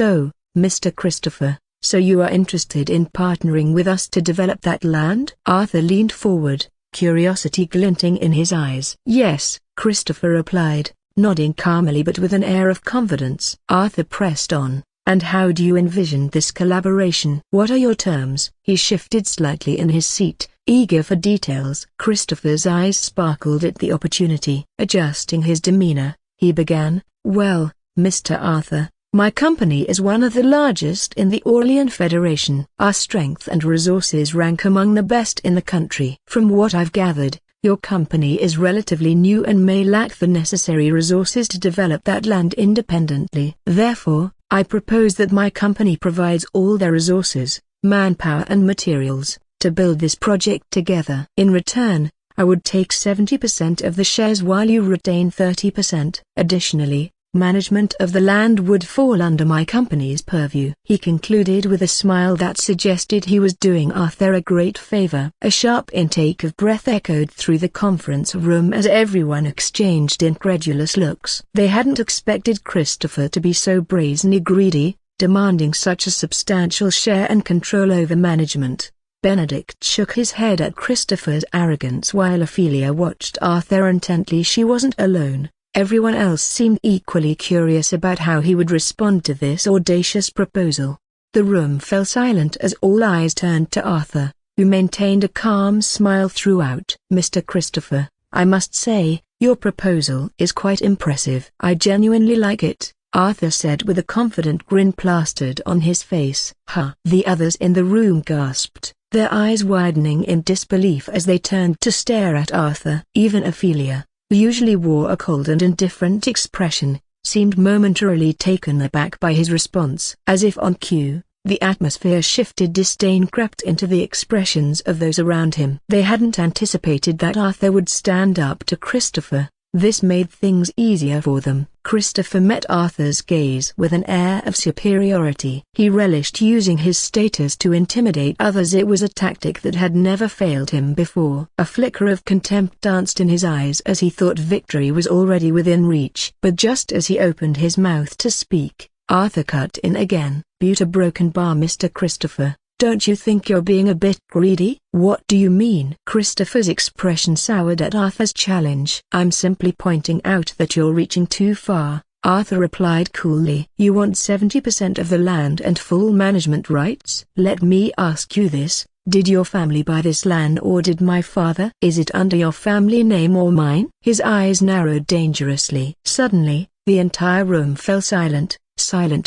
So, Mr. Christopher, so you are interested in partnering with us to develop that land? Arthur leaned forward, curiosity glinting in his eyes. Yes, Christopher replied, nodding calmly but with an air of confidence. Arthur pressed on. And how do you envision this collaboration? What are your terms? He shifted slightly in his seat, eager for details. Christopher's eyes sparkled at the opportunity. Adjusting his demeanor, he began, well, Mr. Arthur, my company is one of the largest in the Orlean Federation. Our strength and resources rank among the best in the country. From what I've gathered, your company is relatively new and may lack the necessary resources to develop that land independently. Therefore, I propose that my company provides all their resources, manpower and materials, to build this project together. In return, I would take 70% of the shares while you retain 30%. Additionally, management of the land would fall under my company's purview. He concluded with a smile that suggested he was doing Arthur a great favor. A sharp intake of breath echoed through the conference room as everyone exchanged incredulous looks. They hadn't expected Christopher to be so brazenly greedy, demanding such a substantial share and control over management. Benedict shook his head at Christopher's arrogance while Ophelia watched Arthur intently. She wasn't alone. Everyone else seemed equally curious about how he would respond to this audacious proposal. The room fell silent as all eyes turned to Arthur, who maintained a calm smile throughout. Mr. Christopher, I must say, your proposal is quite impressive. I genuinely like it, Arthur said with a confident grin plastered on his face. Huh! The others in the room gasped, their eyes widening in disbelief as they turned to stare at Arthur. Even Ophelia, who usually wore a cold and indifferent expression, seemed momentarily taken aback by his response. As if on cue, the atmosphere shifted. Disdain crept into the expressions of those around him. They hadn't anticipated that Arthur would stand up to Christopher. This made things easier for them. Christopher met Arthur's gaze with an air of superiority. He relished using his status to intimidate others. It was a tactic that had never failed him before. A flicker of contempt danced in his eyes as he thought victory was already within reach. But just as he opened his mouth to speak, Arthur cut in again. "Butte a broken bar, Mr. Christopher. Don't you think you're being a bit greedy?" "What do you mean?" Christopher's expression soured at Arthur's challenge. "I'm simply pointing out that you're reaching too far," Arthur replied coolly. "You want 70% of the land and full management rights?" "Let me ask you this, did your family buy this land or did my father? Is it under your family name or mine?" His eyes narrowed dangerously. Suddenly, the entire room fell silent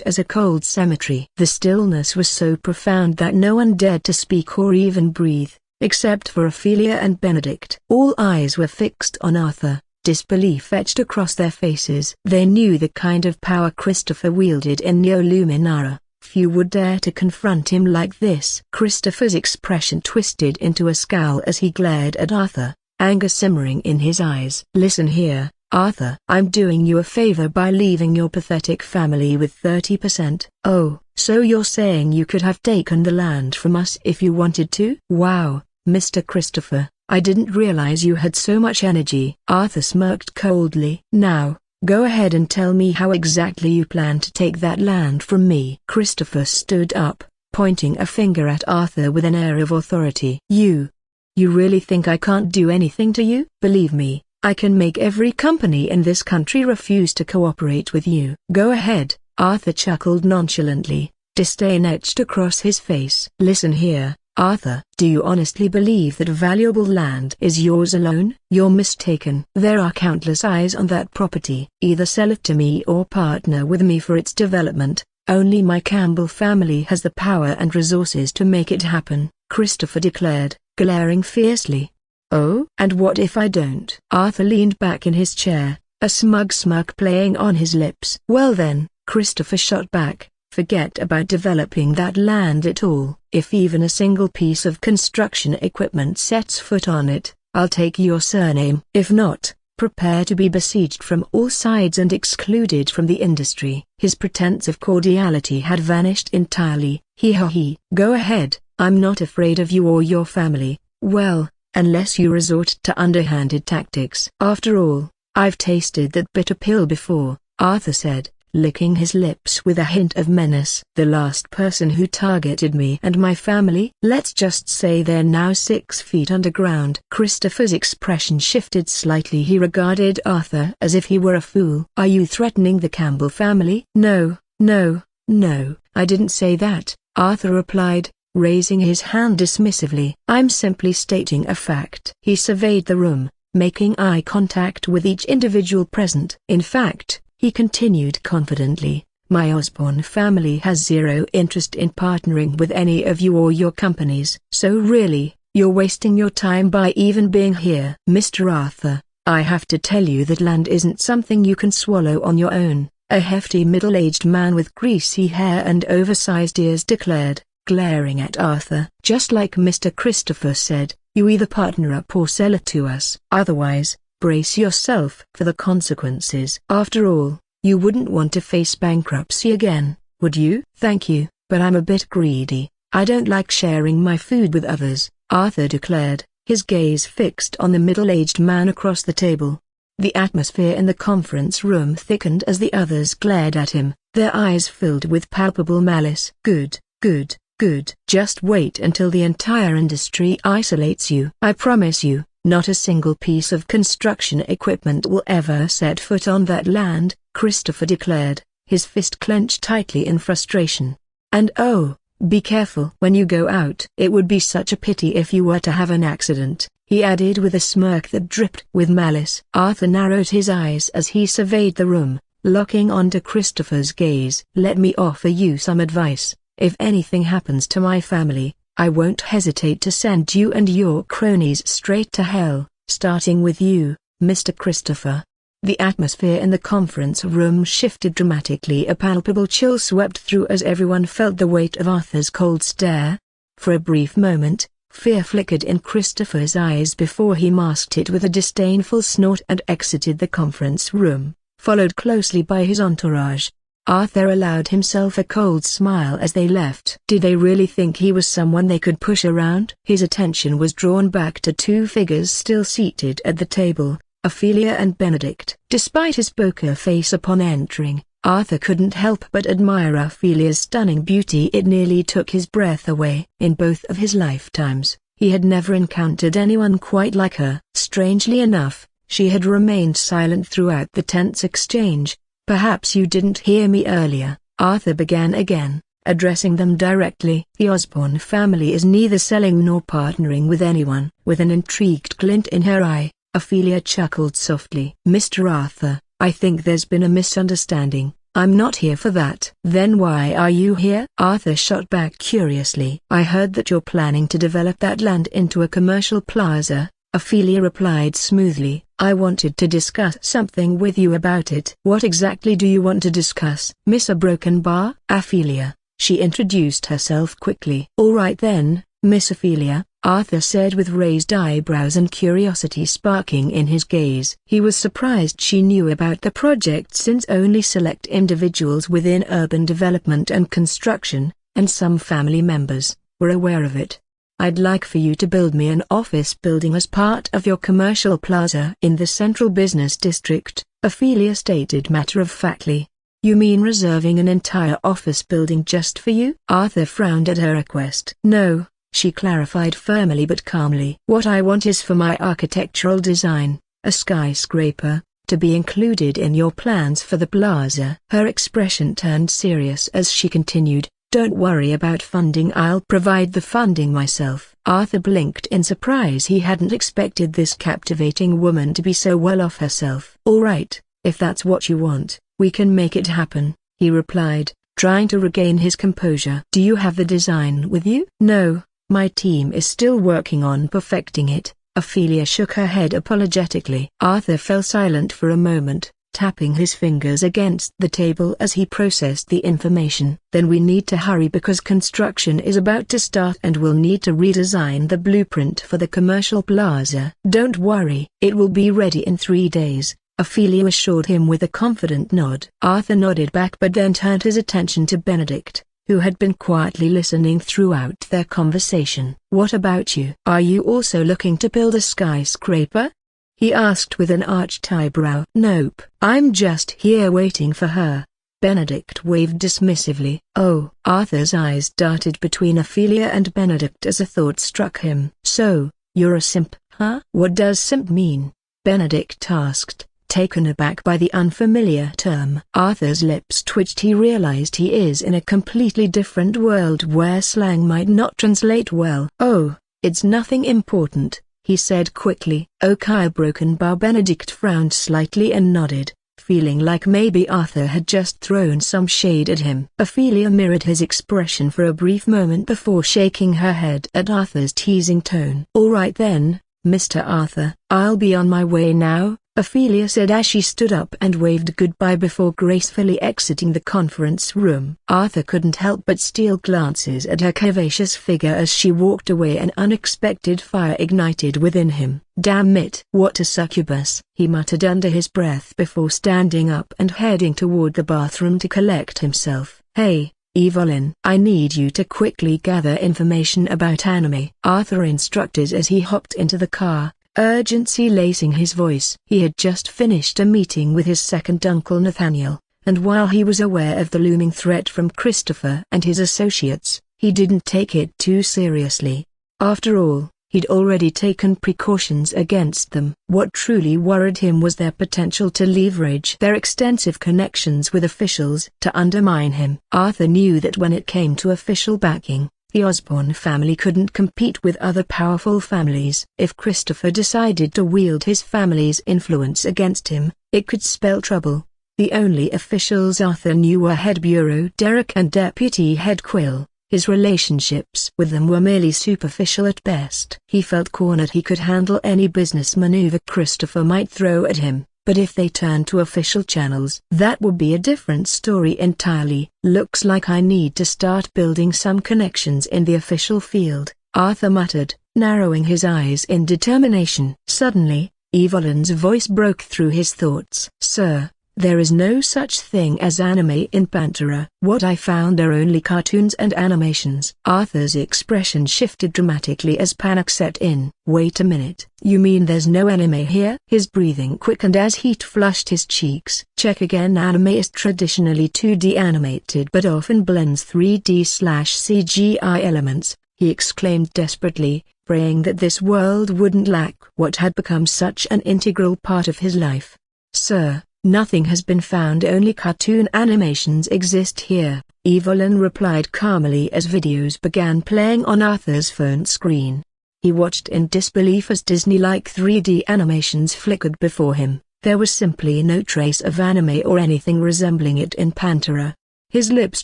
as a cold cemetery. The stillness was so profound that no one dared to speak or even breathe, except for Ophelia and Benedict. All eyes were fixed on Arthur, disbelief etched across their faces. They knew the kind of power Christopher wielded in Neoluminara. Few would dare to confront him like this. Christopher's expression twisted into a scowl as he glared at Arthur, anger simmering in his eyes. "Listen here, Arthur. I'm doing you a favor by leaving your pathetic family with 30%. Oh, so you're saying you could have taken the land from us if you wanted to?" "Wow, Mr. Christopher, I didn't realize you had so much energy." Arthur smirked coldly. "Now, go ahead and tell me how exactly you plan to take that land from me." Christopher stood up, pointing a finger at Arthur with an air of authority. You really think I can't do anything to you?" "Believe me, I can make every company in this country refuse to cooperate with you." "Go ahead," Arthur chuckled nonchalantly, disdain etched across his face. "Listen here, Arthur. Do you honestly believe that valuable land is yours alone?" "You're mistaken. There are countless eyes on that property. Either sell it to me or partner with me for its development. Only my Campbell family has the power and resources to make it happen," Christopher declared, glaring fiercely. "Oh? And what if I don't?" Arthur leaned back in his chair, a smug smirk playing on his lips. "Well then," Christopher shot back, "forget about developing that land at all. If even a single piece of construction equipment sets foot on it, I'll take your surname. If not, prepare to be besieged from all sides and excluded from the industry." His pretense of cordiality had vanished entirely. He. "Go ahead, I'm not afraid of you or your family. Well, unless you resort to underhanded tactics." "After all, I've tasted that bitter pill before," Arthur said, licking his lips with a hint of menace. "The last person who targeted me and my family? Let's just say they're now 6 feet underground." Christopher's expression shifted slightly. He regarded Arthur as if he were a fool. "Are you threatening the Campbell family?" "No, no, no, I didn't say that," Arthur replied, raising his hand dismissively. "I'm simply stating a fact." He surveyed the room, making eye contact with each individual present. "In fact," he continued confidently, "my Osborne family has zero interest in partnering with any of you or your companies. So really, you're wasting your time by even being here." "Mr. Arthur, I have to tell you that land isn't something you can swallow on your own," a hefty middle-aged man with greasy hair and oversized ears declared, glaring at Arthur. "Just like Mr. Christopher said, you either partner up or sell it to us. Otherwise, brace yourself for the consequences." "After all, you wouldn't want to face bankruptcy again, would you?" "Thank you, but I'm a bit greedy. I don't like sharing my food with others," Arthur declared, his gaze fixed on the middle-aged man across the table. The atmosphere in the conference room thickened as the others glared at him, their eyes filled with palpable malice. "Good, good. Good. Just wait until the entire industry isolates you. I promise you, not a single piece of construction equipment will ever set foot on that land," Christopher declared, his fist clenched tightly in frustration. "And oh, be careful when you go out. It would be such a pity if you were to have an accident," he added with a smirk that dripped with malice. Arthur narrowed his eyes as he surveyed the room, locking onto Christopher's gaze. "Let me offer you some advice. If anything happens to my family, I won't hesitate to send you and your cronies straight to hell, starting with you, Mr. Christopher." The atmosphere in the conference room shifted dramatically. A palpable chill swept through as everyone felt the weight of Arthur's cold stare. For a brief moment, fear flickered in Christopher's eyes before he masked it with a disdainful snort and exited the conference room, followed closely by his entourage. Arthur allowed himself a cold smile as they left. Did they really think he was someone they could push around? His attention was drawn back to 2 figures still seated at the table, Ophelia and Benedict. Despite his poker face upon entering, Arthur couldn't help but admire Ophelia's stunning beauty. It nearly took his breath away. In both of his lifetimes, he had never encountered anyone quite like her. Strangely enough, she had remained silent throughout the tense exchange. "Perhaps you didn't hear me earlier," Arthur began again, addressing them directly. "The Osborne family is neither selling nor partnering with anyone." With an intrigued glint in her eye, Ophelia chuckled softly. "Mr. Arthur, I think there's been a misunderstanding. I'm not here for that." "Then why are you here?" Arthur shot back curiously. "I heard that you're planning to develop that land into a commercial plaza," Ophelia replied smoothly. "I wanted to discuss something with you about it." "What exactly do you want to discuss?" "Miss a broken bar?" "Ophelia," she introduced herself quickly. "All right then, Miss Ophelia," Arthur said with raised eyebrows and curiosity sparking in his gaze. He was surprised she knew about the project since only select individuals within urban development and construction, and some family members, were aware of it. "I'd like for you to build me an office building as part of your commercial plaza in the central business district," Ophelia stated matter-of-factly. "You mean reserving an entire office building just for you?" Arthur frowned at her request. "No," she clarified firmly but calmly. "What I want is for my architectural design, a skyscraper, to be included in your plans for the plaza." Her expression turned serious as she continued, "Don't worry about funding, I'll provide the funding myself." Arthur blinked in surprise. He hadn't expected this captivating woman to be so well off herself. "All right, if that's what you want, we can make it happen," he replied, trying to regain his composure. "Do you have the design with you?" "No, my team is still working on perfecting it." Ophelia shook her head apologetically. Arthur fell silent for a moment, tapping his fingers against the table as he processed the information. "Then we need to hurry because construction is about to start and we'll need to redesign the blueprint for the commercial plaza." "Don't worry, it will be ready in 3 days," Ophelia assured him with a confident nod. Arthur nodded back but then turned his attention to Benedict, who had been quietly listening throughout their conversation. "What about you? Are you also looking to build a skyscraper?" he asked with an arched eyebrow. "Nope. I'm just here waiting for her," Benedict waved dismissively. Oh. Arthur's eyes darted between Ophelia and Benedict as a thought struck him. So, you're a simp, huh? What does simp mean? Benedict asked, taken aback by the unfamiliar term. Arthur's lips twitched. He realized he is in a completely different world where slang might not translate well. Oh, it's nothing important, he said quickly. Okay. A broken bow. Benedict frowned slightly and nodded, feeling like maybe Arthur had just thrown some shade at him. Ophelia mirrored his expression for a brief moment before shaking her head at Arthur's teasing tone. All right then, Mr. Arthur. I'll be on my way now, Ophelia said as she stood up and waved goodbye before gracefully exiting the conference room. Arthur couldn't help but steal glances at her curvaceous figure as she walked away. An unexpected fire ignited within him. Damn it! What a succubus, he muttered under his breath before standing up and heading toward the bathroom to collect himself. Hey, Evelyn, I need you to quickly gather information about anime, Arthur instructed as he hopped into the car, urgency lacing his voice. He had just finished a meeting with his second uncle Nathaniel, and while he was aware of the looming threat from Christopher and his associates, he didn't take it too seriously. After all, he'd already taken precautions against them. What truly worried him was their potential to leverage their extensive connections with officials to undermine him. Arthur knew that when it came to official backing, the Osborne family couldn't compete with other powerful families. If Christopher decided to wield his family's influence against him, it could spell trouble. The only officials Arthur knew were Head Bureau Derek and Deputy Head Quill. His relationships with them were merely superficial at best. He felt cornered. He could handle any business maneuver Christopher might throw at him, but if they turned to official channels, that would be a different story entirely. Looks like I need to start building some connections in the official field, Arthur muttered, narrowing his eyes in determination. Suddenly, Evelyn's voice broke through his thoughts. Sir, there is no such thing as anime in Pantera. What I found are only cartoons and animations. Arthur's expression shifted dramatically as panic set in. Wait a minute. You mean there's no anime here? His breathing quickened as heat flushed his cheeks. Check again. Anime is traditionally 2D animated but often blends 3D/CGI elements, he exclaimed desperately, praying that this world wouldn't lack what had become such an integral part of his life. Sir, nothing has been found. Only cartoon animations exist here, Evelyn replied calmly as videos began playing on Arthur's phone screen. He watched in disbelief as Disney-like 3D animations flickered before him. There was simply no trace of anime or anything resembling it in Pantera. His lips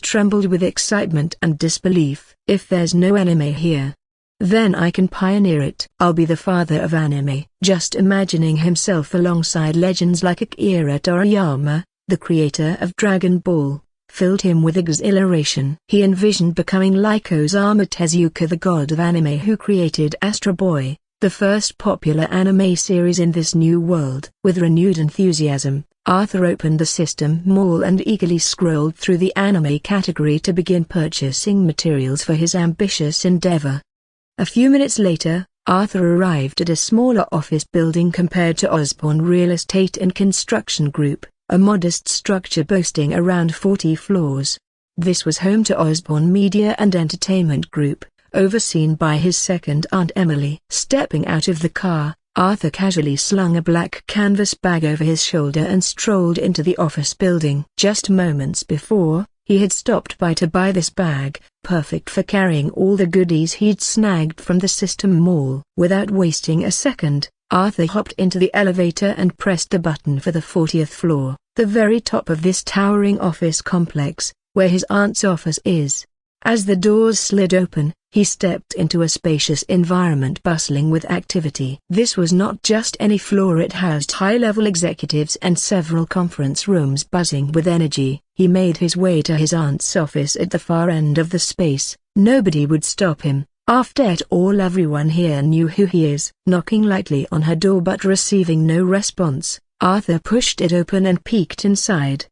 trembled with excitement and disbelief. If there's no anime here, then I can pioneer it. I'll be the father of anime. Just imagining himself alongside legends like Akira Toriyama, the creator of Dragon Ball, filled him with exhilaration. He envisioned becoming like Osamu Tezuka, the god of anime who created Astro Boy, the first popular anime series in this new world. With renewed enthusiasm, Arthur opened the system mall and eagerly scrolled through the anime category to begin purchasing materials for his ambitious endeavor. A few minutes later, Arthur arrived at a smaller office building compared to Osborne Real Estate and Construction Group, a modest structure boasting around 40 floors. This was home to Osborne Media and Entertainment Group, overseen by his second aunt Emily. Stepping out of the car, Arthur casually slung a black canvas bag over his shoulder and strolled into the office building. Just moments before, he had stopped by to buy this bag, perfect for carrying all the goodies he'd snagged from the system mall. Without wasting a second, Arthur hopped into the elevator and pressed the button for the 40th floor, the very top of this towering office complex, where his aunt's office is. As the doors slid open, he stepped into a spacious environment bustling with activity. This was not just any floor. It housed high-level executives and several conference rooms buzzing with energy. He made his way to his aunt's office at the far end of the space. Nobody would stop him. After all, everyone here knew who he is. Knocking lightly on her door but receiving no response, Arthur pushed it open and peeked inside.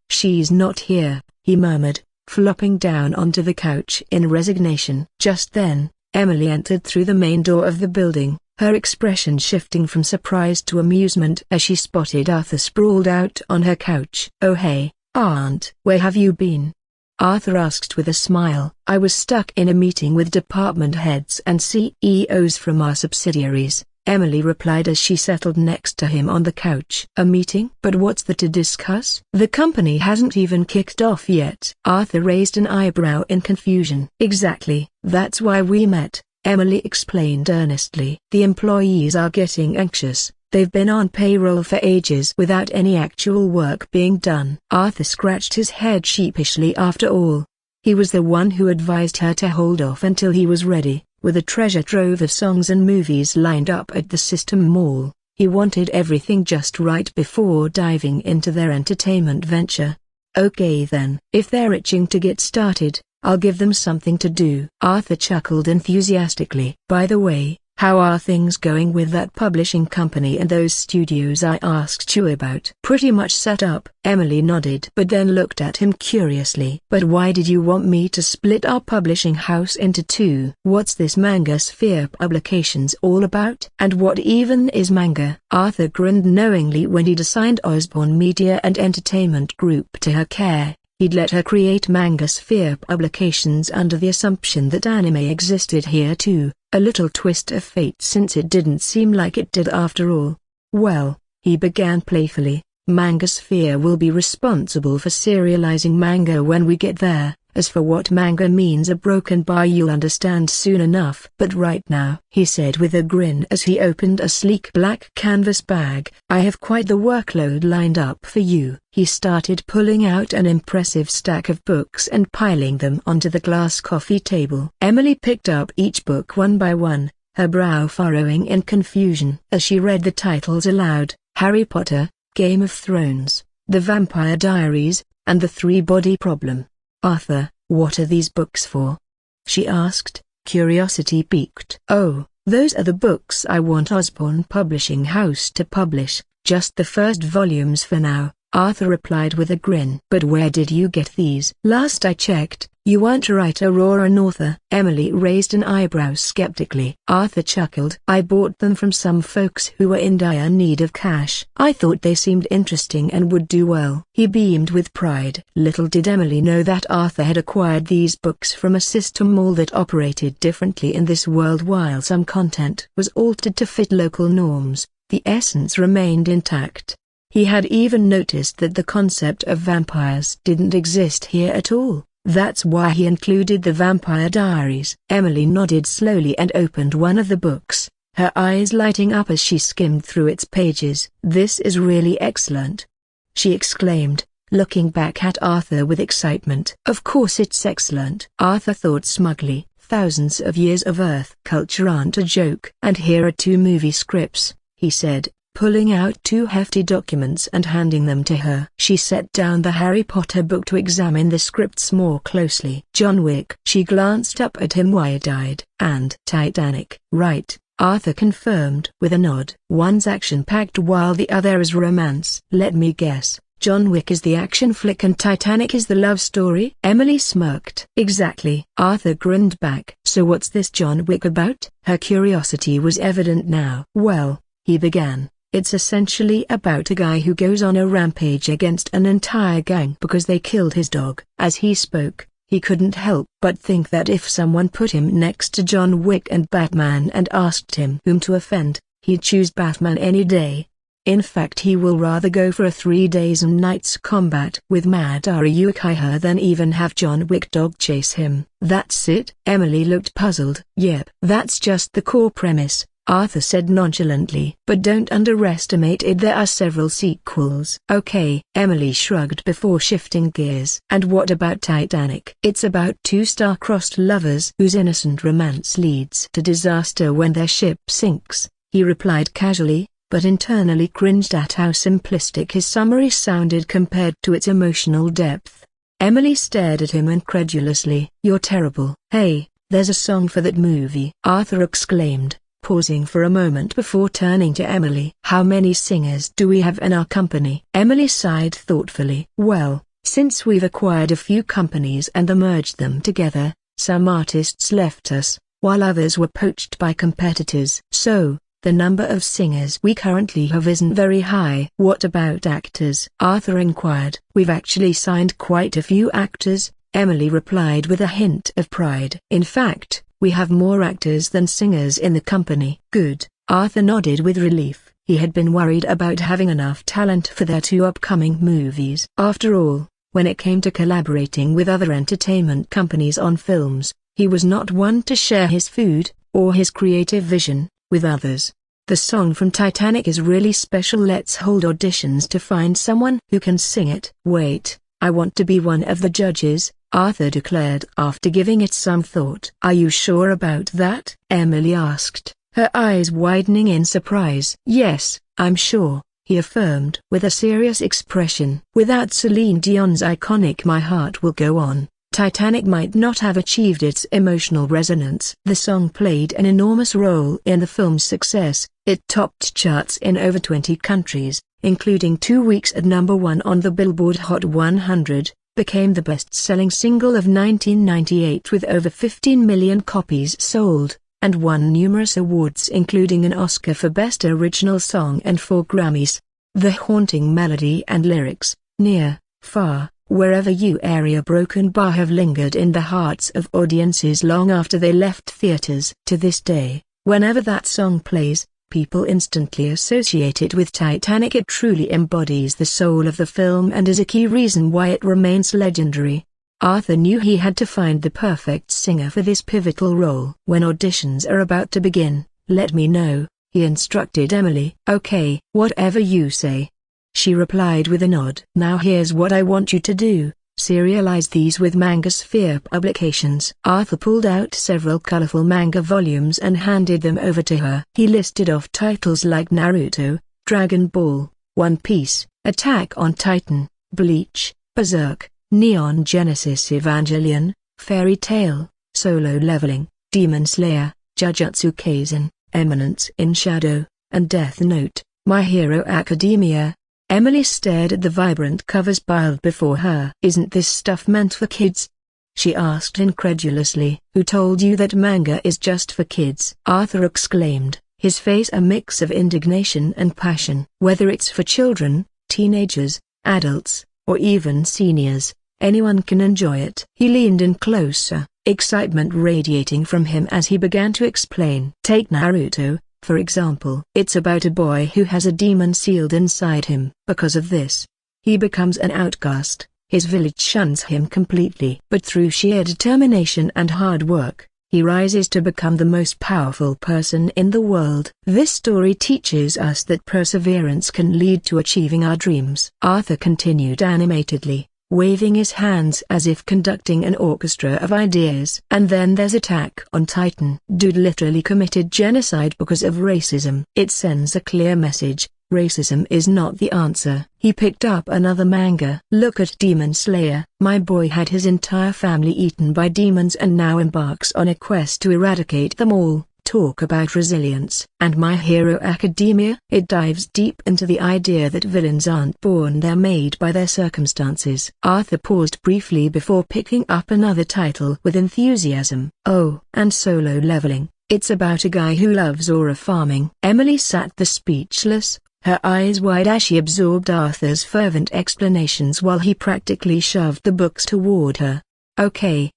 She's not here, he murmured, flopping down onto the couch in resignation. Just then, Emily entered through the main door of the building, her expression shifting from surprise to amusement as she spotted Arthur sprawled out on her couch. Oh hey, "Aunt, where have you been?" Arthur asked with a smile. "I was stuck in a meeting with department heads and CEOs from our subsidiaries," Emily replied as she settled next to him on the couch. "A meeting? But what's there to discuss? The company hasn't even kicked off yet." Arthur raised an eyebrow in confusion. "Exactly, that's why we met," Emily explained earnestly. "The employees are getting anxious. They've been on payroll for ages without any actual work being done." Arthur scratched his head sheepishly. After all, he was the one who advised her to hold off until he was ready. With a treasure trove of songs and movies lined up at the System Mall, he wanted everything just right before diving into their entertainment venture. "Okay then. If they're itching to get started, I'll give them something to do." Arthur chuckled enthusiastically. "By the way, how are things going with that publishing company and those studios I asked you about?" "Pretty much set up," Emily nodded, but then looked at him curiously. "But why did you want me to split our publishing house into two?" "What's this Manga Sphere Publications all about? And what even is manga?" Arthur grinned knowingly. When he'd assigned Osborne Media and Entertainment Group to her care, he'd let her create Manga Sphere Publications under the assumption that anime existed here too. A little twist of fate since it didn't seem like it did after all. "Well," he began playfully, "Manga Sphere will be responsible for serializing manga when we get there. As for what manga means a broken bar, you'll understand soon enough." "But right now," he said with a grin as he opened a sleek black canvas bag, "I have quite the workload lined up for you." He started pulling out an impressive stack of books and piling them onto the glass coffee table. Emily picked up each book one by one, her brow furrowing in confusion. As she read the titles aloud, Harry Potter, Game of Thrones, The Vampire Diaries, and The Three-Body Problem. "Arthur, what are these books for?" she asked, curiosity piqued. "Oh, those are the books I want Osborne Publishing House to publish, just the first volumes for now," Arthur replied with a grin. "But where did you get these?" "Last I checked, you weren't a writer or an author." Emily raised an eyebrow skeptically. Arthur chuckled. "I bought them from some folks who were in dire need of cash. I thought they seemed interesting and would do well." He beamed with pride. Little did Emily know that Arthur had acquired these books from a system mall that operated differently in this world. While some content was altered to fit local norms, the essence remained intact. He had even noticed that the concept of vampires didn't exist here at all. That's why he included The Vampire Diaries. Emily nodded slowly and opened one of the books, her eyes lighting up as she skimmed through its pages. "This is really excellent," she exclaimed, looking back at Arthur with excitement. "Of course it's excellent," Arthur thought smugly. "Thousands of years of Earth culture aren't a joke." "And here are 2 movie scripts," he said, pulling out 2 hefty documents and handing them to her. She set down the Harry Potter book to examine the scripts more closely. "John Wick." She glanced up at him wide-eyed. "And Titanic." "Right," Arthur confirmed with a nod. "One's action-packed while the other is romance." "Let me guess, John Wick is the action flick and Titanic is the love story?" Emily smirked. "Exactly." Arthur grinned back. "So what's this John Wick about?" Her curiosity was evident now. "Well," he began, "it's essentially about a guy who goes on a rampage against an entire gang because they killed his dog." As he spoke, he couldn't help but think that if someone put him next to John Wick and Batman and asked him whom to offend, he'd choose Batman any day. In fact, he will rather go for a 3 days and nights combat with Madara Uchiha than even have John Wick dog chase him. "That's it?" Emily looked puzzled. "Yep. That's just the core premise," Arthur said nonchalantly. "But don't underestimate it, there are several sequels." "Okay." Emily shrugged before shifting gears. "And what about Titanic?" "It's about 2 star-crossed lovers whose innocent romance leads to disaster when their ship sinks," he replied casually, but internally cringed at how simplistic his summary sounded compared to its emotional depth. Emily stared at him incredulously. "You're terrible." "Hey, there's a song for that movie," Arthur exclaimed, pausing for a moment before turning to Emily. "How many singers do we have in our company?" Emily sighed thoughtfully. "Well, since we've acquired a few companies and merged them together, some artists left us, while others were poached by competitors. So, The number of singers we currently have isn't very high. What about actors? Arthur inquired. We've actually signed quite a few actors, Emily replied with a hint of pride. In fact, we have more actors than singers in the company. Good. Arthur nodded with relief. He had been worried about having enough talent for their 2 upcoming movies. After all, when it came to collaborating with other entertainment companies on films, he was not one to share his food, or his creative vision, with others. The song from Titanic is really special. Let's hold auditions to find someone who can sing it. Wait, I want to be one of the judges, Arthur declared after giving it some thought. Are you sure about that? Emily asked, her eyes widening in surprise. Yes, I'm sure, he affirmed with a serious expression. Without Celine Dion's iconic My Heart Will Go On, Titanic might not have achieved its emotional resonance. The song played an enormous role in the film's success. It topped charts in over 20 countries, including 2 weeks at #1 on the Billboard Hot 100, became the best-selling single of 1998 with over 15 million copies sold, and won numerous awards including an Oscar for Best Original Song and 4 Grammys. The haunting melody and lyrics, near, far, wherever you are, broken bar have lingered in the hearts of audiences long after they left theaters. To this day, whenever that song plays, people instantly associate it with Titanic. It truly embodies the soul of the film and is a key reason why it remains legendary. Arthur knew he had to find the perfect singer for this pivotal role. When auditions are about to begin, let me know, he instructed Emily. Okay, whatever you say, she replied with a nod. Now here's what I want you to do, serialize these with Manga Sphere Publications. Arthur pulled out several colorful manga volumes and handed them over to her. He listed off titles like Naruto, Dragon Ball, One Piece, Attack on Titan, Bleach, Berserk, Neon Genesis Evangelion, Fairy Tail, Solo Leveling, Demon Slayer, Jujutsu Kaisen, Eminence in Shadow, and Death Note, My Hero Academia. Emily stared at the vibrant covers piled before her. Isn't this stuff meant for kids? She asked incredulously. Who told you that manga is just for kids? Arthur exclaimed, his face a mix of indignation and passion. Whether it's for children, teenagers, adults, or even seniors, anyone can enjoy it. He leaned in closer, excitement radiating from him as he began to explain. Take Naruto, for example. It's about a boy who has a demon sealed inside him. Because of this, he becomes an outcast. His village shuns him completely. But through sheer determination and hard work, he rises to become the most powerful person in the world. This story teaches us that perseverance can lead to achieving our dreams. Arthur continued animatedly, waving his hands as if conducting an orchestra of ideas. And then there's Attack on Titan. Dude literally committed genocide because of racism. It sends a clear message. Racism is not the answer. He picked up another manga. Look at Demon Slayer. My boy had his entire family eaten by demons and now embarks on a quest to eradicate them all. Talk about resilience. And My Hero Academia? It dives deep into the idea that villains aren't born, they're made by their circumstances. Arthur paused briefly before picking up another title with enthusiasm. Oh, and Solo Leveling. It's about a guy who loves aura farming. Emily sat there speechless, her eyes wide as she absorbed Arthur's fervent explanations while he practically shoved the books toward her. Okay,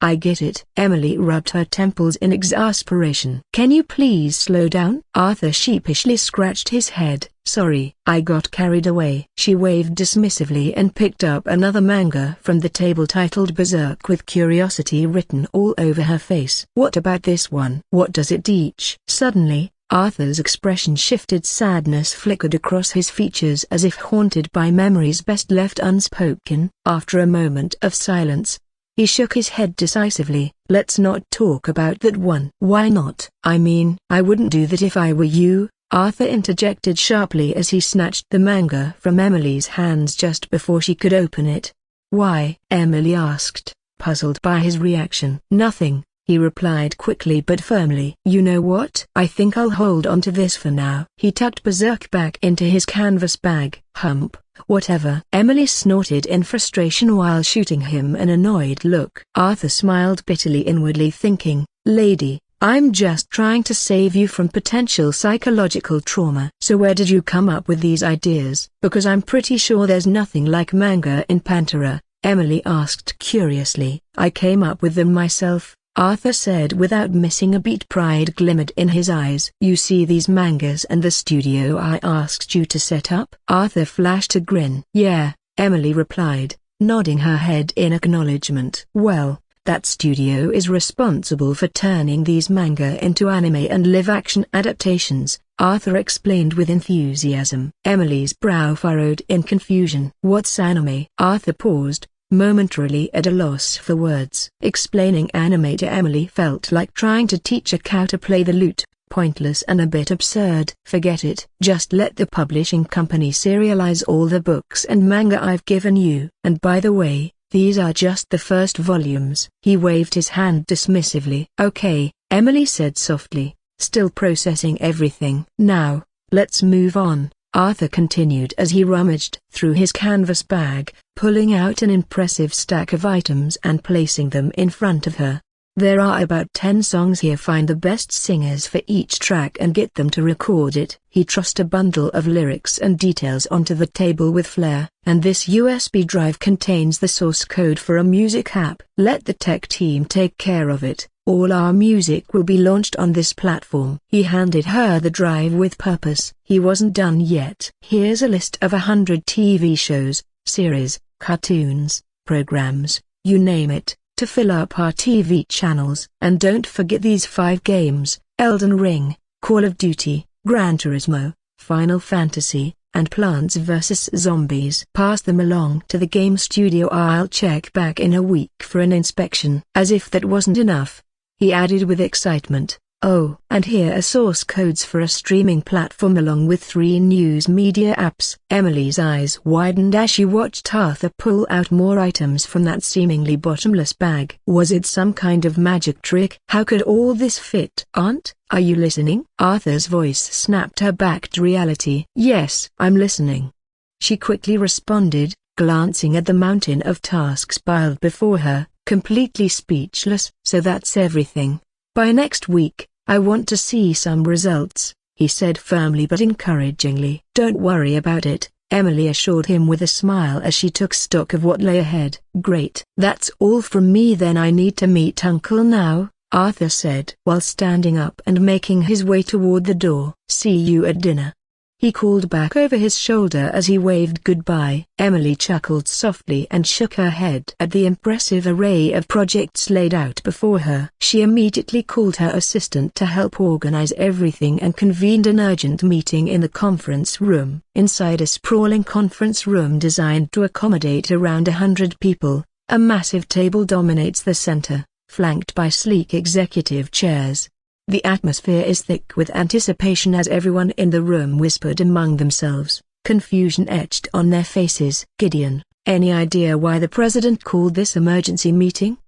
I get it. Emily rubbed her temples in exasperation. Can you please slow down? Arthur sheepishly scratched his head. Sorry, I got carried away. She waved dismissively and picked up another manga from the table titled Berserk with curiosity written all over her face. What about this one? What does it teach? Suddenly, Arthur's expression shifted. Sadness flickered across his features as if haunted by memories best left unspoken. After a moment of silence, he shook his head decisively. Let's not talk about that one. Why not? I mean, I wouldn't do that if I were you, Arthur interjected sharply as he snatched the manga from Emily's hands just before she could open it. Why? Emily asked, puzzled by his reaction. Nothing, he replied quickly but firmly. You know what? I think I'll hold on to this for now. He tucked Berserk back into his canvas bag. Hump, whatever. Emily snorted in frustration while shooting him an annoyed look. Arthur smiled bitterly, inwardly thinking, Lady, I'm just trying to save you from potential psychological trauma. So where did you come up with these ideas? Because I'm pretty sure there's nothing like manga in Pantera, Emily asked curiously. I came up with them myself, Arthur said without missing a beat. Pride glimmered in his eyes. You see these mangas and the studio I asked you to set up? Arthur flashed a grin. Yeah, Emily replied, nodding her head in acknowledgement. Well, that studio is responsible for turning these manga into anime and live-action adaptations, Arthur explained with enthusiasm. Emily's brow furrowed in confusion. What's anime? Arthur paused, momentarily at a loss for words. Explaining anime to Emily felt like trying to teach a cow to play the lute, pointless and a bit absurd. Forget it. Just let the publishing company serialize all the books and manga I've given you. And by the way, these are just the first volumes. He waved his hand dismissively. Okay, Emily said softly, still processing everything. Now, let's move on, Arthur continued as he rummaged through his canvas bag, pulling out an impressive stack of items and placing them in front of her. There are about 10 songs here. Find the best singers for each track and get them to record it. He tossed a bundle of lyrics and details onto the table with flair. And this USB drive contains the source code for a music app. Let the tech team take care of it. All our music will be launched on this platform. He handed her the drive with purpose. He wasn't done yet. Here's a list of 100 TV shows, series, cartoons, programs, you name it, to fill up our TV channels. And don't forget these 5 games: Elden Ring, Call of Duty, Gran Turismo, Final Fantasy, and Plants vs. Zombies. Pass them along to the game studio. I'll check back in a week for an inspection. As if that wasn't enough, he added with excitement, oh, and here are source codes for a streaming platform along with 3 news media apps. Emily's eyes widened as she watched Arthur pull out more items from that seemingly bottomless bag. Was it some kind of magic trick? How could all this fit? Aunt, are you listening? Arthur's voice snapped her back to reality. Yes, I'm listening, she quickly responded, glancing at the mountain of tasks piled before her, completely speechless. So that's everything. By next week, I want to see some results, he said firmly but encouragingly. Don't worry about it, Emily assured him with a smile as she took stock of what lay ahead. Great. That's all from me then. I need to meet Uncle now, Arthur said while standing up and making his way toward the door. See you at dinner, he called back over his shoulder as he waved goodbye. Emily chuckled softly and shook her head at the impressive array of projects laid out before her. She immediately called her assistant to help organize everything and convened an urgent meeting in the conference room. Inside a sprawling conference room designed to accommodate around 100 people, a massive table dominates the center, flanked by sleek executive chairs. The atmosphere is thick with anticipation as everyone in the room whispered among themselves, confusion etched on their faces. Gideon, any idea why the president called this emergency meeting?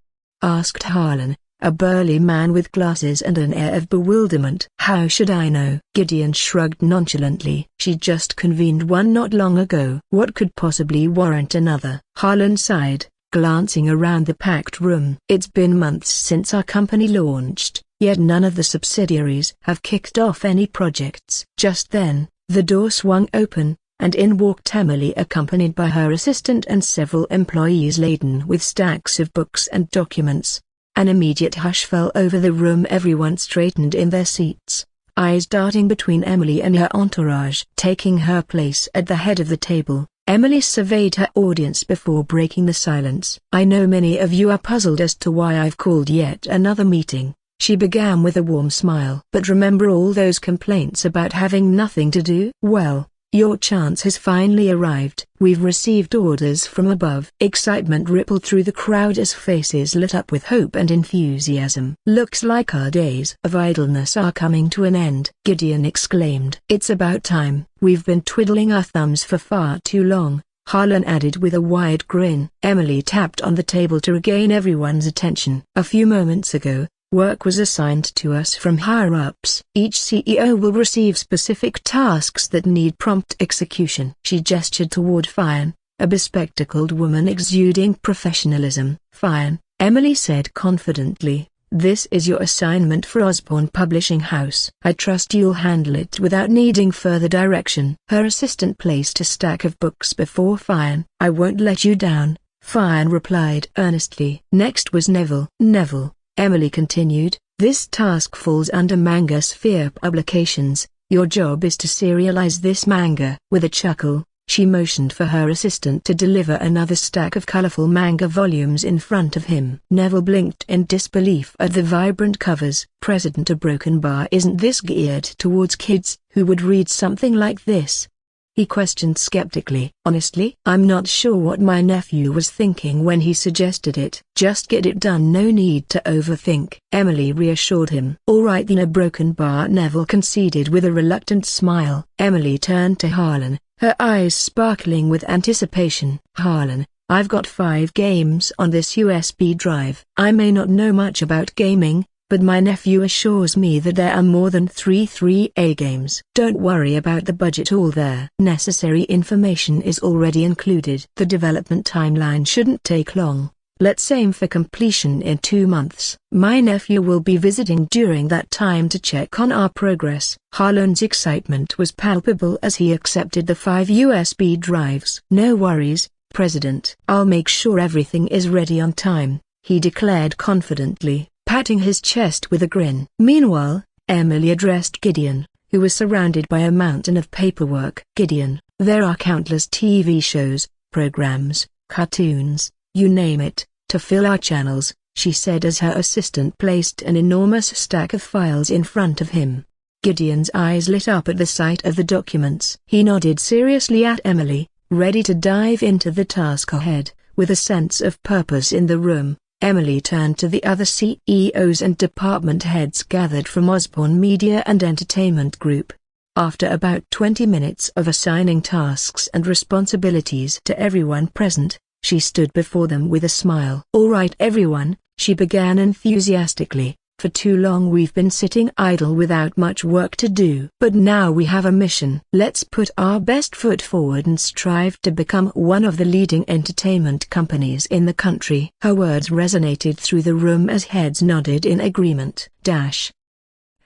Asked Harlan, a burly man with glasses and an air of bewilderment. How should I know? Gideon shrugged nonchalantly. She just convened one not long ago. What could possibly warrant another? Harlan sighed, glancing around the packed room. It's been months since our company launched, yet none of the subsidiaries have kicked off any projects. Just then, the door swung open, and in walked Emily accompanied by her assistant and several employees laden with stacks of books and documents. An immediate hush fell over the room. Everyone straightened in their seats, eyes darting between Emily and her entourage. Taking her place at the head of the table, Emily surveyed her audience before breaking the silence. I know many of you are puzzled as to why I've called yet another meeting, she began with a warm smile. But remember all those complaints about having nothing to do? Well, your chance has finally arrived. We've received orders from above. Excitement rippled through the crowd as faces lit up with hope and enthusiasm. Looks like our days of idleness are coming to an end, Gideon exclaimed. It's about time. We've been twiddling our thumbs for far too long, Harlan added with a wide grin. Emily tapped on the table to regain everyone's attention. A few moments ago, work was assigned to us from higher-ups. Each CEO will receive specific tasks that need prompt execution. She gestured toward Fionn, a bespectacled woman exuding professionalism. Fionn, Emily said confidently, This is your assignment for Osborne Publishing House. I trust you'll handle it without needing further direction." Her assistant placed a stack of books before Fionn. "I won't let you down," Fionn replied earnestly. Next was Neville. "Neville," Emily continued, "this task falls under Manga Sphere Publications. Your job is to serialize this manga." With a chuckle, she motioned for her assistant to deliver another stack of colorful manga volumes in front of him. Neville blinked in disbelief at the vibrant covers. "President, a broken bar, isn't this geared towards kids who would read something like this?" he questioned skeptically. "Honestly, I'm not sure what my nephew was thinking when he suggested it. Just get it done, no need to overthink," Emily reassured him. "All right then, a broken bar," Neville conceded with a reluctant smile. Emily turned to Harlan, her eyes sparkling with anticipation. "Harlan, I've got 5 games on this USB drive. I may not know much about gaming, but my nephew assures me that there are more than 3 3A games. Don't worry about the budget, all there necessary information is already included. The development timeline shouldn't take long. Let's aim for completion in 2 months. My nephew will be visiting during that time to check on our progress." Harlan's excitement was palpable as he accepted the 5 USB drives. "No worries, President. I'll make sure everything is ready on time," he declared confidently, patting his chest with a grin. Meanwhile, Emily addressed Gideon, who was surrounded by a mountain of paperwork. "Gideon, there are countless TV shows, programs, cartoons, you name it, to fill our channels," she said as her assistant placed an enormous stack of files in front of him. Gideon's eyes lit up at the sight of the documents. He nodded seriously at Emily, ready to dive into the task ahead. With a sense of purpose in the room, Emily turned to the other CEOs and department heads gathered from Osborne Media and Entertainment Group. After about 20 minutes of assigning tasks and responsibilities to everyone present, she stood before them with a smile. "All right everyone," she began enthusiastically, "for too long we've been sitting idle without much work to do. But now we have a mission. Let's put our best foot forward and strive to become one of the leading entertainment companies in the country." Her words resonated through the room as heads nodded in agreement.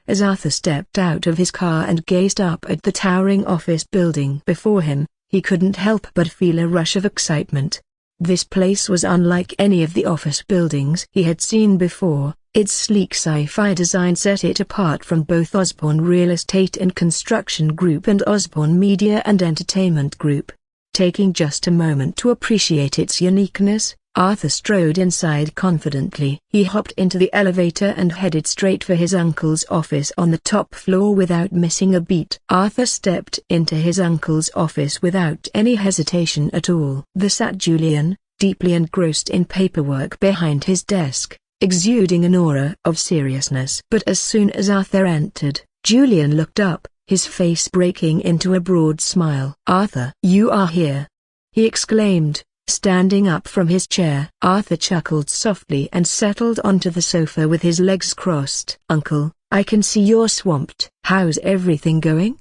As Arthur stepped out of his car and gazed up at the towering office building before him, he couldn't help but feel a rush of excitement. This place was unlike any of the office buildings he had seen before. Its sleek sci-fi design set it apart from both Osborne Real Estate and Construction Group and Osborne Media and Entertainment Group. Taking just a moment to appreciate its uniqueness, Arthur strode inside confidently. He hopped into the elevator and headed straight for his uncle's office on the top floor without missing a beat. Arthur stepped into his uncle's office without any hesitation at all. There sat Julian, deeply engrossed in paperwork behind his desk, exuding an aura of seriousness. But as soon as Arthur entered, Julian looked up, his face breaking into a broad smile. "Arthur, you are here!" he exclaimed, standing up from his chair. Arthur chuckled softly and settled onto the sofa with his legs crossed. "Uncle, I can see you're swamped. How's everything going?"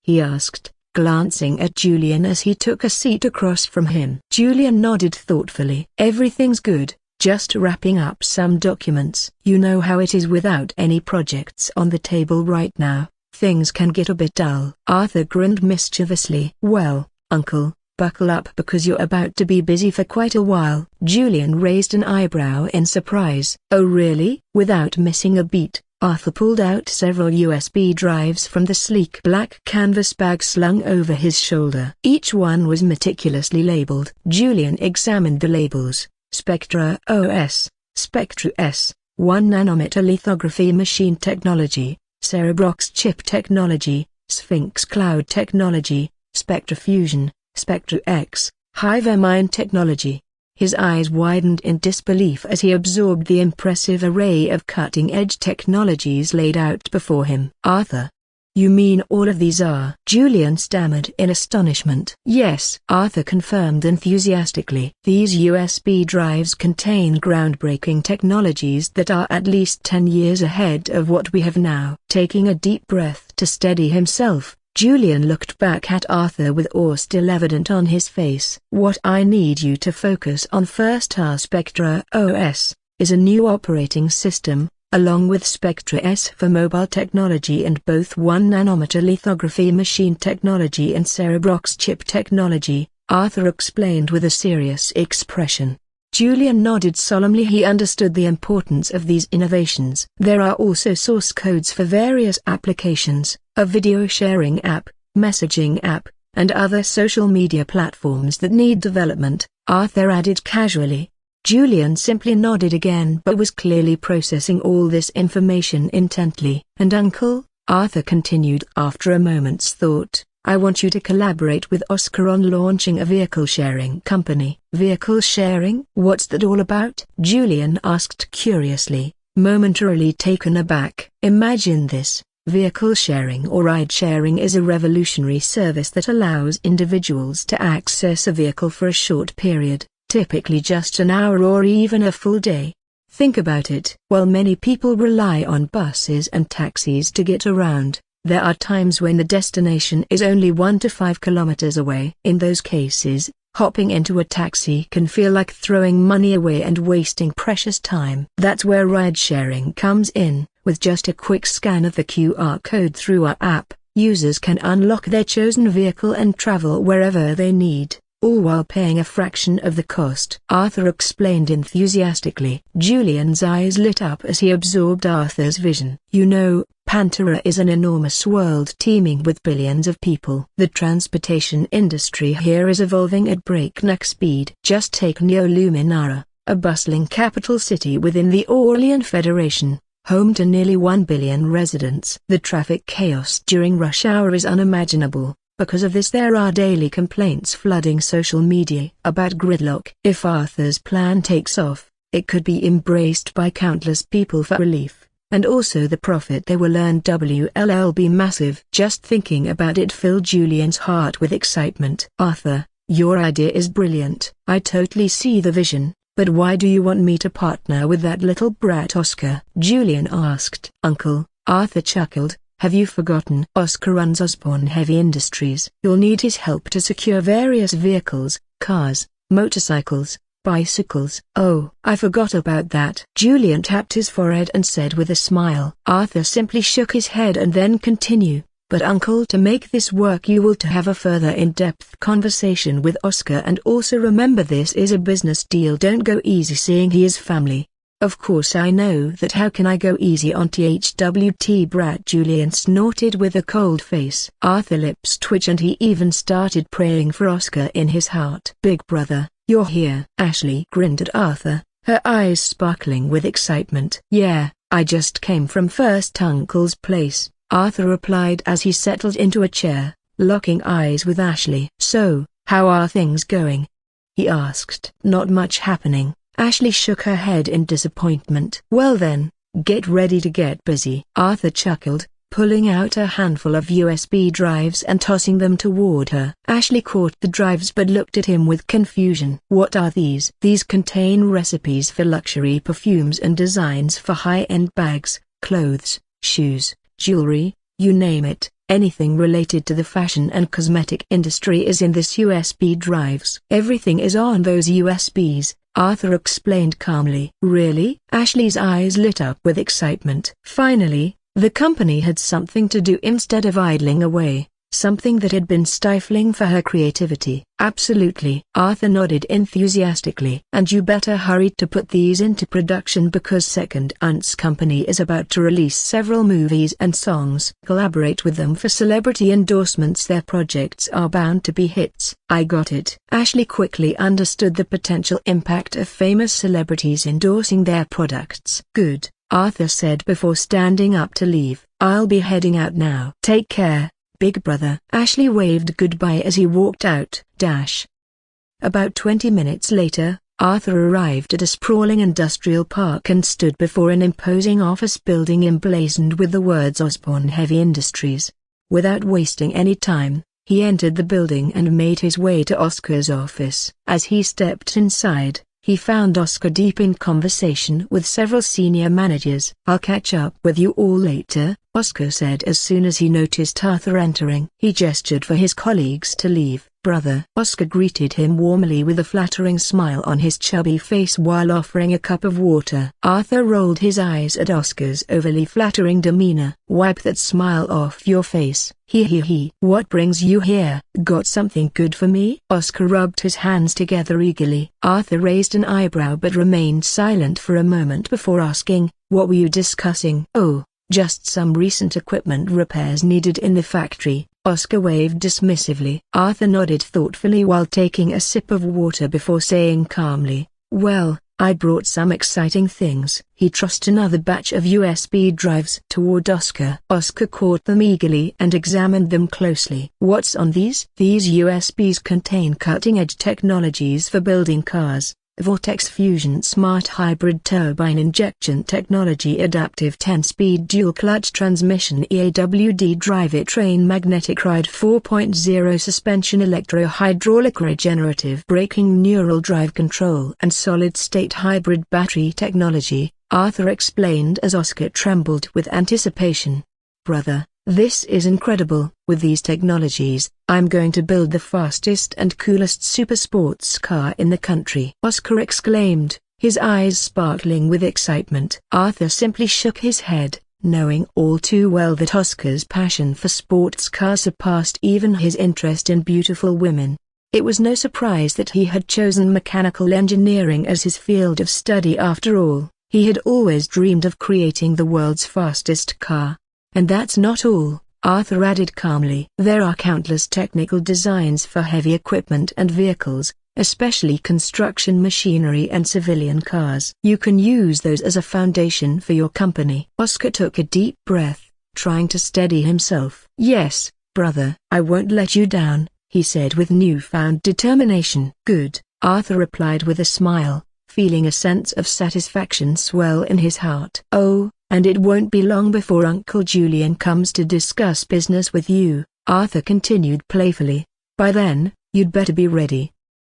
he asked, glancing at Julian as he took a seat across from him. Julian nodded thoughtfully. "Everything's good, just wrapping up some documents. You know how it is without any projects on the table right now, things can get a bit dull." Arthur grinned mischievously. "Well, Uncle, buckle up because you're about to be busy for quite a while." Julian raised an eyebrow in surprise. "Oh really?" Without missing a beat, Arthur pulled out several USB drives from the sleek black canvas bag slung over his shoulder. Each one was meticulously labeled. Julian examined the labels: Spectra OS, Spectra S, 1 nanometer lithography machine technology, Cerebrox chip technology, Sphinx cloud technology, Spectra Fusion, Spectra X, Hive-Mine technology. His eyes widened in disbelief as he absorbed the impressive array of cutting-edge technologies laid out before him. "Arthur, you mean all of these are?" Julian stammered in astonishment. "Yes," Arthur confirmed enthusiastically. "These USB drives contain groundbreaking technologies that are at least 10 years ahead of what we have now." Taking a deep breath to steady himself, Julian looked back at Arthur with awe still evident on his face. "What I need you to focus on first, our Spectra OS, is a new operating system, along with Spectra S for mobile technology and both 1 nanometer lithography machine technology and Cerebrox chip technology, Arthur explained with a serious expression. Julian nodded solemnly. He understood the importance of these innovations. There are also source codes for various applications, a video sharing app, messaging app, and other social media platforms that need development, Arthur added casually. Julian simply nodded again but was clearly processing all this information intently. And Uncle, Arthur continued after a moment's thought, I want you to collaborate with Oscar on launching a vehicle sharing company. Vehicle sharing? What's that all about? Julian asked curiously, momentarily taken aback. Imagine this. Vehicle sharing or ride sharing is a revolutionary service that allows individuals to access a vehicle for a short period, typically just an hour or even a full day. Think about it. While many people rely on buses and taxis to get around, there are times when the destination is only 1 to 5 kilometers away. In those cases, hopping into a taxi can feel like throwing money away and wasting precious time. That's where ride-sharing comes in. With just a quick scan of the QR code through our app, users can unlock their chosen vehicle and travel wherever they need, all while paying a fraction of the cost. Arthur explained enthusiastically. Julian's eyes lit up as he absorbed Arthur's vision. You know, Pantera is an enormous world teeming with billions of people. The transportation industry here is evolving at breakneck speed. Just take Neoluminara, a bustling capital city within the Orlean Federation, home to nearly 1 billion residents. The traffic chaos during rush hour is unimaginable. Because of this there are daily complaints flooding social media about gridlock. If Arthur's plan takes off, it could be embraced by countless people for relief. And also the profit they will earn will be massive. Just thinking about it filled Julian's heart with excitement. Arthur, your idea is brilliant. I totally see the vision, but why do you want me to partner with that little brat Oscar? Julian asked. Uncle, Arthur chuckled, have you forgotten? Oscar runs Osborne Heavy Industries. You'll need his help to secure various vehicles, cars, motorcycles, bicycles. Oh, I forgot about that. Julian tapped his forehead and said with a smile. Arthur simply shook his head and then continued, but Uncle, to make this work you will to have a further in-depth conversation with Oscar, and also remember this is a business deal. Don't go easy seeing he is family. Of course I know that. How can I go easy on THWT brat? Julian snorted with a cold face. Arthur's lips twitched and he even started praying for Oscar in his heart. Big brother, you're here. Ashley grinned at Arthur, her eyes sparkling with excitement. Yeah, I just came from first Uncle's place, Arthur replied as he settled into a chair, locking eyes with Ashley. So, how are things going? He asked. Not much happening. Ashley shook her head in disappointment. Well then, get ready to get busy. Arthur chuckled, pulling out a handful of USB drives and tossing them toward her. Ashley caught the drives but looked at him with confusion. What are these? These contain recipes for luxury perfumes and designs for high-end bags, clothes, shoes, jewelry, you name it. Anything related to the fashion and cosmetic industry is in this USB drives. Everything is on those USBs, Arthur explained calmly. Really? Ashley's eyes lit up with excitement. Finally, the company had something to do instead of idling away, something that had been stifling for her creativity. Absolutely. Arthur nodded enthusiastically. And you better hurry to put these into production because Second Aunt's company is about to release several movies and songs. Collaborate with them for celebrity endorsements. Their projects are bound to be hits. I got it. Ashley quickly understood the potential impact of famous celebrities endorsing their products. Good, Arthur said before standing up to leave. I'll be heading out now. Take care, big brother. Ashley waved goodbye as he walked out. About 20 minutes later, Arthur arrived at a sprawling industrial park and stood before an imposing office building emblazoned with the words Osborne Heavy Industries. Without wasting any time, he entered the building and made his way to Oscar's office. As he stepped inside, he found Oscar deep in conversation with several senior managers. I'll catch up with you all later, Oscar said as soon as he noticed Arthur entering. He gestured for his colleagues to leave. "Brother." Oscar greeted him warmly with a flattering smile on his chubby face while offering a cup of water. Arthur rolled his eyes at Oscar's overly flattering demeanor. "Wipe that smile off your face." He. "What brings you here?" "Got something good for me?" Oscar rubbed his hands together eagerly. Arthur raised an eyebrow but remained silent for a moment before asking, "What were you discussing?" "Oh, just some recent equipment repairs needed in the factory." Oscar waved dismissively. Arthur nodded thoughtfully while taking a sip of water before saying calmly, "Well, I brought some exciting things." He tossed another batch of USB drives toward Oscar. Oscar caught them eagerly and examined them closely. "What's on these?" "These USBs contain cutting-edge technologies for building cars. Vortex fusion, smart hybrid turbine injection technology, adaptive 10-speed dual-clutch transmission, EAWD drivetrain, magnetic ride 4.0 suspension, electro-hydraulic regenerative braking, neural drive control and solid-state hybrid battery technology," Arthur explained as Oscar trembled with anticipation. "Brother, this is incredible. With these technologies, I'm going to build the fastest and coolest super sports car in the country," Oscar exclaimed, his eyes sparkling with excitement. Arthur simply shook his head, knowing all too well that Oscar's passion for sports cars surpassed even his interest in beautiful women. It was no surprise that he had chosen mechanical engineering as his field of study after all. He had always dreamed of creating the world's fastest car. "And that's not all," Arthur added calmly. "There are countless technical designs for heavy equipment and vehicles, especially construction machinery and civilian cars. You can use those as a foundation for your company." Oscar took a deep breath, trying to steady himself. "Yes, brother, I won't let you down," he said with newfound determination. "Good," Arthur replied with a smile, feeling a sense of satisfaction swell in his heart. "Oh, and it won't be long before Uncle Julian comes to discuss business with you," Arthur continued playfully. "By then, you'd better be ready.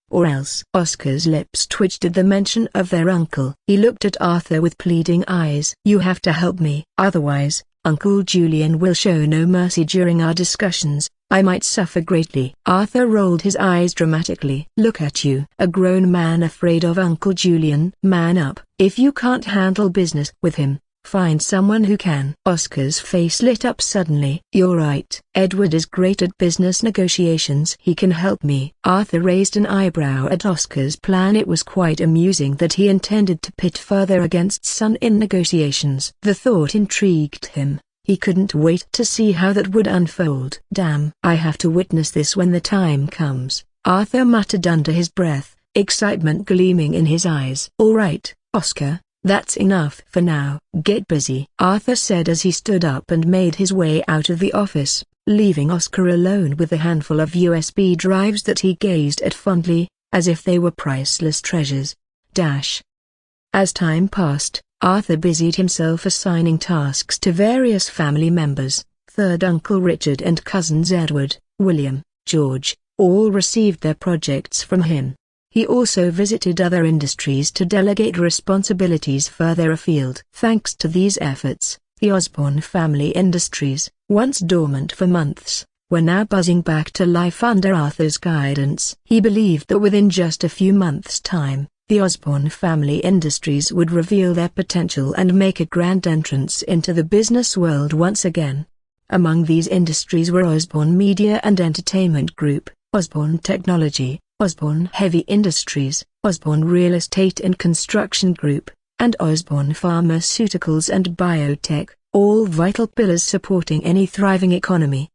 Or else." Oscar's lips twitched at the mention of their uncle. He looked at Arthur with pleading eyes. "You have to help me. Otherwise, Uncle Julian will show no mercy during our discussions. I might suffer greatly." Arthur rolled his eyes dramatically. "Look at you, a grown man afraid of Uncle Julian. Man up. If you can't handle business with him, find someone who can." Oscar's face lit up suddenly. "You're right. Edward is great at business negotiations. He can help me." Arthur raised an eyebrow at Oscar's plan. It was quite amusing that he intended to pit father against son in negotiations. The thought intrigued him. He couldn't wait to see how that would unfold. "Damn, I have to witness this when the time comes," Arthur muttered under his breath, excitement gleaming in his eyes. "All right, Oscar. That's enough for now. Get busy," Arthur said as he stood up and made his way out of the office, leaving Oscar alone with a handful of USB drives that he gazed at fondly, as if they were priceless treasures. As time passed, Arthur busied himself assigning tasks to various family members. Third Uncle Richard and cousins Edward, William, George, all received their projects from him. He also visited other industries to delegate responsibilities further afield. Thanks to these efforts, the Osborne family industries, once dormant for months, were now buzzing back to life under Arthur's guidance. He believed that within just a few months' time, the Osborne family industries would reveal their potential and make a grand entrance into the business world once again. Among these industries were Osborne Media and Entertainment Group, Osborne Technology, Osborne Heavy Industries, Osborne Real Estate and Construction Group, and Osborne Pharmaceuticals and Biotech, all vital pillars supporting any thriving economy.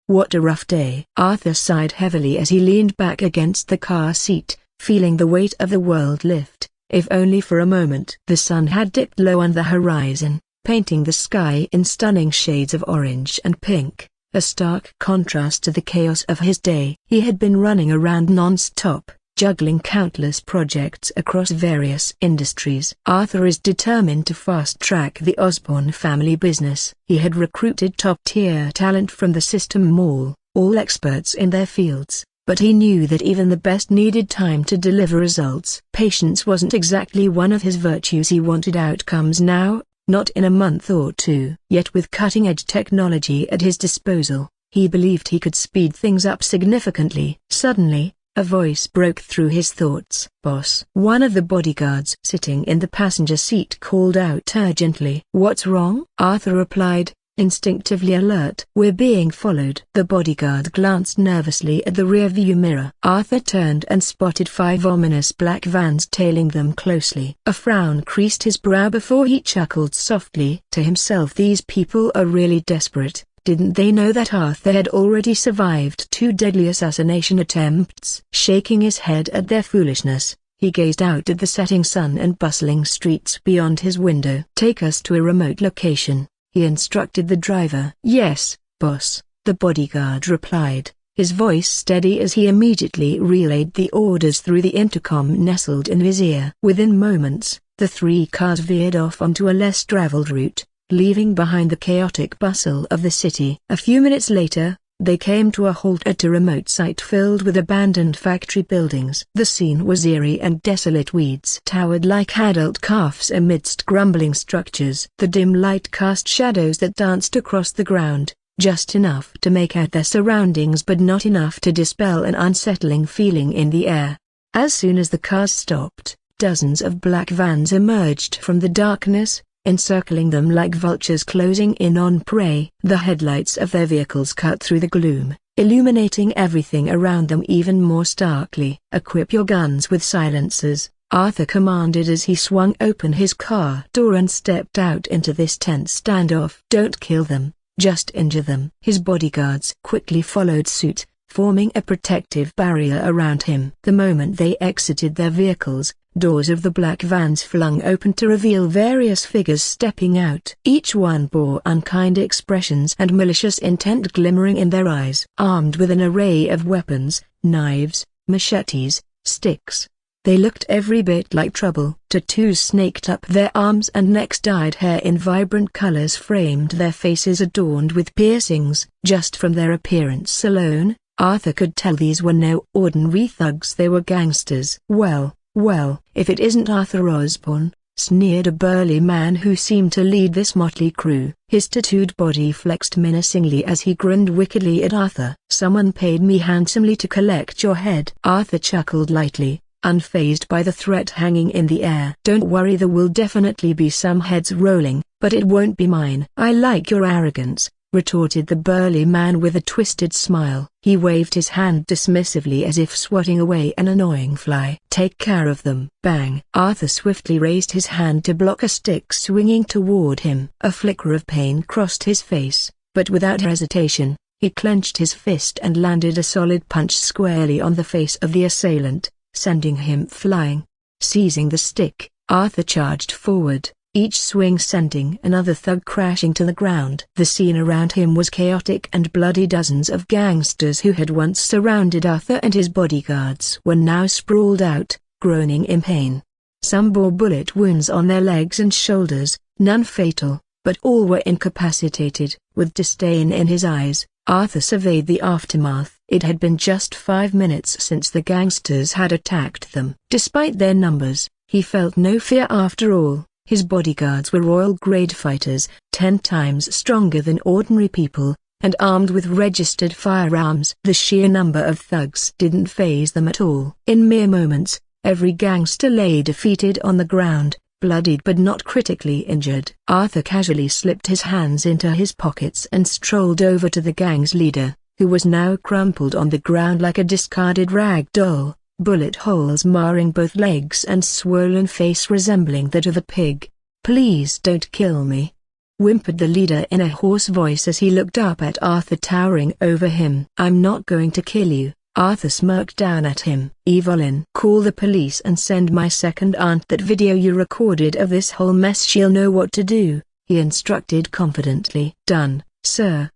What a rough day. Arthur sighed heavily as he leaned back against the car seat, feeling the weight of the world lift, if only for a moment. The sun had dipped low on the horizon, painting the sky in stunning shades of orange and pink, a stark contrast to the chaos of his day. He had been running around non-stop, juggling countless projects across various industries. Arthur is determined to fast-track the Osborne family business. He had recruited top-tier talent from the System Mall, all experts in their fields, but he knew that even the best needed time to deliver results. Patience wasn't exactly one of his virtues. He wanted outcomes now, Not in a month or two. Yet with cutting-edge technology at his disposal, he believed he could speed things up significantly. Suddenly, a voice broke through his thoughts. "Boss." One of the bodyguards sitting in the passenger seat called out urgently. "What's wrong?" Arthur replied, instinctively alert. "We're being followed." The bodyguard glanced nervously at the rearview mirror. Arthur turned and spotted 5 ominous black vans tailing them closely. A frown creased his brow before he chuckled softly to himself. These people are really desperate. Didn't they know that Arthur had already survived 2 deadly assassination attempts? Shaking his head at their foolishness, he gazed out at the setting sun and bustling streets beyond his window. "Take us to a remote location," he instructed the driver. "Yes, boss," the bodyguard replied, his voice steady as he immediately relayed the orders through the intercom nestled in his ear. Within moments, the 3 cars veered off onto a less traveled route, leaving behind the chaotic bustle of the city. A few minutes later, they came to a halt at a remote site filled with abandoned factory buildings. The scene was eerie and desolate. Weeds towered like adult calves amidst crumbling structures. The dim light cast shadows that danced across the ground, just enough to make out their surroundings but not enough to dispel an unsettling feeling in the air. As soon as the cars stopped, dozens of black vans emerged from the darkness, encircling them like vultures closing in on prey. The headlights of their vehicles cut through the gloom, illuminating everything around them even more starkly. "Equip your guns with silencers," Arthur commanded as he swung open his car door and stepped out into this tense standoff. "Don't kill them, just injure them." His bodyguards quickly followed suit, forming a protective barrier around him. The moment they exited their vehicles, doors of the black vans flung open to reveal various figures stepping out. Each one bore unkind expressions and malicious intent glimmering in their eyes. Armed with an array of weapons, knives, machetes, sticks, they looked every bit like trouble. Tattoos snaked up their arms and necks. Dyed hair in vibrant colors framed their faces adorned with piercings. Just from their appearance alone, Arthur could tell these were no ordinary thugs. They were gangsters. Well, if it isn't Arthur Osborne," sneered a burly man who seemed to lead this motley crew. His tattooed body flexed menacingly as he grinned wickedly at Arthur. "Someone paid me handsomely to collect your head." Arthur chuckled lightly, unfazed by the threat hanging in the air. "Don't worry, there will definitely be some heads rolling, but it won't be mine." "I like your arrogance," retorted the burly man with a twisted smile. He waved his hand dismissively as if swatting away an annoying fly. "Take care of them." Bang! Arthur swiftly raised his hand to block a stick swinging toward him. A flicker of pain crossed his face, but without hesitation, he clenched his fist and landed a solid punch squarely on the face of the assailant, sending him flying. Seizing the stick, Arthur charged forward, each swing sending another thug crashing to the ground. The scene around him was chaotic and bloody. Dozens of gangsters who had once surrounded Arthur and his bodyguards were now sprawled out, groaning in pain. Some bore bullet wounds on their legs and shoulders, none fatal, but all were incapacitated. With disdain in his eyes, Arthur surveyed the aftermath. It had been just 5 minutes since the gangsters had attacked them. Despite their numbers, he felt no fear after all. His bodyguards were royal-grade fighters, 10 times stronger than ordinary people, and armed with registered firearms. The sheer number of thugs didn't faze them at all. In mere moments, every gangster lay defeated on the ground, bloodied but not critically injured. Arthur casually slipped his hands into his pockets and strolled over to the gang's leader, who was now crumpled on the ground like a discarded rag doll, bullet holes marring both legs and swollen face resembling that of a pig. "Please don't kill me," whimpered the leader in a hoarse voice as he looked up at Arthur towering over him. "I'm not going to kill you," Arthur smirked down at him. "Evelyn, call the police and send my second aunt that video you recorded of this whole mess. She'll know what to do," he instructed confidently. "Done, sir,"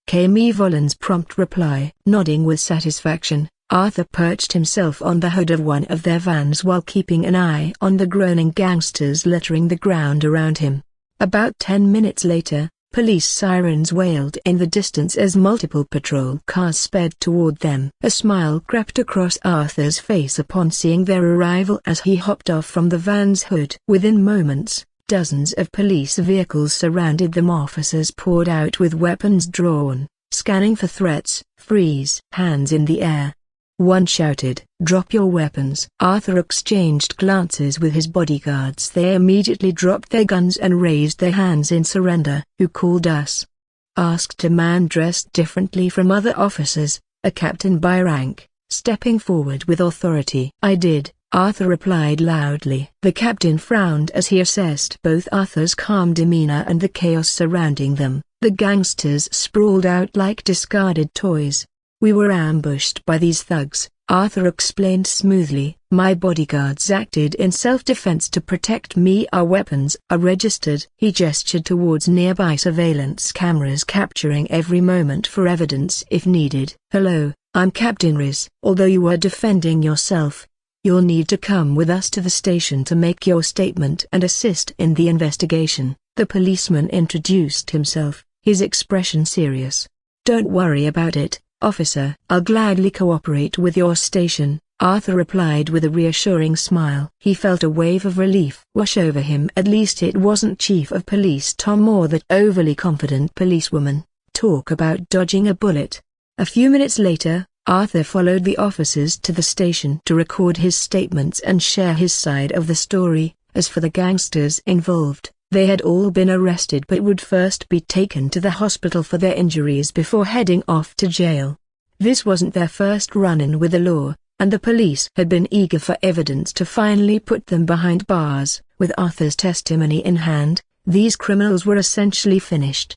came Evelyn's prompt reply. Nodding with satisfaction, Arthur perched himself on the hood of one of their vans while keeping an eye on the groaning gangsters littering the ground around him. About 10 minutes later, police sirens wailed in the distance as multiple patrol cars sped toward them. A smile crept across Arthur's face upon seeing their arrival as he hopped off from the van's hood. Within moments, Dozens of police vehicles surrounded them. Officers poured out with weapons drawn, scanning for threats. Freeze! Hands in the air. One shouted, "Drop your weapons." Arthur exchanged glances with his bodyguards. They immediately dropped their guns and raised their hands in surrender. "Who called us?" asked a man dressed differently from other officers, a captain by rank, stepping forward with authority. "I did," Arthur replied loudly. The captain frowned as he assessed both Arthur's calm demeanor and the chaos surrounding them. The gangsters sprawled out like discarded toys. "We were ambushed by these thugs," Arthur explained smoothly. "My bodyguards acted in self-defense to protect me. Our weapons are registered." He gestured towards nearby surveillance cameras capturing every moment for evidence if needed. "Hello, I'm Captain Riz. Although you are defending yourself, you'll need to come with us to the station to make your statement and assist in the investigation." The policeman introduced himself, his expression serious. "Don't worry about it, officer. I'll gladly cooperate with your station," Arthur replied with a reassuring smile. He felt a wave of relief wash over him. At least it wasn't Chief of Police Tom or that overly confident policewoman. Talk about dodging a bullet. A few minutes later, Arthur followed the officers to the station to record his statements and share his side of the story. As for the gangsters involved, they had all been arrested but would first be taken to the hospital for their injuries before heading off to jail. This wasn't their first run-in with the law, and the police had been eager for evidence to finally put them behind bars. With Arthur's testimony in hand, these criminals were essentially finished.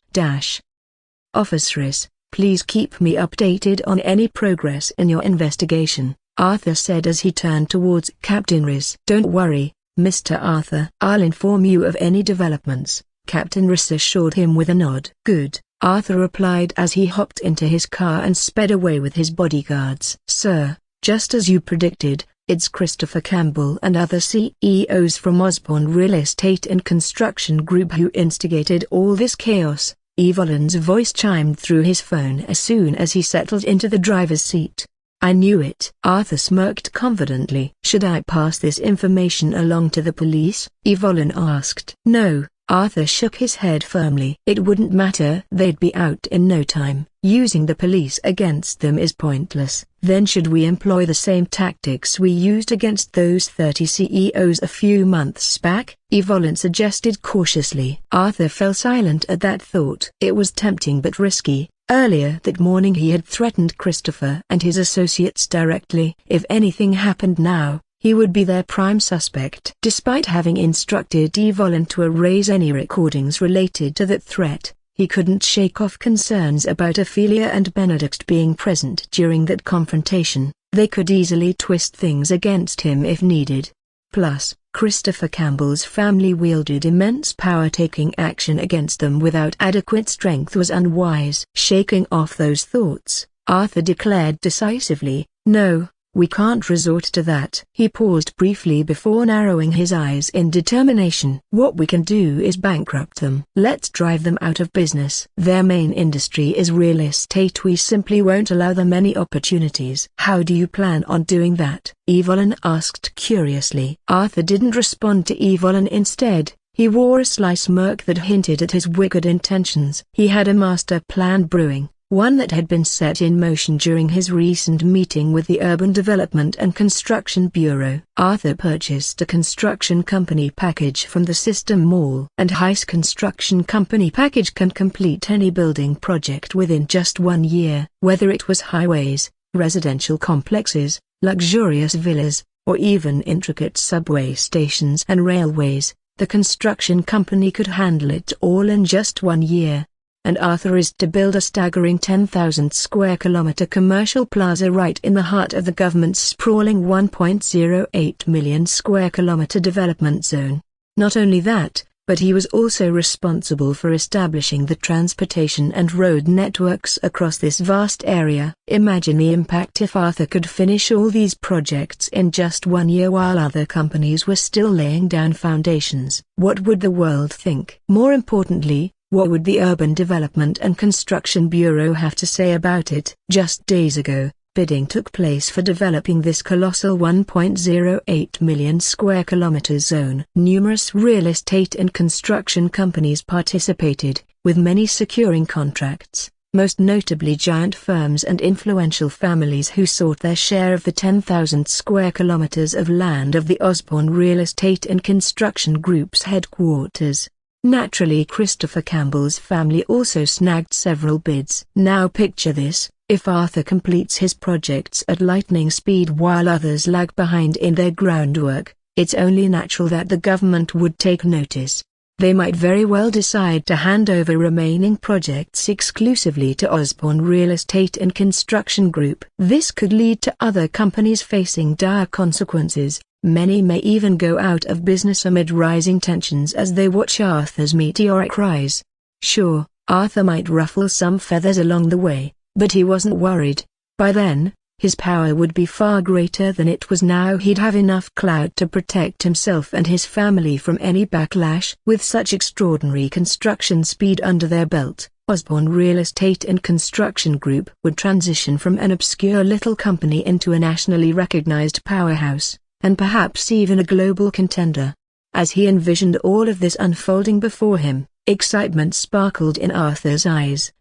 "Officers, please keep me updated on any progress in your investigation," Arthur said as he turned towards Captain Riz. "Don't worry, Mr. Arthur. I'll inform you of any developments," Captain Riz assured him with a nod. "Good," Arthur replied as he hopped into his car and sped away with his bodyguards. "Sir, just as you predicted, it's Christopher Campbell and other CEOs from Osborne Real Estate and Construction Group who instigated all this chaos." Evelyn's voice chimed through his phone as soon as he settled into the driver's seat. "I knew it." Arthur smirked confidently. "Should I pass this information along to the police?" Evelyn asked. "No," Arthur shook his head firmly. "It wouldn't matter. They'd be out in no time. Using the police against them is pointless." "Then should we employ the same tactics we used against those 30 CEOs a few months back?" Evelyn suggested cautiously. Arthur fell silent at that thought. It was tempting but risky. Earlier that morning he had threatened Christopher and his associates directly. If anything happened now, he would be their prime suspect. Despite having instructed Evelyn to erase any recordings related to that threat, he couldn't shake off concerns about Ophelia and Benedict being present during that confrontation. They could easily twist things against him if needed. Plus, Christopher Campbell's family wielded immense power. Taking action against them without adequate strength was unwise. Shaking off those thoughts, Arthur declared decisively, "No, we can't resort to that." He paused briefly before narrowing his eyes in determination. "What we can do is bankrupt them. Let's drive them out of business. Their main industry is real estate. We simply won't allow them any opportunities." "How do you plan on doing that?" Evelyn asked curiously. Arthur didn't respond to Evelyn. Instead, he wore a sly smirk that hinted at his wicked intentions. He had a master plan brewing, one that had been set in motion during his recent meeting with the Urban Development and Construction Bureau. Arthur purchased a construction company package from the System Mall. And Heist Construction Company package can complete any building project within just 1 year. Whether it was highways, residential complexes, luxurious villas, or even intricate subway stations and railways, the construction company could handle it all in just 1 year. And Arthur is to build a staggering 10,000 square kilometer commercial plaza right in the heart of the government's sprawling 1.08 million square kilometer development zone. Not only that, but he was also responsible for establishing the transportation and road networks across this vast area. Imagine the impact if Arthur could finish all these projects in just 1 year while other companies were still laying down foundations. What would the world think? More importantly, what would the Urban Development and Construction Bureau have to say about it? Just days ago, bidding took place for developing this colossal 1.08 million square kilometers zone. Numerous real estate and construction companies participated, with many securing contracts, most notably giant firms and influential families who sought their share of the 10,000 square kilometers of land of the Osborne Real Estate and Construction Group's headquarters. Naturally, Christopher Campbell's family also snagged several bids. Now picture this: if Arthur completes his projects at lightning speed while others lag behind in their groundwork, it's only natural that the government would take notice. They might very well decide to hand over remaining projects exclusively to Osborne Real Estate and Construction Group. This could lead to other companies facing dire consequences. Many may even go out of business amid rising tensions as they watch Arthur's meteoric rise. Sure, Arthur might ruffle some feathers along the way, but he wasn't worried. By then, his power would be far greater than it was now. He'd have enough clout to protect himself and his family from any backlash. With such extraordinary construction speed under their belt, Osborne Real Estate and Construction Group would transition from an obscure little company into a nationally recognized powerhouse, and perhaps even a global contender. As he envisioned all of this unfolding before him, excitement sparkled in Arthur's eyes.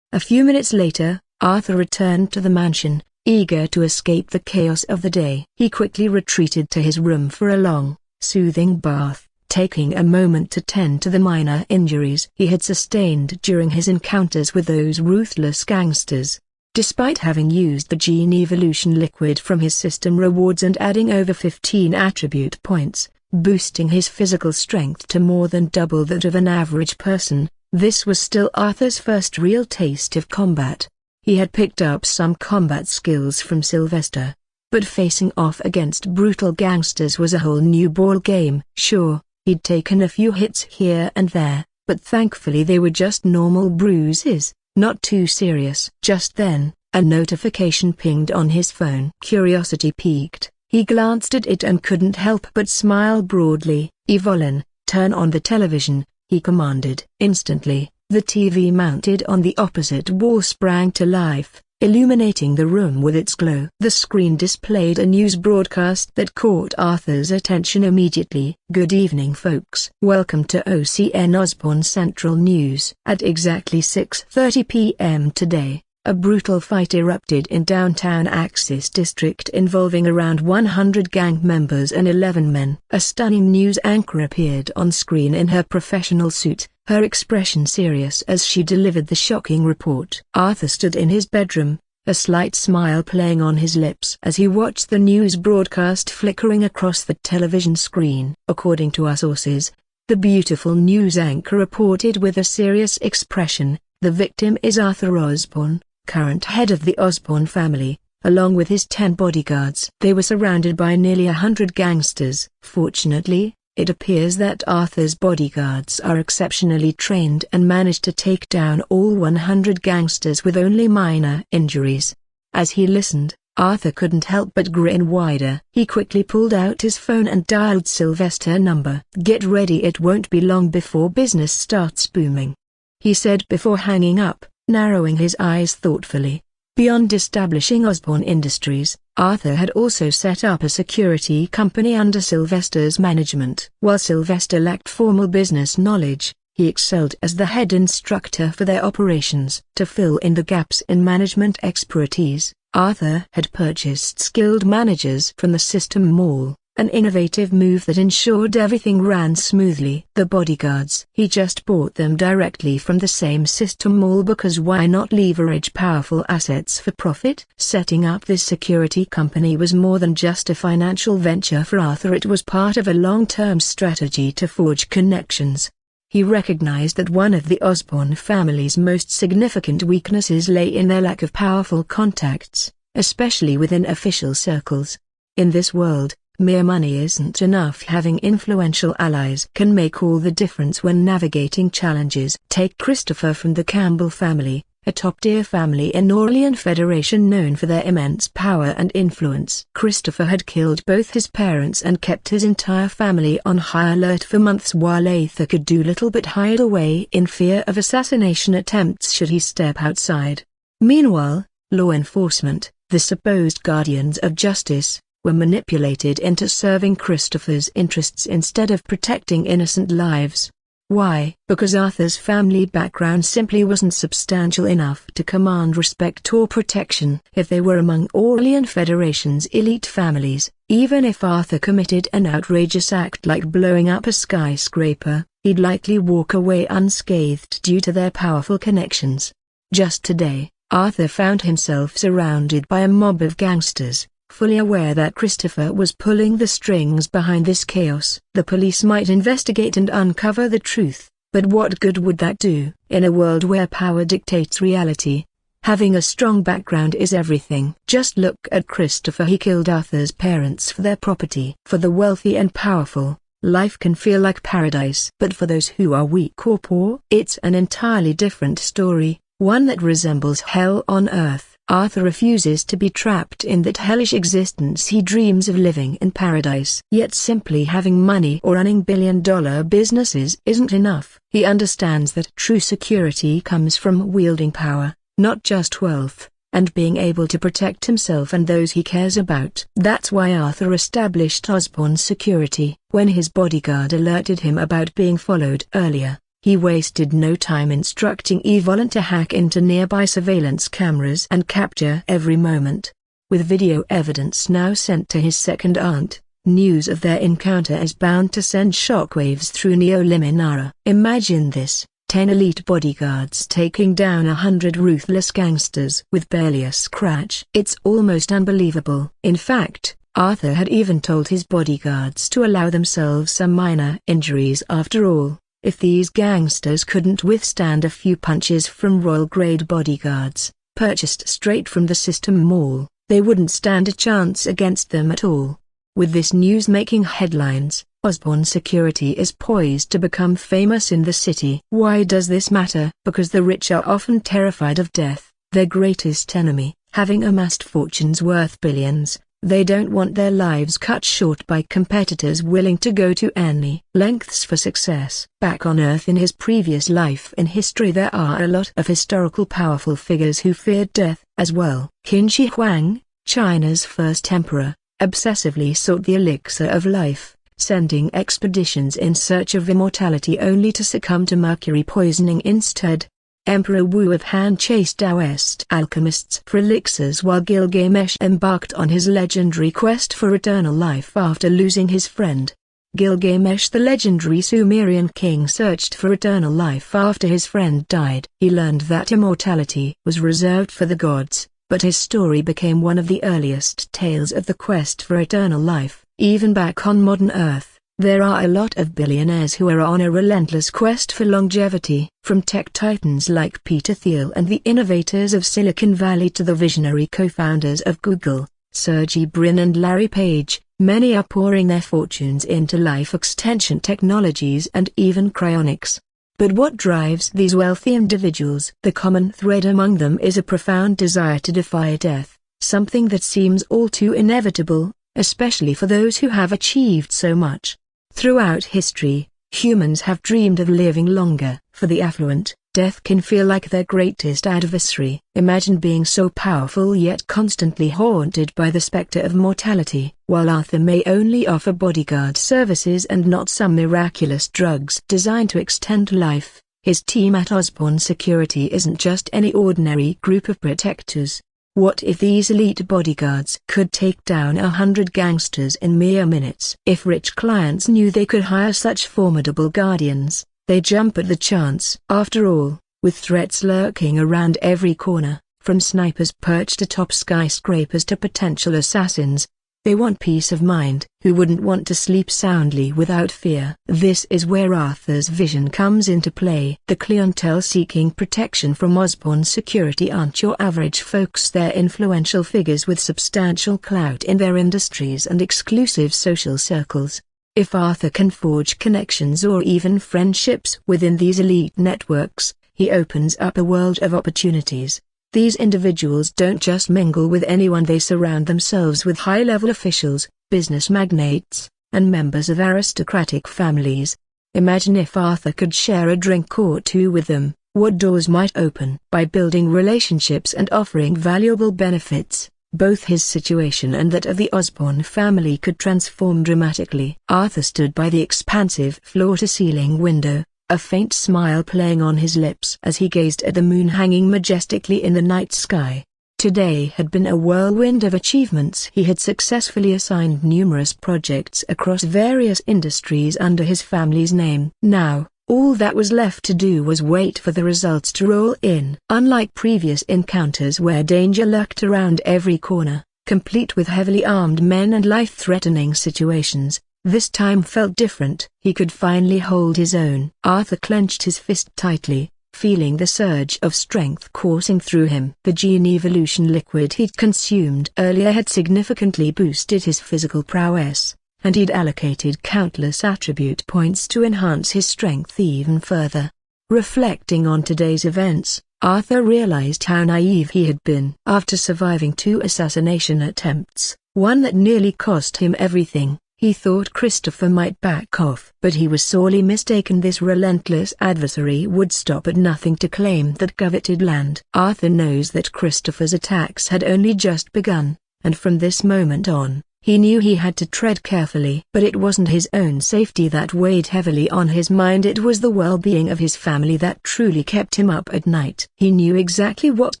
A few minutes later, Arthur returned to the mansion, eager to escape the chaos of the day. He quickly retreated to his room for a long, soothing bath, taking a moment to tend to the minor injuries he had sustained during his encounters with those ruthless gangsters. Despite having used the gene evolution liquid from his system rewards and adding over 15 attribute points, boosting his physical strength to more than double that of an average person, this was still Arthur's first real taste of combat. He had picked up some combat skills from Sylvester, but facing off against brutal gangsters was a whole new ball game. Sure, he'd taken a few hits here and there, but thankfully they were just normal bruises. Not too serious. Just then, a notification pinged on his phone. Curiosity piqued, he glanced at it and couldn't help but smile broadly. "Evelyn, turn on the television," he commanded. Instantly, the TV mounted on the opposite wall sprang to life, illuminating the room with its glow. The screen displayed a news broadcast that caught Arthur's attention immediately. "Good evening, folks. Welcome to OCN Osborne Central News." At exactly 6:30 p.m. today, a brutal fight erupted in downtown Axis District involving around 100 gang members and 11 men. A stunning news anchor appeared on screen in her professional suit, her expression serious as she delivered the shocking report. Arthur stood in his bedroom, a slight smile playing on his lips as he watched the news broadcast flickering across the television screen. According to our sources, the beautiful news anchor reported with a serious expression, "The victim is Arthur Osborne, current head of the Osborne family, along with his 10 bodyguards." They were surrounded by nearly 100 gangsters. Fortunately, it appears that Arthur's bodyguards are exceptionally trained and managed to take down all 100 gangsters with only minor injuries. As he listened, Arthur couldn't help but grin wider. He quickly pulled out his phone and dialed Sylvester number. "Get ready, it won't be long before business starts booming," he said before hanging up, narrowing his eyes thoughtfully. Beyond establishing Osborne Industries, Arthur had also set up a security company under Sylvester's management. While Sylvester lacked formal business knowledge, he excelled as the head instructor for their operations. To fill in the gaps in management expertise, Arthur had purchased skilled managers from the System Mall, an innovative move that ensured everything ran smoothly. The bodyguards, he just bought them directly from the same System Mall because why not leverage powerful assets for profit? Setting up this security company was more than just a financial venture for Arthur, it was part of a long-term strategy to forge connections. He recognized that one of the Osborne family's most significant weaknesses lay in their lack of powerful contacts, especially within official circles. In this world, mere money isn't enough. Having influential allies can make all the difference when navigating challenges. Take Christopher from the Campbell family, a top-tier family in Orlean Federation known for their immense power and influence. Christopher had killed both his parents and kept his entire family on high alert for months while Arthur could do little but hide away in fear of assassination attempts should he step outside. Meanwhile, Law enforcement, the supposed guardians of justice, were manipulated into serving Christopher's interests instead of protecting innocent lives. Why? Because Arthur's family background simply wasn't substantial enough to command respect or protection. If they were among Orlean Federation's elite families, even if Arthur committed an outrageous act like blowing up a skyscraper, he'd likely walk away unscathed due to their powerful connections. Just today, Arthur found himself surrounded by a mob of gangsters, fully aware that Christopher was pulling the strings behind this chaos. The police might investigate and uncover the truth, but what good would that do? In a world where power dictates reality, having a strong background is everything. Just look at Christopher. He killed Arthur's parents for their property. For the wealthy and powerful, life can feel like paradise. But for those who are weak or poor, it's an entirely different story, one that resembles hell on earth. Arthur refuses to be trapped in that hellish existence. He dreams of living in paradise. Yet simply having money or running billion-dollar businesses isn't enough. He understands that true security comes from wielding power, not just wealth, and being able to protect himself and those he cares about. That's why Arthur established Osborne's security. When his bodyguard alerted him about being followed earlier, he wasted no time instructing Evelyn to hack into nearby surveillance cameras and capture every moment. With video evidence now sent to his second aunt, news of their encounter is bound to send shockwaves through Neoliminara. Imagine this: 10 elite bodyguards taking down 100 ruthless gangsters with barely a scratch. It's almost unbelievable. In fact, Arthur had even told his bodyguards to allow themselves some minor injuries. After all, if these gangsters couldn't withstand a few punches from royal-grade bodyguards, purchased straight from the System Mall, they wouldn't stand a chance against them at all. With this news making headlines, Osborne Security is poised to become famous in the city. Why does this matter? Because the rich are often terrified of death, their greatest enemy. Having amassed fortunes worth billions, they don't want their lives cut short by competitors willing to go to any lengths for success. Back on Earth in his previous life in history, there are a lot of historical powerful figures who feared death as well. Qin Shi Huang, China's first emperor, obsessively sought the elixir of life, sending expeditions in search of immortality only to succumb to mercury poisoning instead. Emperor Wu of Han chased Taoist alchemists for elixirs while Gilgamesh embarked on his legendary quest for eternal life after losing his friend. Gilgamesh, the legendary Sumerian king, searched for eternal life after his friend died. He learned that immortality was reserved for the gods, but his story became one of the earliest tales of the quest for eternal life. Even back on modern Earth, there are a lot of billionaires who are on a relentless quest for longevity. From tech titans like Peter Thiel and the innovators of Silicon Valley to the visionary co-founders of Google, Sergey Brin and Larry Page, many are pouring their fortunes into life extension technologies and even cryonics. But what drives these wealthy individuals? The common thread among them is a profound desire to defy death, something that seems all too inevitable, especially for those who have achieved so much. Throughout history, humans have dreamed of living longer. For the affluent, death can feel like their greatest adversary. Imagine being so powerful yet constantly haunted by the specter of mortality. While Arthur may only offer bodyguard services and not some miraculous drugs designed to extend life, his team at Osborne Security isn't just any ordinary group of protectors. What if these elite bodyguards could take down 100 gangsters in mere minutes? If rich clients knew they could hire such formidable guardians, they'd jump at the chance. After all, with threats lurking around every corner, from snipers perched atop skyscrapers to potential assassins, they want peace of mind. Who wouldn't want to sleep soundly without fear? This is where Arthur's vision comes into play. The clientele seeking protection from Osborne Security aren't your average folks. They're influential figures with substantial clout in their industries and exclusive social circles. If Arthur can forge connections or even friendships within these elite networks, he opens up a world of opportunities. These individuals don't just mingle with anyone, they surround themselves with high-level officials, business magnates, and members of aristocratic families. Imagine if Arthur could share a drink or two with them, What doors might open? By building relationships and offering valuable benefits, both his situation and that of the Osborne family could transform dramatically. Arthur stood by the expansive floor-to-ceiling window, a faint smile playing on his lips as he gazed at the moon hanging majestically in the night sky. Today had been a whirlwind of achievements. He had successfully assigned numerous projects across various industries under his family's name. Now, all that was left to do was wait for the results to roll in. Unlike previous encounters where danger lurked around every corner, complete with heavily armed men and life-threatening situations, this time felt different. He could finally hold his own. Arthur clenched his fist tightly, feeling the surge of strength coursing through him. The gene evolution liquid he'd consumed earlier had significantly boosted his physical prowess, and he'd allocated countless attribute points to enhance his strength even further. Reflecting on today's events, Arthur realized how naive he had been. After surviving 2 assassination attempts, one that nearly cost him everything, he thought Christopher might back off. But he was sorely mistaken. This relentless adversary would stop at nothing to claim that coveted land. Arthur knows that Christopher's attacks had only just begun, and from this moment on, he knew he had to tread carefully. But it wasn't his own safety that weighed heavily on his mind, it was the well-being of his family that truly kept him up at night. He knew exactly what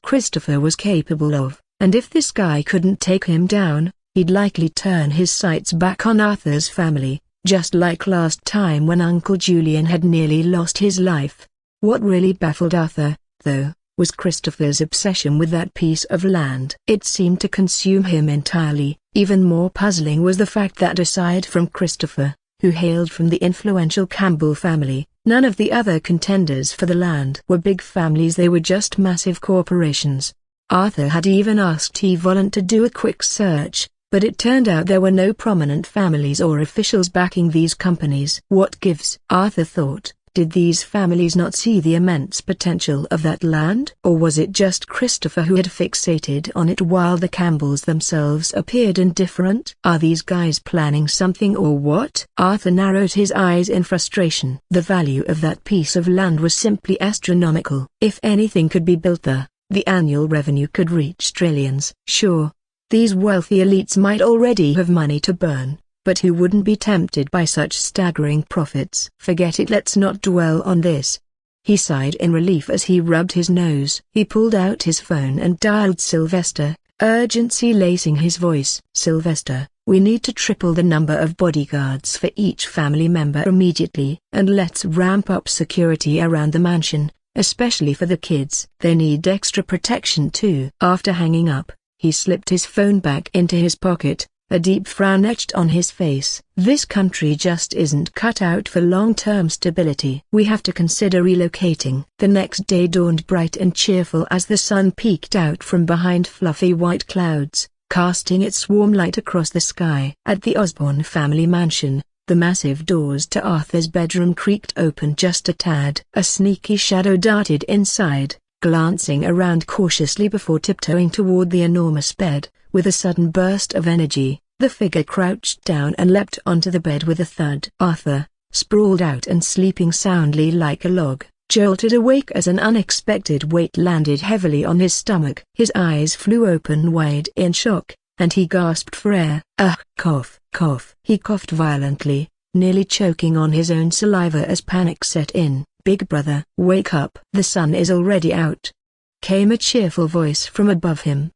Christopher was capable of, and if this guy couldn't take him down, he'd likely turn his sights back on Arthur's family, just like last time when Uncle Julian had nearly lost his life. What really baffled Arthur, though, was Christopher's obsession with that piece of land. It seemed to consume him entirely. Even more puzzling was the fact that aside from Christopher, who hailed from the influential Campbell family, none of the other contenders for the land were big families. They were just massive corporations. Arthur had even asked Yvonne to do a quick search, but it turned out there were no prominent families or officials backing these companies. What gives? Arthur thought. Did these families not see the immense potential of that land? Or was it just Christopher who had fixated on it while the Campbells themselves appeared indifferent? Are these guys planning something or what? Arthur narrowed his eyes in frustration. The value of that piece of land was simply astronomical. If anything could be built there, the annual revenue could reach trillions. Sure, these wealthy elites might already have money to burn, but who wouldn't be tempted by such staggering profits? Forget it, let's not dwell on this. He sighed in relief as he rubbed his nose. He pulled out his phone and dialed Sylvester, urgency lacing his voice. Sylvester, we need to triple the number of bodyguards for each family member immediately, and let's ramp up security around the mansion, especially for the kids. They need extra protection too. After hanging up, he slipped his phone back into his pocket, a deep frown etched on his face. This country just isn't cut out for long-term stability. We have to consider relocating. The next day dawned bright and cheerful as the sun peeked out from behind fluffy white clouds, casting its warm light across the sky. At the Osborne family mansion, the massive doors to Arthur's bedroom creaked open just a tad. A sneaky shadow darted inside, glancing around cautiously before tiptoeing toward the enormous bed. With a sudden burst of energy, the figure crouched down and leapt onto the bed with a thud. Arthur, sprawled out and sleeping soundly like a log, jolted awake as an unexpected weight landed heavily on his stomach. His eyes flew open wide in shock, and he gasped for air. Cough, cough. He coughed violently, nearly choking on his own saliva as panic set in. Big brother, wake up. The sun is already out, came a cheerful voice from above him.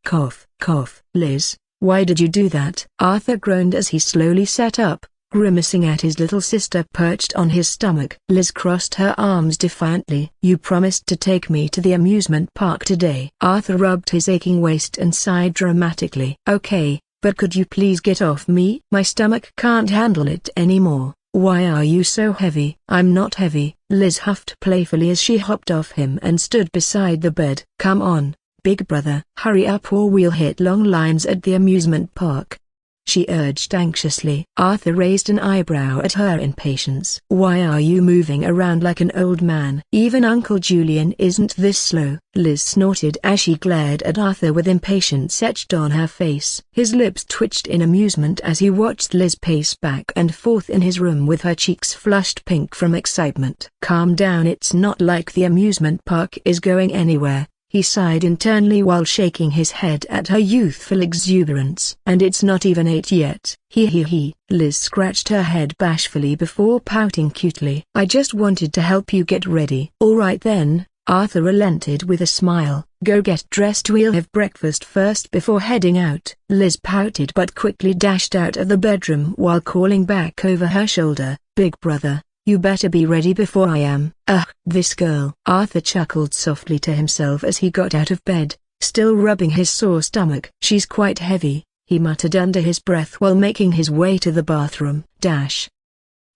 Cough, cough. Liz, why did you do that? Arthur groaned as he slowly sat up, grimacing at his little sister perched on his stomach. Liz crossed her arms defiantly. You promised to take me to the amusement park today. Arthur rubbed his aching waist and sighed dramatically. Okay, but could you please get off me? My stomach can't handle it anymore. Why are you so heavy? I'm not heavy, Liz huffed playfully as she hopped off him and stood beside the bed. Come on, big brother. Hurry up or we'll hit long lines at the amusement park. she urged anxiously. Arthur raised an eyebrow at her impatience. "Why are you moving around like an old man? Even Uncle Julian isn't this slow." Liz snorted as she glared at Arthur with impatience etched on her face. His lips twitched in amusement as he watched Liz pace back and forth in his room with her cheeks flushed pink from excitement. "Calm down, it's not like the amusement park is going anywhere," he sighed internally while shaking his head at her youthful exuberance. "And it's not even 8 yet." He. Liz scratched her head bashfully before pouting cutely. "I just wanted to help you get ready." "All right then," Arthur relented with a smile. "Go get dressed, we'll have breakfast first before heading out." Liz pouted but quickly dashed out of the bedroom while calling back over her shoulder, "Big brother, you better be ready before I am." "Ugh, this girl." Arthur chuckled softly to himself as he got out of bed, still rubbing his sore stomach. "She's quite heavy," he muttered under his breath while making his way to the bathroom.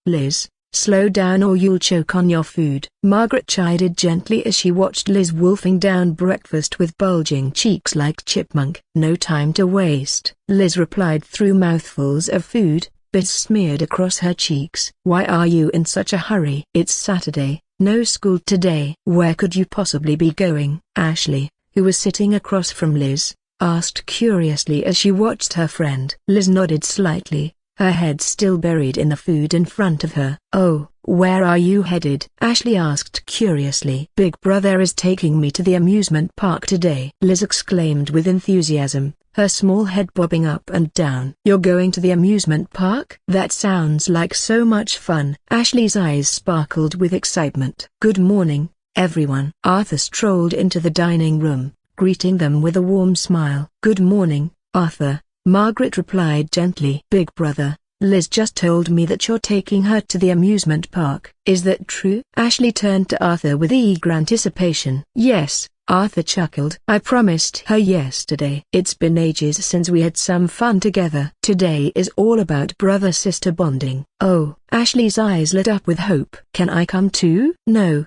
Liz, slow down or you'll choke on your food." Margaret chided gently as she watched Liz wolfing down breakfast with bulging cheeks like chipmunk. "No time to waste," Liz replied through mouthfuls of food, bits smeared across her cheeks. "Why are you in such a hurry?" "It's Saturday, no school today." "Where could you possibly be going?" Ashley, who was sitting across from Liz, asked curiously as she watched her friend. Liz nodded slightly, her head still buried in the food in front of her. "Oh, where are you headed?" Ashley asked curiously. "Big brother is taking me to the amusement park today," Liz exclaimed with enthusiasm, her small head bobbing up and down. "You're going to the amusement park? That sounds like so much fun." Ashley's eyes sparkled with excitement. "Good morning, everyone." Arthur strolled into the dining room, greeting them with a warm smile. "Good morning, Arthur," Margaret replied gently. "Big brother, Liz just told me that you're taking her to the amusement park. Is that true?" Ashley turned to Arthur with eager anticipation. "Yes," Arthur chuckled. "I promised her yesterday. It's been ages since we had some fun together. Today is all about brother-sister bonding." "Oh," Ashley's eyes lit up with hope. "Can I come too?" "No,"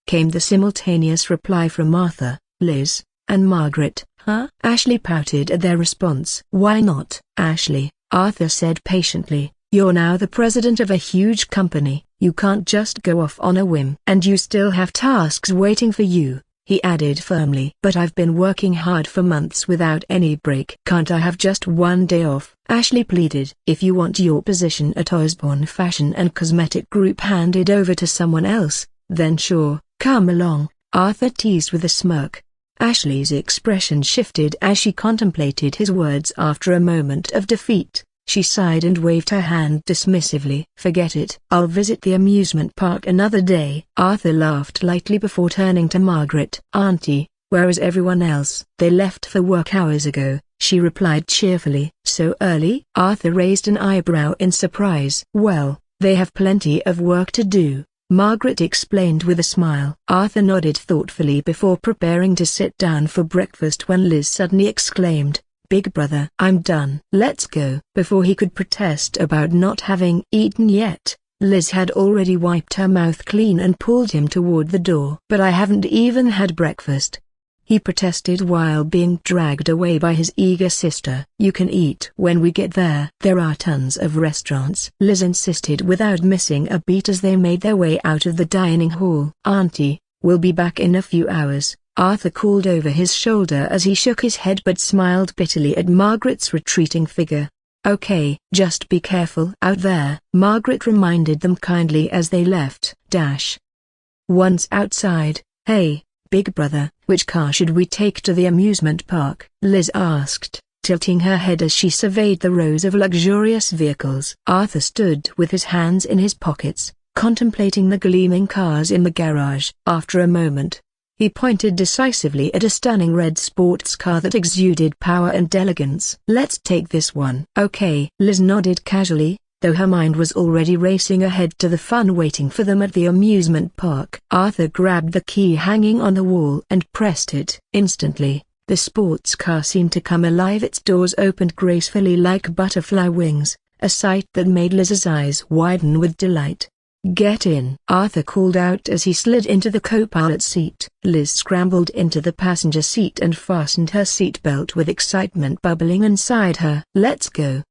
came the simultaneous reply from Arthur, Liz, and Margaret. "Huh?" Ashley pouted at their response. "Why not?" "Ashley," Arthur said patiently, "you're now the president of a huge company. You can't just go off on a whim. And you still have tasks waiting for you," he added firmly. "But I've been working hard for months without any break." "Can't I have just one day off?" Ashley pleaded. "If you want your position at Osborne Fashion and Cosmetic Group handed over to someone else, then sure, come along," Arthur teased with a smirk. Ashley's expression shifted as she contemplated his words. After a moment of defeat, she sighed and waved her hand dismissively. "Forget it. I'll visit the amusement park another day." Arthur laughed lightly before turning to Margaret. "Auntie, where is everyone else?" "They left for work hours ago," she replied cheerfully. "So early?" Arthur raised an eyebrow in surprise. "Well, they have plenty of work to do," Margaret explained with a smile. Arthur nodded thoughtfully before preparing to sit down for breakfast when Liz suddenly exclaimed, "Big brother, I'm done. Let's go." Before he could protest about not having eaten yet, Liz had already wiped her mouth clean and pulled him toward the door. "But I haven't even had breakfast," he protested while being dragged away by his eager sister. "You can eat when we get there. There are tons of restaurants," Liz insisted without missing a beat as they made their way out of the dining hall. "Auntie, we'll be back in a few hours," Arthur called over his shoulder as he shook his head but smiled bitterly at Margaret's retreating figure. "Okay, just be careful out there," Margaret reminded them kindly as they left. Once outside, "Hey, big brother, which car should we take to the amusement park?" Liz asked, tilting her head as she surveyed the rows of luxurious vehicles. Arthur stood with his hands in his pockets, contemplating the gleaming cars in the garage. After a moment, he pointed decisively at a stunning red sports car that exuded power and elegance. "Let's take this one." "Okay." Liz nodded casually, though her mind was already racing ahead to the fun waiting for them at the amusement park. Arthur grabbed the key hanging on the wall and pressed it. Instantly, the sports car seemed to come alive. Its doors opened gracefully like butterfly wings, a sight that made Liz's eyes widen with delight. "Get in," Arthur called out as he slid into the co-pilot seat. Liz scrambled into the passenger seat and fastened her seatbelt with excitement bubbling inside her. "Let's go."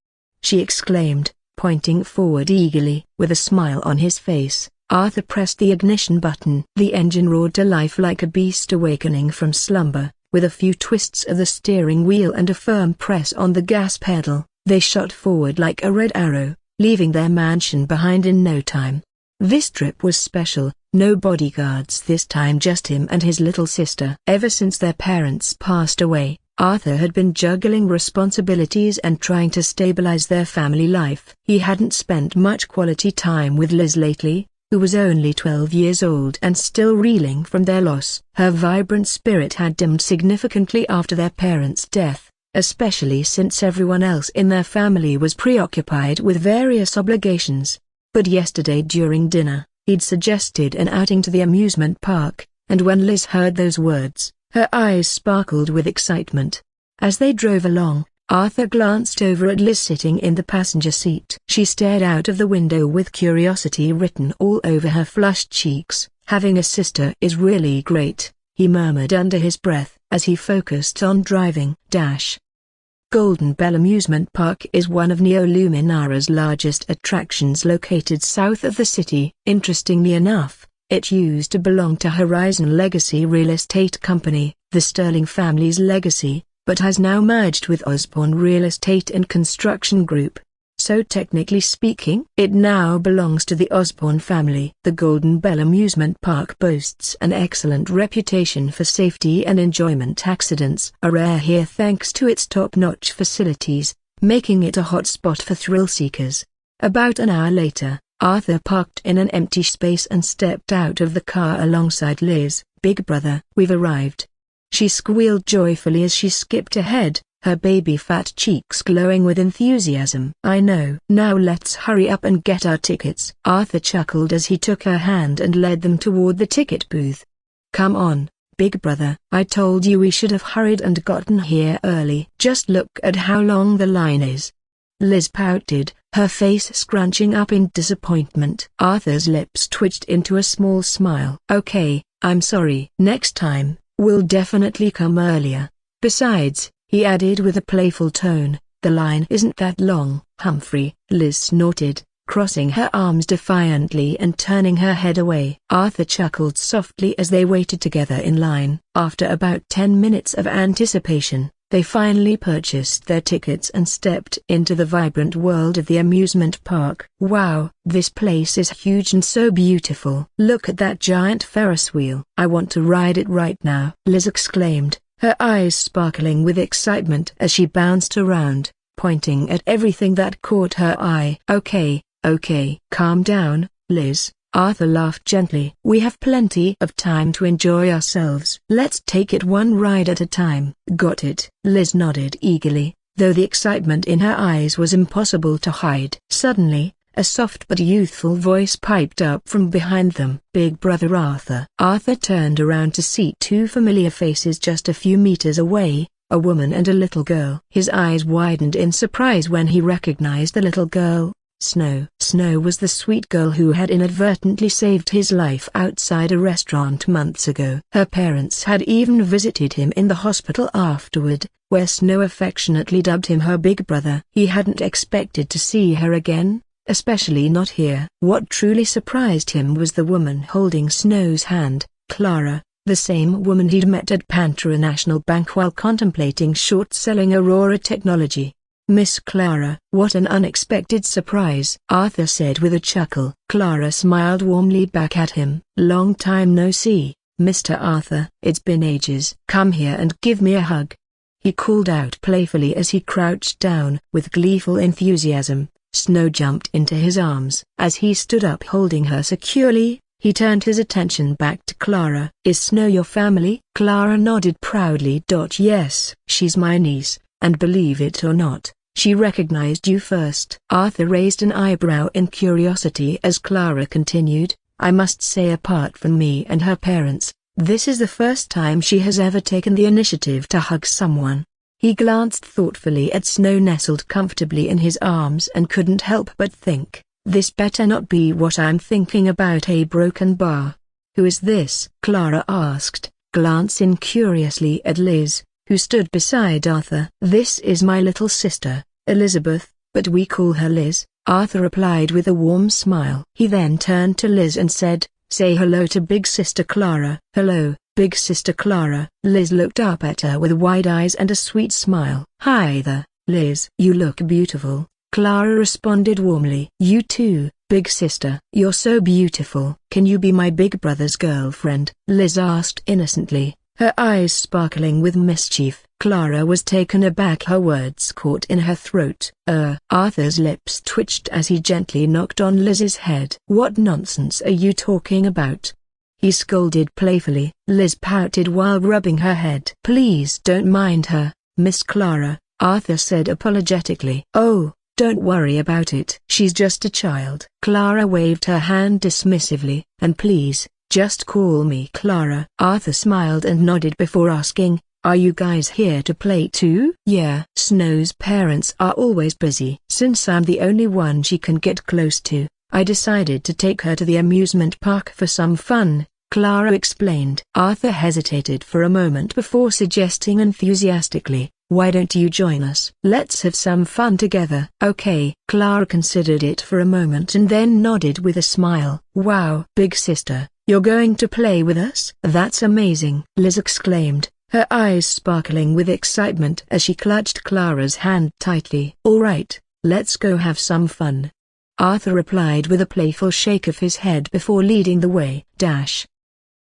she exclaimed, pointing forward eagerly. With a smile on his face, Arthur pressed the ignition button. The engine roared to life like a beast awakening from slumber. With a few twists of the steering wheel and a firm press on the gas pedal, they shot forward like a red arrow, leaving their mansion behind in no time. This trip was special, no bodyguards this time, just him and his little sister. Ever since their parents passed away, Arthur had been juggling responsibilities and trying to stabilize their family life. He hadn't spent much quality time with Liz lately, who was only 12 years old and still reeling from their loss. Her vibrant spirit had dimmed significantly after their parents' death, especially since everyone else in their family was preoccupied with various obligations. But yesterday during dinner, he'd suggested an outing to the amusement park, and when Liz heard those words, her eyes sparkled with excitement. As they drove along, Arthur glanced over at Liz sitting in the passenger seat. She stared out of the window with curiosity written all over her flushed cheeks. "Having a sister is really great," he murmured under his breath as he focused on driving. Golden Bell Amusement Park is one of Neoluminara's largest attractions located south of the city. Interestingly enough, it used to belong to Horizon Legacy Real Estate Company, the Sterling family's legacy, but has now merged with Osborne Real Estate and Construction Group. So technically speaking, it now belongs to the Osborne family. The Golden Bell Amusement Park boasts an excellent reputation for safety and enjoyment. Accidents are rare here thanks to its top-notch facilities, making it a hot spot for thrill seekers. About an hour later, Arthur parked in an empty space and stepped out of the car alongside Liz. "Big brother, we've arrived," she squealed joyfully as she skipped ahead, her baby fat cheeks glowing with enthusiasm. "I know. Now let's hurry up and get our tickets." Arthur chuckled as he took her hand and led them toward the ticket booth. "Come on, big brother. I told you we should have hurried and gotten here early. Just look at how long the line is." Liz pouted, her face scrunching up in disappointment. Arthur's lips twitched into a small smile. "Okay, I'm sorry. Next time, we'll definitely come earlier. Besides," he added with a playful tone, "the line isn't that long." "Humphrey," Liz snorted, crossing her arms defiantly and turning her head away. Arthur chuckled softly as they waited together in line. After about 10 minutes of anticipation, they finally purchased their tickets and stepped into the vibrant world of the amusement park. "Wow, this place is huge and so beautiful. Look at that giant Ferris wheel. I want to ride it right now," Liz exclaimed, her eyes sparkling with excitement as she bounced around, pointing at everything that caught her eye. Okay, calm down, Liz," Arthur laughed gently. "We have plenty of time to enjoy ourselves. Let's take it one ride at a time." "Got it." Liz nodded eagerly, though the excitement in her eyes was impossible to hide. Suddenly, a soft but youthful voice piped up from behind them. "Big brother Arthur." Arthur turned around to see two familiar faces just a few meters away, a woman and a little girl. His eyes widened in surprise when he recognized the little girl. Snow. Snow was the sweet girl who had inadvertently saved his life outside a restaurant months ago. Her parents had even visited him in the hospital afterward, where Snow affectionately dubbed him her big brother. He hadn't expected to see her again, especially not here. What truly surprised him was the woman holding Snow's hand, Clara, the same woman he'd met at Pantera National Bank while contemplating short-selling Aurora technology. "Miss Clara." "What an unexpected surprise," Arthur said with a chuckle. Clara smiled warmly back at him. "Long time no see, Mr. Arthur." "It's been ages." "Come here and give me a hug," he called out playfully as he crouched down. With gleeful enthusiasm, Snow jumped into his arms. As he stood up holding her securely, he turned his attention back to Clara. "Is Snow your family?" Clara nodded proudly. "Yes, she's my niece, and believe it or not, she recognized you first." Arthur raised an eyebrow in curiosity as Clara continued, "I must say apart from me and her parents, this is the first time she has ever taken the initiative to hug someone." He glanced thoughtfully at Snow nestled comfortably in his arms and couldn't help but think, this better not be what I'm thinking about, a broken bar. "Who is this?" Clara asked, glancing curiously at Liz, who stood beside Arthur. "This is my little sister, Elizabeth," but we call her Liz," Arthur replied with a warm smile. He then turned to Liz and said, "Say hello to Big Sister Clara." "Hello, Big Sister Clara." Liz looked up at her with wide eyes and a sweet smile. "Hi there, Liz." "You look beautiful," Clara responded warmly. "You too, Big Sister." "You're so beautiful." "Can you be my big brother's girlfriend?" Liz asked innocently, her eyes sparkling with mischief. Clara was taken aback, her words caught in her throat. Arthur's lips twitched as he gently knocked on Liz's head. "What nonsense are you talking about?" he scolded playfully. Liz pouted while rubbing her head. "Please don't mind her, Miss Clara," Arthur said apologetically. "Oh, don't worry about it. She's just a child." Clara waved her hand dismissively. "And please, just call me Clara." Arthur smiled and nodded before asking, "Are you guys here to play too?" "Yeah." Snow's parents are always busy. Since I'm the only one she can get close to, I decided to take her to the amusement park for some fun, Clara explained. Arthur hesitated for a moment before suggesting enthusiastically, "Why don't you join us? Let's have some fun together." "Okay." Clara considered it for a moment and then nodded with a smile. "Wow, Big Sister, you're going to play with us?" "That's amazing," Liz exclaimed, her eyes sparkling with excitement as she clutched Clara's hand tightly. "All right, let's go have some fun," Arthur replied with a playful shake of his head before leading the way.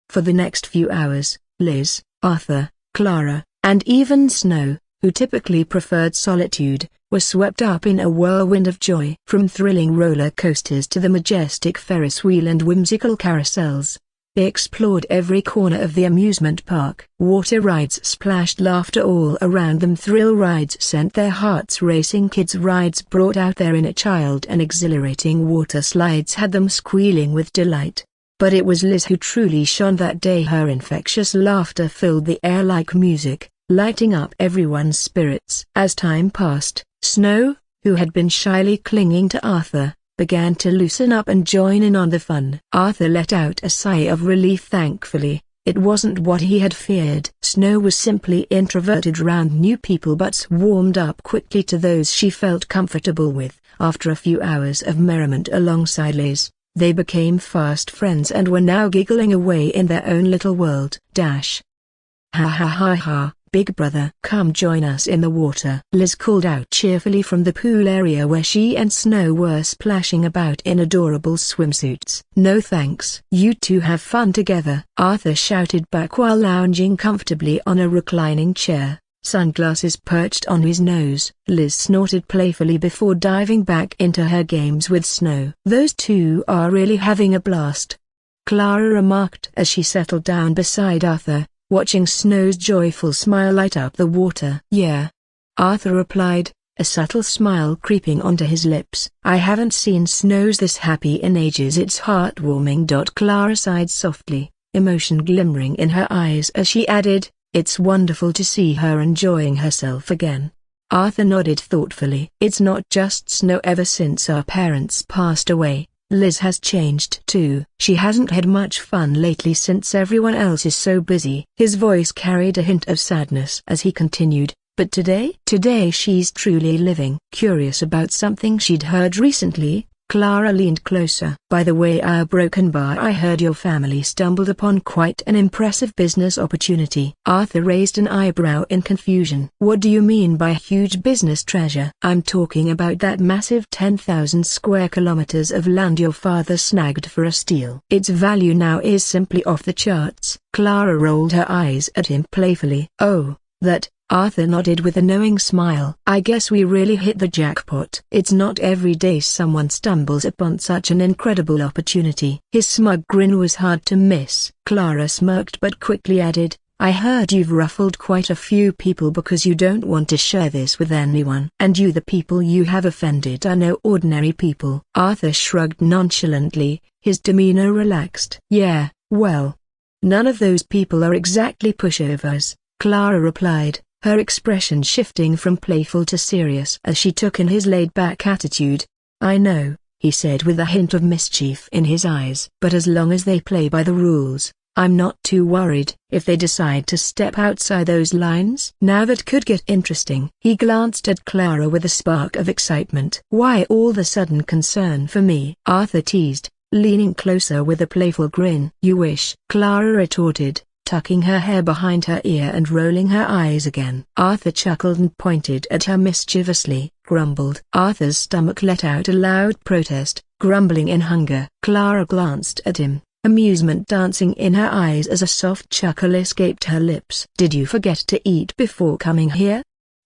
For the next few hours, Liz, Arthur, Clara, and even Snow, who typically preferred solitude, were swept up in a whirlwind of joy. From thrilling roller coasters to the majestic Ferris wheel and whimsical carousels, they explored every corner of the amusement park. Water rides splashed laughter all around them, thrill rides sent their hearts racing, kids rides brought out their inner child, and exhilarating water slides had them squealing with delight. But it was Liz who truly shone that day. Her infectious laughter filled the air like music, lighting up everyone's spirits. As time passed, Snow, who had been shyly clinging to Arthur, began to loosen up and join in on the fun. Arthur let out a sigh of relief. Thankfully, it wasn't what he had feared. Snow was simply introverted around new people but warmed up quickly to those she felt comfortable with. After a few hours of merriment alongside Liz, they became fast friends and were now giggling away in their own little world. Ha ha ha ha, Big Brother, come join us in the water," Liz called out cheerfully from the pool area where she and Snow were splashing about in adorable swimsuits. "No thanks. You two have fun together," Arthur shouted back while lounging comfortably on a reclining chair, sunglasses perched on his nose. Liz snorted playfully before diving back into her games with Snow. "Those two are really having a blast," Clara remarked as she settled down beside Arthur, watching Snow's joyful smile light up the water. "Yeah," Arthur replied, a subtle smile creeping onto his lips. "I haven't seen Snow's this happy in ages. It's heartwarming." Clara sighed softly, emotion glimmering in her eyes as she added, "It's wonderful to see her enjoying herself again." Arthur nodded thoughtfully. "It's not just Snow. Ever since our parents passed away, Liz has changed too. She hasn't had much fun lately since everyone else is so busy." His voice carried a hint of sadness as he continued, "But today she's truly living." Curious about something she'd heard recently, Clara leaned closer. "By the way, our broken bar, I heard your family stumbled upon quite an impressive business opportunity." Arthur raised an eyebrow in confusion. "What do you mean by huge business treasure?" "I'm talking about that massive 10,000 square kilometers of land your father snagged for a steal. Its value now is simply off the charts." Clara rolled her eyes at him playfully. "Oh, that," Arthur nodded with a knowing smile. "I guess we really hit the jackpot. It's not every day someone stumbles upon such an incredible opportunity." His smug grin was hard to miss. Clara smirked but quickly added, "I heard you've ruffled quite a few people because you don't want to share this with anyone. And the people you have offended are no ordinary people." Arthur shrugged nonchalantly, his demeanor relaxed. "Yeah, well, none of those people are exactly pushovers," Clara replied, her expression shifting from playful to serious as she took in his laid-back attitude. "I know," he said with a hint of mischief in his eyes. "But as long as they play by the rules, I'm not too worried if they decide to step outside those lines. Now that could get interesting. He glanced at Clara with a spark of excitement. Why all the sudden concern for me? Arthur teased, leaning closer with a playful grin. You wish, Clara retorted, tucking her hair behind her ear and rolling her eyes again. Arthur chuckled and pointed at her mischievously, grumbled. Arthur's stomach let out a loud protest, grumbling in hunger. Clara glanced at him, amusement dancing in her eyes as a soft chuckle escaped her lips. Did you forget to eat before coming here?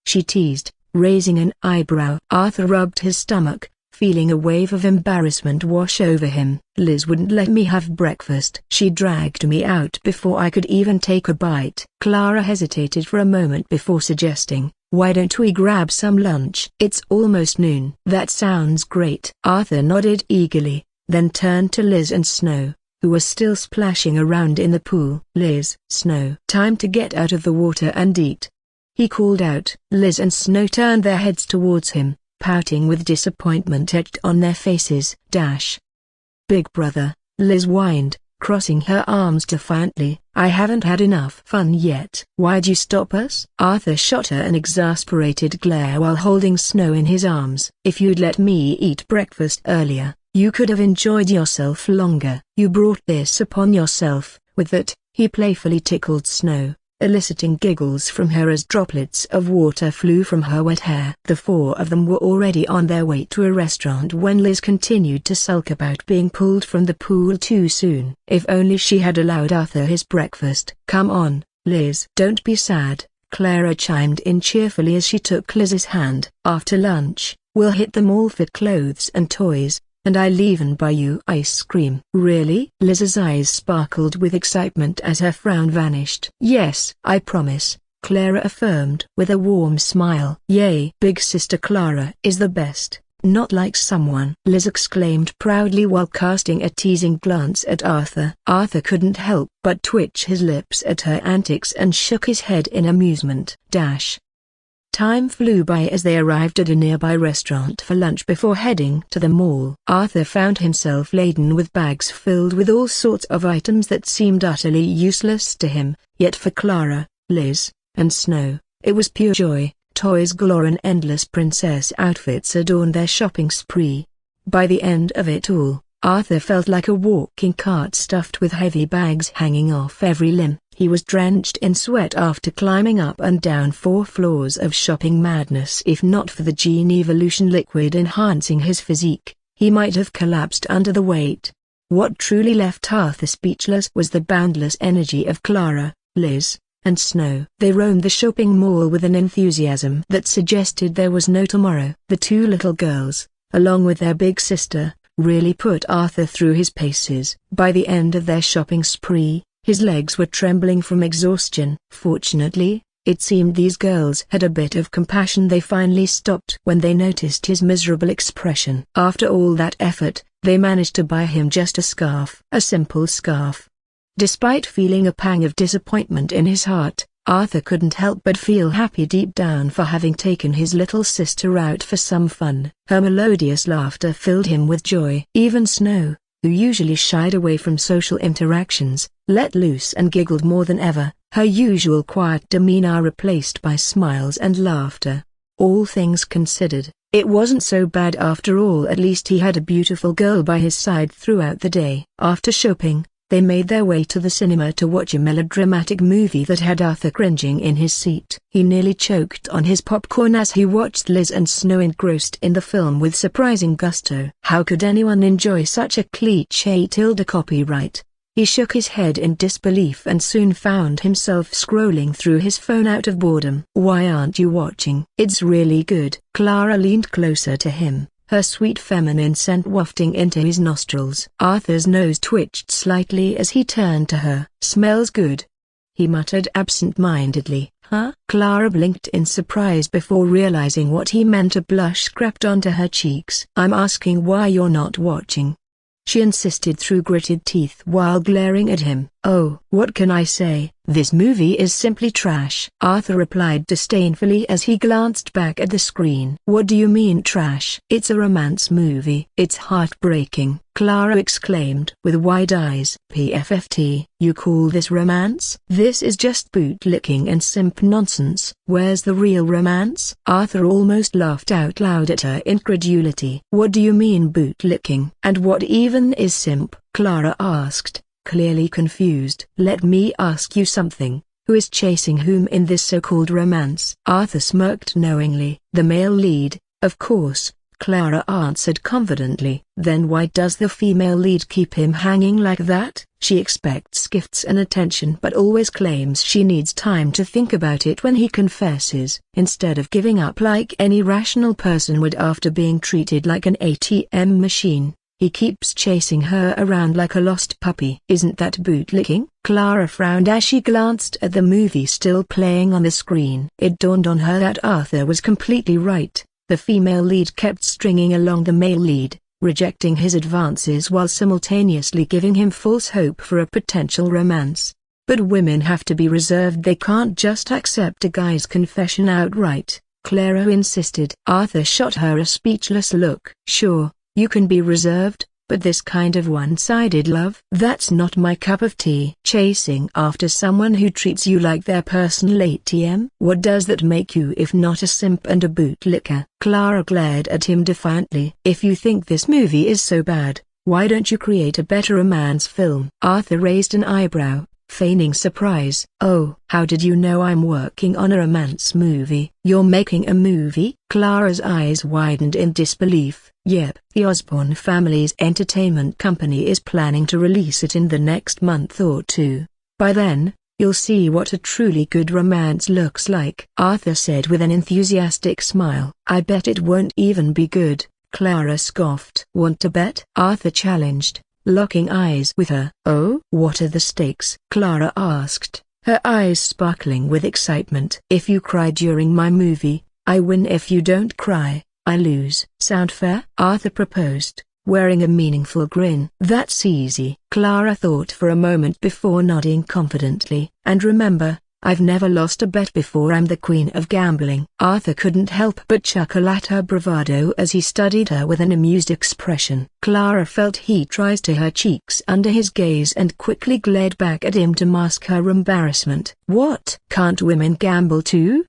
She teased, raising an eyebrow. Arthur rubbed his stomach, feeling a wave of embarrassment wash over him. Liz wouldn't let me have breakfast. She dragged me out before I could even take a bite. Clara hesitated for a moment before suggesting, why don't we grab some lunch? It's almost noon. That sounds great. Arthur nodded eagerly, then turned to Liz and Snow, who was still splashing around in the pool. Liz, Snow, time to get out of the water and eat, he called out. Liz and Snow turned their heads towards him, pouting with disappointment etched on their faces. Big brother, Liz whined, crossing her arms defiantly. I haven't had enough fun yet. Why'd you stop us? Arthur shot her an exasperated glare while holding Snow in his arms. If you'd let me eat breakfast earlier, you could have enjoyed yourself longer. You brought this upon yourself. With that, he playfully tickled Snow, eliciting giggles from her as droplets of water flew from her wet hair. The four of them were already on their way to a restaurant when Liz continued to sulk about being pulled from the pool too soon. If only she had allowed Arthur his breakfast. Come on, Liz. Don't be sad, Clara chimed in cheerfully as she took Liz's hand. After lunch, we'll hit the mall for clothes and toys, and I'll even buy you ice cream. Really? Liz's eyes sparkled with excitement as her frown vanished. Yes, I promise, Clara affirmed with a warm smile. Yay! Big sister Clara is the best, not like someone, Liz exclaimed proudly while casting a teasing glance at Arthur. Arthur couldn't help but twitch his lips at her antics and shook his head in amusement. Time flew by as they arrived at a nearby restaurant for lunch before heading to the mall. Arthur found himself laden with bags filled with all sorts of items that seemed utterly useless to him, yet for Clara, Liz, and Snow, it was pure joy. Toys galore and endless princess outfits adorned their shopping spree. By the end of it all, Arthur felt like a walking cart stuffed with heavy bags hanging off every limb. He was drenched in sweat after climbing up and down 4 floors of shopping madness. If not for the Gene Evolution liquid enhancing his physique, he might have collapsed under the weight. What truly left Arthur speechless was the boundless energy of Clara, Liz, and Snow. They roamed the shopping mall with an enthusiasm that suggested there was no tomorrow. The two little girls, along with their big sister, really put Arthur through his paces. By the end of their shopping spree, his legs were trembling from exhaustion. Fortunately, it seemed these girls had a bit of compassion. They finally stopped when they noticed his miserable expression. After all that effort, they managed to buy him just a scarf. A simple scarf. Despite feeling a pang of disappointment in his heart, Arthur couldn't help but feel happy deep down for having taken his little sister out for some fun. Her melodious laughter filled him with joy. Even Snow, who usually shied away from social interactions, let loose and giggled more than ever, her usual quiet demeanor replaced by smiles and laughter. All things considered, it wasn't so bad after all. At least he had a beautiful girl by his side throughout the day. After shopping, they made their way to the cinema to watch a melodramatic movie that had Arthur cringing in his seat. He nearly choked on his popcorn as he watched Liz and Snow engrossed in the film with surprising gusto. How could anyone enjoy such a cliché tilde copyright? He shook his head in disbelief and soon found himself scrolling through his phone out of boredom. Why aren't you watching? It's really good. Clara leaned closer to him, her sweet feminine scent wafting into his nostrils. Arthur's nose twitched slightly as he turned to her. Smells good, he muttered absent-mindedly. Huh? Clara blinked in surprise before realizing what he meant. A blush crept onto her cheeks. I'm asking why you're not watching, she insisted through gritted teeth while glaring at him. Oh, what can I say? This movie is simply trash, Arthur replied disdainfully as he glanced back at the screen. What do you mean trash? It's a romance movie. It's heartbreaking, Clara exclaimed with wide eyes. PFFT, you call this romance? This is just bootlicking and simp nonsense. Where's the real romance? Arthur almost laughed out loud at her incredulity. What do you mean bootlicking? And what even is simp? Clara asked, clearly confused. Let me ask you something. Who is chasing whom in this so-called romance? Arthur smirked knowingly. The male lead, of course, Clara answered confidently. Then why does the female lead keep him hanging like that? She expects gifts and attention but always claims she needs time to think about it when he confesses, instead of giving up like any rational person would after being treated like an ATM machine. He keeps chasing her around like a lost puppy. Isn't that bootlicking? Clara frowned as she glanced at the movie still playing on the screen. It dawned on her that Arthur was completely right. The female lead kept stringing along the male lead, rejecting his advances while simultaneously giving him false hope for a potential romance. But women have to be reserved. They can't just accept a guy's confession outright, Clara insisted. Arthur shot her a speechless look. Sure, you can be reserved, but this kind of one-sided love? That's not my cup of tea. Chasing after someone who treats you like their personal ATM? What does that make you if not a simp and a bootlicker? Clara glared at him defiantly. If you think this movie is so bad, why don't you create a better romance film? Arthur raised an eyebrow, feigning surprise. Oh, how did you know I'm working on a romance movie? You're making a movie? Clara's eyes widened in disbelief. Yep, the Osborne family's entertainment company is planning to release it in the next month or two. By then, you'll see what a truly good romance looks like, Arthur said with an enthusiastic smile. I bet it won't even be good, Clara scoffed. Want to bet? Arthur challenged, locking eyes with her. Oh? What are the stakes? Clara asked, her eyes sparkling with excitement. If you cry during my movie, I win. If you don't cry, I lose. Sound fair? Arthur proposed, wearing a meaningful grin. That's easy. Clara thought for a moment before nodding confidently. And remember, I've never lost a bet before. I'm the queen of gambling. Arthur couldn't help but chuckle at her bravado as he studied her with an amused expression. Clara felt heat rise to her cheeks under his gaze and quickly glared back at him to mask her embarrassment. What? Can't women gamble too?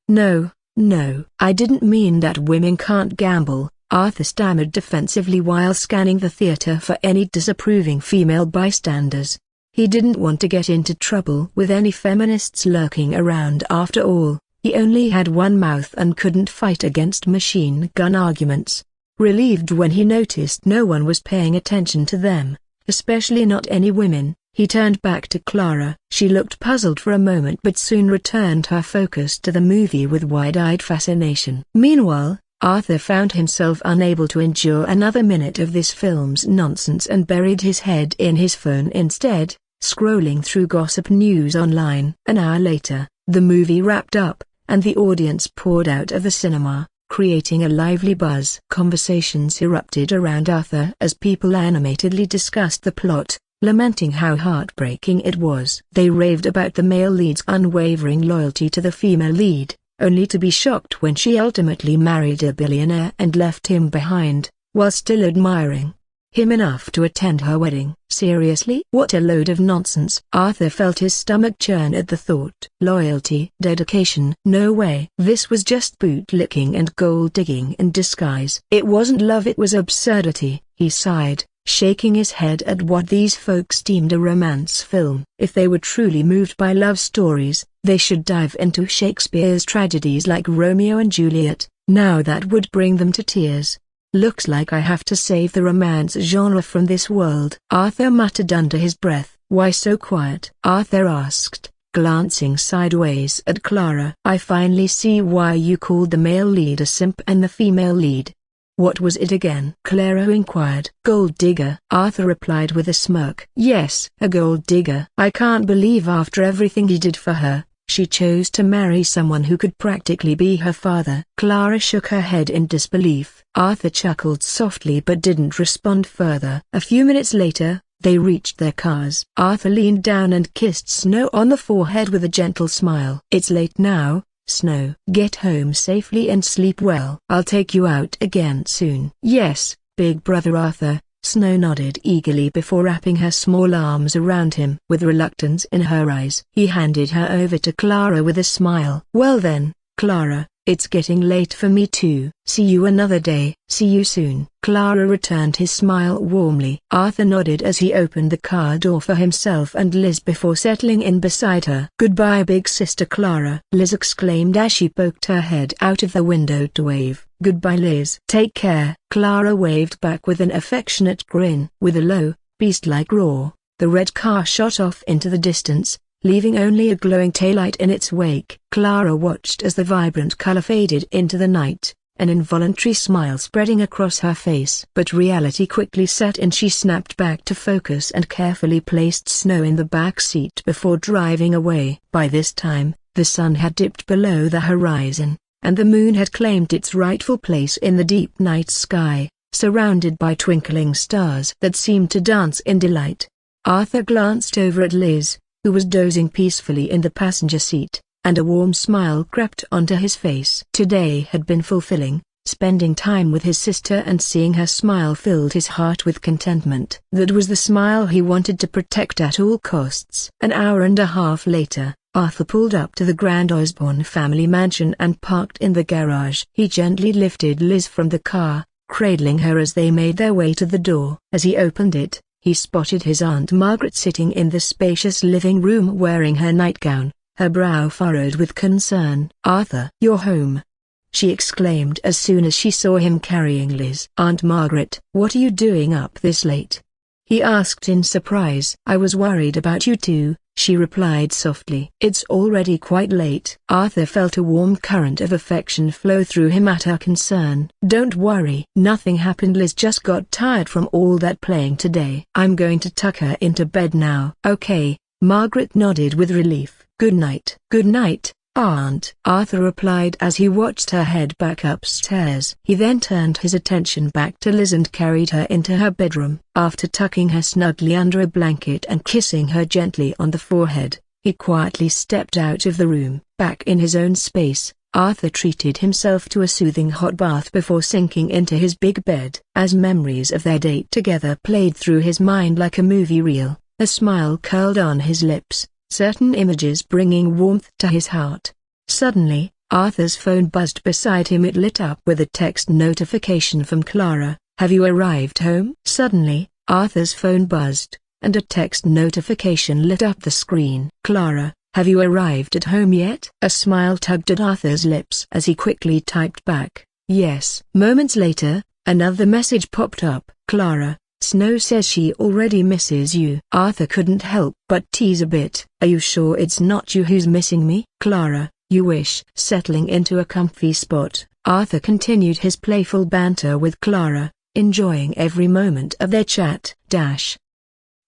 No, I didn't mean that women can't gamble, Arthur stammered defensively while scanning the theater for any disapproving female bystanders. He didn't want to get into trouble with any feminists lurking around. After all, he only had one mouth and couldn't fight against machine gun arguments. Relieved when he noticed no one was paying attention to them, especially not any women, he turned back to Clara. She looked puzzled for a moment but soon returned her focus to the movie with wide-eyed fascination. Meanwhile, Arthur found himself unable to endure another minute of this film's nonsense and buried his head in his phone instead, scrolling through gossip news online. An hour later, the movie wrapped up, and the audience poured out of the cinema, creating a lively buzz. Conversations erupted around Arthur as people animatedly discussed the plot, lamenting how heartbreaking it was. They raved about the male lead's unwavering loyalty to the female lead, only to be shocked when she ultimately married a billionaire and left him behind, while still admiring him enough to attend her wedding. Seriously? What a load of nonsense. Arthur felt his stomach churn at the thought. Loyalty, dedication. No way. This was just bootlicking and gold digging in disguise. It wasn't love, it was absurdity, he sighed, shaking his head at what these folks deemed a romance film. If they were truly moved by love stories, they should dive into Shakespeare's tragedies like Romeo and Juliet. Now that would bring them to tears. Looks like I have to save the romance genre from this world. Arthur muttered under his breath. Why so quiet? Arthur asked, glancing sideways at Clara. I finally see why you called the male lead a simp and the female lead. What was it again? Clara inquired. Gold digger, Arthur replied with a smirk. Yes, a gold digger. I can't believe after everything he did for her, she chose to marry someone who could practically be her father. Clara shook her head in disbelief. Arthur chuckled softly but didn't respond further. A few minutes later, They reached their cars. Arthur leaned down and kissed Snow on the forehead with a gentle smile. "It's late now, Snow. Get home safely and sleep well. I'll take you out again soon." "Yes, big brother Arthur." Snow nodded eagerly before wrapping her small arms around him. With reluctance in her eyes, he handed her over to Clara with a smile. "Well then, Clara, it's getting late for me too. See you another day." "See you soon." Clara returned his smile warmly. Arthur nodded as he opened the car door for himself and Liz before settling in beside her. "Goodbye big sister Clara," Liz exclaimed as she poked her head out of the window to wave. "Goodbye Liz." "Take care." Clara waved back with an affectionate grin. With a low, beast-like roar, the red car shot off into the distance, leaving only a glowing taillight in its wake. Clara watched as the vibrant color faded into the night, an involuntary smile spreading across her face. But reality quickly set in. She snapped back to focus and carefully placed Snow in the back seat before driving away. By this time, the sun had dipped below the horizon, and the moon had claimed its rightful place in the deep night sky, surrounded by twinkling stars that seemed to dance in delight. Arthur glanced over at Liz, who was dozing peacefully in the passenger seat, and a warm smile crept onto his face. Today had been fulfilling. Spending time with his sister and seeing her smile filled his heart with contentment. That was the smile he wanted to protect at all costs. An hour and a half later, Arthur pulled up to the Grand Osborne family mansion and parked in the garage. He gently lifted Liz from the car, cradling her as they made their way to the door. As he opened it, he spotted his Aunt Margaret sitting in the spacious living room wearing her nightgown, her brow furrowed with concern. "Arthur, you're home!" she exclaimed as soon as she saw him carrying Liz. "Aunt Margaret, what are you doing up this late?" he asked in surprise. "I was worried about you too," she replied softly. "It's already quite late." Arthur felt a warm current of affection flow through him at her concern. "Don't worry. Nothing happened. Liz just got tired from all that playing today. I'm going to tuck her into bed now." "Okay," Margaret nodded with relief. "Good night." "Good night, Aunt," Arthur replied as he watched her head back upstairs. He then turned his attention back to Liz and carried her into her bedroom. After tucking her snugly under a blanket and kissing her gently on the forehead, he quietly stepped out of the room. Back in his own space, Arthur treated himself to a soothing hot bath before sinking into his big bed. As memories of their date together played through his mind like a movie reel, a smile curled on his lips, certain images bringing warmth to his heart. Suddenly, Arthur's phone buzzed beside him. It lit up with a text notification from Clara. "Have you arrived home?" Suddenly, Arthur's phone buzzed, and a text notification lit up the screen. "Clara, have you arrived at home yet?" A smile tugged at Arthur's lips as he quickly typed back, "Yes." Moments later, another message popped up. "Clara, Snow says she already misses you." Arthur couldn't help but tease a bit. "Are you sure it's not you who's missing me?" "Clara, you wish." Settling into a comfy spot, Arthur continued his playful banter with Clara, enjoying every moment of their chat.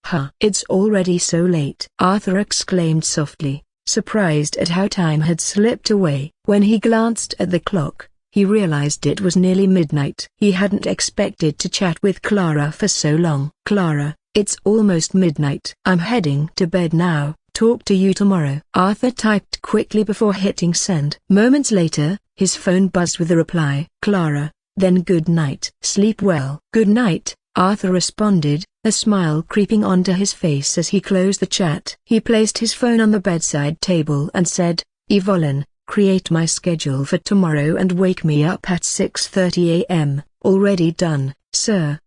"Huh, it's already so late," Arthur exclaimed softly, surprised at how time had slipped away. When he glanced at the clock, he realized it was nearly midnight. He hadn't expected to chat with Clara for so long. "Clara, it's almost midnight. I'm heading to bed now. Talk to you tomorrow." Arthur typed quickly before hitting send. Moments later, his phone buzzed with a reply. "Clara, then good night." "Sleep well." "Good night," Arthur responded, a smile creeping onto his face as he closed the chat. He placed his phone on the bedside table and said, "Evelyn, create my schedule for tomorrow and wake me up at 6:30 a.m. "Already done, sir,"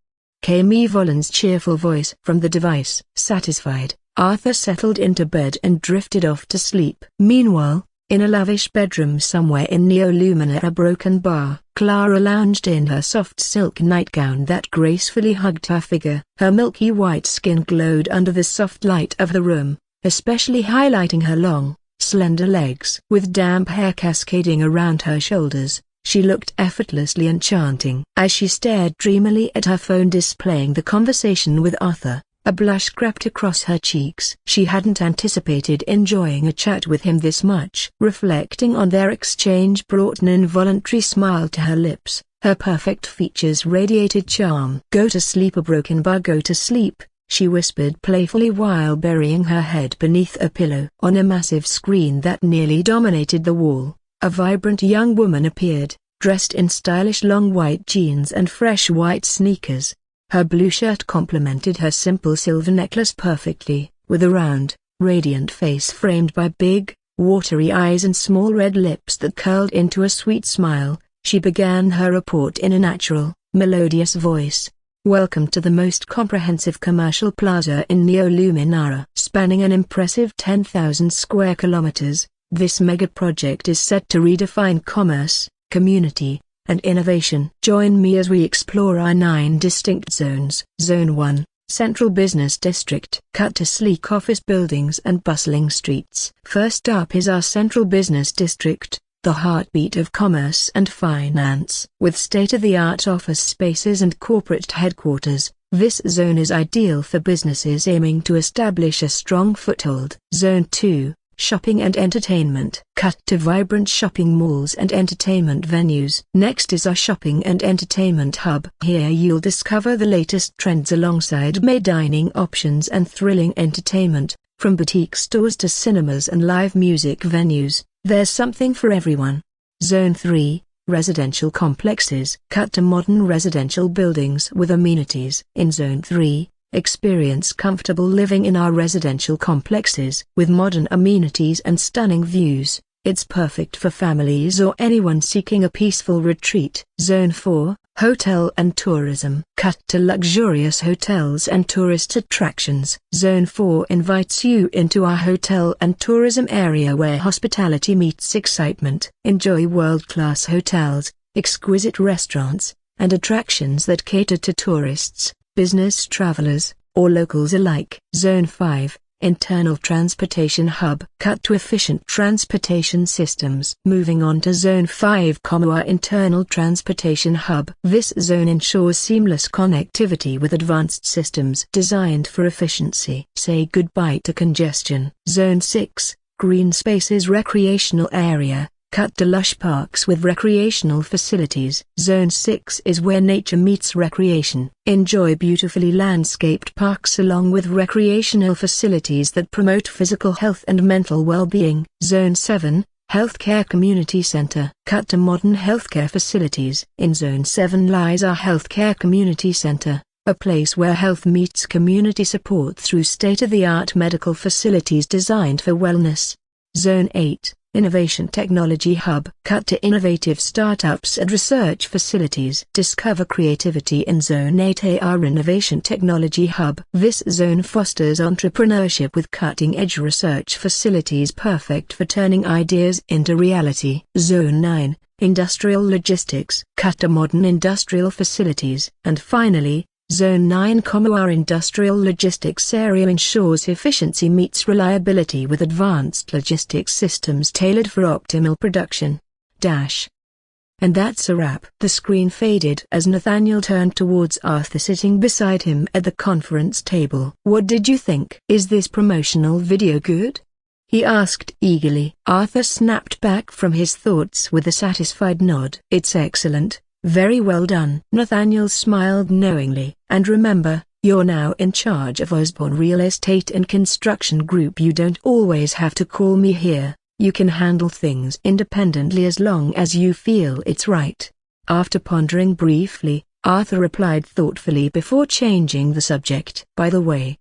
came Evelyn's cheerful voice from the device. Satisfied, Arthur settled into bed and drifted off to sleep. Meanwhile, in a lavish bedroom somewhere in Neolumina, a broken bar, Clara lounged in her soft silk nightgown that gracefully hugged her figure. Her milky white skin glowed under the soft light of the room, especially highlighting her long, slender legs. With damp hair cascading around her shoulders, she looked effortlessly enchanting. As she stared dreamily at her phone displaying the conversation with Arthur, a blush crept across her cheeks. She hadn't anticipated enjoying a chat with him this much. Reflecting on their exchange brought an involuntary smile to her lips. Her perfect features radiated charm. "Go to sleep, a broken bar, go to sleep," she whispered playfully while burying her head beneath a pillow. On a massive screen that nearly dominated the wall, a vibrant young woman appeared, dressed in stylish long white jeans and fresh white sneakers. Her blue shirt complemented her simple silver necklace perfectly, with a round, radiant face framed by big, watery eyes and small red lips that curled into a sweet smile. She began her report in a natural, melodious voice. Welcome to the most comprehensive commercial plaza in Neo-Luminara. Spanning an impressive 10,000 square kilometers, this mega project is set to redefine commerce, community, and innovation. Join me as we explore our 9 distinct zones. Zone 1, Central Business District. Cut to sleek office buildings and bustling streets. First up is our Central Business District, the heartbeat of commerce and finance. With state-of-the-art office spaces and corporate headquarters, this zone is ideal for businesses aiming to establish a strong foothold. Zone 2, Shopping and Entertainment. Cut to vibrant shopping malls and entertainment venues. Next is our Shopping and Entertainment Hub. Here you'll discover the latest trends alongside May dining options and thrilling entertainment. From boutique stores to cinemas and live music venues, there's something for everyone. Zone 3, Residential Complexes. Cut to modern residential buildings with amenities. In Zone 3, experience comfortable living in our residential complexes. With modern amenities and stunning views, it's perfect for families or anyone seeking a peaceful retreat. Zone 4, Hotel and Tourism. Cut to luxurious hotels and tourist attractions. Zone 4 invites you into our hotel and tourism area where hospitality meets excitement. Enjoy world-class hotels, exquisite restaurants, and attractions that cater to tourists, business travelers, or locals alike. Zone 5, Internal Transportation Hub. Cut to efficient transportation systems. Moving on to Zone 5, our Internal Transportation Hub. This zone ensures seamless connectivity with advanced systems designed for efficiency. Say goodbye to congestion. Zone 6, Green Spaces Recreational Area. Cut to lush parks with recreational facilities. Zone 6 is where nature meets recreation. Enjoy beautifully landscaped parks along with recreational facilities that promote physical health and mental well-being. Zone 7, Healthcare Community Center. Cut to modern healthcare facilities. In Zone 7 lies our Healthcare Community Center, a place where health meets community support through state-of-the-art medical facilities designed for wellness. Zone 8, Innovation Technology Hub. Cut to innovative startups and research facilities. Discover creativity in Zone 8, our Innovation Technology Hub. This zone fosters entrepreneurship with cutting-edge research facilities perfect for turning ideas into reality. Zone 9, Industrial Logistics. Cut to modern industrial facilities. And finally, Zone 9, our industrial logistics area ensures efficiency meets reliability with advanced logistics systems tailored for optimal production. And that's a wrap. The screen faded as Nathaniel turned towards Arthur sitting beside him at the conference table. What did you think? Is this promotional video good? He asked eagerly. Arthur snapped back from his thoughts with a satisfied nod. It's excellent. Very well done. Nathaniel smiled knowingly. And remember, you're now in charge of Osborne Real Estate and Construction Group. You don't always have to call me here. You can handle things independently as long as you feel it's right. After pondering briefly, Arthur replied thoughtfully before changing the subject. By the way,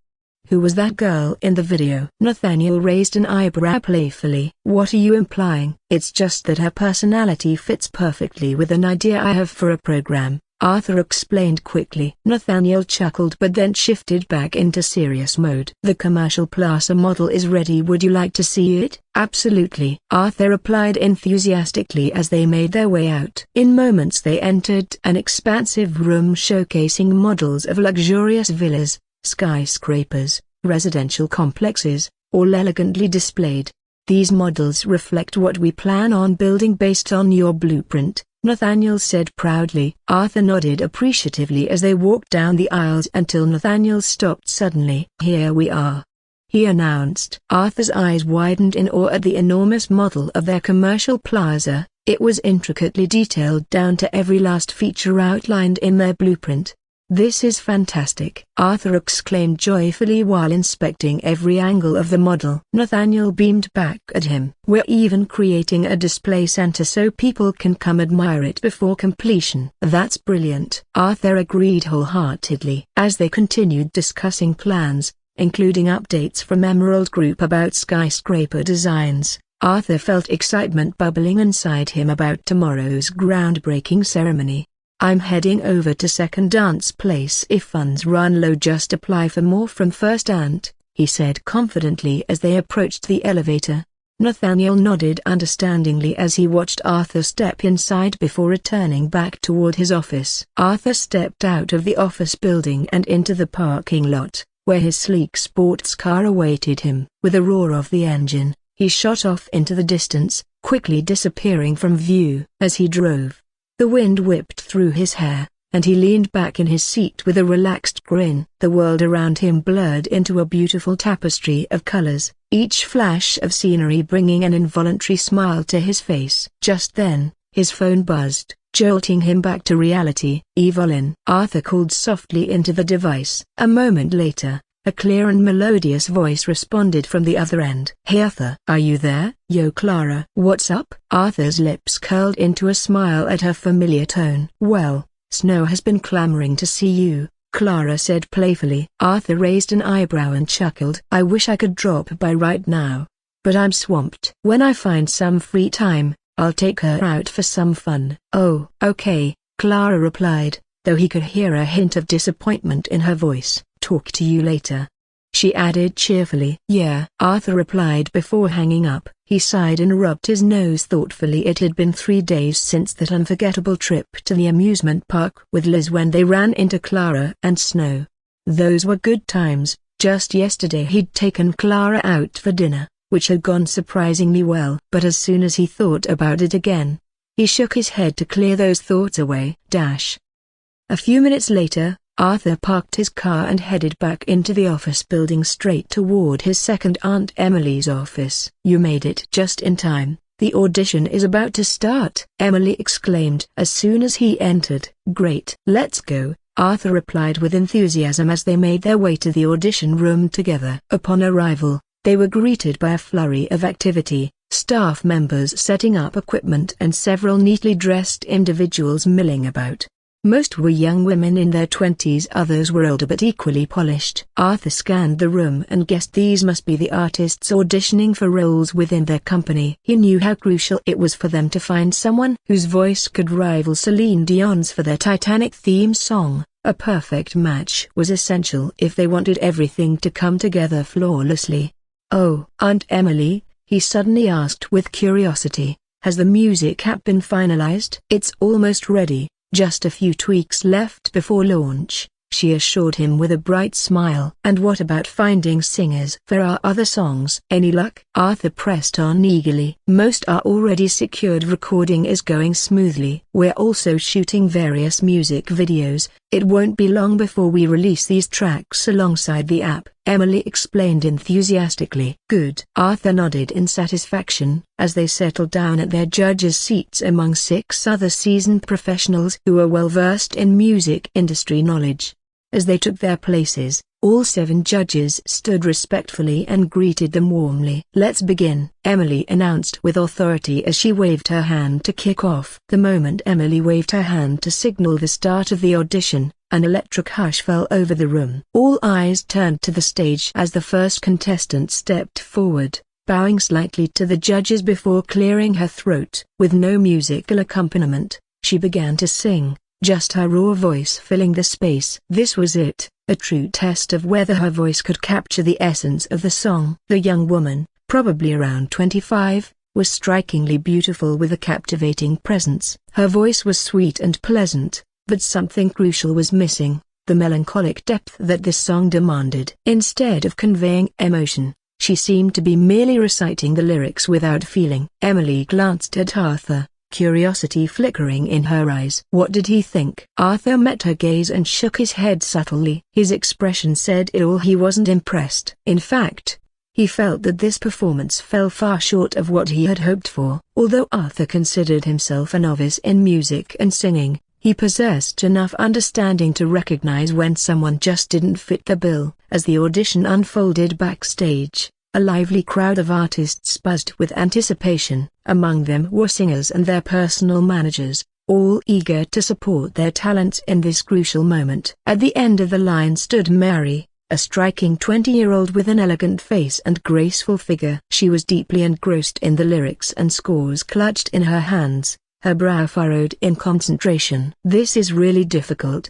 who was that girl in the video? Nathaniel raised an eyebrow playfully. What are you implying? It's just that her personality fits perfectly with an idea I have for a program, Arthur explained quickly. Nathaniel chuckled but then shifted back into serious mode. The commercial plaza model is ready. Would you like to see it? Absolutely, Arthur replied enthusiastically as they made their way out. In moments they entered an expansive room showcasing models of luxurious villas, skyscrapers, residential complexes, all elegantly displayed. These models reflect what we plan on building based on your blueprint, Nathaniel said proudly. Arthur nodded appreciatively as they walked down the aisles until Nathaniel stopped suddenly. Here we are, he announced. Arthur's eyes widened in awe at the enormous model of their commercial plaza. It was intricately detailed down to every last feature outlined in their blueprint. "This is fantastic," Arthur exclaimed joyfully while inspecting every angle of the model. Nathaniel beamed back at him. "We're even creating a display center so people can come admire it before completion." "That's brilliant," Arthur agreed wholeheartedly. As they continued discussing plans, including updates from Emerald Group about skyscraper designs, Arthur felt excitement bubbling inside him about tomorrow's groundbreaking ceremony. "I'm heading over to Second Dance Place if funds run low. Just apply for more from First Ant," he said confidently as they approached the elevator. Nathaniel nodded understandingly as he watched Arthur step inside before returning back toward his office. Arthur stepped out of the office building and into the parking lot, where his sleek sports car awaited him. With a roar of the engine, he shot off into the distance, quickly disappearing from view. As he drove, the wind whipped through his hair, and he leaned back in his seat with a relaxed grin. The world around him blurred into a beautiful tapestry of colors, each flash of scenery bringing an involuntary smile to his face. Just then, his phone buzzed, jolting him back to reality. "Evelyn," Arthur called softly into the device. A moment later, a clear and melodious voice responded from the other end. "Hey Arthur, are you there?" "Yo Clara." "What's up?" Arthur's lips curled into a smile at her familiar tone. "Well, Snow has been clamoring to see you," Clara said playfully. Arthur raised an eyebrow and chuckled. "I wish I could drop by right now, but I'm swamped. When I find some free time, I'll take her out for some fun." "Oh, okay," Clara replied, though he could hear a hint of disappointment in her voice. "Talk to you later," she added cheerfully. "Yeah," Arthur replied before hanging up. He sighed and rubbed his nose thoughtfully. It had been 3 days since that unforgettable trip to the amusement park with Liz when they ran into Clara and Snow. Those were good times. Just yesterday he'd taken Clara out for dinner, which had gone surprisingly well. But as soon as he thought about it again, he shook his head to clear those thoughts away. A few minutes later, Arthur parked his car and headed back into the office building straight toward his second Aunt Emily's office. "You made it just in time. The audition is about to start," Emily exclaimed as soon as he entered. "Great. Let's go," Arthur replied with enthusiasm as they made their way to the audition room together. Upon arrival, they were greeted by a flurry of activity, staff members setting up equipment and several neatly dressed individuals milling about. Most were young women in their 20s, others were older but equally polished. Arthur scanned the room and guessed these must be the artists auditioning for roles within their company. He knew how crucial it was for them to find someone whose voice could rival Celine Dion's for their Titanic theme song. A perfect match was essential if they wanted everything to come together flawlessly. "Oh, Aunt Emily," he suddenly asked with curiosity, "has the music app been finalized?" "It's almost ready. Just a few tweaks left before launch," she assured him with a bright smile. "And what about finding singers for our other songs? Any luck?" Arthur pressed on eagerly. "Most are already secured. Recording is going smoothly. We're also shooting various music videos. It won't be long before we release these tracks alongside the app," Emily explained enthusiastically. "Good." Arthur nodded in satisfaction, as they settled down at their judges' seats among 6 other seasoned professionals who were well versed in music industry knowledge. As they took their places, all 7 judges stood respectfully and greeted them warmly. "Let's begin," Emily announced with authority as she waved her hand to kick off. The moment Emily waved her hand to signal the start of the audition, an electric hush fell over the room. All eyes turned to the stage as the first contestant stepped forward, bowing slightly to the judges before clearing her throat. With no musical accompaniment, she began to sing, just her raw voice filling the space. This was it, a true test of whether her voice could capture the essence of the song. The young woman, probably around 25, was strikingly beautiful with a captivating presence. Her voice was sweet and pleasant, but something crucial was missing, the melancholic depth that this song demanded. Instead of conveying emotion, she seemed to be merely reciting the lyrics without feeling. Emily glanced at Arthur, curiosity flickering in her eyes. What did he think? Arthur met her gaze and shook his head subtly. His expression said it all. He wasn't impressed. In fact, he felt that this performance fell far short of what he had hoped for. Although Arthur considered himself a novice in music and singing, he He possessed enough understanding to recognize when someone just didn't fit the bill. As the audition unfolded backstage, a lively crowd of artists buzzed with anticipation. Among them were singers and their personal managers, all eager to support their talents in this crucial moment. At the end of the line stood Mary, a striking 20-year-old with an elegant face and graceful figure. She was deeply engrossed in the lyrics and scores clutched in her hands, her brow furrowed in concentration. "This is really difficult,"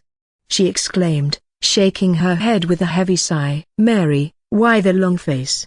she exclaimed, shaking her head with a heavy sigh. "Mary, why the long face?"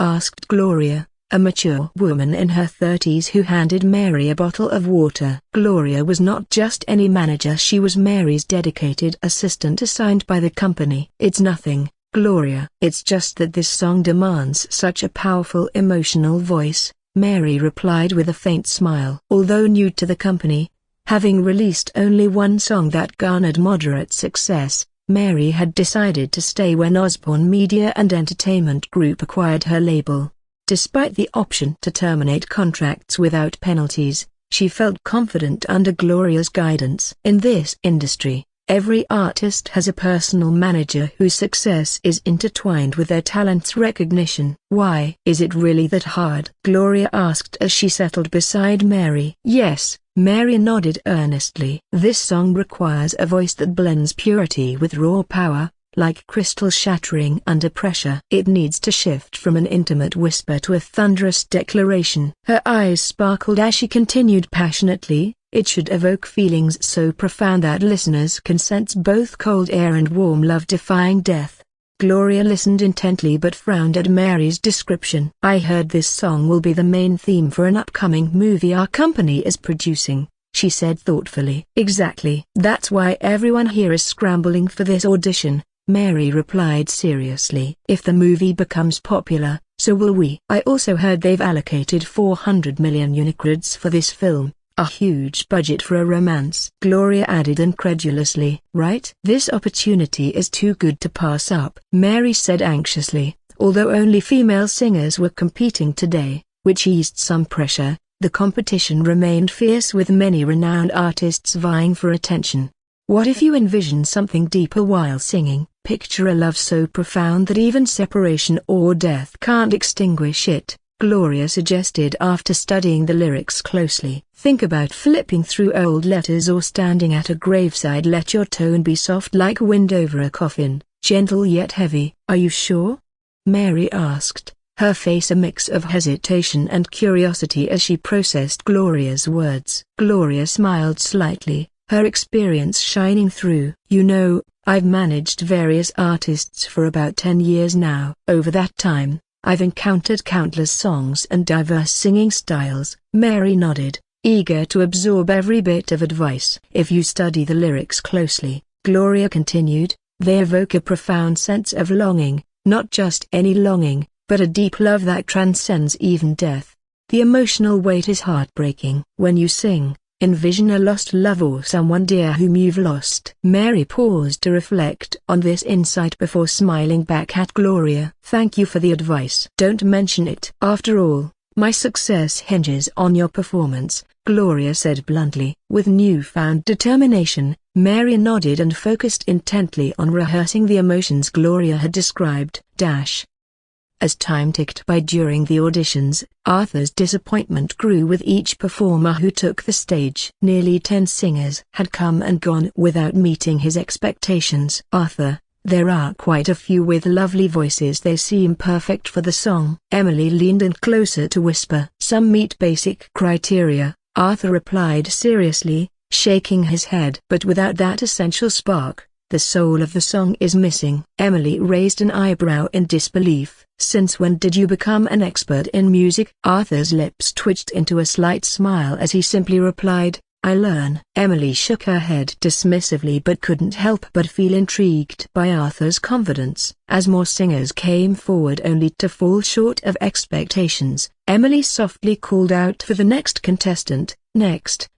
asked Gloria, a mature woman in her 30s who handed Mary a bottle of water. Gloria was not just any manager, she was Mary's dedicated assistant assigned by the company. "It's nothing, Gloria. It's just that this song demands such a powerful emotional voice," Mary replied with a faint smile. Although new to the company, having released only one song that garnered moderate success, Mary had decided to stay when Osborne Media and Entertainment Group acquired her label. Despite the option to terminate contracts without penalties, she felt confident under Gloria's guidance. In this industry, every artist has a personal manager whose success is intertwined with their talent's recognition. "Why? Is it really that hard?" Gloria asked as she settled beside Mary. "Yes," Mary nodded earnestly. "This song requires a voice that blends purity with raw power, like crystal shattering under pressure. It needs to shift from an intimate whisper to a thunderous declaration." Her eyes sparkled as she continued passionately, "It should evoke feelings so profound that listeners can sense both cold air and warm love defying death." Gloria listened intently but frowned at Mary's description. "I heard this song will be the main theme for an upcoming movie our company is producing," she said thoughtfully. "Exactly. That's why everyone here is scrambling for this audition," Mary replied seriously. "If the movie becomes popular, so will we." "I also heard they've allocated 400 million unicorns for this film, a huge budget for a romance," Gloria added incredulously. "Right? This opportunity is too good to pass up," Mary said anxiously. Although only female singers were competing today, which eased some pressure, the competition remained fierce with many renowned artists vying for attention. "What if you envision something deeper while singing? Picture a love so profound that even separation or death can't extinguish it," Gloria suggested after studying the lyrics closely. "Think about flipping through old letters or standing at a graveside. Let your tone be soft like wind over a coffin, gentle yet heavy." "Are you sure?" Mary asked, her face a mix of hesitation and curiosity as she processed Gloria's words. Gloria smiled slightly, her experience shining through. "You know, I've managed various artists for about 10 years now. Over that time, I've encountered countless songs and diverse singing styles." Mary nodded, eager to absorb every bit of advice. "If you study the lyrics closely," Gloria continued, "they evoke a profound sense of longing, not just any longing, but a deep love that transcends even death. The emotional weight is heartbreaking. When you sing, envision a lost love or someone dear whom you've lost." Mary paused to reflect on this insight before smiling back at Gloria. "Thank you for the advice. Don't mention it. After all, my success hinges on your performance," Gloria said bluntly. With newfound determination, Mary nodded and focused intently on rehearsing the emotions Gloria had described. As time ticked by during the auditions, Arthur's disappointment grew with each performer who took the stage. Nearly 10 singers had come and gone without meeting his expectations. "Arthur, there are quite a few with lovely voices. They seem perfect for the song." Emily leaned in closer to whisper. "Some meet basic criteria," Arthur replied seriously, shaking his head. "But without that essential spark, the soul of the song is missing." Emily raised an eyebrow in disbelief. "Since when did you become an expert in music?" Arthur's lips twitched into a slight smile as he simply replied, "I learn." Emily shook her head dismissively but couldn't help but feel intrigued by Arthur's confidence. As more singers came forward only to fall short of expectations, Emily softly called out for the next contestant. "Next."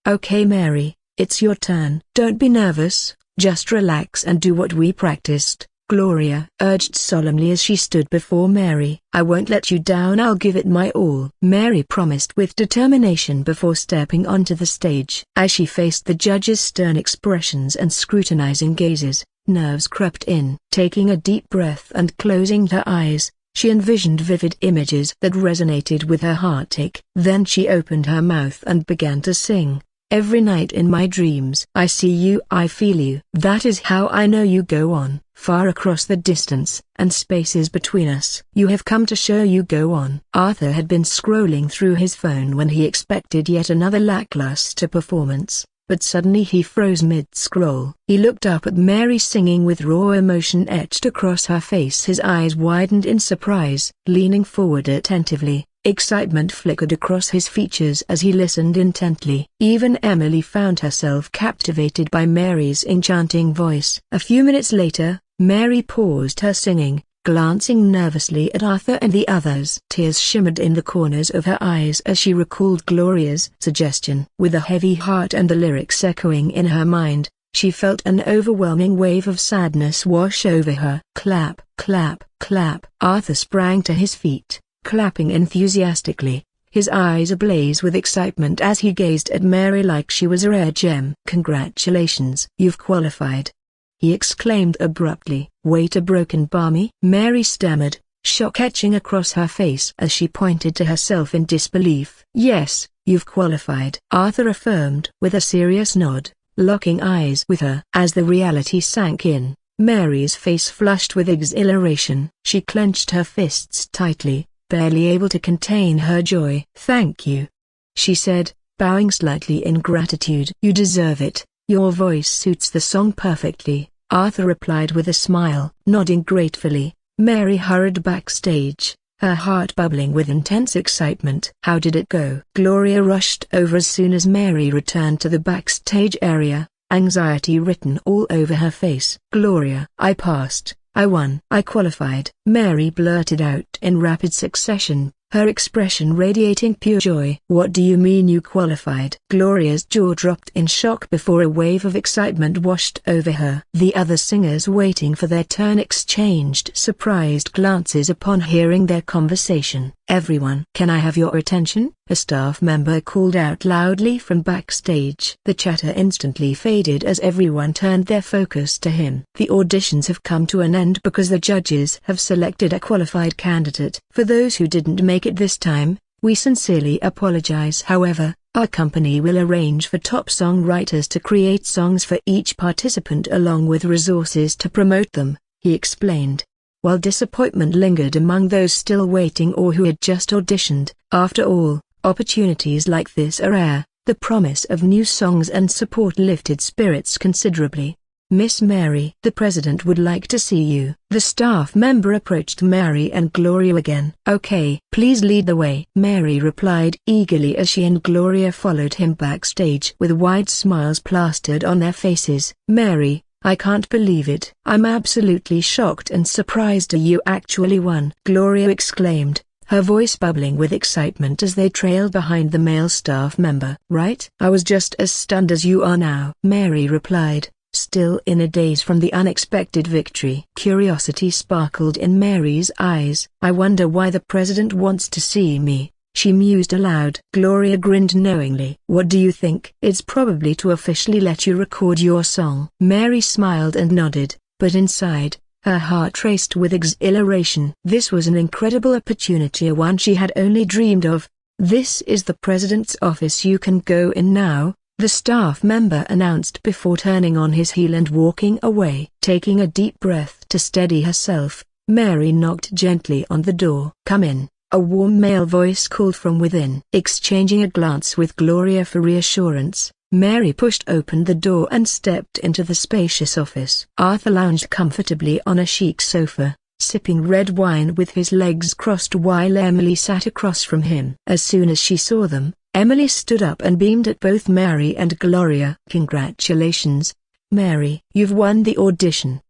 "Okay Mary, it's your turn." "Don't be nervous, just relax and do what we practiced," Gloria urged solemnly as she stood before Mary. "I won't let you down, I'll give it my all," Mary promised with determination before stepping onto the stage. As she faced the judges' stern expressions and scrutinizing gazes, nerves crept in. Taking a deep breath and closing her eyes, she envisioned vivid images that resonated with her heartache. Then she opened her mouth and began to sing. "Every night in my dreams I see you, I feel you. That is how I know you go on. Far across the distance and spaces between us. You have come to show you go on." Arthur had been scrolling through his phone when he expected yet another lackluster performance, but suddenly he froze mid-scroll. He looked up at Mary singing with raw emotion etched across her face. His eyes widened in surprise. Leaning forward attentively, excitement flickered across his features as he listened intently. Even Emily found herself captivated by Mary's enchanting voice. A few minutes later, Mary paused her singing, glancing nervously at Arthur and the others. Tears shimmered in the corners of her eyes as she recalled Gloria's suggestion. With a heavy heart and the lyrics echoing in her mind, she felt an overwhelming wave of sadness wash over her. Clap, clap, clap. Arthur sprang to his feet, clapping enthusiastically, his eyes ablaze with excitement as he gazed at Mary like she was a rare gem. "Congratulations, you've qualified," he exclaimed abruptly. "Wait, a broken balmy?" Mary stammered, shock etching across her face as she pointed to herself in disbelief. "Yes, you've qualified," Arthur affirmed with a serious nod, locking eyes with her. As the reality sank in, Mary's face flushed with exhilaration. She clenched her fists tightly, barely able to contain her joy. "Thank you," she said, bowing slightly in gratitude. "You deserve it, your voice suits the song perfectly," Arthur replied with a smile. Nodding gratefully, Mary hurried backstage, her heart bubbling with intense excitement. "How did it go?" Gloria rushed over as soon as Mary returned to the backstage area, anxiety written all over her face. "Gloria, I passed. I won. I qualified," Mary blurted out in rapid succession, her expression radiating pure joy. "What do you mean you qualified?" Gloria's jaw dropped in shock before a wave of excitement washed over her. The other singers waiting for their turn exchanged surprised glances upon hearing their conversation. "Everyone, can I have your attention?" a staff member called out loudly from backstage. The chatter instantly faded as everyone turned their focus to him. "The auditions have come to an end because the judges have selected a qualified candidate. For those who didn't make it this time, we sincerely apologize. However, our company will arrange for top songwriters to create songs for each participant along with resources to promote them," he explained. While disappointment lingered among those still waiting or who had just auditioned, after all, opportunities like this are rare, the promise of new songs and support lifted spirits considerably. "Miss Mary, the president would like to see you." The staff member approached Mary and Gloria again. "Okay, please lead the way," Mary replied eagerly as she and Gloria followed him backstage with wide smiles plastered on their faces. "Mary, I can't believe it. I'm absolutely shocked and surprised you actually won," Gloria exclaimed, her voice bubbling with excitement as they trailed behind the male staff member. "Right? I was just as stunned as you are now," Mary replied, still in a daze from the unexpected victory. Curiosity sparkled in Mary's eyes. "I wonder why the president wants to see me," she mused aloud. Gloria grinned knowingly. "What do you think?" "It's probably to officially let you record your song." Mary smiled and nodded, but inside, her heart raced with exhilaration. This was an incredible opportunity, one she had only dreamed of. "This is the president's office, you can go in now," the staff member announced before turning on his heel and walking away. Taking a deep breath to steady herself, Mary knocked gently on the door. "Come in," a warm male voice called from within. Exchanging a glance with Gloria for reassurance, Mary pushed open the door and stepped into the spacious office. Arthur lounged comfortably on a chic sofa, sipping red wine with his legs crossed while Emily sat across from him. As soon as she saw them, Emily stood up and beamed at both Mary and Gloria. "Congratulations, Mary. You've won the audition,"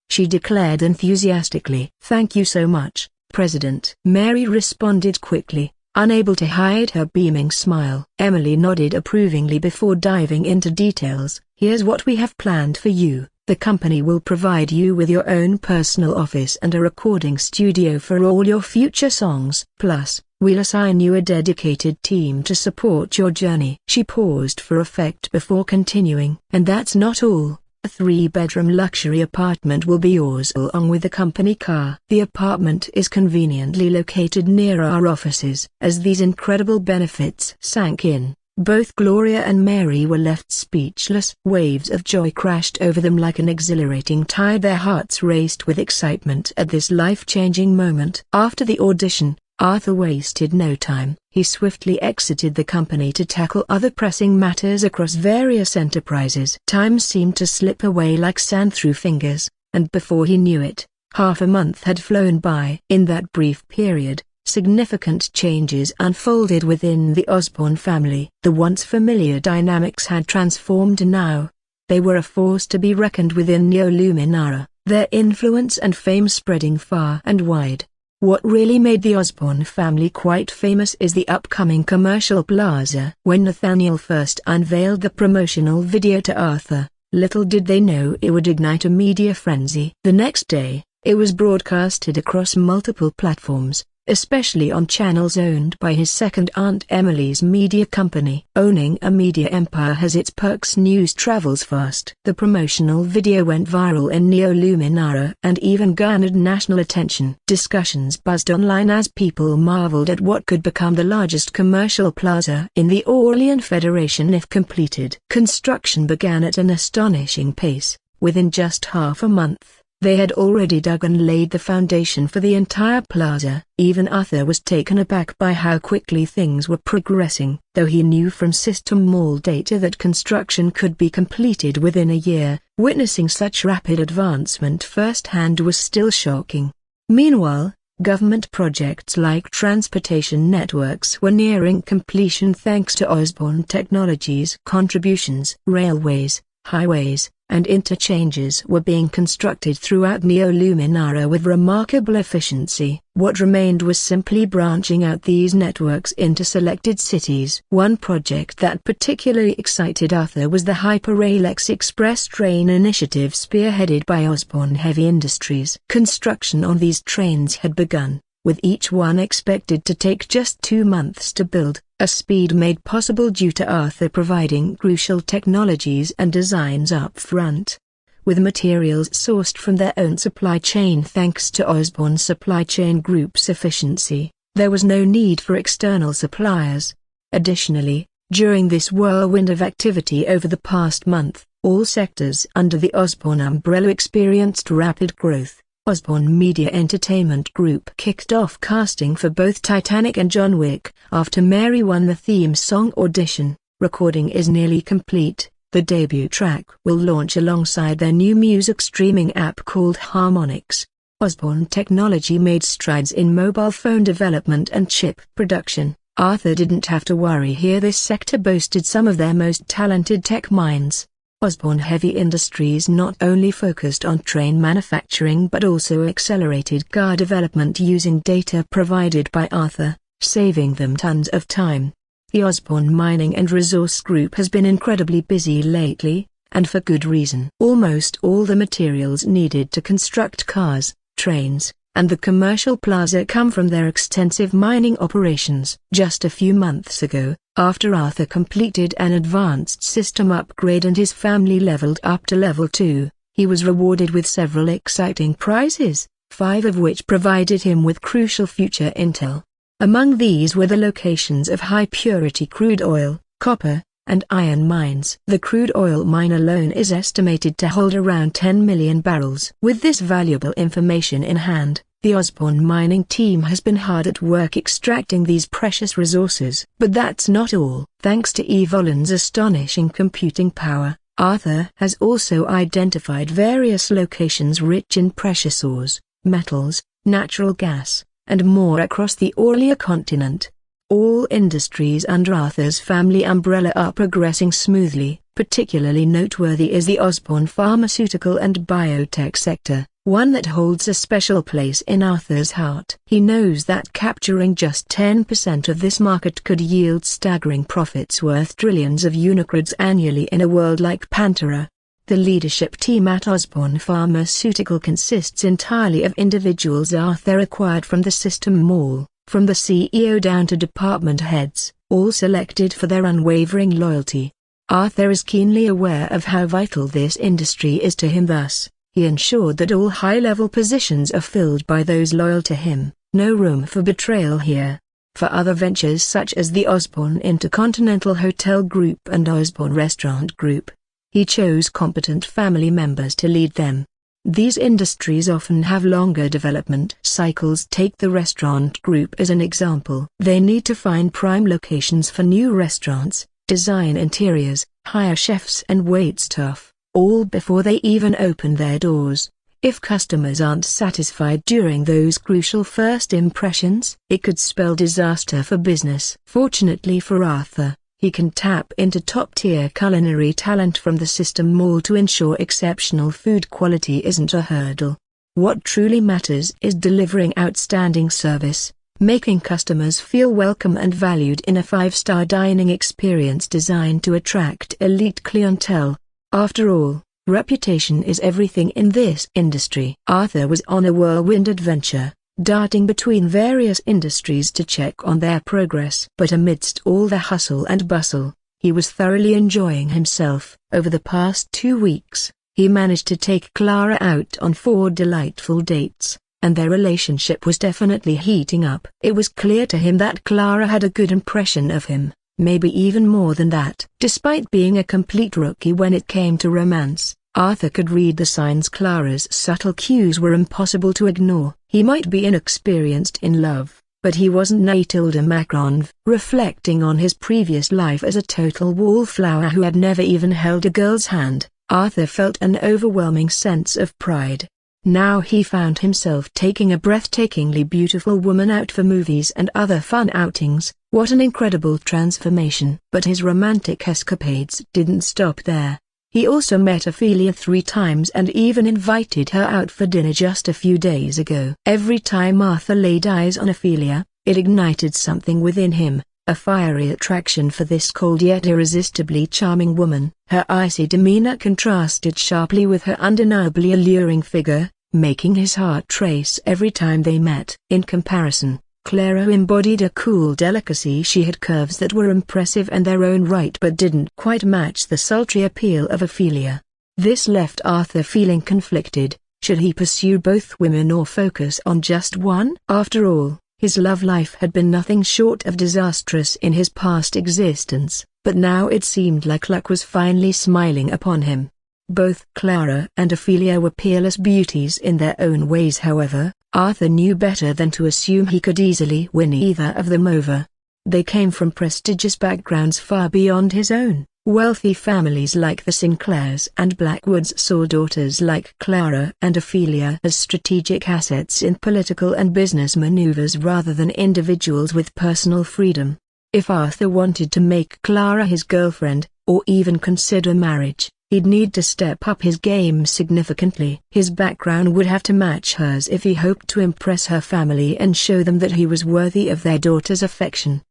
she declared enthusiastically. "Thank you so much, President." Mary responded quickly, unable to hide her beaming smile. Emily nodded approvingly before diving into details. "Here's what we have planned for you. The company will provide you with your own personal office and a recording studio for all your future songs. Plus, we'll assign you a dedicated team to support your journey." She paused for effect before continuing. "And that's not all. A 3-bedroom luxury apartment will be yours along with the company car. The apartment is conveniently located near our offices." As these incredible benefits sank in, both Gloria and Mary were left speechless. Waves of joy crashed over them like an exhilarating tide. Their hearts raced with excitement at this life-changing moment. After the audition, Arthur wasted no time. He swiftly exited the company to tackle other pressing matters across various enterprises. Time seemed to slip away like sand through fingers, and before he knew it, half a month had flown by. In that brief period, significant changes unfolded within the Osborne family. The once familiar dynamics had transformed now. They were a force to be reckoned with in Neoluminara, their influence and fame spreading far and wide. What really made the Osborne family quite famous is the upcoming commercial plaza. When Nathaniel first unveiled the promotional video to Arthur, little did they know it would ignite a media frenzy. The next day, it was broadcasted across multiple platforms, especially on channels owned by his second aunt Emily's media company. Owning a media empire has its perks. News travels fast. The promotional video went viral in Neoluminara and even garnered national attention. Discussions buzzed online as people marveled at what could become the largest commercial plaza in the Orlean Federation if completed. Construction began at an astonishing pace. Within just half a month, they had already dug and laid the foundation for the entire plaza. Even Arthur was taken aback by how quickly things were progressing. Though he knew from system mall data that construction could be completed within a year, witnessing such rapid advancement firsthand was still shocking. Meanwhile, government projects like transportation networks were nearing completion thanks to Osborne Technologies' contributions. Railways, highways, and interchanges were being constructed throughout Neoluminara with remarkable efficiency. What remained was simply branching out these networks into selected cities. One project that particularly excited Arthur was the Hyperrail Express train initiative spearheaded by Osborne Heavy Industries. Construction on these trains had begun, with each one expected to take just 2 months to build, a speed made possible due to Arthur providing crucial technologies and designs up front. With materials sourced from their own supply chain thanks to Osborne Supply Chain Group's efficiency, there was no need for external suppliers. Additionally, during this whirlwind of activity over the past month, all sectors under the Osborne umbrella experienced rapid growth. Osborne Media Entertainment Group kicked off casting for both Titanic and John Wick. After Mary won the theme song audition, recording is nearly complete. The debut track will launch alongside their new music streaming app called Harmonix. Osborne Technology made strides in mobile phone development and chip production. Arthur didn't have to worry here. This sector boasted some of their most talented tech minds. Osborne Heavy Industries not only focused on train manufacturing but also accelerated car development using data provided by Arthur, saving them tons of time. The Osborne Mining and Resource Group has been incredibly busy lately, and for good reason. Almost all the materials needed to construct cars, trains, and the commercial plaza come from their extensive mining operations. Just a few months ago, after Arthur completed an advanced system upgrade and his family leveled up to level 2, he was rewarded with several exciting prizes, 5 of which provided him with crucial future intel. Among these were the locations of high-purity crude oil, copper, and iron mines. The crude oil mine alone is estimated to hold around 10 million barrels. With this valuable information in hand, the Osborne mining team has been hard at work extracting these precious resources. But that's not all. Thanks to Evolin's astonishing computing power, Arthur has also identified various locations rich in precious ores, metals, natural gas, and more across the Orlia continent. All industries under Arthur's family umbrella are progressing smoothly. Particularly noteworthy is the Osborne pharmaceutical and biotech sector, one that holds a special place in Arthur's heart. He knows that capturing just 10% of this market could yield staggering profits worth trillions of unicrods annually in a world like Pantera. The leadership team at Osborne Pharmaceutical consists entirely of individuals Arthur acquired from the System Mall, from the CEO down to department heads, all selected for their unwavering loyalty. Arthur is keenly aware of how vital this industry is to him. Thus, he ensured that all high-level positions are filled by those loyal to him. No room for betrayal here. For other ventures such as the Osborne Intercontinental Hotel Group and Osborne Restaurant Group, he chose competent family members to lead them. These industries often have longer development cycles. Take the restaurant group as an example. They need to find prime locations for new restaurants, design interiors, hire chefs and waitstaff, all before they even open their doors. If customers aren't satisfied during those crucial first impressions, it could spell disaster for business. Fortunately for Arthur, he can tap into top-tier culinary talent from the System Mall to ensure exceptional food quality isn't a hurdle. What truly matters is delivering outstanding service, making customers feel welcome and valued in a 5-star dining experience designed to attract elite clientele. After all, reputation is everything in this industry. Arthur was on a whirlwind adventure, darting between various industries to check on their progress. But amidst all the hustle and bustle, he was thoroughly enjoying himself. Over the past 2 weeks, he managed to take Clara out on 4 delightful dates, and their relationship was definitely heating up. It was clear to him that Clara had a good impression of him, maybe even more than that. Despite being a complete rookie when it came to romance, Arthur could read the signs. Clara's subtle cues were impossible to ignore. He might be inexperienced in love, but he wasn't Matilda Macron. Reflecting on his previous life as a total wallflower who had never even held a girl's hand, Arthur felt an overwhelming sense of pride. Now he found himself taking a breathtakingly beautiful woman out for movies and other fun outings. What an incredible transformation! But his romantic escapades didn't stop there. He also met Ophelia 3 times and even invited her out for dinner just a few days ago. Every time Arthur laid eyes on Ophelia, it ignited something within him, a fiery attraction for this cold yet irresistibly charming woman. Her icy demeanor contrasted sharply with her undeniably alluring figure, making his heart race every time they met. In comparison, Clara embodied a cool delicacy. She had curves that were impressive in their own right but didn't quite match the sultry appeal of Ophelia. This left Arthur feeling conflicted. Should he pursue both women or focus on just one? After all, his love life had been nothing short of disastrous in his past existence, but now it seemed like luck was finally smiling upon him. Both Clara and Ophelia were peerless beauties in their own ways. However, Arthur knew better than to assume he could easily win either of them over. They came from prestigious backgrounds far beyond his own. Wealthy families like the Sinclairs and Blackwoods saw daughters like Clara and Ophelia as strategic assets in political and business maneuvers rather than individuals with personal freedom. If Arthur wanted to make Clara his girlfriend, or even consider marriage, he'd need to step up his game significantly. His background would have to match hers if he hoped to impress her family and show them that he was worthy of their daughter's affection.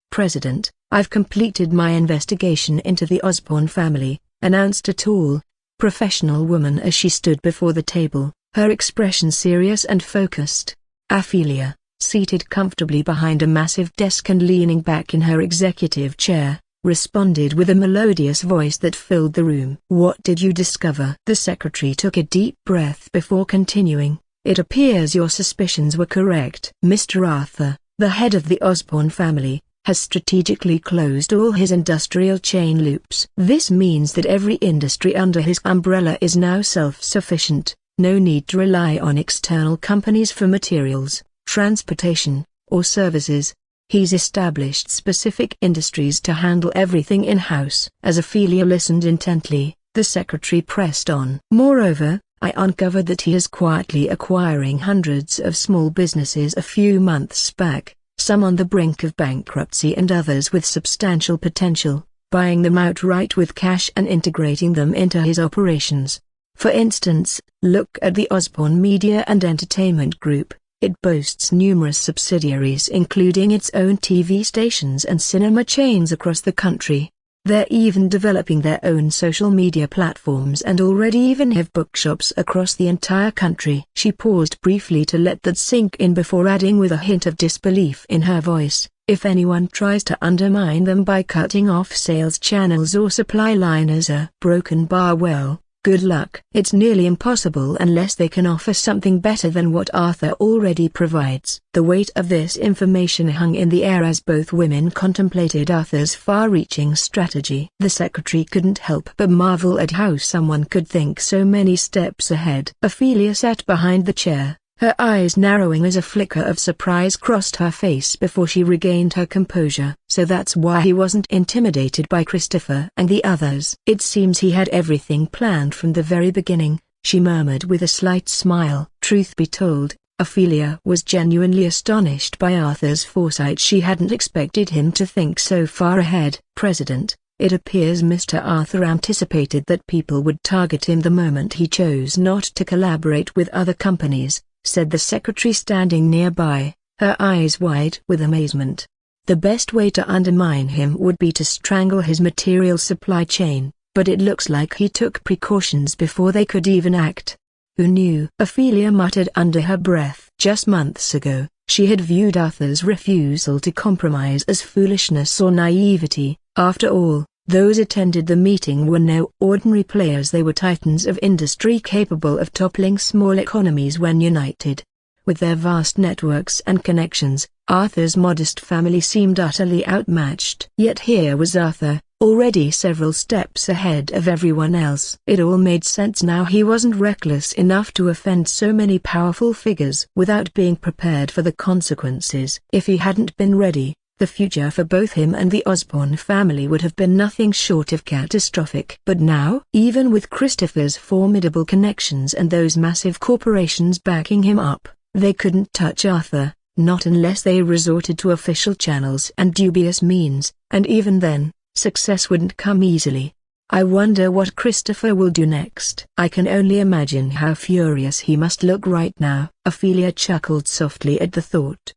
President, I've completed my investigation into the Osborne family, announced a tall, professional woman as she stood before the table, her expression serious and focused. Ophelia, seated comfortably behind a massive desk and leaning back in her executive chair, responded with a melodious voice that filled the room. What did you discover? The secretary took a deep breath before continuing. It appears your suspicions were correct. Mr. Arthur, the head of the Osborne family, has strategically closed all his industrial chain loops. This means that every industry under his umbrella is now self-sufficient. No need to rely on external companies for materials, transportation, or services. He's established specific industries to handle everything in-house. As Ophelia listened intently, the secretary pressed on. Moreover, I uncovered that he is quietly acquiring hundreds of small businesses a few months back, some on the brink of bankruptcy and others with substantial potential, buying them outright with cash and integrating them into his operations. For instance, look at the Osborne Media and Entertainment Group. It boasts numerous subsidiaries including its own TV stations and cinema chains across the country. They're even developing their own social media platforms and already even have bookshops across the entire country. She paused briefly to let that sink in before adding with a hint of disbelief in her voice, "If anyone tries to undermine them by cutting off sales channels or supply line as a broken bar, well, good luck. It's nearly impossible unless they can offer something better than what Arthur already provides." The weight of this information hung in the air as both women contemplated Arthur's far-reaching strategy. The secretary couldn't help but marvel at how someone could think so many steps ahead. Ophelia sat behind the chair, her eyes narrowing as a flicker of surprise crossed her face before she regained her composure. "So that's why he wasn't intimidated by Christopher and the others." "It seems he had everything planned from the very beginning," she murmured with a slight smile. Truth be told, Ophelia was genuinely astonished by Arthur's foresight. She hadn't expected him to think so far ahead. "President, it appears Mr. Arthur anticipated that people would target him the moment he chose not to collaborate with other companies," said the secretary standing nearby, her eyes wide with amazement. "The best way to undermine him would be to strangle his material supply chain, but it looks like he took precautions before they could even act." "Who knew?" Ophelia muttered under her breath. Just months ago, she had viewed Arthur's refusal to compromise as foolishness or naivety. After all, those attended the meeting were no ordinary players. They were titans of industry capable of toppling small economies when united. With their vast networks and connections, Arthur's modest family seemed utterly outmatched. Yet here was Arthur, already several steps ahead of everyone else. It all made sense now. He wasn't reckless enough to offend so many powerful figures without being prepared for the consequences. If he hadn't been ready, the future for both him and the Osborne family would have been nothing short of catastrophic. But now, even with Christopher's formidable connections and those massive corporations backing him up, they couldn't touch Arthur, not unless they resorted to official channels and dubious means, and even then, success wouldn't come easily. "I wonder what Christopher will do next. I can only imagine how furious he must look right now." Ophelia chuckled softly at the thought.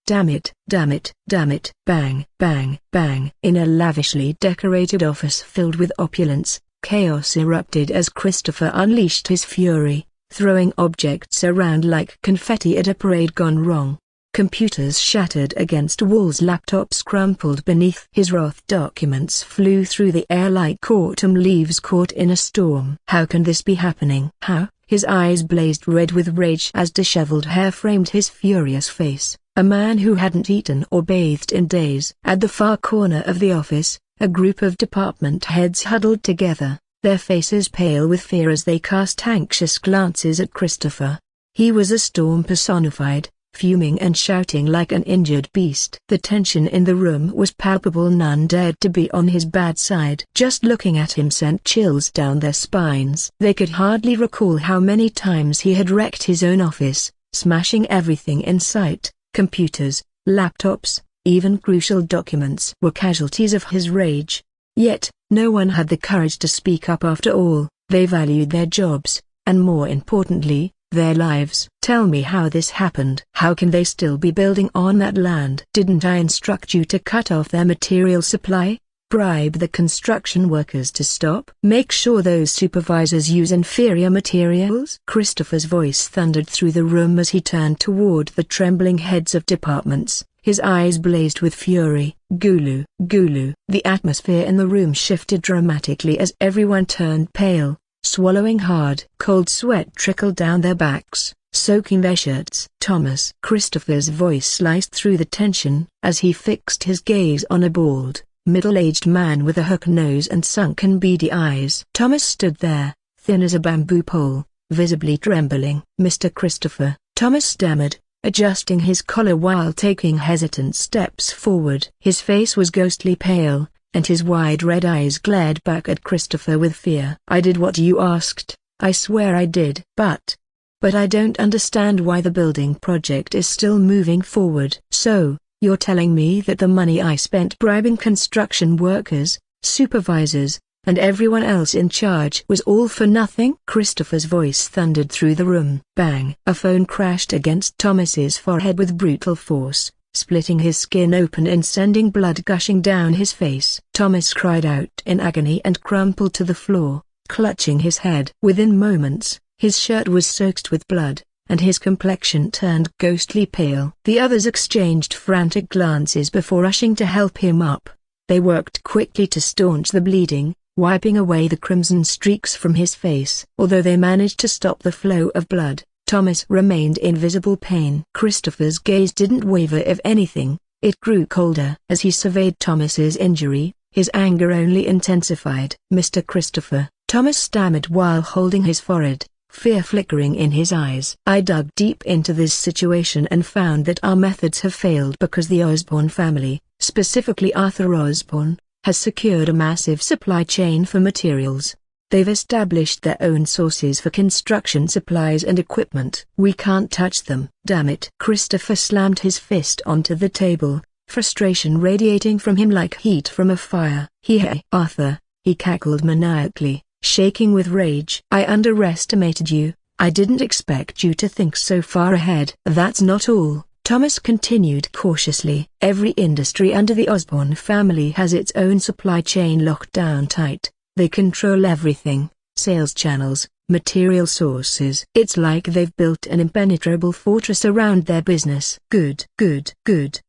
Damn it, damn it, damn it. Bang, bang, bang. In a lavishly decorated office filled with opulence, chaos erupted as Christopher unleashed his fury, throwing objects around like confetti at a parade gone wrong. Computers shattered against walls, laptops crumpled beneath his wrath, documents flew through the air like autumn leaves caught in a storm. How can this be happening? How? His eyes blazed red with rage as disheveled hair framed his furious face. A man who hadn't eaten or bathed in days. At the far corner of the office, a group of department heads huddled together, their faces pale with fear as they cast anxious glances at Christopher. He was a storm personified, fuming and shouting like an injured beast. The tension in the room was palpable. None dared to be on his bad side. Just looking at him sent chills down their spines. They could hardly recall how many times he had wrecked his own office, smashing everything in sight. Computers, laptops, even crucial documents were casualties of his rage. Yet, no one had the courage to speak up. After all, they valued their jobs, and more importantly, their lives. "Tell me how this happened. How can they still be building on that land? Didn't I instruct you to cut off their material supply? Bribe the construction workers to stop? Make sure those supervisors use inferior materials?" Christopher's voice thundered through the room as he turned toward the trembling heads of departments. His eyes blazed with fury. "Gulu, Gulu." The atmosphere in the room shifted dramatically as everyone turned pale, swallowing hard. Cold sweat trickled down their backs, soaking their shirts. "Thomas." Christopher's voice sliced through the tension as he fixed his gaze on a bald, middle-aged man with a hook nose and sunken beady eyes. Thomas stood there, thin as a bamboo pole, visibly trembling. "Mr. Christopher," Thomas stammered, adjusting his collar while taking hesitant steps forward. His face was ghostly pale, and his wide red eyes glared back at Christopher with fear. "I did what you asked, I swear I did. But I don't understand why the building project is still moving forward." "So, you're telling me that the money I spent bribing construction workers, supervisors, and everyone else in charge was all for nothing?" Christopher's voice thundered through the room. Bang! A phone crashed against Thomas's forehead with brutal force, splitting his skin open and sending blood gushing down his face. Thomas cried out in agony and crumpled to the floor, clutching his head. Within moments, his shirt was soaked with blood, and his complexion turned ghostly pale. The others exchanged frantic glances before rushing to help him up. They worked quickly to staunch the bleeding, wiping away the crimson streaks from his face. Although they managed to stop the flow of blood, Thomas remained in visible pain. Christopher's gaze didn't waver. If anything, it grew colder. As he surveyed Thomas's injury, his anger only intensified. "Mr. Christopher," Thomas stammered while holding his forehead, fear flickering in his eyes. "I dug deep into this situation and found that our methods have failed because the Osborne family, specifically Arthur Osborne, has secured a massive supply chain for materials. They've established their own sources for construction supplies and equipment. We can't touch them." "Damn it!" Christopher slammed his fist onto the table, frustration radiating from him like heat from a fire. "Hey, Arthur," he cackled maniacally, shaking with rage. "I underestimated you. I didn't expect you to think so far ahead." "That's not all," Thomas continued cautiously. "Every industry under the Osborne family has its own supply chain locked down tight. They control everything: sales channels, material sources. It's like they've built an impenetrable fortress around their business." Good.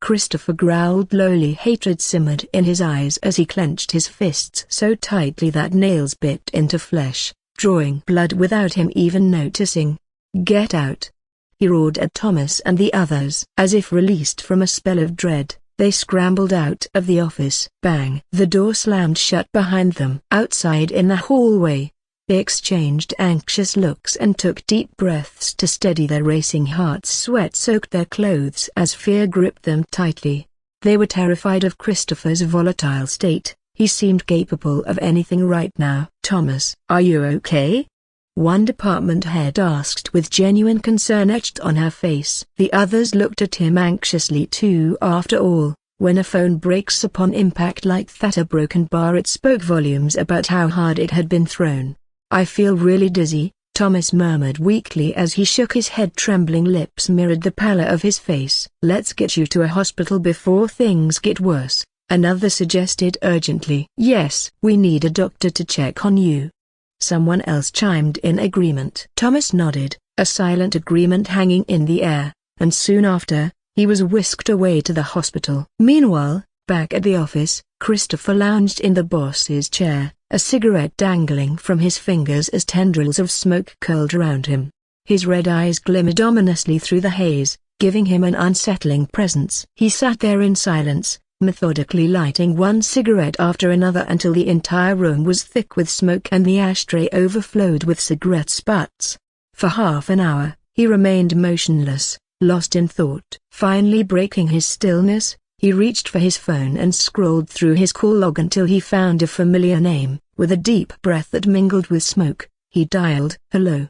Christopher growled lowly. Hatred simmered in his eyes as he clenched his fists so tightly that nails bit into flesh, drawing blood without him even noticing. "Get out!" he roared at Thomas and the others. As if released from a spell of dread, they scrambled out of the office. Bang! The door slammed shut behind them. Outside in the hallway, they exchanged anxious looks and took deep breaths to steady their racing hearts. Sweat soaked their clothes as fear gripped them tightly. They were terrified of Christopher's volatile state. He seemed capable of anything right now. "Thomas, are you okay?" one department head asked with genuine concern etched on her face. The others looked at him anxiously too. After all, when a phone breaks upon impact like that, a broken bar, it spoke volumes about how hard it had been thrown. "I feel really dizzy," Thomas murmured weakly as he shook his head. Trembling lips mirrored the pallor of his face. "Let's get you to a hospital before things get worse," another suggested urgently. "Yes, we need a doctor to check on you," someone else chimed in agreement. Thomas nodded, a silent agreement hanging in the air, and soon after, he was whisked away to the hospital. Meanwhile, back at the office, Christopher lounged in the boss's chair, a cigarette dangling from his fingers as tendrils of smoke curled around him. His red eyes glimmered ominously through the haze, giving him an unsettling presence. He sat there in silence, methodically lighting one cigarette after another until the entire room was thick with smoke and the ashtray overflowed with cigarette butts. For half an hour, he remained motionless, lost in thought. Finally breaking his stillness, he reached for his phone and scrolled through his call log until he found a familiar name. With a deep breath that mingled with smoke, he dialed. "Hello,"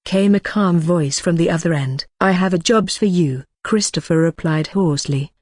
came a calm voice from the other end. "I have a jobs for you," Christopher replied hoarsely.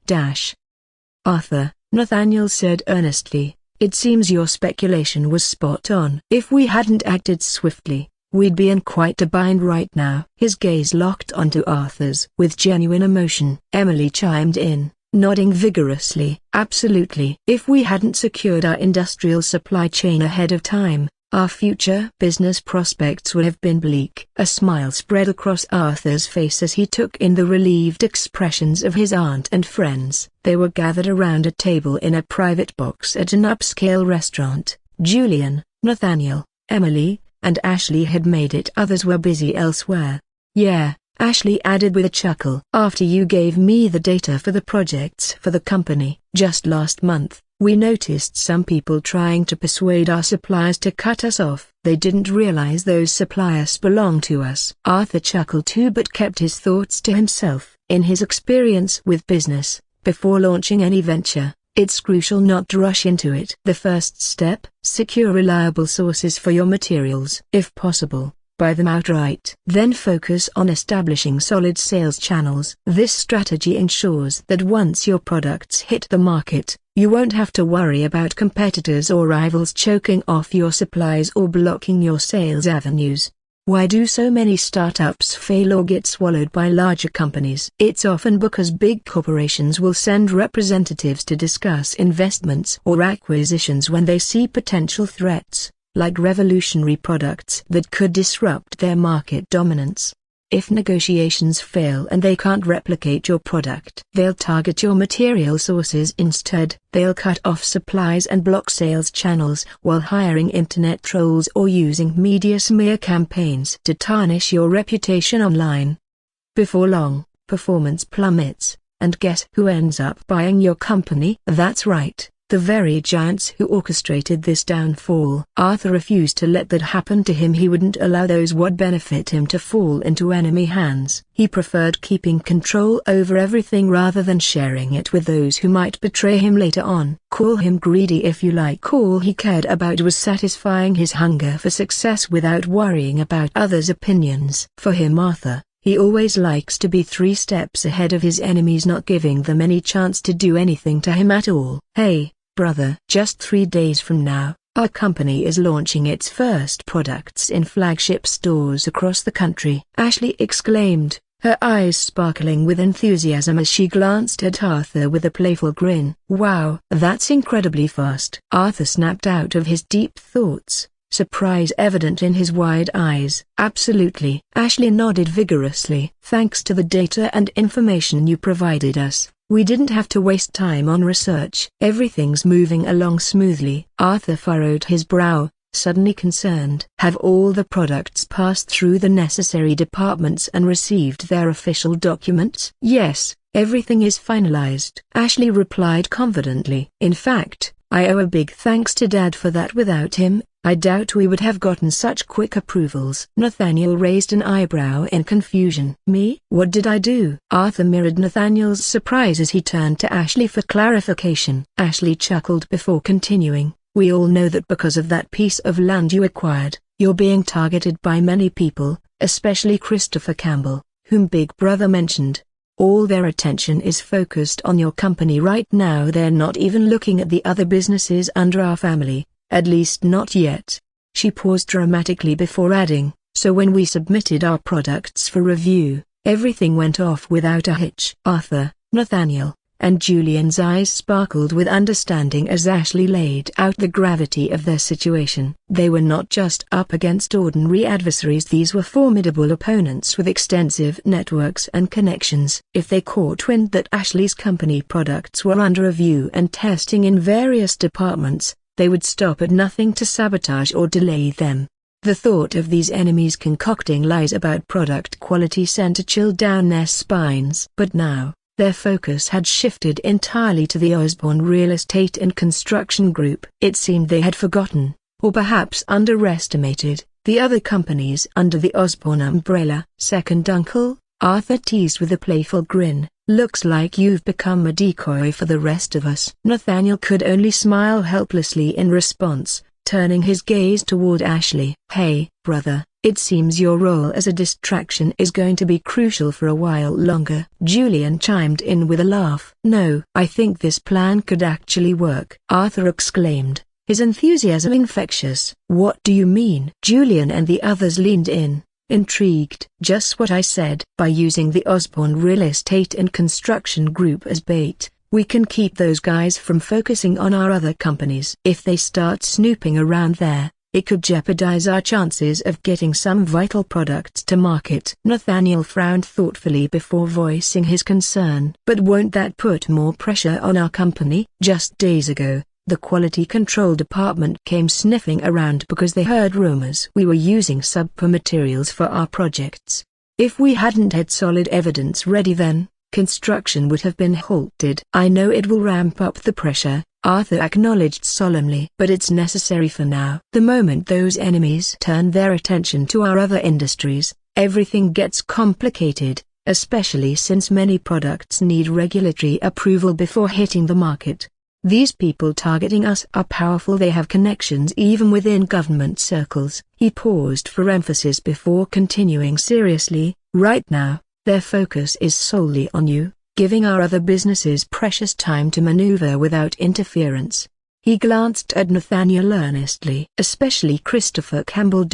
"Arthur," Nathaniel said earnestly, "it seems your speculation was spot on. If we hadn't acted swiftly, we'd be in quite a bind right now." His gaze locked onto Arthur's with genuine emotion. Emily chimed in, nodding vigorously. "Absolutely. If we hadn't secured our industrial supply chain ahead of time, our future business prospects would have been bleak." A smile spread across Arthur's face as he took in the relieved expressions of his aunt and friends. They were gathered around a table in a private box at an upscale restaurant. Julian, Nathaniel, Emily, and Ashley had made it. Others were busy elsewhere. "Yeah," Ashley added with a chuckle. "After you gave me the data for the projects for the company just last month, we noticed some people trying to persuade our suppliers to cut us off. They didn't realize those suppliers belong to us." Arthur chuckled too but kept his thoughts to himself. In his experience with business, before launching any venture, it's crucial not to rush into it. The first step: secure reliable sources for your materials. If possible, buy them outright. Then focus on establishing solid sales channels. This strategy ensures that once your products hit the market, you won't have to worry about competitors or rivals choking off your supplies or blocking your sales avenues. Why do so many startups fail or get swallowed by larger companies? It's often because big corporations will send representatives to discuss investments or acquisitions when they see potential threats, like revolutionary products that could disrupt their market dominance. If negotiations fail and they can't replicate your product, they'll target your material sources instead. They'll cut off supplies and block sales channels while hiring internet trolls or using media smear campaigns to tarnish your reputation online. Before long, performance plummets, and guess who ends up buying your company? That's right, the very giants who orchestrated this downfall. Arthur refused to let that happen to him. He wouldn't allow those what benefit him to fall into enemy hands. He preferred keeping control over everything rather than sharing it with those who might betray him later on. Call him greedy if you like. All he cared about was satisfying his hunger for success without worrying about others' opinions. For him, Arthur, he always likes to be 3 steps ahead of his enemies, not giving them any chance to do anything to him at all. Hey, brother, just 3 days from now, our company is launching its first products in flagship stores across the country. Ashley exclaimed, her eyes sparkling with enthusiasm as she glanced at Arthur with a playful grin. Wow, that's incredibly fast. Arthur snapped out of his deep thoughts, surprise evident in his wide eyes. Absolutely. Ashley nodded vigorously. Thanks to the data and information you provided us, we didn't have to waste time on research. Everything's moving along smoothly. Arthur furrowed his brow, suddenly concerned. Have all the products passed through the necessary departments and received their official documents? Yes, everything is finalized, Ashley replied confidently. In fact, I owe a big thanks to Dad for that. Without him, I doubt we would have gotten such quick approvals. Nathaniel raised an eyebrow in confusion. Me? What did I do? Arthur mirrored Nathaniel's surprise as he turned to Ashley for clarification. Ashley chuckled before continuing. We all know that because of that piece of land you acquired, you're being targeted by many people, especially Christopher Campbell, whom Big Brother mentioned. All their attention is focused on your company right now. They're not even looking at the other businesses under our family. At least not yet. She paused dramatically before adding, so when we submitted our products for review, everything went off without a hitch. Arthur, Nathaniel, and Julian's eyes sparkled with understanding as Ashley laid out the gravity of their situation. They were not just up against ordinary adversaries. These were formidable opponents with extensive networks and connections. If they caught wind that Ashley's company products were under review and testing in various departments, they would stop at nothing to sabotage or delay them. The thought of these enemies concocting lies about product quality sent a chill down their spines. But now, their focus had shifted entirely to the Osborne Real Estate and Construction Group. It seemed they had forgotten, or perhaps underestimated, the other companies under the Osborne umbrella. Second uncle, Arthur teased with a playful grin. Looks like you've become a decoy for the rest of us. Nathaniel could only smile helplessly in response, turning his gaze toward Ashley. Hey, brother, it seems your role as a distraction is going to be crucial for a while longer. Julian chimed in with a laugh. No, I think this plan could actually work, Arthur exclaimed, his enthusiasm infectious. What do you mean? Julian and the others leaned in, intrigued. Just what I said. By using the Osborne Real Estate and Construction Group as bait, we can keep those guys from focusing on our other companies. If they start snooping around there, it could jeopardize our chances of getting some vital products to market. Nathaniel frowned thoughtfully before voicing his concern. But won't that put more pressure on our company? Just days ago, the quality control department came sniffing around because they heard rumors we were using subpar materials for our projects. If we hadn't had solid evidence ready then, construction would have been halted. I know it will ramp up the pressure, Arthur acknowledged solemnly. But it's necessary for now. The moment those enemies turn their attention to our other industries, everything gets complicated, especially since many products need regulatory approval before hitting the market. These people targeting us are powerful. They have connections even within government circles. He paused for emphasis before continuing seriously. Right now, their focus is solely on you, giving our other businesses precious time to maneuver without interference. He glanced at Nathaniel earnestly. Especially Christopher Campbell.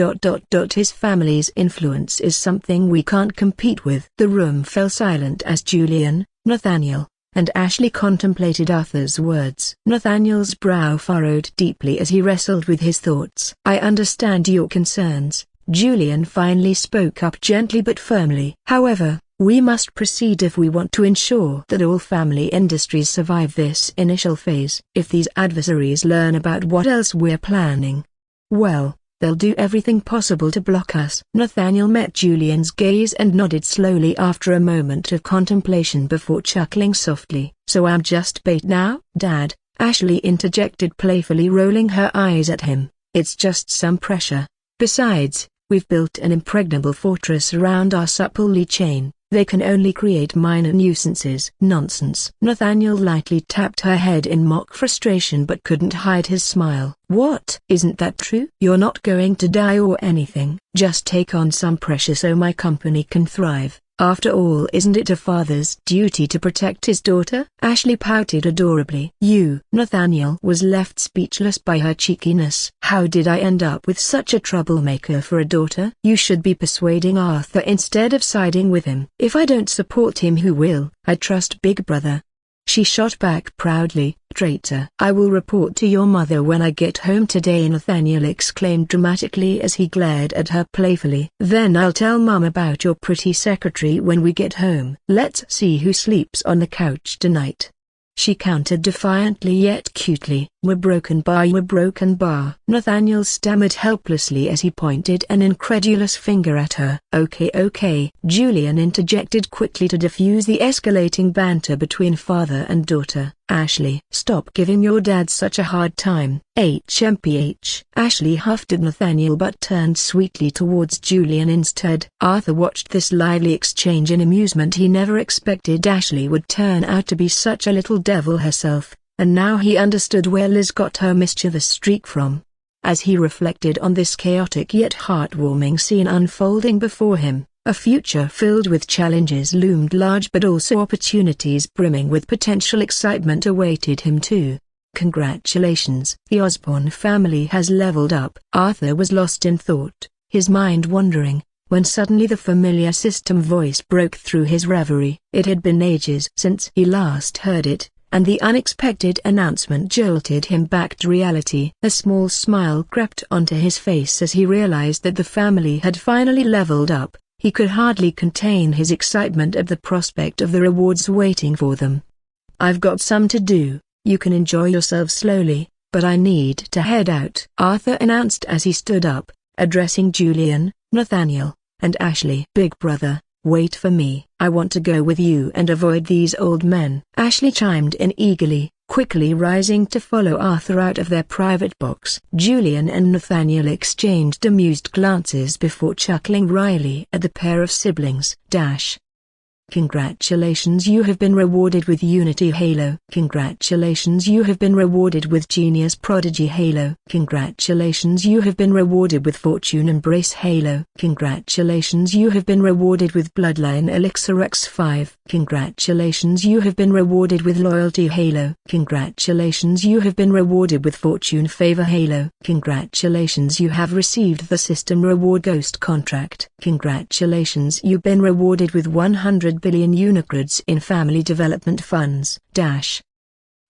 His family's influence is something we can't compete with. The room fell silent as Julian, Nathaniel, and Ashley contemplated Arthur's words. Nathaniel's brow furrowed deeply as he wrestled with his thoughts. I understand your concerns, Julian finally spoke up gently but firmly. However, we must proceed if we want to ensure that all family industries survive this initial phase. If these adversaries learn about what else we're planning, well, they'll do everything possible to block us. Nathaniel met Julian's gaze and nodded slowly after a moment of contemplation before chuckling softly. So I'm just bait now, Dad? Ashley interjected playfully, rolling her eyes at him. It's just some pressure. Besides, we've built an impregnable fortress around our supply chain. They can only create minor nuisances. Nonsense. Nathaniel lightly tapped her head in mock frustration but couldn't hide his smile. What? Isn't that true? You're not going to die or anything. Just take on some pressure so my company can thrive. After all, isn't it a father's duty to protect his daughter? Ashley pouted adorably. Nathaniel was left speechless by her cheekiness. How did I end up with such a troublemaker for a daughter? You should be persuading Arthur instead of siding with him. If I don't support him, who will? I trust Big Brother. She shot back proudly. Traitor. I will report to your mother when I get home today, Nathaniel exclaimed dramatically as he glared at her playfully. Then I'll tell Mum about your pretty secretary when we get home. Let's see who sleeps on the couch tonight. She countered defiantly yet cutely. We're broken bar. Nathaniel stammered helplessly as he pointed an incredulous finger at her. Okay. Julian interjected quickly to diffuse the escalating banter between father and daughter. Ashley, stop giving your dad such a hard time. HMPH. Ashley huffed at Nathaniel but turned sweetly towards Julian instead. Arthur watched this lively exchange in amusement. He never expected Ashley would turn out to be such a little devil herself, and now he understood where Liz got her mischievous streak from. As he reflected on this chaotic yet heartwarming scene unfolding before him, a future filled with challenges loomed large, but also opportunities brimming with potential excitement awaited him too. Congratulations. The Osborne family has leveled up. Arthur was lost in thought, his mind wandering, when suddenly the familiar system voice broke through his reverie. It had been ages since he last heard it, and the unexpected announcement jolted him back to reality. A small smile crept onto his face as he realized that the family had finally leveled up. He could hardly contain his excitement at the prospect of the rewards waiting for them. I've got some to do. You can enjoy yourself slowly, but I need to head out, Arthur announced as he stood up, addressing Julian, Nathaniel, and Ashley. Big Brother, wait for me. I want to go with you and avoid these old men. Ashley chimed in eagerly, quickly rising to follow Arthur out of their private box. Julian and Nathaniel exchanged amused glances before chuckling wryly at the pair of siblings. Congratulations, you have been rewarded with Unity Halo. Congratulations, you have been rewarded with Genius Prodigy Halo. Congratulations, you have been rewarded with Fortune Embrace Halo. Congratulations, you have been rewarded with Bloodline Elixir X5. Congratulations, you have been rewarded with Loyalty Halo. Congratulations, you have been rewarded with Fortune Favor Halo. Congratulations, you have received the System Reward Ghost contract. Congratulations, you've been rewarded with 100 billion Unicreds in family development funds.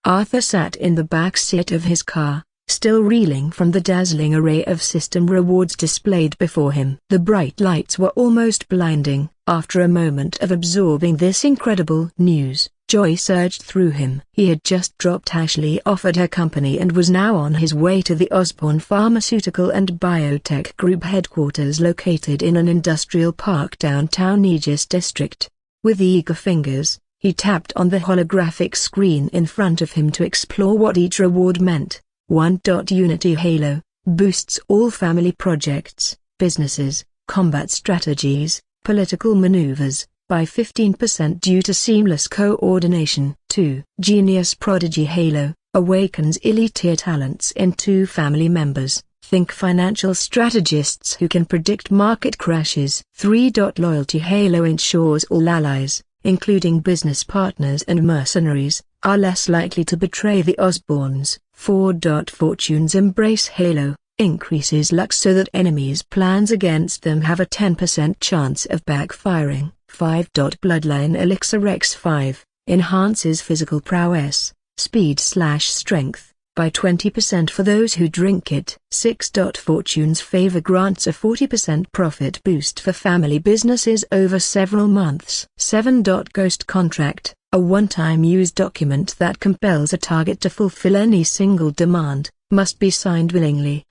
Arthur sat in the back seat of his car, still reeling from the dazzling array of system rewards displayed before him. The bright lights were almost blinding. After a moment of absorbing this incredible news, joy surged through him. He had just dropped Ashley off at her company and was now on his way to the Osborne Pharmaceutical and Biotech Group headquarters located in an industrial park downtown Aegis District. With eager fingers, he tapped on the holographic screen in front of him to explore what each reward meant. 1. Unity Halo boosts all family projects, businesses, combat strategies, political maneuvers, by 15% due to seamless coordination. 2. Genius Prodigy Halo awakens elite talents in 2 family members. Think financial strategists who can predict market crashes. 3. Loyalty Halo ensures all allies, including business partners and mercenaries, are less likely to betray the Osbornes. 4. Fortune's embrace halo increases luck so that enemies' plans against them have a 10% chance of backfiring. 5. Bloodline elixir X5 enhances physical prowess, speed/strength, by 20% for those who drink it. 6. Fortune's favor grants a 40% profit boost for family businesses over several months. 7. Ghost contract, a one-time use document that compels a target to fulfill any single demand, must be signed willingly.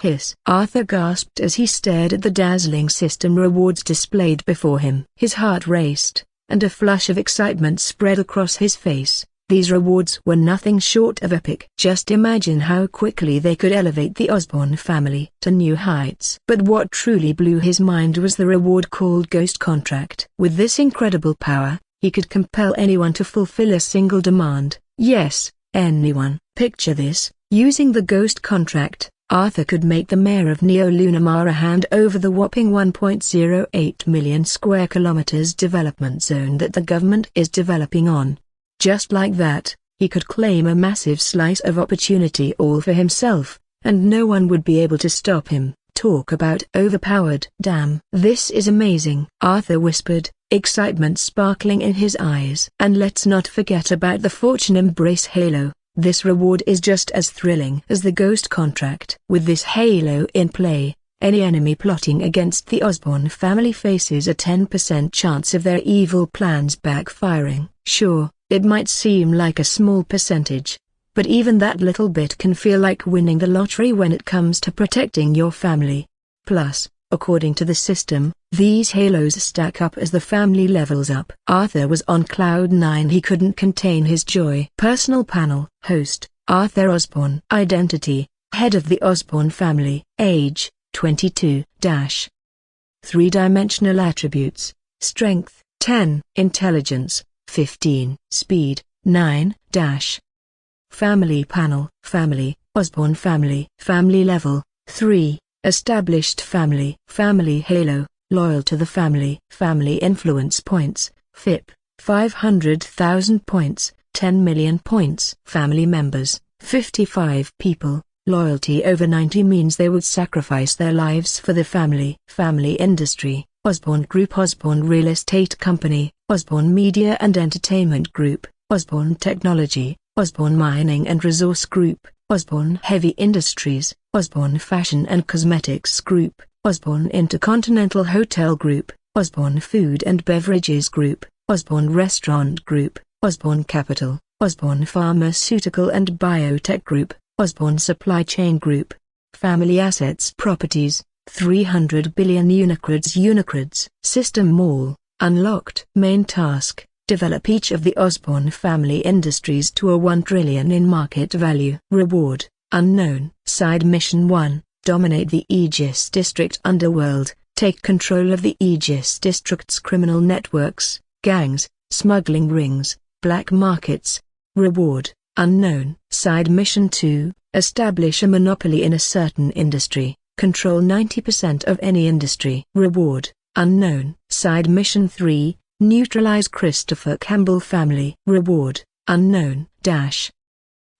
Hiss. Arthur gasped as he stared at the dazzling system rewards displayed before him. His heart raced, and a flush of excitement spread across his face. These rewards were nothing short of epic. Just imagine how quickly they could elevate the Osborn family to new heights. But what truly blew his mind was the reward called Ghost Contract. With this incredible power, he could compel anyone to fulfill a single demand. Yes, anyone. Picture this, using the Ghost Contract, Arthur could make the mayor of Neo-Lunamara hand over the whopping 1.08 million square kilometers development zone that the government is developing on. Just like that, he could claim a massive slice of opportunity all for himself, and no one would be able to stop him. Talk about overpowered. Damn. This is amazing, Arthur whispered, excitement sparkling in his eyes. And let's not forget about the Fortune Embrace Halo. This reward is just as thrilling as the Ghost Contract. With this halo in play, any enemy plotting against the Osborn family faces a 10% chance of their evil plans backfiring. Sure, it might seem like a small percentage, but even that little bit can feel like winning the lottery when it comes to protecting your family. Plus, according to the system, these halos stack up as the family levels up. Arthur was on cloud 9. He couldn't contain his joy. Personal panel. Host, Arthur Osborn. Identity, head of the Osborn family. Age, 22. Three-dimensional attributes. Strength, 10. Intelligence, 15. Speed, 9. Family panel. Family, Osborn family. Family level, 3. Established family. Family halo, loyal to the family. Family influence points, FIP, 500,000 points, 10 million points. Family members, 55 people. Loyalty over 90 means they would sacrifice their lives for the family. Family industry, Osborn Group, Osborn Real Estate Company, Osborn Media and Entertainment Group, Osborn Technology, Osborn Mining and Resource Group, Osborn Heavy Industries, Osborn Fashion and Cosmetics Group, Osborn Intercontinental Hotel Group, Osborn Food and Beverages Group, Osborn Restaurant Group, Osborn Capital, Osborn Pharmaceutical and Biotech Group, Osborn Supply Chain Group. Family assets properties, 300 billion Unicreds. System Mall, unlocked. Main task, develop each of the Osborn family industries to a 1 trillion in market value. Reward, unknown. Side mission 1, dominate the Aegis District underworld, take control of the Aegis District's criminal networks, gangs, smuggling rings, black markets. Reward, unknown. Side mission 2, establish a monopoly in a certain industry, control 90% of any industry. Reward, unknown. Side mission 3, neutralize Christopher Campbell family. Reward, unknown.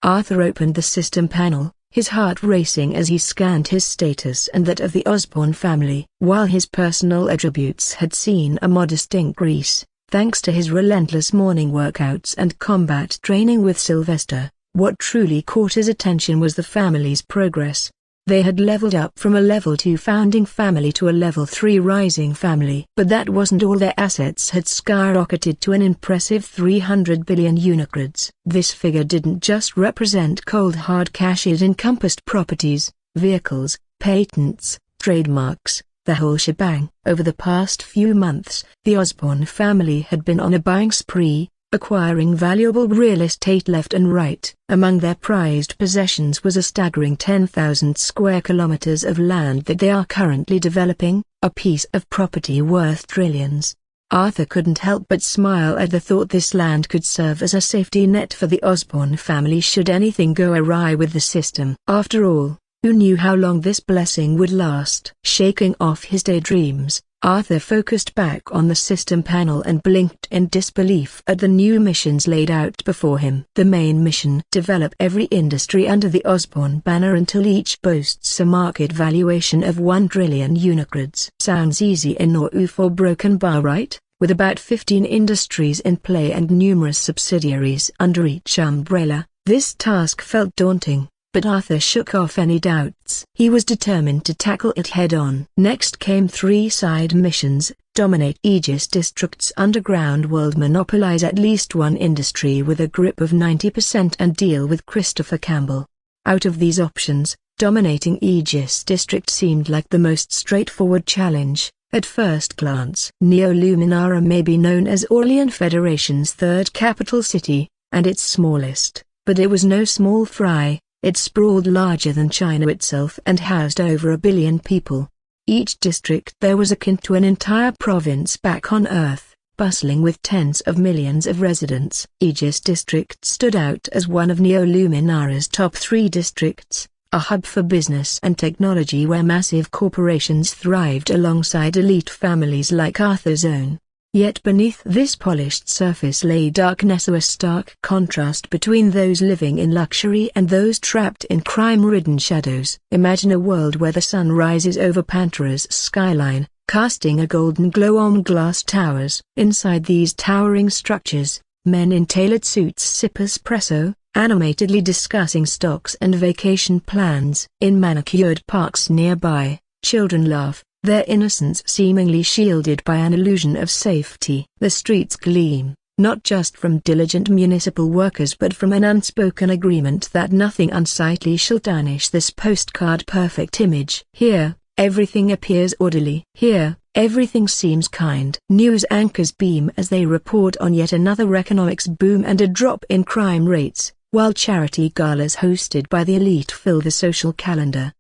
Arthur opened the system panel, his heart racing as he scanned his status and that of the Osborn family. While his personal attributes had seen a modest increase, thanks to his relentless morning workouts and combat training with Sylvester, what truly caught his attention was the family's progress. They had leveled up from a level 2 founding family to a level 3 rising family. But that wasn't all. Their assets had skyrocketed to an impressive 300 billion Unicreds. This figure didn't just represent cold hard cash, it encompassed properties, vehicles, patents, trademarks, the whole shebang. Over the past few months, the Osborn family had been on a buying spree, acquiring valuable real estate left and right. Among their prized possessions was a staggering 10,000 square kilometers of land that they are currently developing, a piece of property worth trillions. Arthur couldn't help but smile at the thought this land could serve as a safety net for the Osborn family should anything go awry with the system. After all, who knew how long this blessing would last? Shaking off his daydreams, Arthur focused back on the system panel and blinked in disbelief at the new missions laid out before him. The main mission: develop every industry under the Osborne banner until each boasts a market valuation of 1 trillion unicrods. Sounds easy enough for Broken Bar, right? With about 15 industries in play and numerous subsidiaries under each umbrella, this task felt daunting. But Arthur shook off any doubts. He was determined to tackle it head-on. Next came 3 side missions: dominate Aegis District's underground world, monopolize at least one industry with a grip of 90%, and deal with Christopher Campbell. Out of these options, dominating Aegis District seemed like the most straightforward challenge. At first glance, Neo-Luminara may be known as Orlean Federation's third capital city, and its smallest, but it was no small fry. It sprawled larger than China itself and housed over 1 billion people. Each district there was akin to an entire province back on Earth, bustling with tens of millions of residents. Aegis District stood out as one of Neo-Luminara's top 3 districts, a hub for business and technology where massive corporations thrived alongside elite families like Arthur's own. Yet beneath this polished surface lay darkness, a stark contrast between those living in luxury and those trapped in crime-ridden shadows. Imagine a world where the sun rises over Pantera's skyline, casting a golden glow on glass towers. Inside these towering structures, men in tailored suits sip espresso, animatedly discussing stocks and vacation plans. In manicured parks nearby, children laugh, their innocence seemingly shielded by an illusion of safety. The streets gleam, not just from diligent municipal workers but from an unspoken agreement that nothing unsightly shall tarnish this postcard-perfect image. Here, everything appears orderly. Here, everything seems kind. News anchors beam as they report on yet another economics boom and a drop in crime rates, while charity galas hosted by the elite fill the social calendar.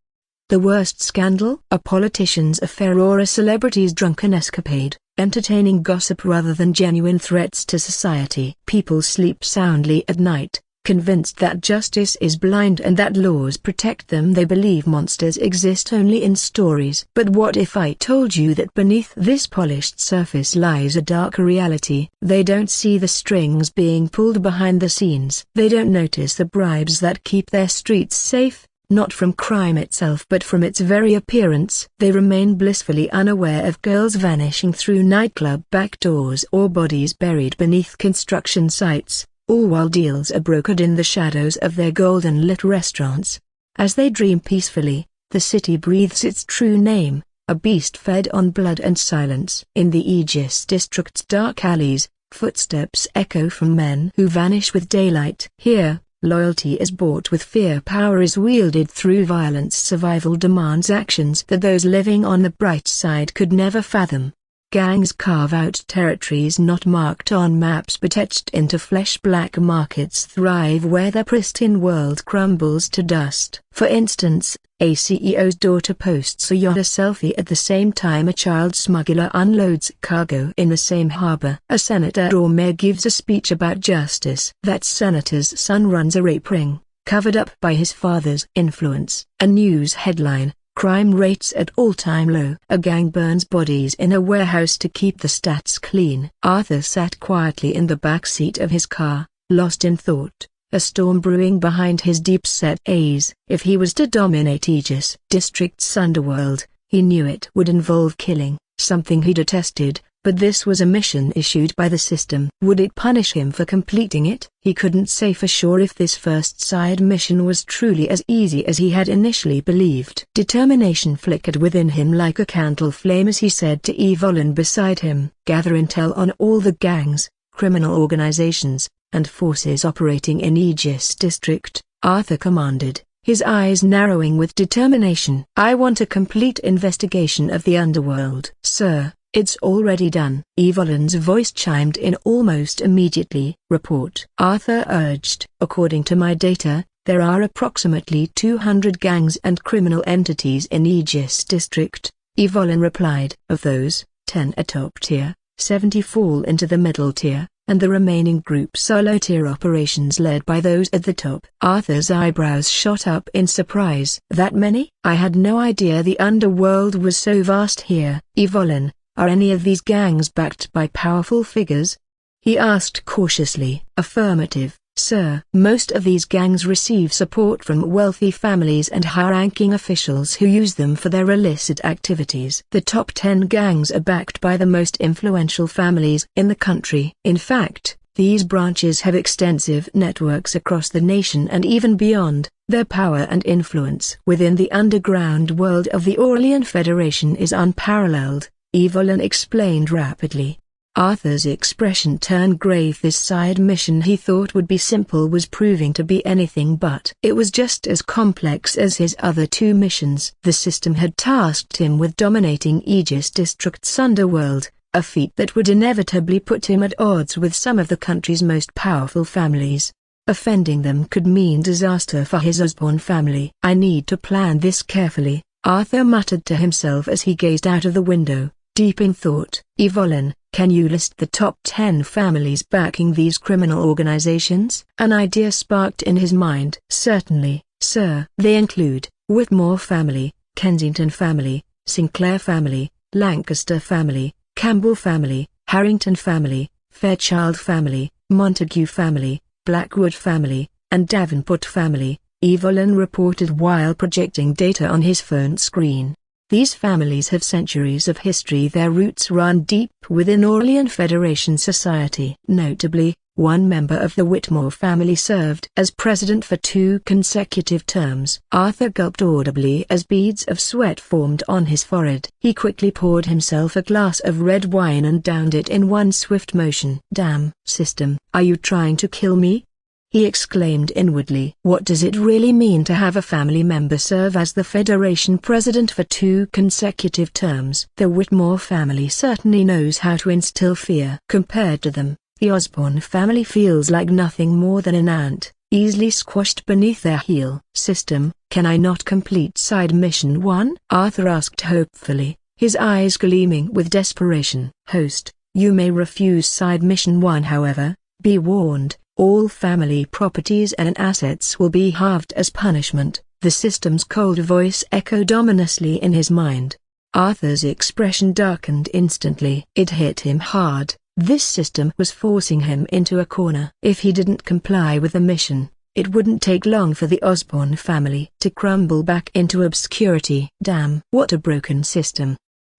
The worst scandal? A politician's affair or a celebrity's drunken escapade, entertaining gossip rather than genuine threats to society. People sleep soundly at night, convinced that justice is blind and that laws protect them. They believe monsters exist only in stories. But what if I told you that beneath this polished surface lies a darker reality? They don't see the strings being pulled behind the scenes. They don't notice the bribes that keep their streets safe. Not from crime itself but from its very appearance. They remain blissfully unaware of girls vanishing through nightclub back doors or bodies buried beneath construction sites, all while deals are brokered in the shadows of their golden-lit restaurants. As they dream peacefully, the city breathes its true name, a beast fed on blood and silence. In the Aegis District's dark alleys, footsteps echo from men who vanish with daylight. Here, loyalty is bought with fear. Power is wielded through violence. Survival demands actions that those living on the bright side could never fathom. Gangs carve out territories not marked on maps but etched into flesh. Black markets thrive where the pristine world crumbles to dust. For instance, a CEO's daughter posts a yacht selfie at the same time a child smuggler unloads cargo in the same harbor. A senator or mayor gives a speech about justice. That senator's son runs a rape ring, covered up by his father's influence. A news headline: crime rates at all-time low. A gang burns bodies in a warehouse to keep the stats clean. Arthur sat quietly in the back seat of his car, lost in thought, a storm brewing behind his deep-set eyes. If he was to dominate Aegis District's underworld, he knew it would involve killing, something he detested, but this was a mission issued by the system. Would it punish him for completing it? He couldn't say for sure if this first side mission was truly as easy as he had initially believed. Determination flickered within him like a candle flame as he said to Evelyn beside him, "Gather intel on all the gangs, criminal organizations, and forces operating in Aegis District," Arthur commanded, his eyes narrowing with determination. "I want a complete investigation of the underworld." "Sir, it's already done." Evelyn's voice chimed in almost immediately. "Report," Arthur urged. "According to my data, there are approximately 200 gangs and criminal entities in Aegis District," Evelyn replied. "Of those, 10 are top tier, 70 fall into the middle tier, and the remaining groups are low-tier operations led by those at the top." Arthur's eyebrows shot up in surprise. "That many? I had no idea the underworld was so vast here." "Evelyn, Are any of these gangs backed by powerful figures? He asked cautiously. Affirmative, sir. Most of these gangs receive support from wealthy families and high-ranking officials who use them for their illicit activities. The top 10 gangs are backed by the most influential families in the country. In fact, these branches have extensive networks across the nation and even beyond. Their power and influence within the underground world of the Aurelian Federation is unparalleled, Evelyn explained rapidly. Arthur's expression turned grave. This side mission he thought would be simple was proving to be anything but. It was just as complex as his other 2 missions. The system had tasked him with dominating Aegis District's underworld, a feat that would inevitably put him at odds with some of the country's most powerful families. Offending them could mean disaster for his Osborne family. I need to plan this carefully, Arthur muttered to himself as he gazed out of the window, deep in thought. Evelyn, can you list the top 10 families backing these criminal organizations? An idea sparked in his mind. Certainly, sir. They include Whitmore family, Kensington family, Sinclair family, Lancaster family, Campbell family, Harrington family, Fairchild family, Montague family, Blackwood family, and Davenport family, Evelyn reported while projecting data on his phone screen. These families have centuries of history. Their roots run deep within Aurelian Federation society. Notably, one member of the Whitmore family served as president for 2 consecutive terms. Arthur gulped audibly as beads of sweat formed on his forehead. He quickly poured himself a glass of red wine and downed it in one swift motion. Damn, system, are you trying to kill me? He exclaimed inwardly. What does it really mean to have a family member serve as the Federation president for 2 consecutive terms? The Whitmore family certainly knows how to instill fear. Compared to them, the Osborne family feels like nothing more than an ant, easily squashed beneath their heel. System, can I not complete side mission 1? Arthur asked hopefully, his eyes gleaming with desperation. Host, you may refuse side mission 1. However, be warned, all family properties and assets will be halved as punishment. The system's cold voice echoed ominously in his mind. Arthur's expression darkened instantly. It hit him hard. This system was forcing him into a corner. If he didn't comply with the mission, it wouldn't take long for the Osborne family to crumble back into obscurity. Damn, what a broken system.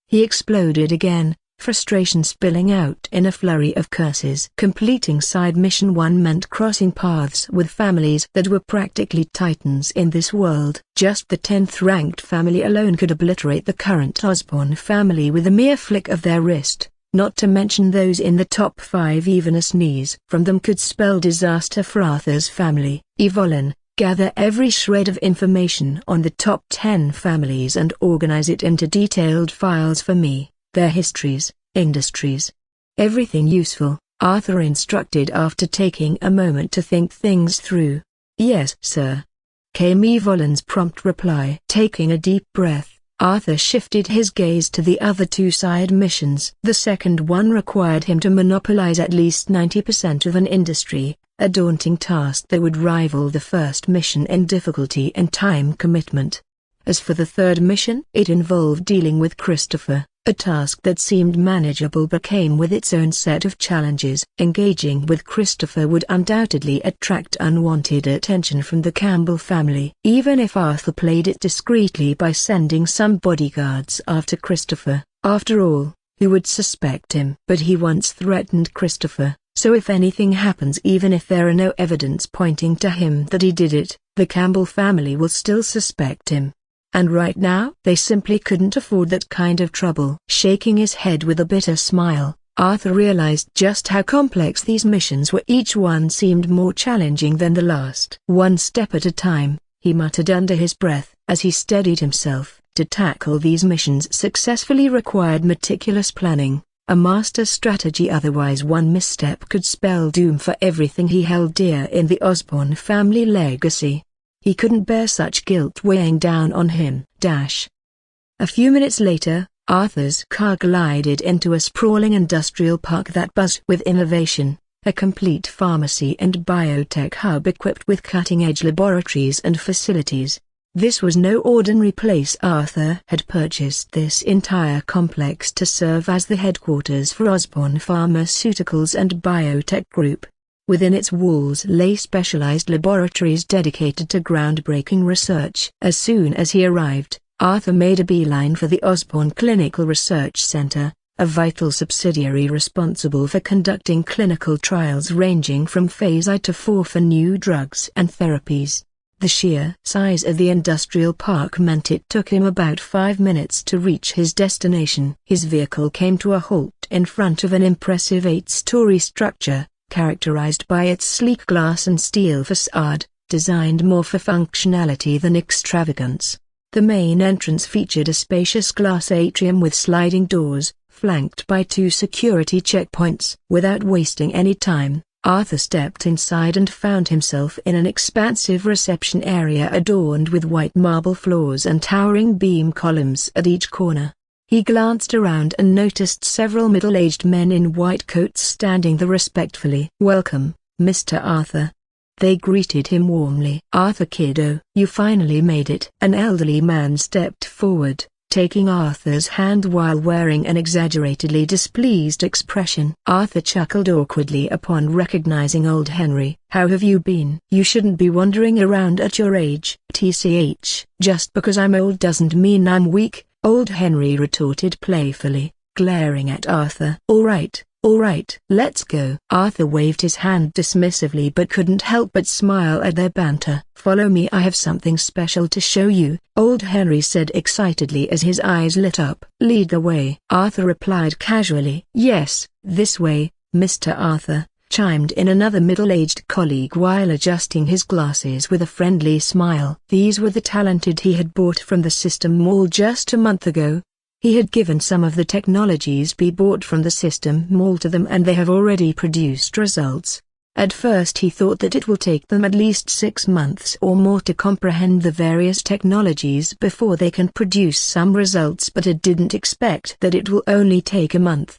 He exploded again, frustration spilling out in a flurry of curses. Completing side mission 1 meant crossing paths with families that were practically titans in this world. Just the 10th ranked family alone could obliterate the current Osborne family with a mere flick of their wrist, not to mention those in the top 5. Even a sneeze from them could spell disaster for Arthur's family. Evelyn, gather every shred of information on the top 10 families and organize it into detailed files for me. Their histories, industries, everything useful, Arthur instructed after taking a moment to think things through. Yes, sir, came Evelyn's prompt reply. Taking a deep breath, Arthur shifted his gaze to the other 2 side missions. The second one required him to monopolize at least 90% of an industry, a daunting task that would rival the first mission in difficulty and time commitment. As for the third mission, it involved dealing with Christopher, a task that seemed manageable but came with its own set of challenges. Engaging with Christopher would undoubtedly attract unwanted attention from the Campbell family. Even if Arthur played it discreetly by sending some bodyguards after Christopher, after all, who would suspect him? But he once threatened Christopher, so if anything happens, even if there are no evidence pointing to him that he did it, the Campbell family will still suspect him. And right now, they simply couldn't afford that kind of trouble. Shaking his head with a bitter smile, Arthur realized just how complex these missions were. Each one seemed more challenging than the last. One step at a time, he muttered under his breath. As he steadied himself, to tackle these missions successfully required meticulous planning, a master strategy. Otherwise one misstep could spell doom for everything he held dear in the Osborne family legacy. He couldn't bear such guilt weighing down on him. A few minutes later, Arthur's car glided into a sprawling industrial park that buzzed with innovation, a complete pharmacy and biotech hub equipped with cutting-edge laboratories and facilities. This was no ordinary place. Arthur had purchased this entire complex to serve as the headquarters for Osborne Pharmaceuticals and Biotech Group. Within its walls lay specialized laboratories dedicated to groundbreaking research. As soon as he arrived, Arthur made a beeline for the Osborne Clinical Research Center, a vital subsidiary responsible for conducting clinical trials ranging from phase I to IV for new drugs and therapies. The sheer size of the industrial park meant it took him about 5 minutes to reach his destination. His vehicle came to a halt in front of an impressive 8-story structure, characterized by its sleek glass and steel facade, designed more for functionality than extravagance. The main entrance featured a spacious glass atrium with sliding doors, flanked by 2 security checkpoints. Without wasting any time, Arthur stepped inside and found himself in an expansive reception area adorned with white marble floors and towering beam columns at each corner. He glanced around and noticed several middle-aged men in white coats standing there respectfully. "Welcome, Mr. Arthur." They greeted him warmly. "Arthur kiddo, you finally made it." An elderly man stepped forward, taking Arthur's hand while wearing an exaggeratedly displeased expression. Arthur chuckled awkwardly upon recognizing old Henry. "How have you been?" "You shouldn't be wandering around at your age, TCH. Just because I'm old doesn't mean I'm weak," old Henry retorted playfully, glaring at Arthur. All right, let's go." Arthur waved his hand dismissively but couldn't help but smile at their banter. "Follow me, I have something special to show you," old Henry said excitedly as his eyes lit up. "Lead the way," Arthur replied casually. "Yes, this way, Mr. Arthur," chimed in another middle-aged colleague while adjusting his glasses with a friendly smile. These were the talented he had bought from the System Mall just a month ago. He had given some of the technologies he bought from the System Mall to them and they have already produced results. At first he thought that it will take them at least 6 months or more to comprehend the various technologies before they can produce some results, but it didn't expect that it will only take a month.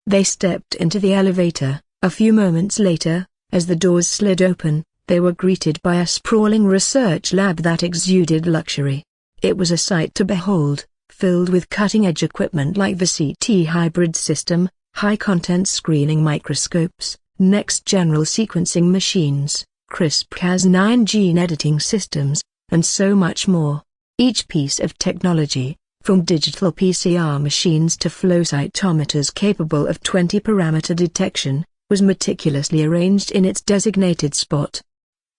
They stepped into the elevator. A few moments later, as the doors slid open, they were greeted by a sprawling research lab that exuded luxury. It was a sight to behold, filled with cutting-edge equipment like the CT hybrid system, high-content screening microscopes, next general sequencing machines, CRISPR-Cas9 gene editing systems, and so much more. Each piece of technology, from digital PCR machines to flow cytometers capable of 20-parameter detection, was meticulously arranged in its designated spot.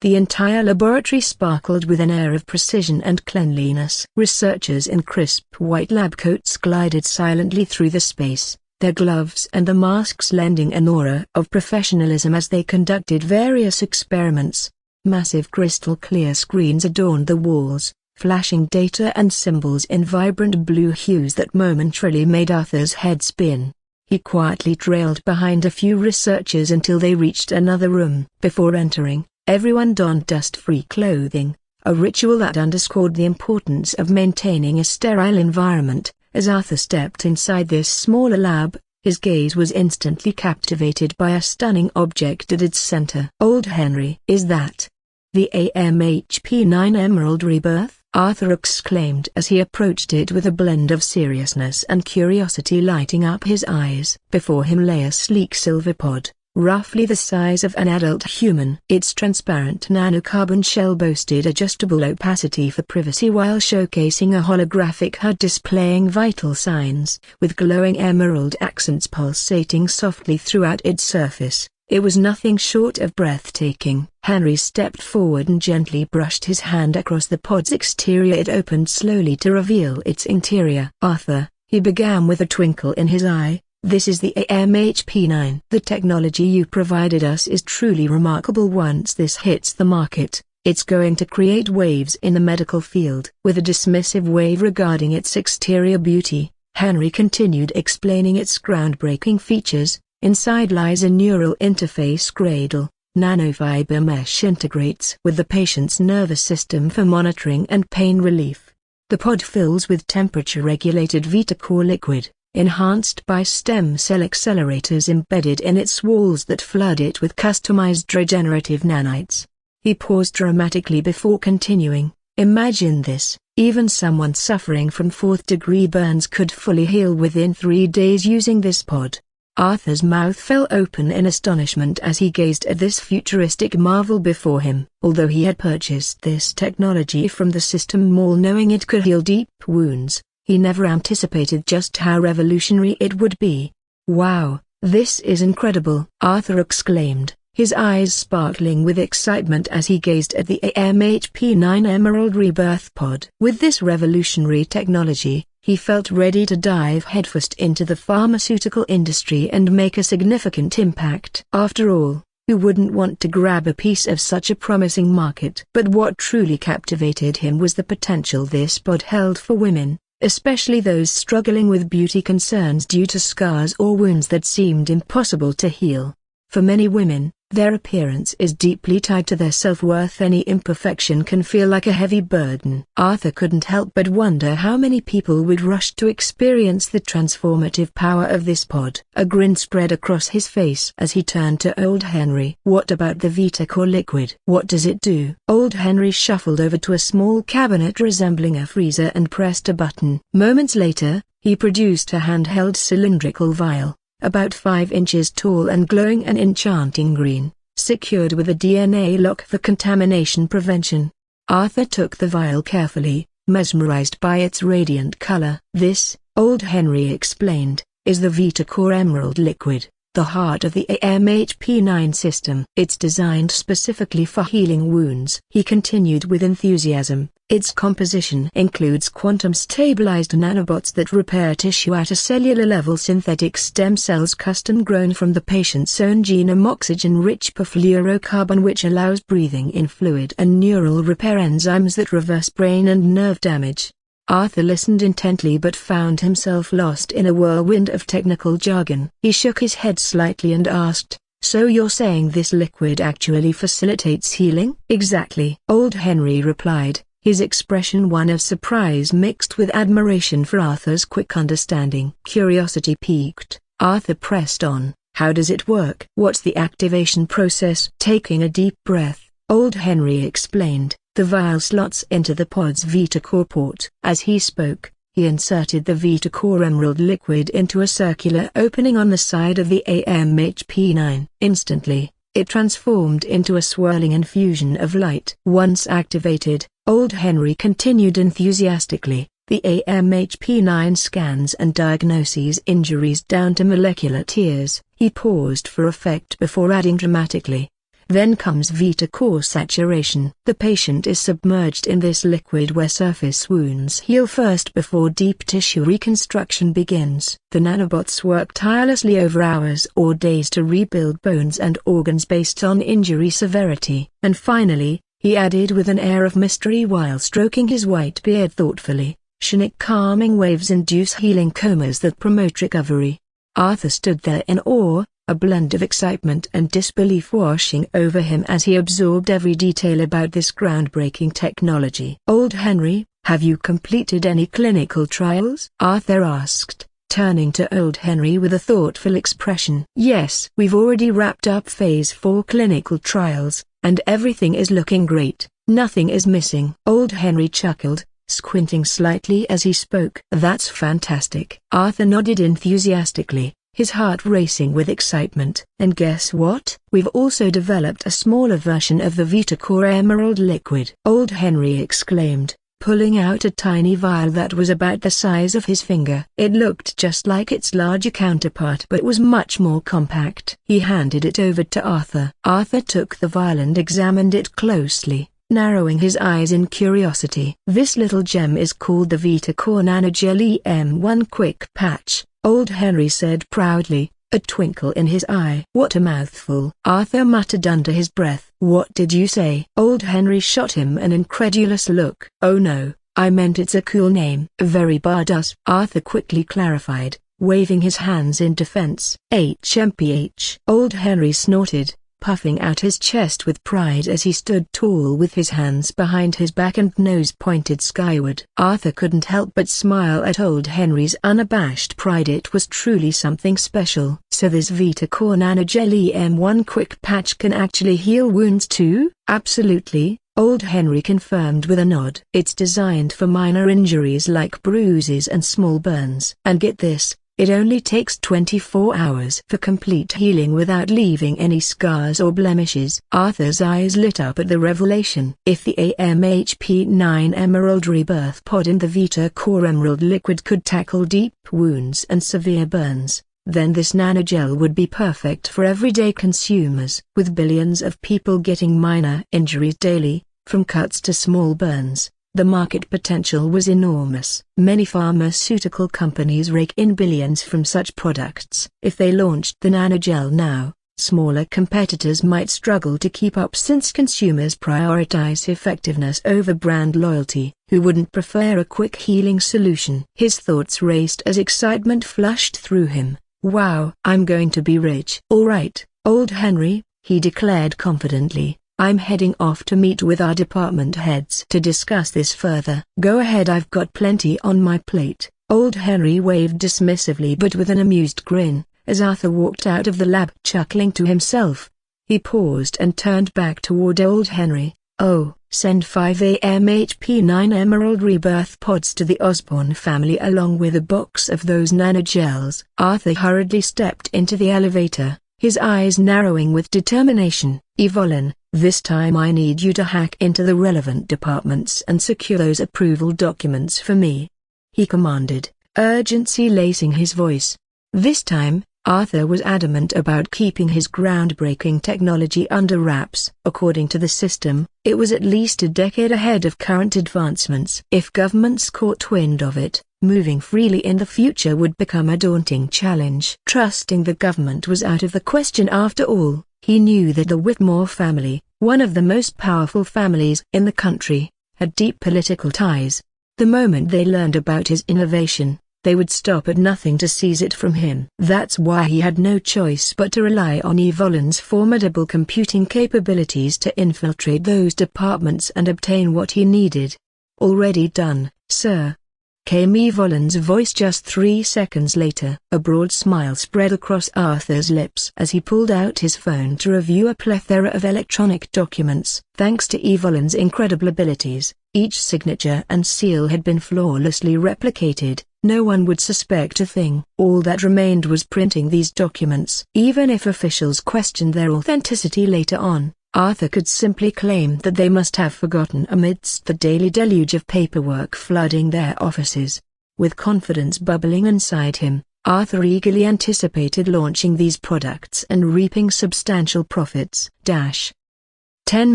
The entire laboratory sparkled with an air of precision and cleanliness. Researchers in crisp white lab coats glided silently through the space, their gloves and the masks lending an aura of professionalism as they conducted various experiments. Massive crystal-clear screens adorned the walls, flashing data and symbols in vibrant blue hues that momentarily made Arthur's head spin. He quietly trailed behind a few researchers until they reached another room. Before entering, everyone donned dust-free clothing, a ritual that underscored the importance of maintaining a sterile environment. As Arthur stepped inside this smaller lab, his gaze was instantly captivated by a stunning object at its center. "Old Henry, is that the AMHP9 Emerald Rebirth?" Arthur exclaimed as he approached it with a blend of seriousness and curiosity lighting up his eyes. Before him lay a sleek silver pod, roughly the size of an adult human. Its transparent nanocarbon shell boasted adjustable opacity for privacy while showcasing a holographic HUD displaying vital signs, with glowing emerald accents pulsating softly throughout its surface. It was nothing short of breathtaking. Henry stepped forward and gently brushed his hand across the pod's exterior. It opened slowly to reveal its interior. "Arthur," he began with a twinkle in his eye, "this is the AMHP9. The technology you provided us is truly remarkable. Once this hits the market, it's going to create waves in the medical field." With a dismissive wave regarding its exterior beauty, Henry continued explaining its groundbreaking features. Inside lies a neural interface cradle. Nanofiber mesh integrates with the patient's nervous system for monitoring and pain relief. The pod fills with temperature-regulated VitaCore liquid, enhanced by stem cell accelerators embedded in its walls that flood it with customized regenerative nanites. He paused dramatically before continuing, Imagine this, even someone suffering from 4th-degree burns could fully heal within 3 days using this pod. Arthur's mouth fell open in astonishment as he gazed at this futuristic marvel before him. Although he had purchased this technology from the system mall knowing it could heal deep wounds, he never anticipated just how revolutionary it would be. "Wow, this is incredible!" Arthur exclaimed, his eyes sparkling with excitement as he gazed at the AMHP9 Emerald Rebirth Pod. With this revolutionary technology, he felt ready to dive headfirst into the pharmaceutical industry and make a significant impact. After all, who wouldn't want to grab a piece of such a promising market? But what truly captivated him was the potential this pod held for women, especially those struggling with beauty concerns due to scars or wounds that seemed impossible to heal. For many women, their appearance is deeply tied to their self-worth. Any imperfection can feel like a heavy burden. Arthur couldn't help but wonder how many people would rush to experience the transformative power of this pod. A grin spread across his face as he turned to Old Henry. "What about the VitaCore liquid? What does it do?" Old Henry shuffled over to a small cabinet resembling a freezer and pressed a button. Moments later, he produced a handheld cylindrical vial, about 5 inches tall and glowing an enchanting green, secured with a DNA lock for contamination prevention. Arthur took the vial carefully, mesmerized by its radiant color. "This," Old Henry explained, "is the VitaCore Emerald Liquid, the heart of the AMHP9 system. It's designed specifically for healing wounds." He continued with enthusiasm. "Its composition includes quantum-stabilized nanobots that repair tissue at a cellular level, synthetic stem cells custom-grown from the patient's own genome, oxygen-rich perfluorocarbon which allows breathing in fluid, and neural repair enzymes that reverse brain and nerve damage." Arthur listened intently but found himself lost in a whirlwind of technical jargon. He shook his head slightly and asked, "So you're saying this liquid actually facilitates healing?" "Exactly," Old Henry replied, his expression one of surprise mixed with admiration for Arthur's quick understanding. Curiosity piqued, Arthur pressed on, "How does it work? What's the activation process?" Taking a deep breath, Old Henry explained, "The vial slots into the pod's VitaCore port." As he spoke, he inserted the VitaCore Emerald liquid into a circular opening on the side of the AMHP9. Instantly, it transformed into a swirling infusion of light. Once activated, Old Henry continued enthusiastically, "The AMHP9 scans and diagnoses injuries down to molecular tiers." He paused for effect before adding dramatically, "Then comes VitaCore saturation. The patient is submerged in this liquid where surface wounds heal first before deep tissue reconstruction begins. The nanobots work tirelessly over hours or days to rebuild bones and organs based on injury severity." And finally, he added with an air of mystery while stroking his white beard thoughtfully, "Sonic calming waves induce healing comas that promote recovery." Arthur stood there in awe, a blend of excitement and disbelief washing over him as he absorbed every detail about this groundbreaking technology. "Old Henry, have you completed any clinical trials?" Arthur asked, turning to Old Henry with a thoughtful expression. "Yes, we've already wrapped up phase 4 clinical trials, and everything is looking great. Nothing is missing." Old Henry chuckled, squinting slightly as he spoke. "That's fantastic." Arthur nodded enthusiastically, his heart racing with excitement. "And guess what? We've also developed a smaller version of the VitaCore Emerald liquid," Old Henry exclaimed, pulling out a tiny vial that was about the size of his finger. It looked just like its larger counterpart but was much more compact. He handed it over to Arthur. Arthur took the vial and examined it closely, narrowing his eyes in curiosity. "This little gem is called the VitaCore Nanogel EM1 Quick Patch," Old Henry said proudly, a twinkle in his eye. "What a mouthful!" Arthur muttered under his breath. "What did you say?" Old Henry shot him an incredulous look. "Oh no, I meant it's a cool name." "Very badass," Arthur quickly clarified, waving his hands in defense. "HMPH." Old Henry snorted, puffing out his chest with pride as he stood tall with his hands behind his back and nose pointed skyward. Arthur couldn't help but smile at Old Henry's unabashed pride. It was truly something special. "So this VitaCore Nanogel EM1 Quick Patch can actually heal wounds too?" "Absolutely," Old Henry confirmed with a nod. It's designed for minor injuries like bruises and small burns. And get this, it only takes 24 hours for complete healing without leaving any scars or blemishes. Arthur's eyes lit up at the revelation. If the AMHP9 Emerald Rebirth Pod in the Vita Core Emerald Liquid could tackle deep wounds and severe burns, then this nanogel would be perfect for everyday consumers. With billions of people getting minor injuries daily, from cuts to small burns, the market potential was enormous. Many pharmaceutical companies rake in billions from such products. If they launched the nanogel now, smaller competitors might struggle to keep up since consumers prioritize effectiveness over brand loyalty. Who wouldn't prefer a quick healing solution? His thoughts raced as excitement flushed through him. Wow, I'm going to be rich. All right, Old Henry, he declared confidently. I'm heading off to meet with our department heads to discuss this further. Go ahead, I've got plenty on my plate. Old Henry waved dismissively but with an amused grin, as Arthur walked out of the lab chuckling to himself. He paused and turned back toward Old Henry. Oh, send 5 AMHP9 Emerald Rebirth Pods to the Osborne family along with a box of those nanogels. Arthur hurriedly stepped into the elevator, his eyes narrowing with determination. Evelyn, this time I need you to hack into the relevant departments and secure those approval documents for me, he commanded, urgency lacing his voice. This time, Arthur was adamant about keeping his groundbreaking technology under wraps. According to the system, it was at least a decade ahead of current advancements. If governments caught wind of it, moving freely in the future would become a daunting challenge. Trusting the government was out of the question after all. He knew that the Whitmore family, one of the most powerful families in the country, had deep political ties. The moment they learned about his innovation, they would stop at nothing to seize it from him. That's why he had no choice but to rely on Evelyn's formidable computing capabilities to infiltrate those departments and obtain what he needed. Already done, sir, came Evelyn's voice just 3 seconds later. A broad smile spread across Arthur's lips as he pulled out his phone to review a plethora of electronic documents. Thanks to Evelyn's incredible abilities, each signature and seal had been flawlessly replicated. No one would suspect a thing. All that remained was printing these documents. Even if officials questioned their authenticity later on, Arthur could simply claim that they must have forgotten amidst the daily deluge of paperwork flooding their offices. With confidence bubbling inside him, Arthur eagerly anticipated launching these products and reaping substantial profits. 10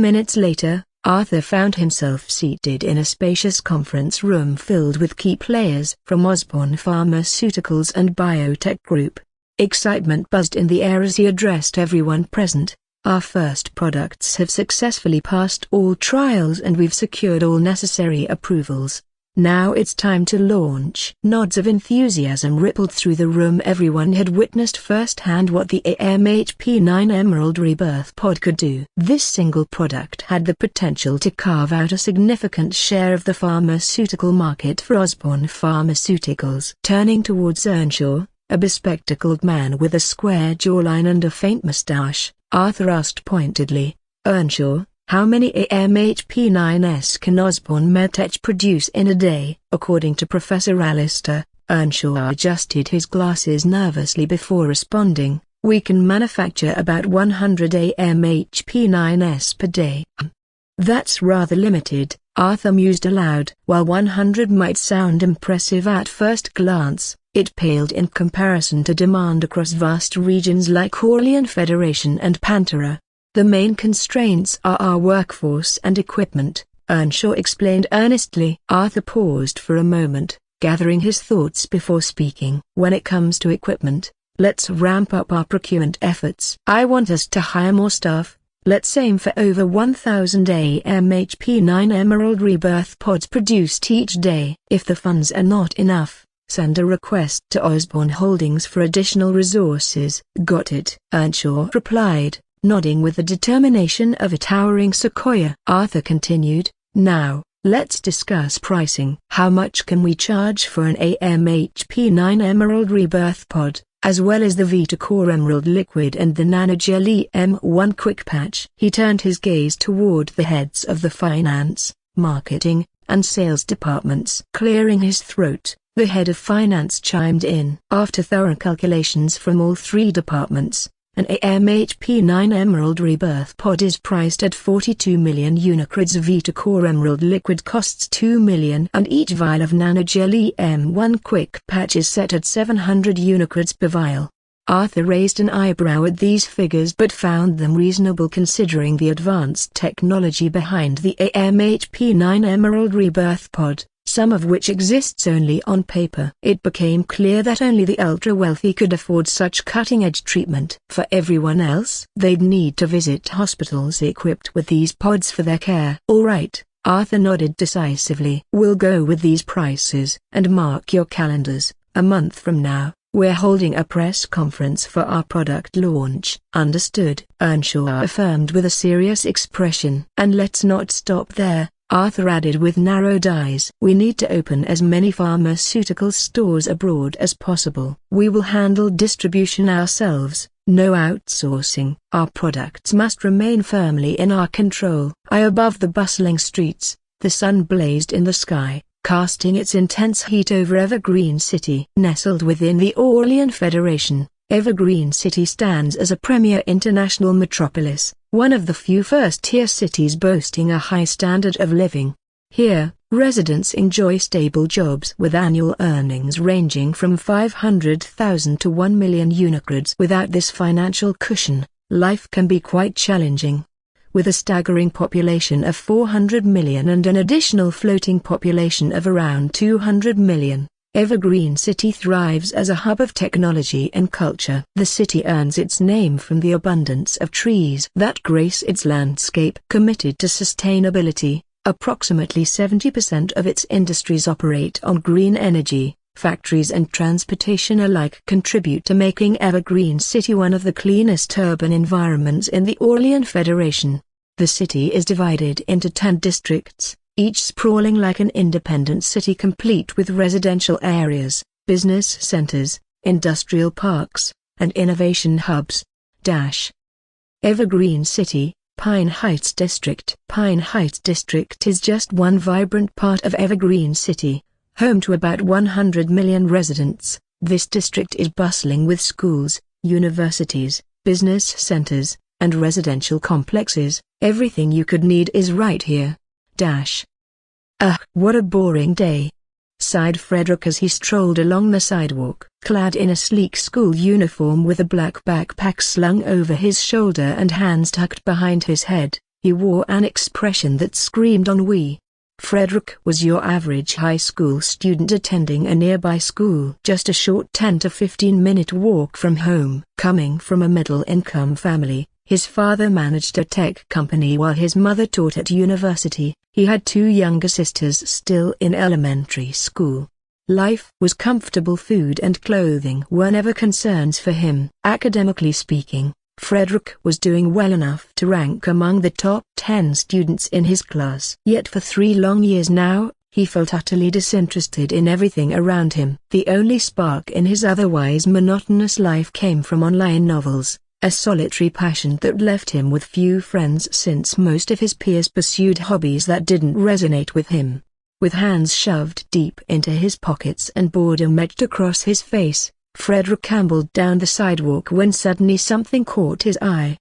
minutes later, Arthur found himself seated in a spacious conference room filled with key players from Osborne Pharmaceuticals and Biotech Group. Excitement buzzed in the air as he addressed everyone present. Our first products have successfully passed all trials and we've secured all necessary approvals. Now it's time to launch. Nods of enthusiasm rippled through the room. Everyone had witnessed firsthand what the AMHP9 Emerald Rebirth Pod could do. This single product had the potential to carve out a significant share of the pharmaceutical market for Osborne Pharmaceuticals. Turning towards Earnshaw, a bespectacled man with a square jawline and a faint mustache, Arthur asked pointedly, Earnshaw, how many AMHP9s can Osborne Medtech produce in a day? According to Professor Alistair, Earnshaw adjusted his glasses nervously before responding, we can manufacture about 100 AMHP9s per day. That's rather limited, Arthur mused aloud. While 100 might sound impressive at first glance, it paled in comparison to demand across vast regions like Orlean Federation and Pantera. The main constraints are our workforce and equipment, Earnshaw explained earnestly. Arthur paused for a moment, gathering his thoughts before speaking. When it comes to equipment, let's ramp up our procurement efforts. I want us to hire more staff. Let's aim for over 1,000 AMHP9 Emerald Rebirth Pods produced each day. If the funds are not enough, send a request to Osborne Holdings for additional resources. Got it, Earnshaw replied, nodding with the determination of a towering sequoia. Arthur continued, now, let's discuss pricing. How much can we charge for an AMHP9 Emerald Rebirth Pod? as well as the Vitacore Emerald Liquid and the Nanojelly M1 Quick Patch. He turned his gaze toward the heads of the finance, marketing, and sales departments. Clearing his throat, the head of finance chimed in. After thorough calculations from all three departments, an AMHP9 Emerald Rebirth Pod is priced at 42 million Unicreds. Vitacore Emerald Liquid costs 2 million, and each vial of Nanojelly M1 Quick Patch is set at 700 Unicreds per vial. Arthur raised an eyebrow at these figures but found them reasonable considering the advanced technology behind the AMHP9 Emerald Rebirth Pod, some of which exists only on paper. It became clear that only the ultra-wealthy could afford such cutting-edge treatment. For everyone else, they'd need to visit hospitals equipped with these pods for their care. All right, Arthur nodded decisively. We'll go with these prices. And mark your calendars, a month from now, we're holding a press conference for our product launch. Understood, Earnshaw affirmed with a serious expression. And let's not stop there, Arthur added with narrowed eyes. We need to open as many pharmaceutical stores abroad as possible. We will handle distribution ourselves, no outsourcing. Our products must remain firmly in our control. Above the bustling streets, the sun blazed in the sky, casting its intense heat over Evergreen City. Nestled within the Orlean Federation, Evergreen City stands as a premier international metropolis, one of the few first-tier cities boasting a high standard of living. Here, residents enjoy stable jobs with annual earnings ranging from 500,000 to 1 million Unicreds. Without this financial cushion, life can be quite challenging. With a staggering population of 400 million and an additional floating population of around 200 million, Evergreen City thrives as a hub of technology and culture. The city earns its name from the abundance of trees that grace its landscape. Committed to sustainability, approximately 70% of its industries operate on green energy. Factories and transportation alike contribute to making Evergreen City one of the cleanest urban environments in the Orlean Federation. The city is divided into 10 districts, each sprawling like an independent city complete with residential areas, business centers, industrial parks, and innovation hubs. Evergreen City, Pine Heights District. Pine Heights District is just one vibrant part of Evergreen City, home to about 100 million residents. This district is bustling with schools, universities, business centers, and residential complexes. Everything you could need is right here. What a boring day, sighed Frederick as he strolled along the sidewalk. Clad in a sleek school uniform with a black backpack slung over his shoulder and hands tucked behind his head, he wore an expression that screamed ennui. Frederick was your average high school student attending a nearby school, just a short 10 to 15-minute walk from home. Coming from a middle-income family, his father managed a tech company while his mother taught at university. He had 2 younger sisters still in elementary school. Life was comfortable. Food and clothing were never concerns for him. Academically speaking, Frederick was doing well enough to rank among the top 10 students in his class. Yet for 3 long years now, he felt utterly disinterested in everything around him. The only spark in his otherwise monotonous life came from online novels, a solitary passion that left him with few friends since most of his peers pursued hobbies that didn't resonate with him. With hands shoved deep into his pockets and boredom etched across his face, Frederick ambled down the sidewalk when suddenly something caught his eye.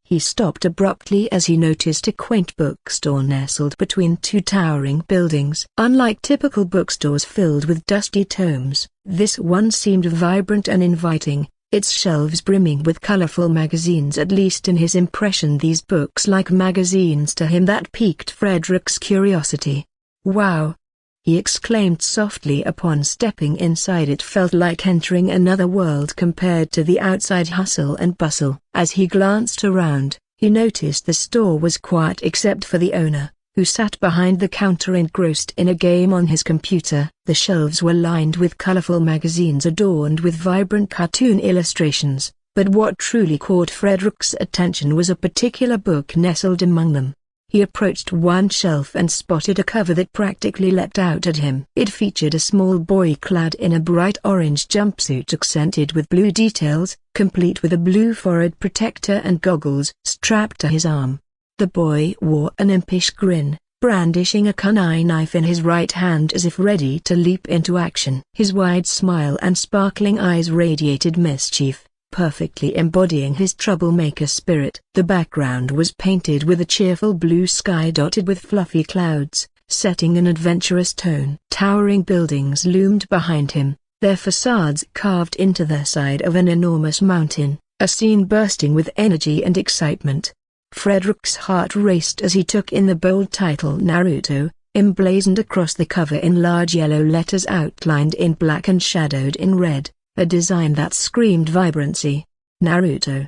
He stopped abruptly as he noticed a quaint bookstore nestled between 2 towering buildings. Unlike typical bookstores filled with dusty tomes, this one seemed vibrant and inviting, its shelves brimming with colorful magazines. At least in his impression, these books like magazines to him. That piqued Frederick's curiosity. Wow! He exclaimed softly upon stepping inside. It felt like entering another world compared to the outside hustle and bustle. As he glanced around, he noticed the store was quiet except for the owner, who sat behind the counter engrossed in a game on his computer. The shelves were lined with colorful magazines adorned with vibrant cartoon illustrations, but what truly caught Frederick's attention was a particular book nestled among them. He approached one shelf and spotted a cover that practically leapt out at him. It featured a small boy clad in a bright orange jumpsuit accented with blue details, complete with a blue forehead protector and goggles strapped to his arm. The boy wore an impish grin, brandishing a kunai knife in his right hand as if ready to leap into action. His wide smile and sparkling eyes radiated mischief, perfectly embodying his troublemaker spirit. The background was painted with a cheerful blue sky dotted with fluffy clouds, setting an adventurous tone. Towering buildings loomed behind him, their facades carved into the side of an enormous mountain, a scene bursting with energy and excitement. Frederick's heart raced as he took in the bold title Naruto, emblazoned across the cover in large yellow letters outlined in black and shadowed in red, a design that screamed vibrancy. Naruto.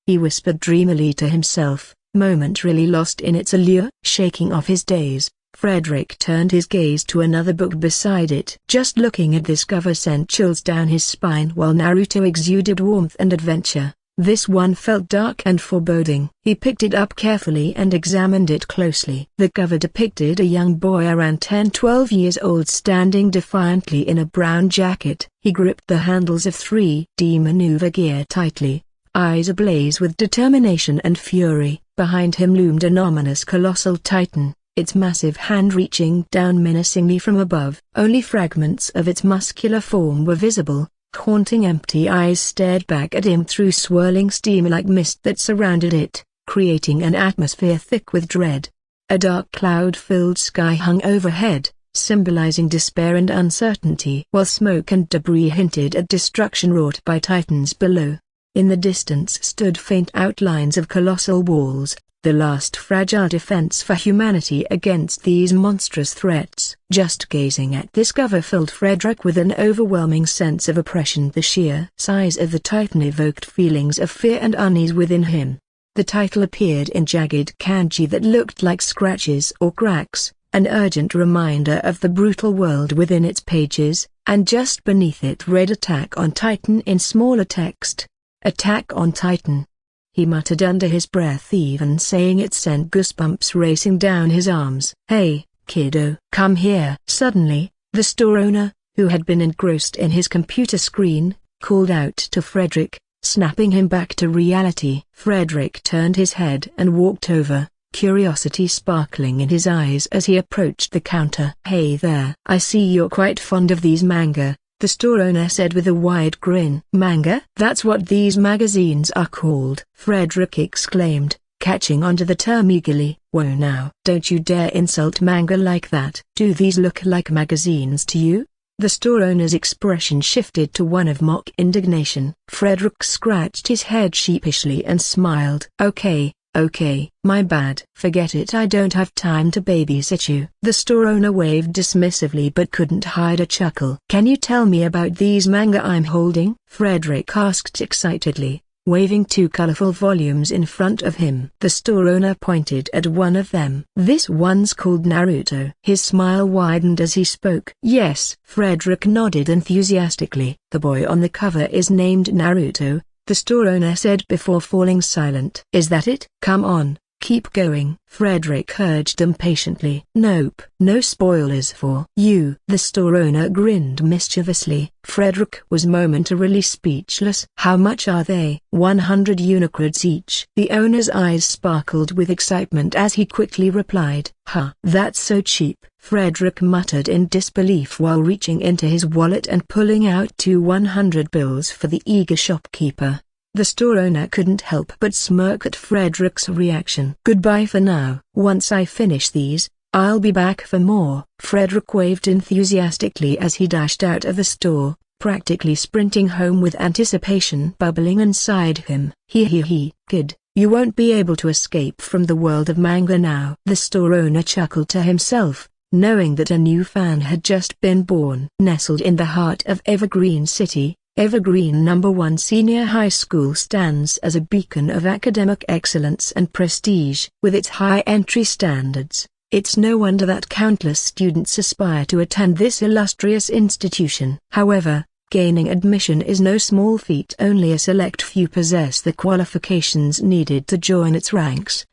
He whispered dreamily to himself, momentarily lost in its allure. Shaking off his daze, Frederick turned his gaze to another book beside it. Just looking at this cover sent chills down his spine while Naruto exuded warmth and adventure. This one felt dark and foreboding. He picked it up carefully and examined it closely. The cover depicted a young boy around 10-12 years old standing defiantly in a brown jacket. He gripped the handles of 3D maneuver gear tightly, eyes ablaze with determination and fury. Behind him loomed an ominous colossal titan, its massive hand reaching down menacingly from above. Only fragments of its muscular form were visible. Haunting empty eyes stared back at him through swirling steam like mist that surrounded it, creating an atmosphere thick with dread. A dark cloud-filled sky hung overhead, symbolizing despair and uncertainty, while smoke and debris hinted at destruction wrought by titans below. In the distance stood faint outlines of colossal walls, the last fragile defense for humanity against these monstrous threats. Just gazing at this cover filled Frederick with an overwhelming sense of oppression. The sheer size of the titan evoked feelings of fear and unease within him. The title appeared in jagged kanji that looked like scratches or cracks, an urgent reminder of the brutal world within its pages, and just beneath it read Attack on Titan in smaller text. Attack on Titan. He muttered under his breath, even saying it sent goosebumps racing down his arms. "Hey, kiddo, come here." Suddenly, the store owner, who had been engrossed in his computer screen, called out to Frederick, snapping him back to reality. Frederick turned his head and walked over, curiosity sparkling in his eyes as he approached the counter. "Hey there, I see you're quite fond of these manga," the store owner said with a wide grin. "Manga? That's what these magazines are called," Frederick exclaimed, catching onto the term eagerly. "Whoa now, don't you dare insult manga like that." "Do these look like magazines to you?" The store owner's expression shifted to one of mock indignation. Frederick scratched his head sheepishly and smiled. Okay, my bad. Forget it, I don't have time to babysit you." The store owner waved dismissively but couldn't hide a chuckle. "Can you tell me about these manga I'm holding?" Frederick asked excitedly, waving two colorful volumes in front of him. The store owner pointed at one of them. "This one's called Naruto." His smile widened as he spoke. "Yes." Frederick nodded enthusiastically. "The boy on the cover is named Naruto," the store owner said before falling silent. "Is that it?" "Come on, keep going," Frederick urged impatiently. "Nope, no spoilers for you." The store owner grinned mischievously. Frederick was momentarily speechless. "How much are they?" 100 unicreds each. The owner's eyes sparkled with excitement as he quickly replied. "Huh, that's so cheap." Frederick muttered in disbelief while reaching into his wallet and pulling out 2 100 bills for the eager shopkeeper. The store owner couldn't help but smirk at Frederick's reaction. "Goodbye for now. Once I finish these, I'll be back for more." Frederick waved enthusiastically as he dashed out of the store, practically sprinting home with anticipation bubbling inside him. He, kid, you won't be able to escape from the world of manga now." The store owner chuckled to himself, knowing that a new fan had just been born. Nestled in the heart of Evergreen City, Evergreen No. 1 Senior High School stands as a beacon of academic excellence and prestige. With its high entry standards, it's no wonder that countless students aspire to attend this illustrious institution. However, gaining admission is no small feat. Only a select few possess the qualifications needed to join its ranks.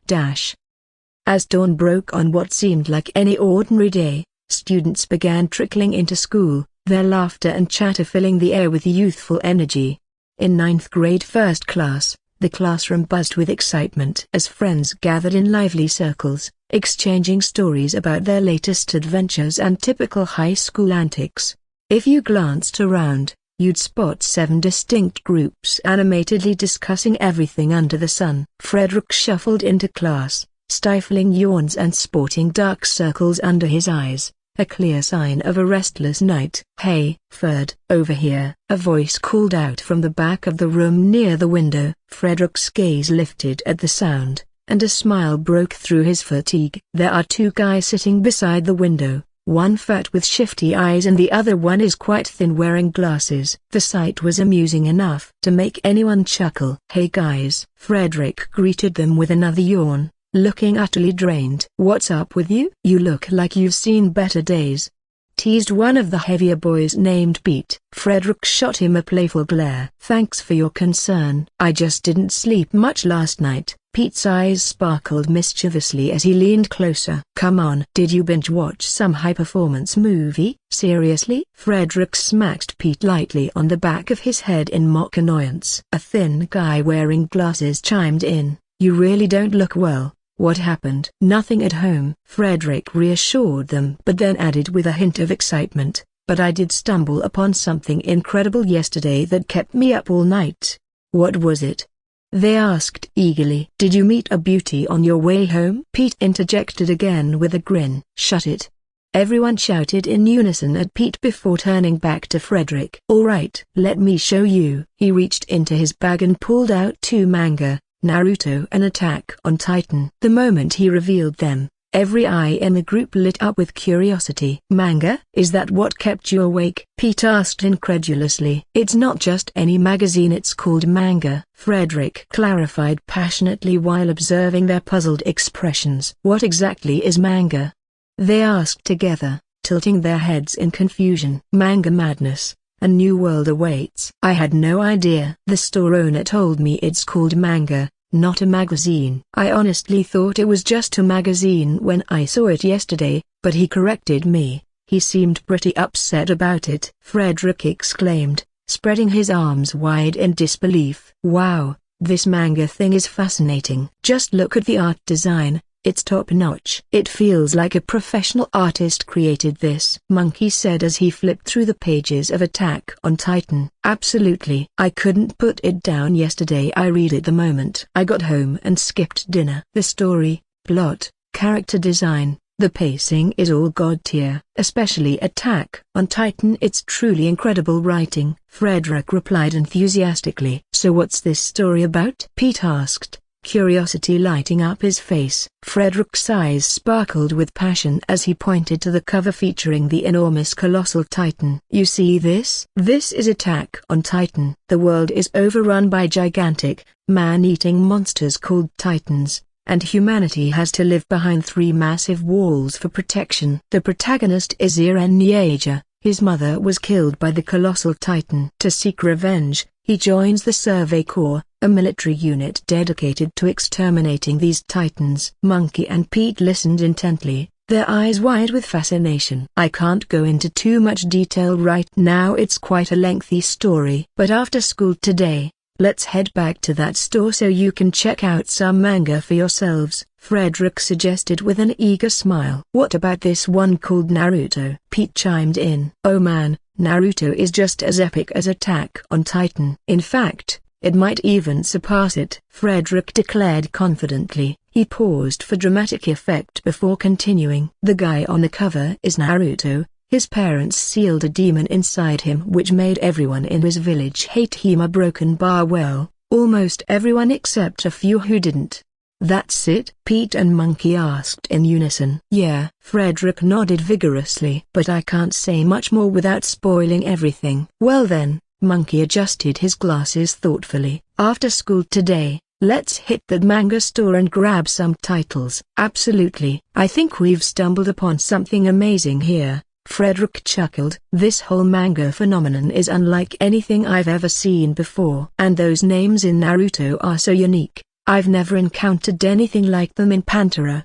As dawn broke on what seemed like any ordinary day, students began trickling into school, their laughter and chatter filling the air with youthful energy. In ninth grade first class, the classroom buzzed with excitement as friends gathered in lively circles, exchanging stories about their latest adventures and typical high school antics. If you glanced around, you'd spot 7 distinct groups animatedly discussing everything under the sun. Frederick shuffled into class, stifling yawns and sporting dark circles under his eyes, a clear sign of a restless night. "Hey, Ferd, over here," a voice called out from the back of the room near the window. Frederick's gaze lifted at the sound, and a smile broke through his fatigue. There are 2 guys sitting beside the window, one fat with shifty eyes and the other one is quite thin wearing glasses. The sight was amusing enough to make anyone chuckle. "Hey guys," Frederick greeted them with another yawn, looking utterly drained. "What's up with you? You look like you've seen better days," teased one of the heavier boys named Pete. Frederick shot him a playful glare. "Thanks for your concern. I just didn't sleep much last night." Pete's eyes sparkled mischievously as he leaned closer. "Come on, did you binge watch some high-performance movie? Seriously?" Frederick smacked Pete lightly on the back of his head in mock annoyance. A thin guy wearing glasses chimed in. "You really don't look well. What happened?" "Nothing at home," Frederick reassured them, but then added with a hint of excitement, "but I did stumble upon something incredible yesterday that kept me up all night." "What was it?" they asked eagerly. "Did you meet a beauty on your way home?" Pete interjected again with a grin. "Shut it!" everyone shouted in unison at Pete before turning back to Frederick. "All right, let me show you." He reached into his bag and pulled out 2 manga, Naruto and Attack on Titan. The moment he revealed them, every eye in the group lit up with curiosity. "Manga? Is that what kept you awake?" Pete asked incredulously. "It's not just any magazine, it's called manga," Frederick clarified passionately while observing their puzzled expressions. "What exactly is manga?" they asked together, tilting their heads in confusion. "Manga madness. A new world awaits." "I had no idea. The store owner told me it's called manga, not a magazine. I honestly thought it was just a magazine when I saw it yesterday, but he corrected me." He seemed pretty upset about it. Frederick exclaimed, spreading his arms wide in disbelief. "Wow, this manga thing is fascinating. Just look at the art design. It's top-notch. It feels like a professional artist created this," Monkey said as he flipped through the pages of Attack on Titan. "Absolutely. I couldn't put it down yesterday. I read it the moment I got home and skipped dinner. The story, plot, character design, the pacing is all god-tier, especially Attack on Titan. It's truly incredible writing," Frederick replied enthusiastically. "So what's this story about?" Pete asked, curiosity lighting up his face. Frederick's eyes sparkled with passion as he pointed to the cover featuring the enormous colossal Titan. "You see this? This is Attack on Titan. The world is overrun by gigantic, man-eating monsters called Titans, and humanity has to live behind 3 massive walls for protection. The protagonist is Eren Yeager. His mother was killed by the colossal Titan. To seek revenge, he joins the Survey Corps, a military unit dedicated to exterminating these Titans." Monkey and Pete listened intently, their eyes wide with fascination. "I can't go into too much detail right now, it's quite a lengthy story. But after school today, let's head back to that store so you can check out some manga for yourselves," Frederick suggested with an eager smile. "What about this one called Naruto?" Pete chimed in. "Oh man, Naruto is just as epic as Attack on Titan. In fact, it might even surpass it," Frederick declared confidently. He paused for dramatic effect before continuing. "The guy on the cover is Naruto. His parents sealed a demon inside him which made everyone in his village hate him." A broken bar. "Well, almost everyone except a few who didn't." "That's it?" Pete and Monkey asked in unison. "Yeah," Frederick nodded vigorously. "But I can't say much more without spoiling everything." "Well then," Monkey adjusted his glasses thoughtfully. "After school today, let's hit that manga store and grab some titles." "Absolutely. I think we've stumbled upon something amazing here," Frederick chuckled. "This whole manga phenomenon is unlike anything I've ever seen before. And those names in Naruto are so unique. I've never encountered anything like them in Pantera.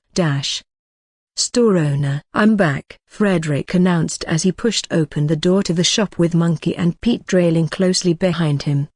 Store owner. I'm back, Frederick announced as he pushed open the door to the shop with Monkey and Pete trailing closely behind him.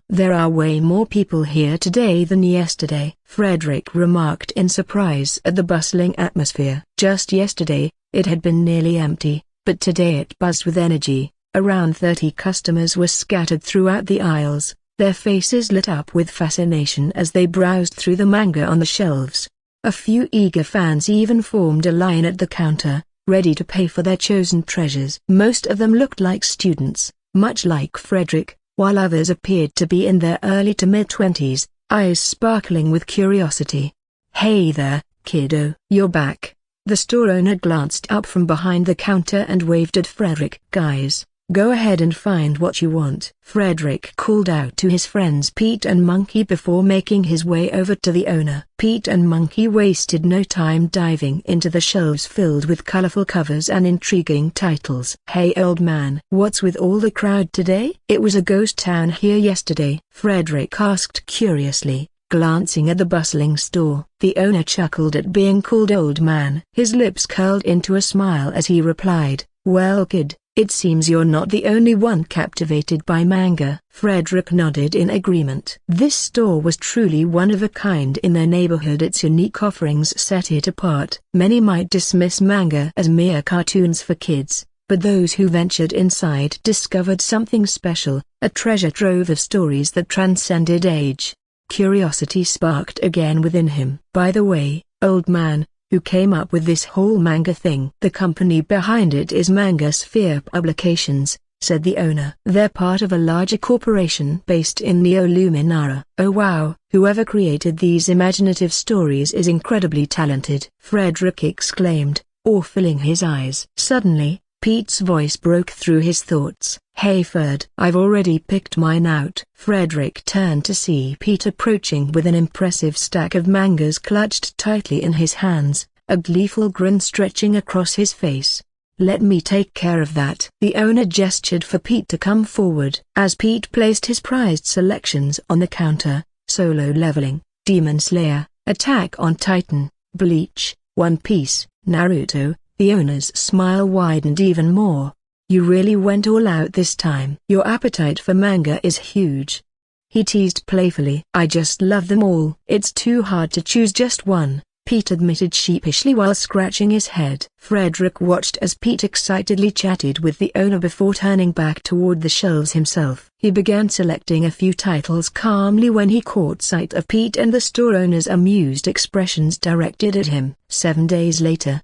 There are way more people here today than yesterday, Frederick remarked in surprise at the bustling atmosphere. Just yesterday, it had been nearly empty, but today it buzzed with energy. Around 30 customers were scattered throughout the aisles, their faces lit up with fascination as they browsed through the manga on the shelves. A few eager fans even formed a line at the counter, ready to pay for their chosen treasures. Most of them looked like students, much like Frederick, while others appeared to be in their early to mid-20s, eyes sparkling with curiosity. "Hey there, kiddo. You're back." The store owner glanced up from behind the counter and waved at Frederick. "Guys, go ahead and find what you want." Frederick called out to his friends Pete and Monkey before making his way over to the owner. Pete and Monkey wasted no time diving into the shelves filled with colorful covers and intriguing titles. "Hey old man, what's with all the crowd today?" "It was a ghost town here yesterday," Frederick asked curiously, glancing at the bustling store. The owner chuckled at being called old man. His lips curled into a smile as he replied, "Well kid, it seems you're not the only one captivated by manga." Frederick nodded in agreement. This store was truly one of a kind in their neighborhood. Its unique offerings set it apart. Many might dismiss manga as mere cartoons for kids, but those who ventured inside discovered something special, a treasure trove of stories that transcended age. Curiosity sparked again within him. "By the way, old man, who came up with this whole manga thing?" "The company behind it is Manga Sphere Publications," said the owner. "They're part of a larger corporation based in Neo-Luminara." "Oh wow, whoever created these imaginative stories is incredibly talented," Frederick exclaimed, awe-filling his eyes. Suddenly, Pete's voice broke through his thoughts. "Hey Fred, I've already picked mine out." Frederick turned to see Pete approaching with an impressive stack of mangas clutched tightly in his hands, a gleeful grin stretching across his face. "Let me take care of that." The owner gestured for Pete to come forward. As Pete placed his prized selections on the counter, Solo Leveling, Demon Slayer, Attack on Titan, Bleach, One Piece, Naruto, the owner's smile widened even more. "You really went all out this time. Your appetite for manga is huge," he teased playfully. "I just love them all." "It's too hard to choose just one," Pete admitted sheepishly while scratching his head. Frederick watched as Pete excitedly chatted with the owner before turning back toward the shelves himself. He began selecting a few titles calmly when he caught sight of Pete and the store owner's amused expressions directed at him. 7 days later,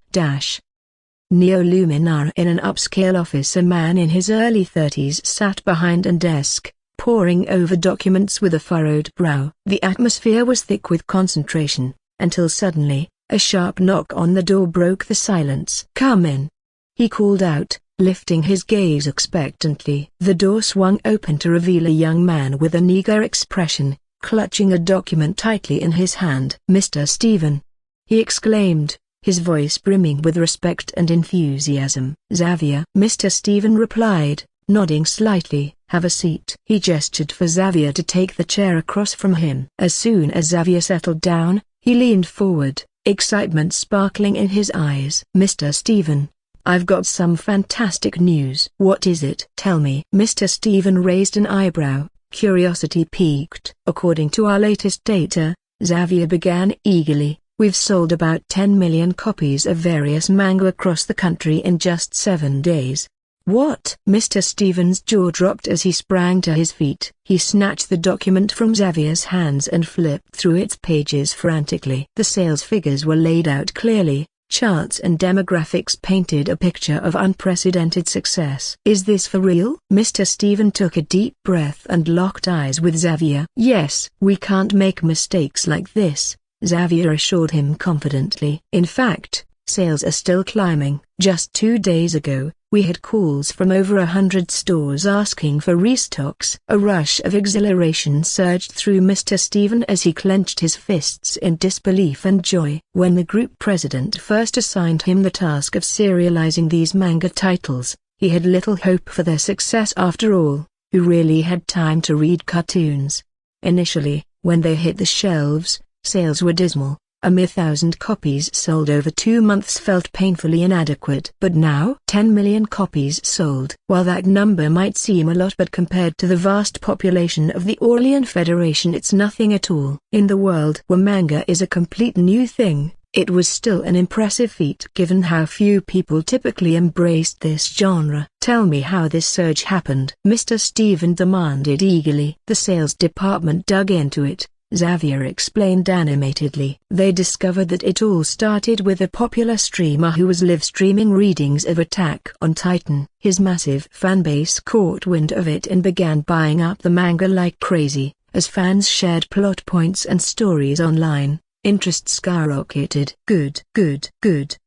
Neo-Luminara. In an upscale office, a man in his early 30s sat behind a desk, poring over documents with a furrowed brow. The atmosphere was thick with concentration, until suddenly, a sharp knock on the door broke the silence. "Come in," he called out, lifting his gaze expectantly. The door swung open to reveal a young man with an eager expression, clutching a document tightly in his hand. "Mr. Stephen," he exclaimed, his voice brimming with respect and enthusiasm. "Xavier," Mr. Stephen replied, nodding slightly. "Have a seat." He gestured for Xavier to take the chair across from him. As soon as Xavier settled down, he leaned forward, excitement sparkling in his eyes. "Mr. Stephen, I've got some fantastic news." "What is it?" "Tell me." Mr. Stephen raised an eyebrow, curiosity piqued. "According to our latest data," Xavier began eagerly, "we've sold about 10 million copies of various manga across the country in just 7 days. "What?" Mr. Stephen's jaw dropped as he sprang to his feet. He snatched the document from Xavier's hands and flipped through its pages frantically. The sales figures were laid out clearly, charts and demographics painted a picture of unprecedented success. "Is this for real?" Mr. Stephen took a deep breath and locked eyes with Xavier. "Yes." "We can't make mistakes like this," Xavier assured him confidently. "In fact, sales are still climbing. Just 2 days ago, we had calls from over 100 stores asking for restocks." A rush of exhilaration surged through Mr. Stephen as he clenched his fists in disbelief and joy. When the group president first assigned him the task of serializing these manga titles, he had little hope for their success. After all, who really had time to read cartoons? Initially, when they hit the shelves, Sales were dismal. A mere 1,000 copies sold over 2 months felt painfully inadequate. But now 10 million copies sold. While that number might seem a lot, but compared to the vast population of the Orlean Federation, it's nothing at all. In the world where manga is a complete new thing, it was still an impressive feat given how few people typically embraced this genre. "Tell me how this surge happened," Mr. Stephen demanded eagerly. The sales department dug into it, Xavier explained animatedly. They discovered that it all started with a popular streamer who was live streaming readings of Attack on Titan. His massive fanbase caught wind of it and began buying up the manga like crazy. As fans shared plot points and stories online, interest skyrocketed. Good.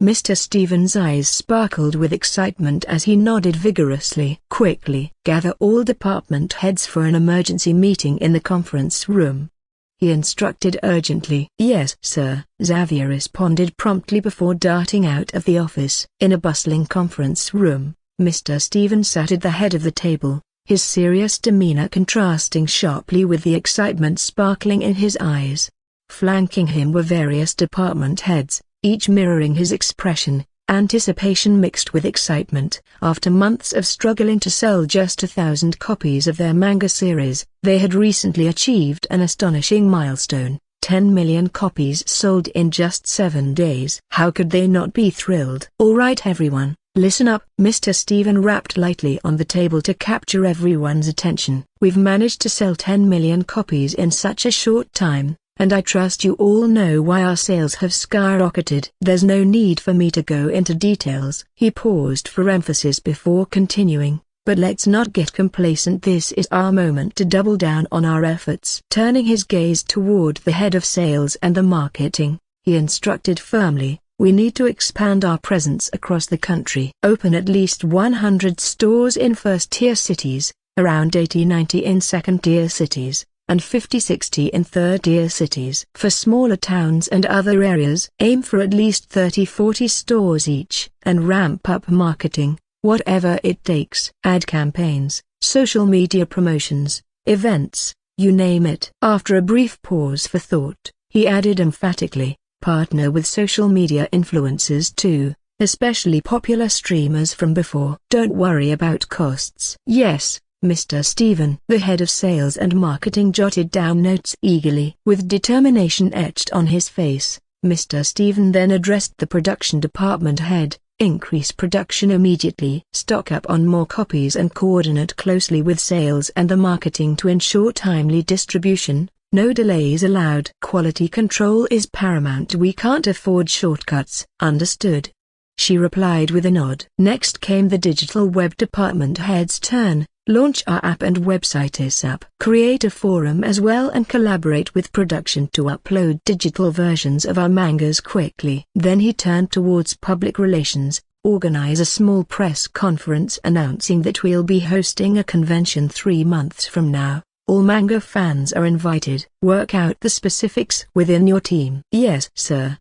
Mr. Stephen's eyes sparkled with excitement as he nodded vigorously. "Quickly, gather all department heads for an emergency meeting in the conference room," he instructed urgently. "Yes, sir," Xavier responded promptly before darting out of the office. In a bustling conference room, Mr. Stephen sat at the head of the table, his serious demeanor contrasting sharply with the excitement sparkling in his eyes. Flanking him were various department heads, each mirroring his expression, anticipation mixed with excitement. After months of struggling to sell just 1,000 copies of their manga series, they had recently achieved an astonishing milestone: 10 million copies sold in just 7 days. How could they not be thrilled? "All right everyone, listen up." Mr. Stephen rapped lightly on the table to capture everyone's attention. "We've managed to sell 10 million copies in such a short time, and I trust you all know why our sales have skyrocketed. There's no need for me to go into details." He paused for emphasis before continuing, "But let's not get complacent. This is our moment to double down on our efforts." Turning his gaze toward the head of sales and the marketing, he instructed firmly, "We need to expand our presence across the country. Open at least 100 stores in first-tier cities, around 80-90 in second-tier cities, and 50-60 in third-tier cities. For smaller towns and other areas, aim for at least 30-40 stores each, and ramp up marketing, whatever it takes. Ad campaigns, social media promotions, events, you name it." After a brief pause for thought, he added emphatically, "Partner with social media influencers too, especially popular streamers from before. Don't worry about costs." "Yes, Mr. Stephen." The head of sales and marketing jotted down notes eagerly. With determination etched on his face, Mr. Stephen then addressed the production department head, "Increase production immediately. Stock up on more copies and coordinate closely with sales and the marketing to ensure timely distribution. No delays allowed. Quality control is paramount. We can't afford shortcuts." "Understood," she replied with a nod. Next came the digital web department head's turn. "Launch our app and website ASAP. Create a forum as well and collaborate with production to upload digital versions of our mangas quickly." Then he turned towards public relations. "Organize a small press conference announcing that we'll be hosting a convention 3 months from now. All manga fans are invited. Work out the specifics within your team." "Yes, sir,"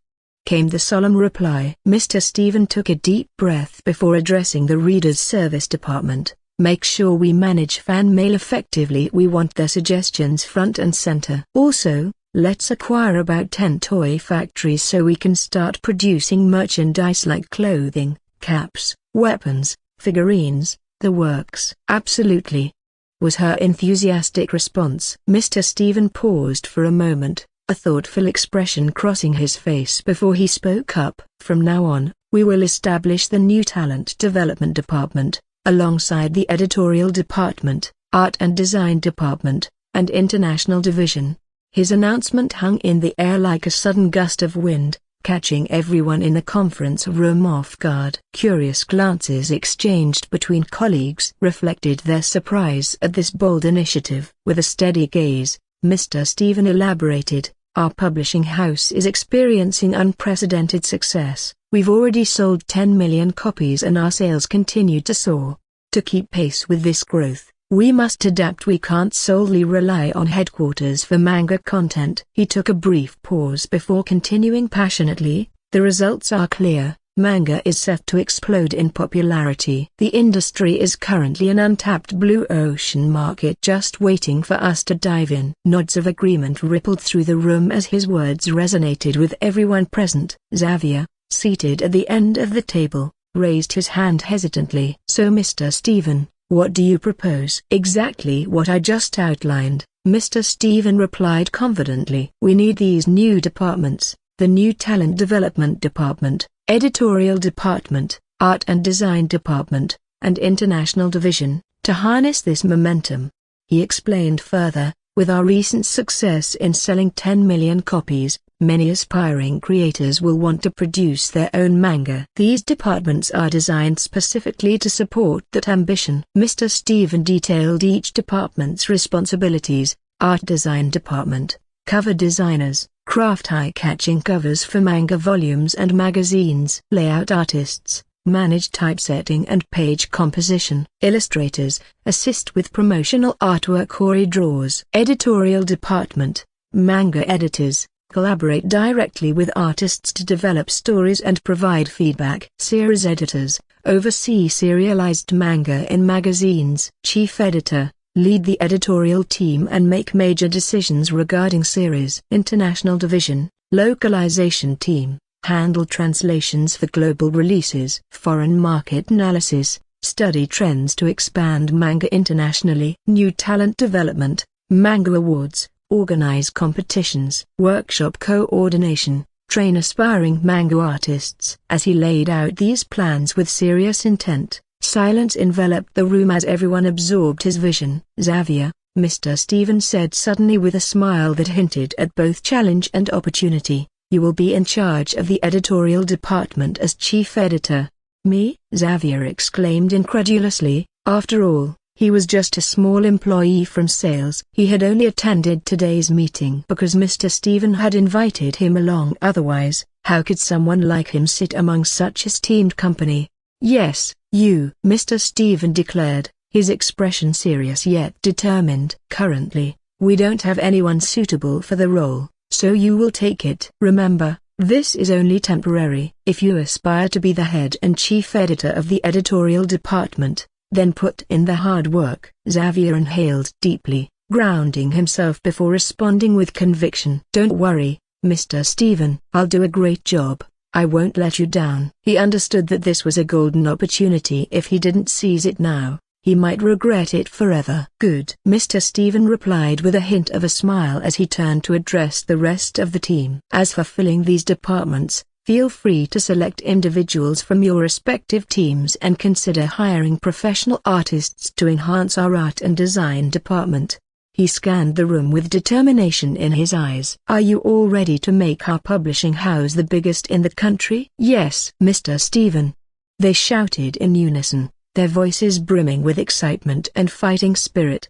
came the solemn reply. Mr. Stephen took a deep breath before addressing the Reader's Service Department. "Make sure we manage fan mail effectively. We want their suggestions front and center. Also, let's acquire about 10 toy factories so we can start producing merchandise like clothing, caps, weapons, figurines, the works." "Absolutely," was her enthusiastic response. Mr. Stephen paused for a moment, a thoughtful expression crossing his face before he spoke up. "From now on, we will establish the new talent development department, alongside the editorial department, art and design department, and international division." His announcement hung in the air like a sudden gust of wind, catching everyone in the conference room off guard. Curious glances exchanged between colleagues reflected their surprise at this bold initiative. With a steady gaze, Mr. Stephen elaborated, "Our publishing house is experiencing unprecedented success. We've already sold 10 million copies and our sales continue to soar. To keep pace with this growth, we must adapt. We can't solely rely on headquarters for manga content." He took a brief pause before continuing passionately, "The results are clear. Manga is set to explode in popularity. The industry is currently an untapped blue ocean market just waiting for us to dive in. Nods of agreement rippled through the room as his words resonated with everyone present. Xavier, seated at the end of the table, raised his hand hesitantly. So Mr. Stephen, what do you propose? Exactly what I just outlined, Mr. Stephen replied confidently. We need these new departments, the new talent development department, editorial department, art and design department, and international division, to harness this momentum. He explained further, with our recent success in selling 10 million copies, many aspiring creators will want to produce their own manga. These departments are designed specifically to support that ambition. Mr. Stephen detailed each department's responsibilities: art design department, cover designers, craft eye-catching covers for manga volumes and magazines. Layout artists, manage typesetting and page composition. Illustrators, assist with promotional artwork or draws. Editorial department, manga editors, collaborate directly with artists to develop stories and provide feedback. Series editors, oversee serialized manga in magazines. Chief editor, lead the editorial team and make major decisions regarding series. International division, localization team, handle translations for global releases. Foreign market analysis, study trends to expand manga internationally. New talent development, manga awards, organize competitions. Workshop coordination, train aspiring manga artists. As he laid out these plans with serious intent, silence enveloped the room as everyone absorbed his vision. Xavier, Mr. Stephen said suddenly with a smile that hinted at both challenge and opportunity, you will be in charge of the editorial department as chief editor. Me? Xavier exclaimed incredulously. After all, he was just a small employee from sales. He had only attended today's meeting because Mr. Stephen had invited him along. Otherwise, how could someone like him sit among such esteemed company? Yes, you, Mr. Stephen declared, his expression serious yet determined. Currently, we don't have anyone suitable for the role, so you will take it. Remember, this is only temporary. If you aspire to be the head and chief editor of the editorial department, then put in the hard work. Xavier inhaled deeply, grounding himself before responding with conviction. Don't worry, Mr. Stephen. I'll do a great job. I won't let you down. He understood that this was a golden opportunity. If he didn't seize it now, he might regret it forever. Good. Mr. Stephen replied with a hint of a smile as he turned to address the rest of the team. As for filling these departments, feel free to select individuals from your respective teams and consider hiring professional artists to enhance our art and design department. He scanned the room with determination in his eyes. Are you all ready to make our publishing house the biggest in the country? Yes, Mr. Stephen. They shouted in unison, their voices brimming with excitement and fighting spirit.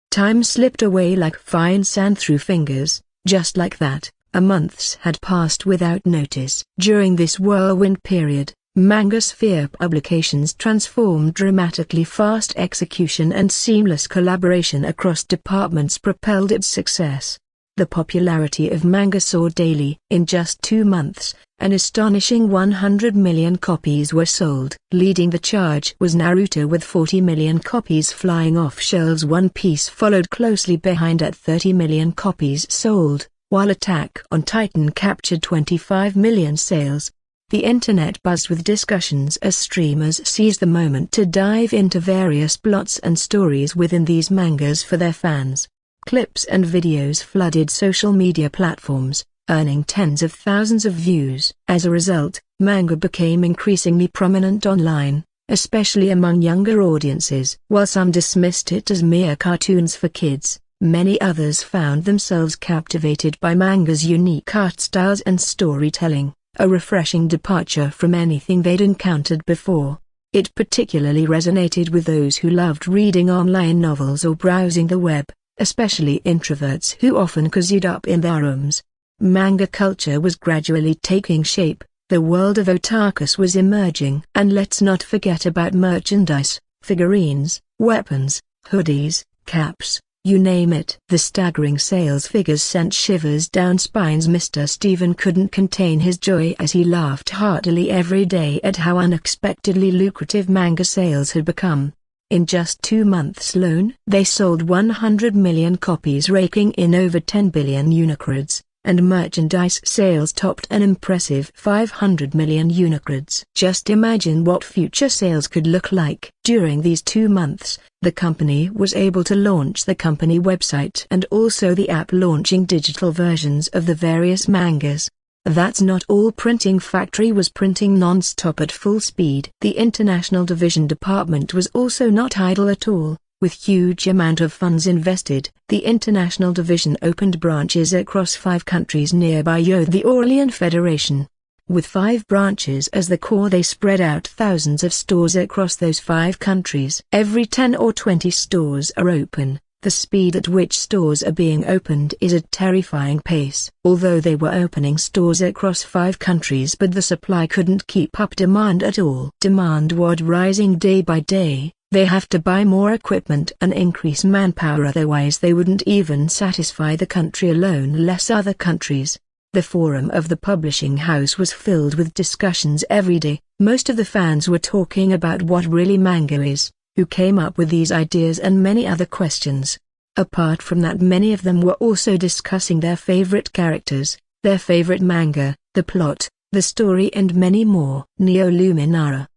Time slipped away like fine sand through fingers. Just like that, a months had passed without notice. During this whirlwind period, Manga Sphere publications transformed dramatically. Fast execution and seamless collaboration across departments propelled its success. The popularity of manga soared daily. In just 2 months, an astonishing 100 million copies were sold. Leading the charge was Naruto with 40 million copies flying off shelves. One Piece followed closely behind at 30 million copies sold, while Attack on Titan captured 25 million sales. The internet buzzed with discussions as streamers seized the moment to dive into various plots and stories within these mangas for their fans. Clips and videos flooded social media platforms, earning tens of thousands of views. As a result, manga became increasingly prominent online, especially among younger audiences. While some dismissed it as mere cartoons for kids, many others found themselves captivated by manga's unique art styles and storytelling, a refreshing departure from anything they'd encountered before. It particularly resonated with those who loved reading online novels or browsing the web, especially introverts who often cozied up in their rooms. Manga culture was gradually taking shape, the world of otakus was emerging. And let's not forget about merchandise, figurines, weapons, hoodies, caps, You name it. The staggering sales figures sent shivers down spines. Mr. Stephen couldn't contain his joy as he laughed heartily every day at how unexpectedly lucrative manga sales had become. In just 2 months alone, they sold 100 million copies, raking in over 10 billion unicrods, and merchandise sales topped an impressive 500 million unicrods. Just imagine what future sales could look like. During these 2 months, the company was able to launch the company website and also the app, launching digital versions of the various mangas. That's not all. Printing factory was printing non-stop at full speed. The international division department was also not idle at all. With huge amount of funds invested, the international division opened branches across 5 countries nearby. The Orlean Federation. With 5 branches as the core, they spread out thousands of stores across those 5 countries. Every 10 or 20 stores are open. The speed at which stores are being opened is a terrifying pace. Although they were opening stores across 5 countries, but the supply couldn't keep up demand at all. Demand was rising day by day. They have to buy more equipment and increase manpower, otherwise they wouldn't even satisfy the country alone, less other countries. The forum of the publishing house was filled with discussions every day. Most of the fans were talking about what really manga is, who came up with these ideas, and many other questions. Apart from that, many of them were also discussing their favorite characters, their favorite manga, the plot, the story, and many more. Neoluminara.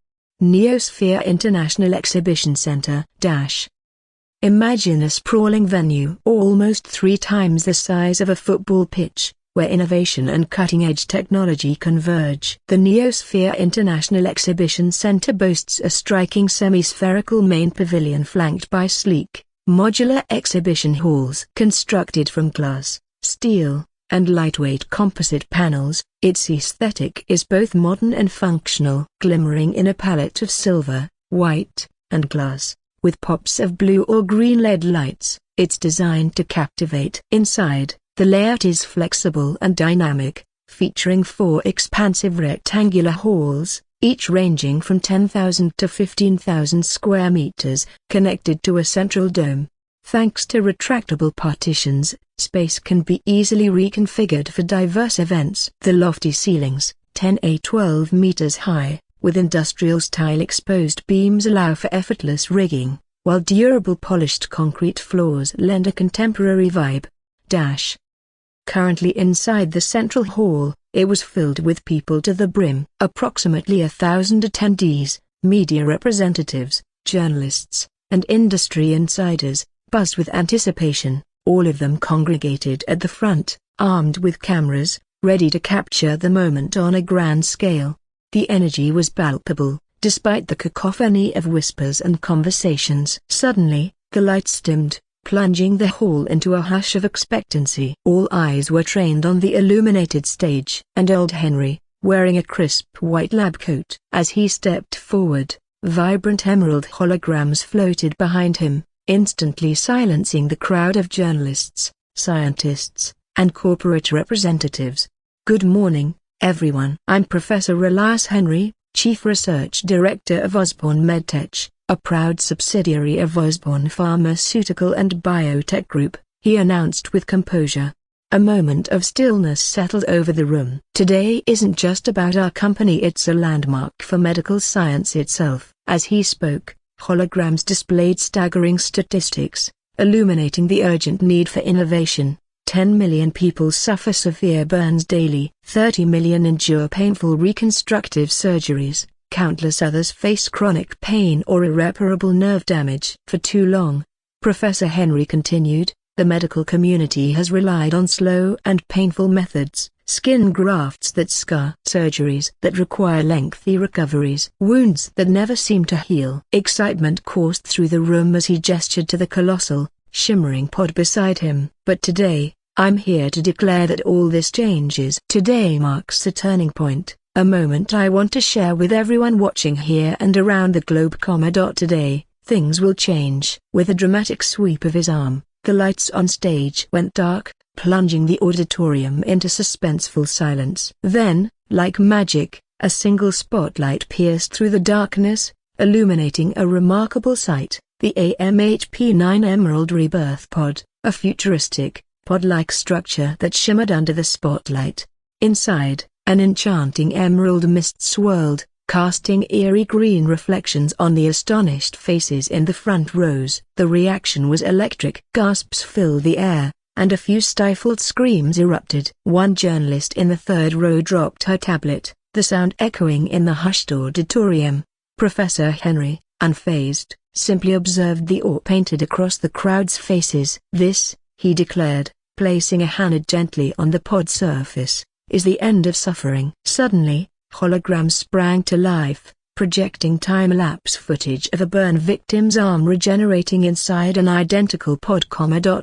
Neosphere International Exhibition Center. Imagine a sprawling venue almost 3 times the size of a football pitch, where innovation and cutting-edge technology converge. The Neosphere International Exhibition Center boasts a striking semi-spherical main pavilion flanked by sleek, modular exhibition halls constructed from glass, steel, and lightweight composite panels. Its aesthetic is both modern and functional, glimmering in a palette of silver, white, and glass, with pops of blue or green LED lights. It's designed to captivate. Inside, the layout is flexible and dynamic, featuring 4 expansive rectangular halls, each ranging from 10,000 to 15,000 square meters, connected to a central dome. Thanks to retractable partitions, space can be easily reconfigured for diverse events. The lofty ceilings, 12 meters high, with industrial-style exposed beams allow for effortless rigging, while durable polished concrete floors lend a contemporary vibe. Currently inside the central hall, it was filled with people to the brim. Approximately 1,000 attendees, media representatives, journalists, and industry insiders, buzzed with anticipation. All of them congregated at the front, armed with cameras, ready to capture the moment on a grand scale. The energy was palpable, despite the cacophony of whispers and conversations. Suddenly, the lights dimmed, plunging the hall into a hush of expectancy. All eyes were trained on the illuminated stage, and old Henry, wearing a crisp white lab coat. As he stepped forward, vibrant emerald holograms floated behind him, instantly silencing the crowd of journalists, scientists, and corporate representatives. "Good morning, everyone. I'm Professor Relentless Henry, Chief Research Director of Osborne Medtech, a proud subsidiary of Osborne Pharmaceutical and Biotech Group," he announced with composure. A moment of stillness settled over the room. "Today isn't just about our company, it's a landmark for medical science itself." As he spoke, holograms displayed staggering statistics, illuminating the urgent need for innovation. 10 million people suffer severe burns daily. 30 million endure painful reconstructive surgeries. Countless others face chronic pain or irreparable nerve damage. For too long, Professor Henry continued, the medical community has relied on slow and painful methods, skin grafts that scar, surgeries that require lengthy recoveries, wounds that never seem to heal. Excitement coursed through the room as he gestured to the colossal, shimmering pod beside him. "But today, I'm here to declare that all this changes. Today marks a turning point. A moment I want to share with everyone watching here and around the globe. Today, things will change." With a dramatic sweep of his arm, the lights on stage went dark, plunging the auditorium into suspenseful silence. Then, like magic, a single spotlight pierced through the darkness, illuminating a remarkable sight. The AMHP-9 Emerald Rebirth Pod, a futuristic, pod-like structure that shimmered under the spotlight. Inside, an enchanting emerald mist swirled, casting eerie green reflections on the astonished faces in the front rows. The reaction was electric. Gasps filled the air, and a few stifled screams erupted. One journalist in the third row dropped her tablet, the sound echoing in the hushed auditorium. Professor Henry, unfazed, simply observed the awe painted across the crowd's faces. "This," he declared, placing a hand gently on the pod surface, "is the end of suffering." Suddenly, holograms sprang to life, projecting time-lapse footage of a burn victim's arm regenerating inside an identical pod.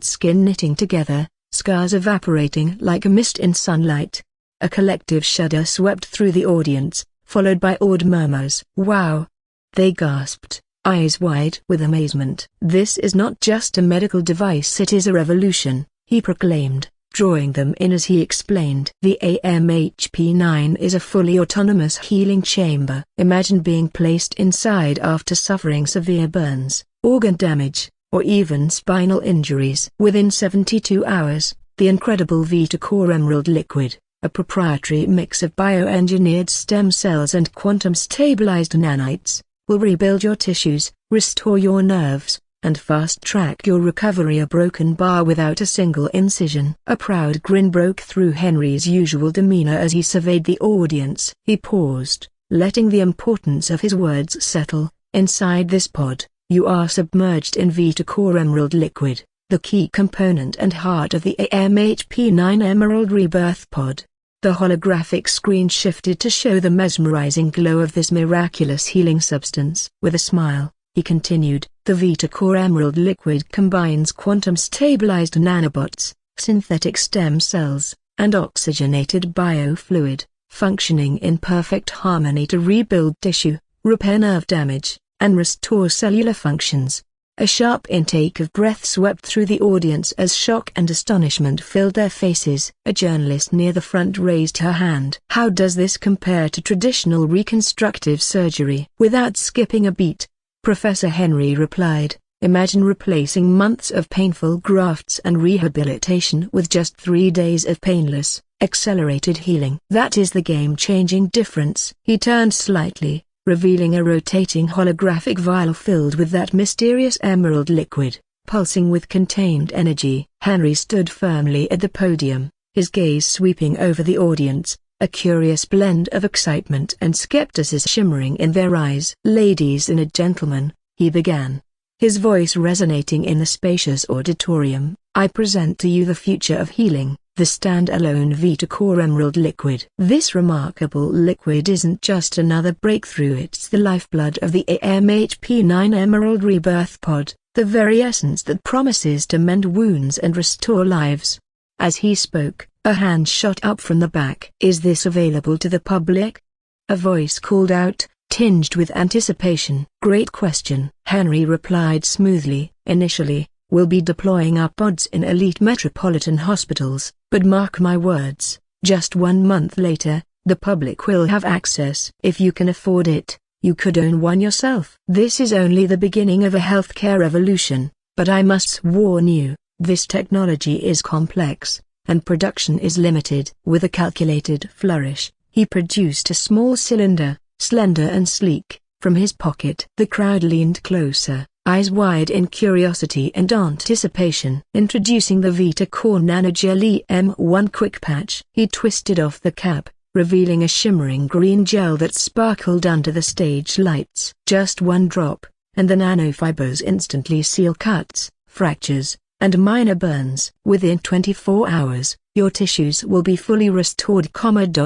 Skin knitting together, scars evaporating like a mist in sunlight. A collective shudder swept through the audience, followed by awed murmurs. "Wow!" they gasped, eyes wide with amazement. "This is not just a medical device, it is a revolution," he proclaimed, drawing them in as he explained. "The AMHP-9 is a fully autonomous healing chamber. Imagine being placed inside after suffering severe burns, organ damage, or even spinal injuries. Within 72 hours, the incredible Vitacore Emerald Liquid, a proprietary mix of bioengineered stem cells and quantum-stabilized nanites, will rebuild your tissues, restore your nerves, and fast-track your recovery. A broken bar without a single incision." A proud grin broke through Henry's usual demeanor as he surveyed the audience. He paused, letting the importance of his words settle. "Inside this pod, you are submerged in Vitacore Emerald Liquid, the key component and heart of the AMHP-9 Emerald Rebirth Pod." The holographic screen shifted to show the mesmerizing glow of this miraculous healing substance. With a smile, he continued, "The Vitacore Emerald Liquid combines quantum-stabilized nanobots, synthetic stem cells, and oxygenated biofluid, functioning in perfect harmony to rebuild tissue, repair nerve damage, and restore cellular functions." A sharp intake of breath swept through the audience as shock and astonishment filled their faces. A journalist near the front raised her hand. "How does this compare to traditional reconstructive surgery?" Without skipping a beat, Professor Henry replied, "Imagine replacing months of painful grafts and rehabilitation with just 3 days of painless, accelerated healing. That is the game-changing difference." He turned slightly, revealing a rotating holographic vial filled with that mysterious emerald liquid, pulsing with contained energy. Henry stood firmly at the podium, his gaze sweeping over the audience, a curious blend of excitement and skepticism shimmering in their eyes. "Ladies and gentlemen," he began, his voice resonating in the spacious auditorium, "I present to you the future of healing, the stand-alone Vitacore Emerald Liquid." This remarkable liquid isn't just another breakthrough, it's the lifeblood of the AMHP-9 Emerald Rebirth Pod, the very essence that promises to mend wounds and restore lives. As he spoke, a hand shot up from the back. "Is this available to the public?" a voice called out, tinged with anticipation. "Great question," Henry replied smoothly. "Initially, we'll be deploying our pods in elite metropolitan hospitals, but mark my words, just 1 month later, the public will have access. If you can afford it, you could own one yourself." "This is only the beginning of a healthcare revolution, but I must warn you, this technology is complex, and production is limited." With a calculated flourish, he produced a small cylinder, slender and sleek, from his pocket. The crowd leaned closer, eyes wide in curiosity and anticipation. "Introducing the Vitacore Nanojelly M1 Quick Patch." He twisted off the cap, revealing a shimmering green gel that sparkled under the stage lights. "Just 1 drop, and the nanofibers instantly seal cuts, fractures, and minor burns. Within 24 hours, your tissues will be fully restored.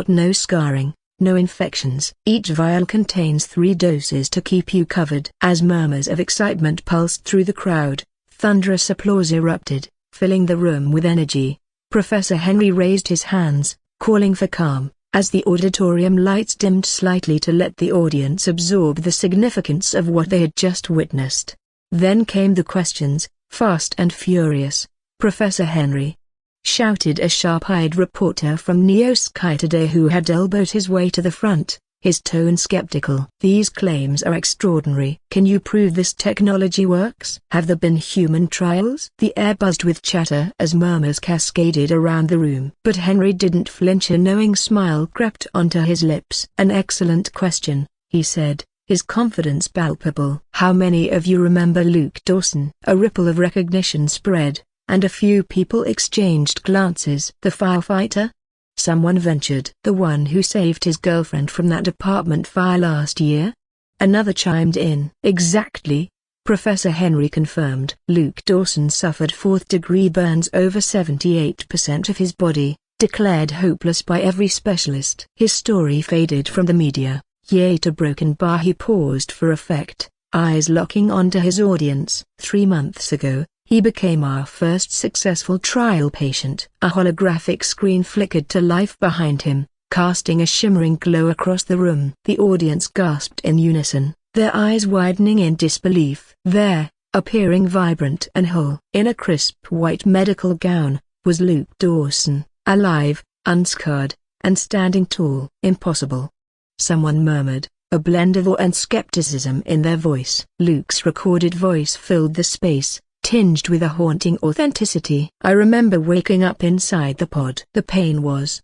No scarring, no infections." Each vial contains 3 doses to keep you covered. As murmurs of excitement pulsed through the crowd, thunderous applause erupted, filling the room with energy. Professor Henry raised his hands, calling for calm, as the auditorium lights dimmed slightly to let the audience absorb the significance of what they had just witnessed. Then came the questions, fast and furious. "Professor Henry," shouted a sharp-eyed reporter from Neo Sky Today who had elbowed his way to the front, his tone skeptical. "These claims are extraordinary. Can you prove this technology works? Have there been human trials?" The air buzzed with chatter as murmurs cascaded around the room. But Henry didn't flinch. A knowing smile crept onto his lips. "An excellent question," he said, his confidence palpable. "How many of you remember Luke Dawson?" A ripple of recognition spread, and a few people exchanged glances. "The firefighter?" someone ventured. "The one who saved his girlfriend from that apartment fire last year?" another chimed in. "Exactly," Professor Henry confirmed. "Luke Dawson suffered fourth-degree burns over 78% of his body, declared hopeless by every specialist." His story faded from the media, yet a broken bar. He paused for effect, eyes locking onto his audience. 3 months ago, he became our first successful trial patient." A holographic screen flickered to life behind him, casting a shimmering glow across the room. The audience gasped in unison, their eyes widening in disbelief. There, appearing vibrant and whole, in a crisp white medical gown, was Luke Dawson, alive, unscarred, and standing tall. "Impossible," someone murmured, a blend of awe and skepticism in their voice. Luke's recorded voice filled the space, tinged with a haunting authenticity. "I remember waking up inside the pod. The pain was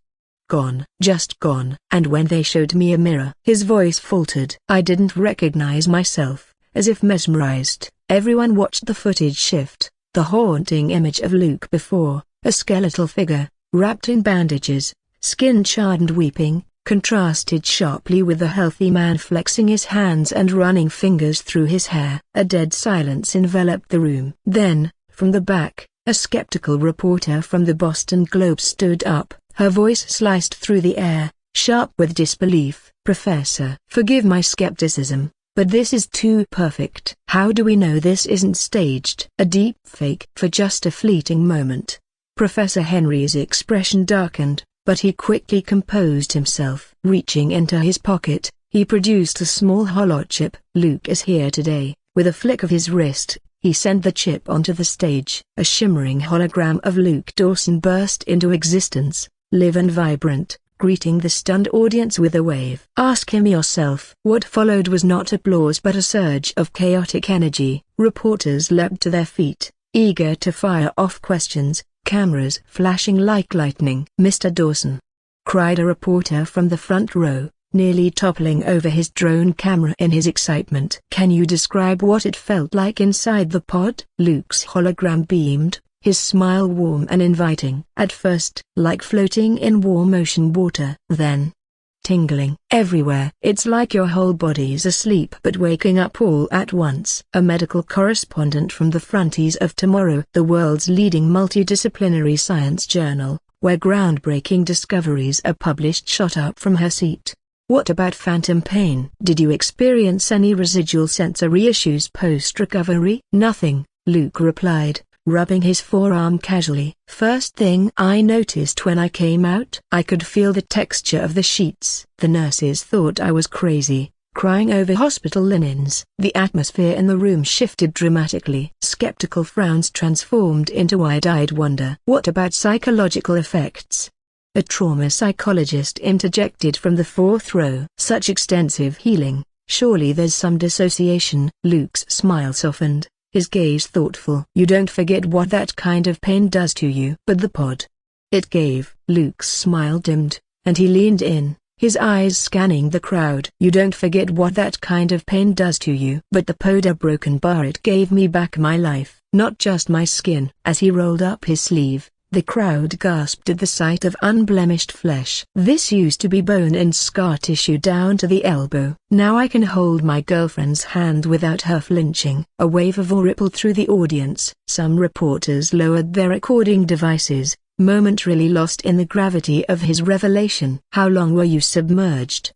gone, just gone. And when they showed me a mirror," his voice faltered, "I didn't recognize myself." As if mesmerized, everyone watched the footage shift. The haunting image of Luke before, a skeletal figure, wrapped in bandages, skin charred and weeping, contrasted sharply with the healthy man flexing his hands and running fingers through his hair. A dead silence enveloped the room. Then, from the back, a skeptical reporter from the Boston Globe stood up, her voice sliced through the air, sharp with disbelief. "Professor, forgive my skepticism, but this is too perfect. How do we know this isn't staged? A deep fake?" For just a fleeting moment, Professor Henry's expression darkened, but he quickly composed himself. Reaching into his pocket, he produced a small holochip. "Luke is here today." With a flick of his wrist, he sent the chip onto the stage. A shimmering hologram of Luke Dawson burst into existence, live and vibrant, greeting the stunned audience with a wave. "Ask him yourself." What followed was not applause but a surge of chaotic energy. Reporters leapt to their feet, eager to fire off questions, cameras flashing like lightning. "Mr. Dawson!" cried a reporter from the front row, nearly toppling over his drone camera in his excitement. "Can you describe what it felt like inside the pod?" Luke's hologram beamed, his smile warm and inviting. "At first, like floating in warm ocean water. Then, tingling everywhere. It's like your whole body's asleep but waking up all at once." A medical correspondent from the Frontiers of Tomorrow, the world's leading multidisciplinary science journal, where groundbreaking discoveries are published, shot up from her seat. "What about phantom pain? Did you experience any residual sensory issues post-recovery?" "Nothing," Luke replied, rubbing his forearm casually. "First thing I noticed when I came out, I could feel the texture of the sheets. The nurses thought I was crazy, crying over hospital linens." The atmosphere in the room shifted dramatically. Skeptical frowns transformed into wide-eyed wonder. "What about psychological effects?" a trauma psychologist interjected from the fourth row. "Such extensive healing, surely there's some dissociation." Luke's smile softened, his gaze thoughtful. "You don't forget what that kind of pain does to you." "But the pod, it gave." Luke's smile dimmed, and he leaned in, his eyes scanning the crowd. "You don't forget what that kind of pain does to you." "But the pod, a broken bar, it gave me back my life, not just my skin." As he rolled up his sleeve, the crowd gasped at the sight of unblemished flesh. "This used to be bone and scar tissue down to the elbow. Now I can hold my girlfriend's hand without her flinching." A wave of awe rippled through the audience. Some reporters lowered their recording devices, momentarily lost in the gravity of his revelation. "How long were you submerged?"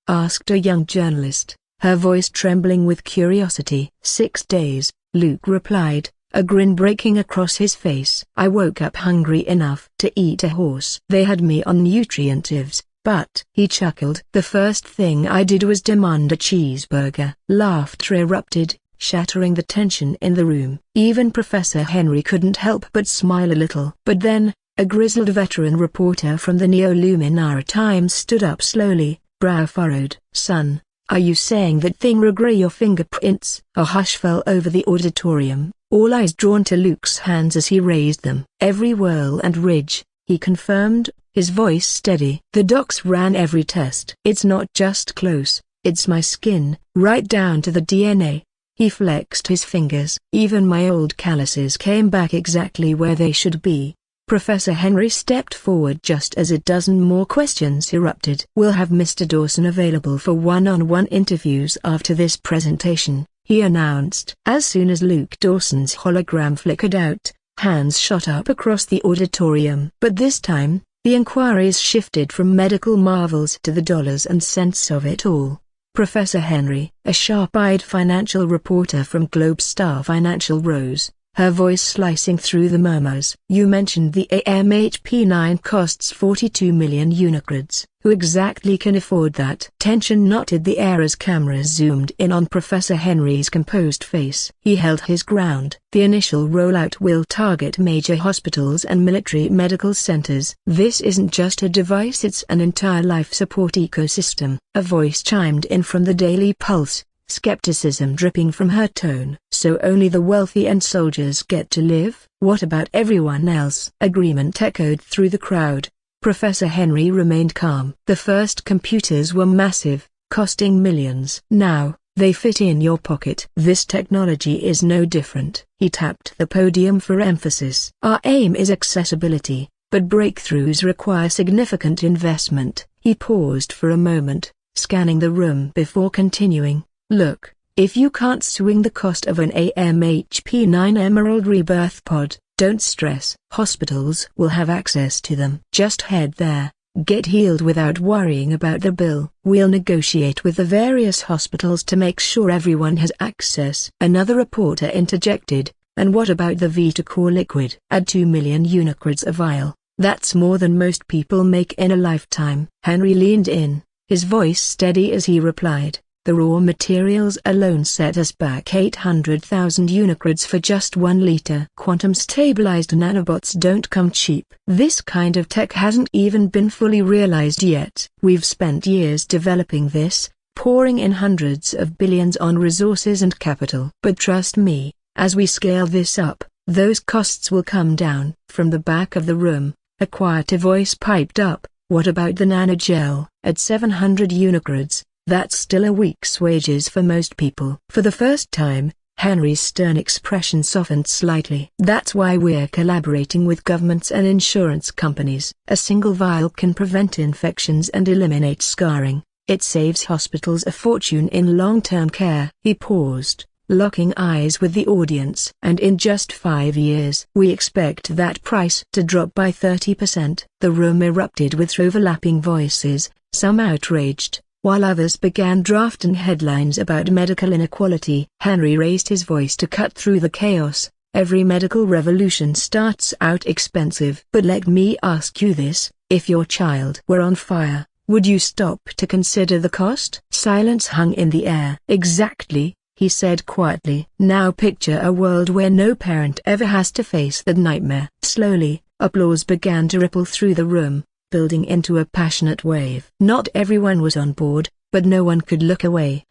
asked a young journalist, her voice trembling with curiosity. 6 days, Luke replied, a grin breaking across his face. "I woke up hungry enough to eat a horse. They had me on nutritives, but," he chuckled, "the first thing I did was demand a cheeseburger." Laughter erupted, shattering the tension in the room. Even Professor Henry couldn't help but smile a little. But then, a grizzled veteran reporter from the Neo-Luminara Times stood up slowly, brow furrowed. "Son, are you saying that thing regret your fingerprints?" A hush fell over the auditorium, all eyes drawn to Luke's hands as he raised them. "Every whirl and ridge," he confirmed, his voice steady. "The docs ran every test. It's not just close, it's my skin, right down to the DNA." He flexed his fingers. "Even my old calluses came back exactly where they should be." Professor Henry stepped forward just as a dozen more questions erupted. "We'll have Mr. Dawson available for one-on-one interviews after this presentation," he announced. As soon as Luke Dawson's hologram flickered out, hands shot up across the auditorium. But this time, the inquiries shifted from medical marvels to the dollars and cents of it all. Professor Henry, a sharp-eyed financial reporter from Globestar Financial, rose, her voice slicing through the murmurs. "You mentioned the AMHP9 costs 42 million unicreds. Who exactly can afford that?" Tension knotted the air as cameras zoomed in on Professor Henry's composed face. He held his ground. "The initial rollout will target major hospitals and military medical centers. This isn't just a device, it's an entire life support ecosystem." A voice chimed in from the Daily Pulse, skepticism dripping from her tone. "So only the wealthy and soldiers get to live? What about everyone else?" Agreement echoed through the crowd. Professor Henry remained calm. "The first computers were massive, costing millions. Now, they fit in your pocket. This technology is no different." He tapped the podium for emphasis. "Our aim is accessibility, but breakthroughs require significant investment." He paused for a moment, scanning the room before continuing. "Look, if you can't swing the cost of an AMHP9 Emerald Rebirth pod, don't stress. Hospitals will have access to them. Just head there, get healed without worrying about the bill. We'll negotiate with the various hospitals to make sure everyone has access." Another reporter interjected, "And what about the V2 liquid? At 2 million unicreds a vial, that's more than most people make in a lifetime." Henry leaned in, his voice steady as he replied, "The raw materials alone set us back 800,000 unicreds for just 1 liter. Quantum-stabilized nanobots don't come cheap. This kind of tech hasn't even been fully realized yet. We've spent years developing this, pouring in hundreds of billions on resources and capital. But trust me, as we scale this up, those costs will come down." From the back of the room, a quieter voice piped up, "What about the nanogel? At 700 unicreds, that's still a week's wages for most people." For the first time, Henry's stern expression softened slightly. "That's why we're collaborating with governments and insurance companies. A single vial can prevent infections and eliminate scarring. It saves hospitals a fortune in long-term care." He paused, locking eyes with the audience. "And in just 5 years, we expect that price to drop by 30%. The room erupted with overlapping voices, some outraged, while others began drafting headlines about medical inequality. Henry raised his voice to cut through the chaos. "Every medical revolution starts out expensive. But let me ask you this, if your child were on fire, would you stop to consider the cost?" Silence hung in the air. "Exactly," he said quietly. "Now picture a world where no parent ever has to face that nightmare." Slowly, applause began to ripple through the room, building into a passionate wave. Not everyone was on board, but no one could look away.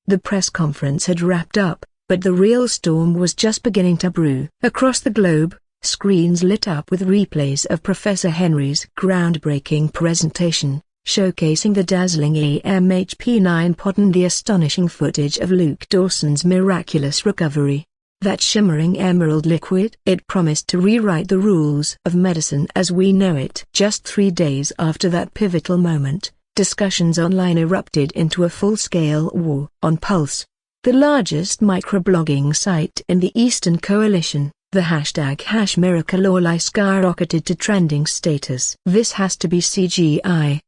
The press conference had wrapped up, but the real storm was just beginning to brew. Across the globe, screens lit up with replays of Professor Henry's groundbreaking presentation, showcasing the dazzling AMHP9 pod and the astonishing footage of Luke Dawson's miraculous recovery. That shimmering emerald liquid, it promised to rewrite the rules of medicine as we know it. Just 3 days after that pivotal moment, discussions online erupted into a full-scale war. On Pulse, the largest microblogging site in the Eastern Coalition, the hashtag #MiracleAllI skyrocketed to trending status. "This has to be CGI!"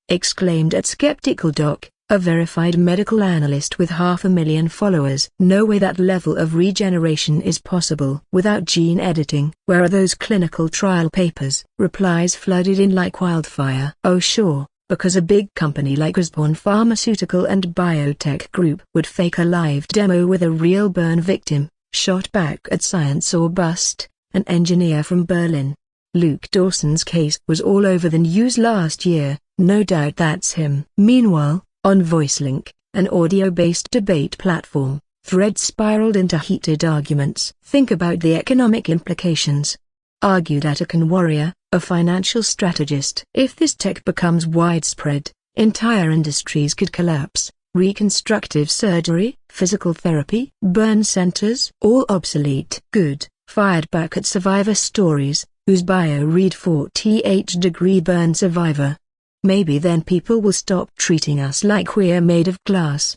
exclaimed at Skeptical Doc, a verified medical analyst with 500,000 followers. "No way that level of regeneration is possible without gene editing." "Where are those clinical trial papers?" Replies flooded in like wildfire. "Oh sure, because a big company like Osborne Pharmaceutical and Biotech Group would fake a live demo with a real burn victim, shot back at Science or Bust, an engineer from Berlin." Luke Dawson's case was all over the news last year, No doubt that's him. Meanwhile, on VoiceLink, an audio-based debate platform, threads spiraled into heated arguments. Think about the economic implications, argued Atakan Warrior, a financial strategist. If this tech becomes widespread, entire industries could collapse. Reconstructive surgery, physical therapy, burn centers, all obsolete. Good, fired back at survivor stories, whose bio read 48-degree burn survivor. Maybe then people will stop treating us like we're made of glass.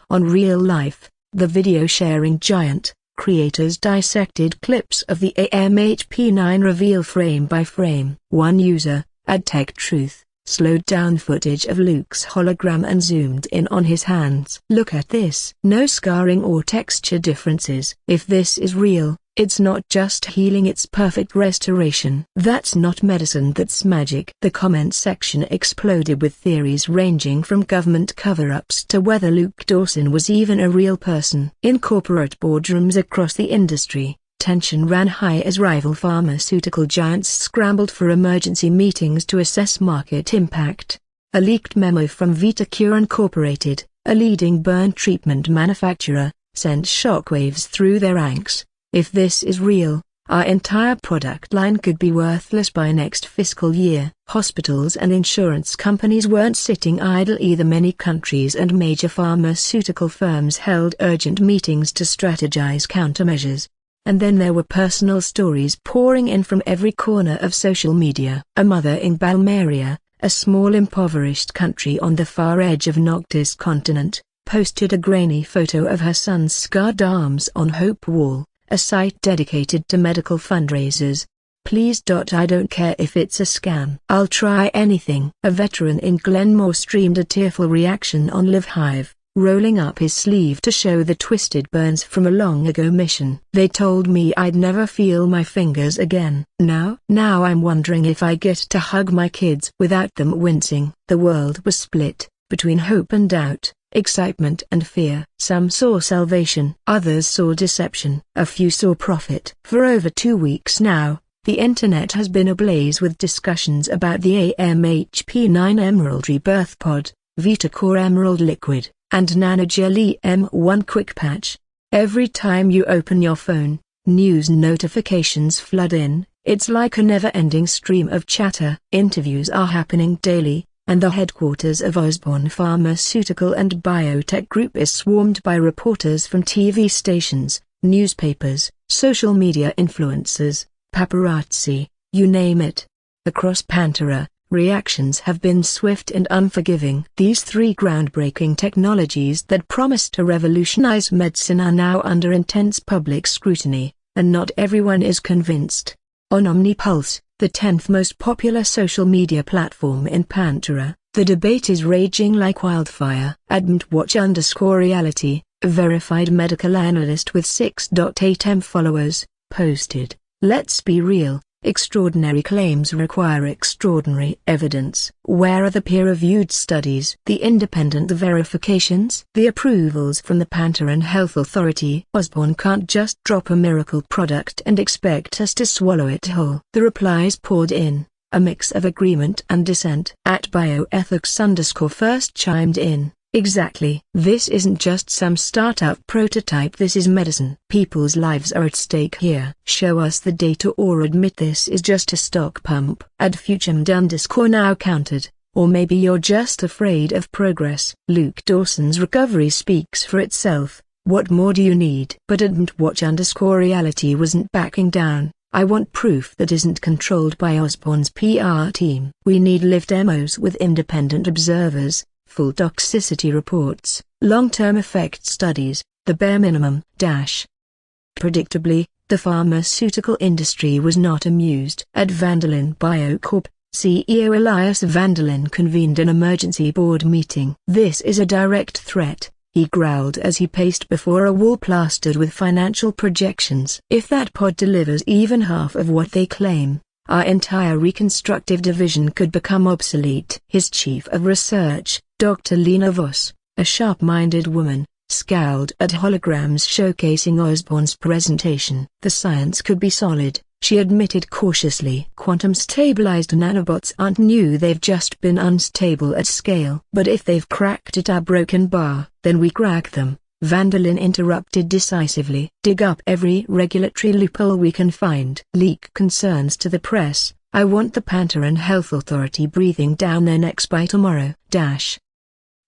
On Real Life, the video sharing giant, creators dissected clips of the AMHP9 reveal frame by frame. One user, AdTechTruth, slowed down footage of Luke's hologram and zoomed in on his hands. Look at this. No scarring or texture differences. If this is real, it's not just healing, it's perfect restoration. That's not medicine, that's magic. The comment section exploded with theories ranging from government cover-ups to whether Luke Dawson was even a real person. In corporate boardrooms across the industry, tension ran high as rival pharmaceutical giants scrambled for emergency meetings to assess market impact. A leaked memo from VitaCure Incorporated, a leading burn treatment manufacturer, sent shockwaves through their ranks. If this is real, our entire product line could be worthless by next fiscal year. Hospitals and insurance companies weren't sitting idle either. Many countries and major pharmaceutical firms held urgent meetings to strategize countermeasures. And then there were personal stories pouring in from every corner of social media. A mother in Balmeria, a small impoverished country on the far edge of Noctis continent, posted a grainy photo of her son's scarred arms on Hope Wall, a site dedicated to medical fundraisers. Please. I don't care if it's a scam. I'll try anything. A veteran in Glenmore streamed a tearful reaction on LiveHive, rolling up his sleeve to show the twisted burns from a long-ago mission. They told me I'd never feel my fingers again. Now I'm wondering if I get to hug my kids without them wincing. The world was split, between hope and doubt, excitement and fear. Some saw salvation, others saw deception, a few saw profit. For over 2 weeks now, the internet has been ablaze with discussions about the AMHP9 Emerald Rebirth Pod, VitaCore Emerald Liquid, and Nanojelly M1 Quick Patch. Every time you open your phone, news notifications flood in. It's like a never-ending stream of chatter. Interviews are happening daily, and the headquarters of Osborne Pharmaceutical and Biotech Group is swarmed by reporters from TV stations, newspapers, social media influencers, paparazzi, you name it. Across Pantera, reactions have been swift and unforgiving. These 3 groundbreaking technologies that promise to revolutionize medicine are now under intense public scrutiny, and not everyone is convinced. On OmniPulse, the 10th most popular social media platform in Pantera, the debate is raging like wildfire. @watch_reality, a verified medical analyst with 6.8 M followers, posted, "Let's be real. Extraordinary claims require extraordinary evidence. Where are the peer-reviewed studies? The independent verifications? The approvals from the Pantera Health Authority? Osborne can't just drop a miracle product and expect us to swallow it whole." The replies poured in, a mix of agreement and dissent. @bioethics_first chimed in, "Exactly. This isn't just some startup prototype, this is medicine. People's lives are at stake here. Show us the data or admit this is just a stock pump." @futumed_now countered, "Or maybe you're just afraid of progress." Luke Dawson's recovery speaks for itself. What more do you need? But @watch_reality wasn't backing down. "I want proof that isn't controlled by Osborne's PR team. We need live demos with independent observers, full toxicity reports, long-term effect studies, the bare minimum." Predictably, the pharmaceutical industry was not amused. At Vanderlyn Biocorp, CEO Elias Vanderlyn convened an emergency board meeting. "This is a direct threat," he growled as he paced before a wall plastered with financial projections. "If that pod delivers even half of what they claim, our entire reconstructive division could become obsolete." His chief of research, Dr. Lena Voss, a sharp-minded woman, scowled at holograms showcasing Osborne's presentation. "The science could be solid, she admitted cautiously. Quantum-stabilized nanobots aren't new, they've just been unstable at scale. But if they've cracked it, our broken bar, then we crack them. Vandalin interrupted decisively. Dig up every regulatory loophole we can find. Leak concerns to the press. I want the Pantaran Health Authority breathing down their necks by tomorrow.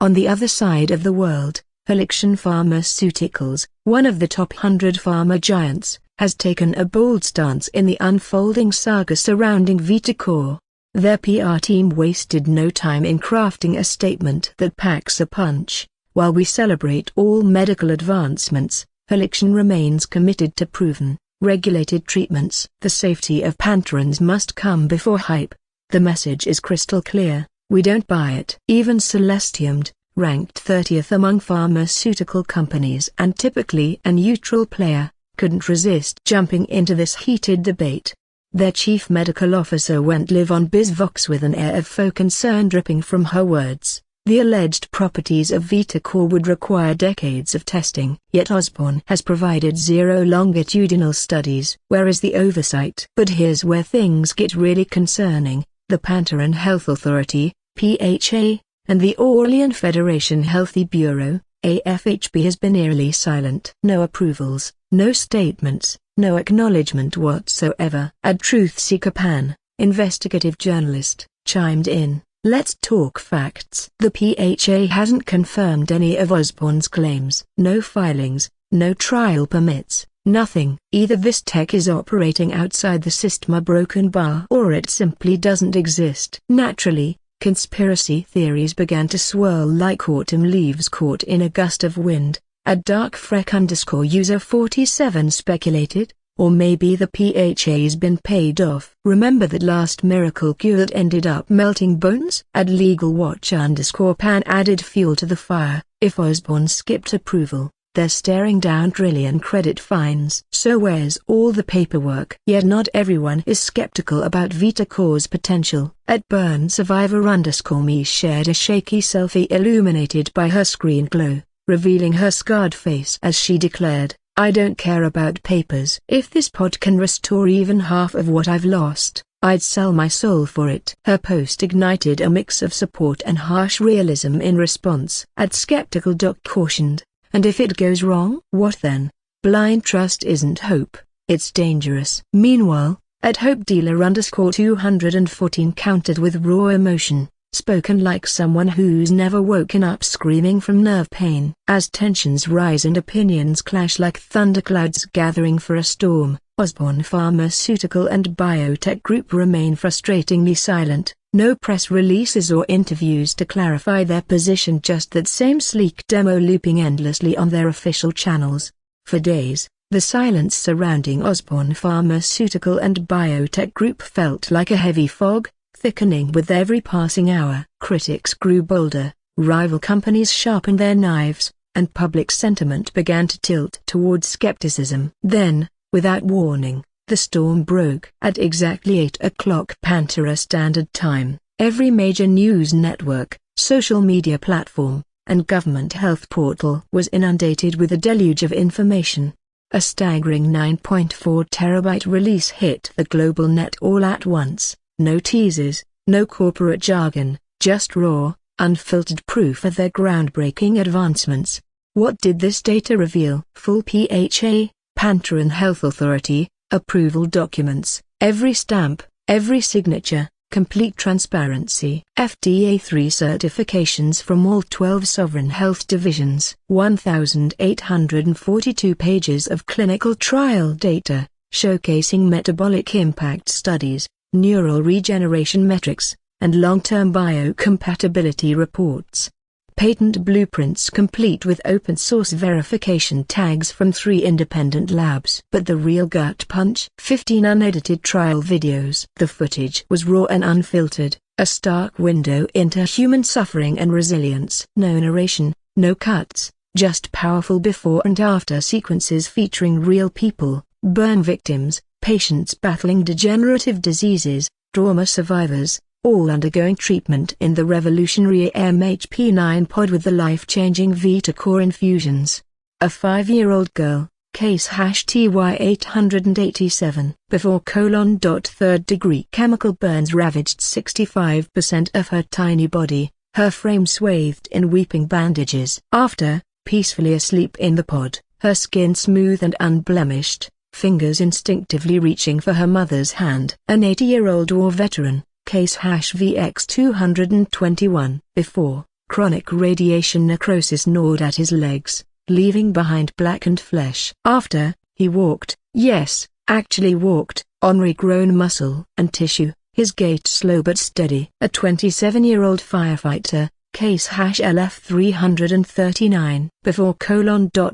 On the other side of the world, Helixion Pharmaceuticals, one of the top 100 pharma giants, has taken a bold stance in the unfolding saga surrounding VitaCore. Their PR team wasted no time in crafting a statement that packs a punch. While we celebrate all medical advancements, Helixion remains committed to proven, regulated treatments. The safety of Pantarans must come before hype. The message is crystal clear, we don't buy it. Even Celestiumed, ranked 30th among pharmaceutical companies and typically a neutral player, couldn't resist jumping into this heated debate. Their chief medical officer went live on BizVox with an air of faux concern dripping from her words. The alleged properties of VitaCore would require decades of testing, yet Osborne has provided zero longitudinal studies. Where is the oversight? But here's where things get really concerning. The Pantaran Health Authority, PHA, and the Orlean Federation Healthy Bureau, AFHB, has been eerily silent. No approvals, no statements, no acknowledgement whatsoever. A truth seeker Pan, investigative journalist, chimed in. Let's talk facts. The PHA hasn't confirmed any of Osborne's claims. No filings, no trial permits, nothing. Either this tech is operating outside the system, a broken bar, or it simply doesn't exist. Naturally, conspiracy theories began to swirl like autumn leaves caught in a gust of wind. A darkfreck_user 47 speculated, or maybe the PHA's been paid off. Remember that last miracle cure that ended up melting bones? @LegalWatch_Pan added fuel to the fire. If Osborne skipped approval, they're staring down trillion credit fines. So where's all the paperwork? Yet not everyone is skeptical about VitaCore's potential. @BurnSurvivor_me shared a shaky selfie illuminated by her screen glow, revealing her scarred face as she declared, I don't care about papers. If this pod can restore even half of what I've lost, I'd sell my soul for it. Her post ignited a mix of support and harsh realism in response. @Skeptical cautioned, and if it goes wrong? What then? Blind trust isn't hope, it's dangerous. Meanwhile, @HopeDealer_214 countered with raw emotion, spoken like someone who's never woken up screaming from nerve pain. As tensions rise and opinions clash like thunderclouds gathering for a storm, Osborne Pharmaceutical and Biotech Group remain frustratingly silent. No press releases or interviews to clarify their position, just that same sleek demo looping endlessly on their official channels. For days, the silence surrounding Osborne Pharmaceutical and Biotech Group felt like a heavy fog, thickening with every passing hour. Critics grew bolder, rival companies sharpened their knives, and public sentiment began to tilt towards skepticism. Then, without warning, the storm broke. At exactly 8 o'clock Pantera Standard Time, every major news network, social media platform, and government health portal was inundated with a deluge of information. A staggering 9.4 terabyte release hit the global net all at once. No teasers, no corporate jargon, just raw, unfiltered proof of their groundbreaking advancements. What did this data reveal? Full PHA, Pantaran Health Authority, approval documents, every stamp, every signature, complete transparency. FDA 3 certifications from all 12 sovereign health divisions. 1,842 pages of clinical trial data, showcasing metabolic impact studies, neural regeneration metrics, and long-term biocompatibility reports. Patent blueprints complete with open-source verification tags from 3 independent labs. But the real gut punch? 15 unedited trial videos. The footage was raw and unfiltered, a stark window into human suffering and resilience. No narration, no cuts, just powerful before and after sequences featuring real people, burn victims, patients battling degenerative diseases, trauma survivors, all undergoing treatment in the revolutionary MHP9 pod with the life-changing VitaCore infusions. A 5-year-old girl, case #TY887. Before third-degree chemical burns ravaged 65% of her tiny body, her frame swathed in weeping bandages. After, peacefully asleep in the pod, her skin smooth and unblemished, fingers instinctively reaching for her mother's hand. An 80-year-old war veteran, case #VX221. Before, chronic radiation necrosis gnawed at his legs, leaving behind blackened flesh. After, he walked, yes, actually walked, on regrown muscle and tissue, his gait slow but steady. A 27-year-old firefighter, case #LF339. Before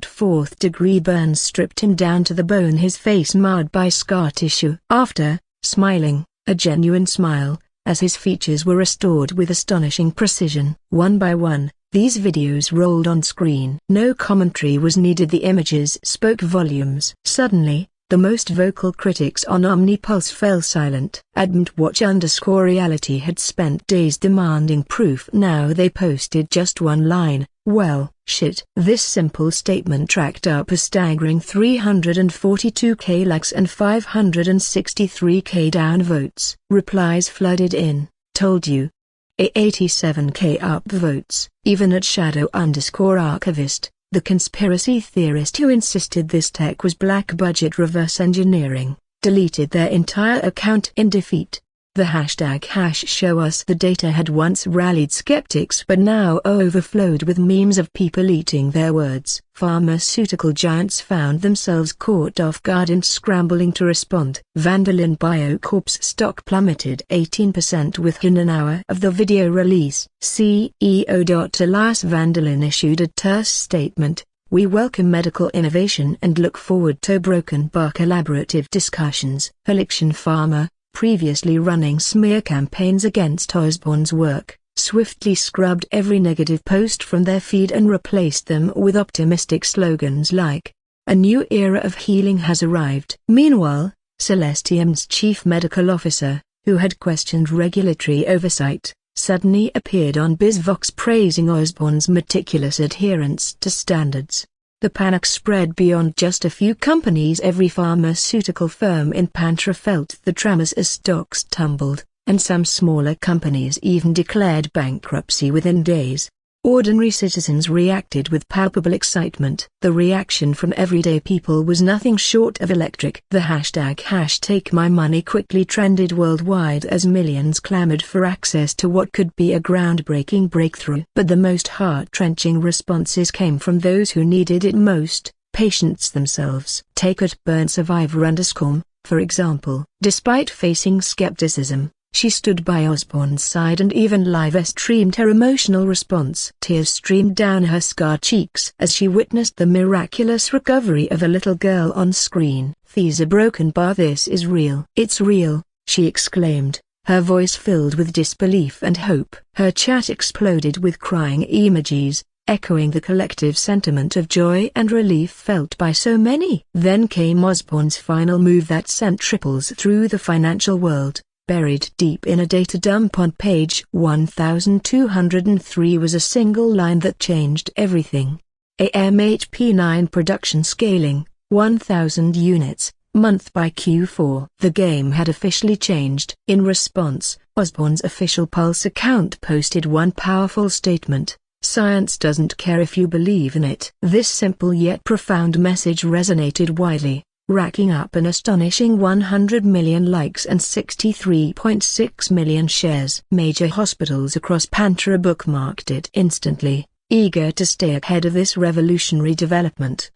fourth-degree burns stripped him down to the bone, his face marred by scar tissue. After, smiling, a genuine smile, as his features were restored with astonishing precision. One by one, these videos rolled on screen. No commentary was needed, the images spoke volumes. Suddenly, the most vocal critics on Omnipulse fell silent. @watch_reality had spent days demanding proof. Now they posted just one line, "Well, shit." This simple statement racked up a staggering 342k likes and 563k downvotes. Replies flooded in, "Told you." 87k upvotes. Even at shadow_archivist, the conspiracy theorist who insisted this tech was black-budget reverse engineering, deleted their entire account in defeat. The #ShowUsTheData had once rallied skeptics but now overflowed with memes of people eating their words. Pharmaceutical giants found themselves caught off guard and scrambling to respond. Vanderlyn Biocorp's stock plummeted 18% within an hour of the video release. CEO Elias Vanderlyn issued a terse statement, "We welcome medical innovation and look forward to broken bar collaborative discussions." Helixion Pharma, previously running smear campaigns against Osborne's work, swiftly scrubbed every negative post from their feed and replaced them with optimistic slogans like, "A new era of healing has arrived." Meanwhile, Celestium's chief medical officer, who had questioned regulatory oversight, suddenly appeared on BizVox praising Osborne's meticulous adherence to standards. The panic spread beyond just a few companies. Every pharmaceutical firm in Pantra felt the tremors as stocks tumbled, and some smaller companies even declared bankruptcy within days. Ordinary citizens reacted with palpable excitement. The reaction from everyday people was nothing short of electric. The #TakeMyMoney quickly trended worldwide as millions clamored for access to what could be a groundbreaking breakthrough. But the most heart-wrenching responses came from those who needed it most, patients themselves. Take @BurnSurvivor_, for example. Despite facing skepticism, she stood by Osborne's side and even live-streamed her emotional response. Tears streamed down her scarred cheeks as she witnessed the miraculous recovery of a little girl on screen. "There's a broken bar, this is real." "It's real," she exclaimed, her voice filled with disbelief and hope. Her chat exploded with crying emojis, echoing the collective sentiment of joy and relief felt by so many. Then came Osborne's final move that sent ripples through the financial world. Buried deep in a data dump on page 1203 was a single line that changed everything. AMHP9 production scaling, 1,000 units, month by Q4. The game had officially changed. In response, Osborne's official Pulse account posted one powerful statement: "Science doesn't care if you believe in it." This simple yet profound message resonated widely, racking up an astonishing 100 million likes and 63.6 million shares. Major hospitals across Pantra bookmarked it instantly, eager to stay ahead of this revolutionary development.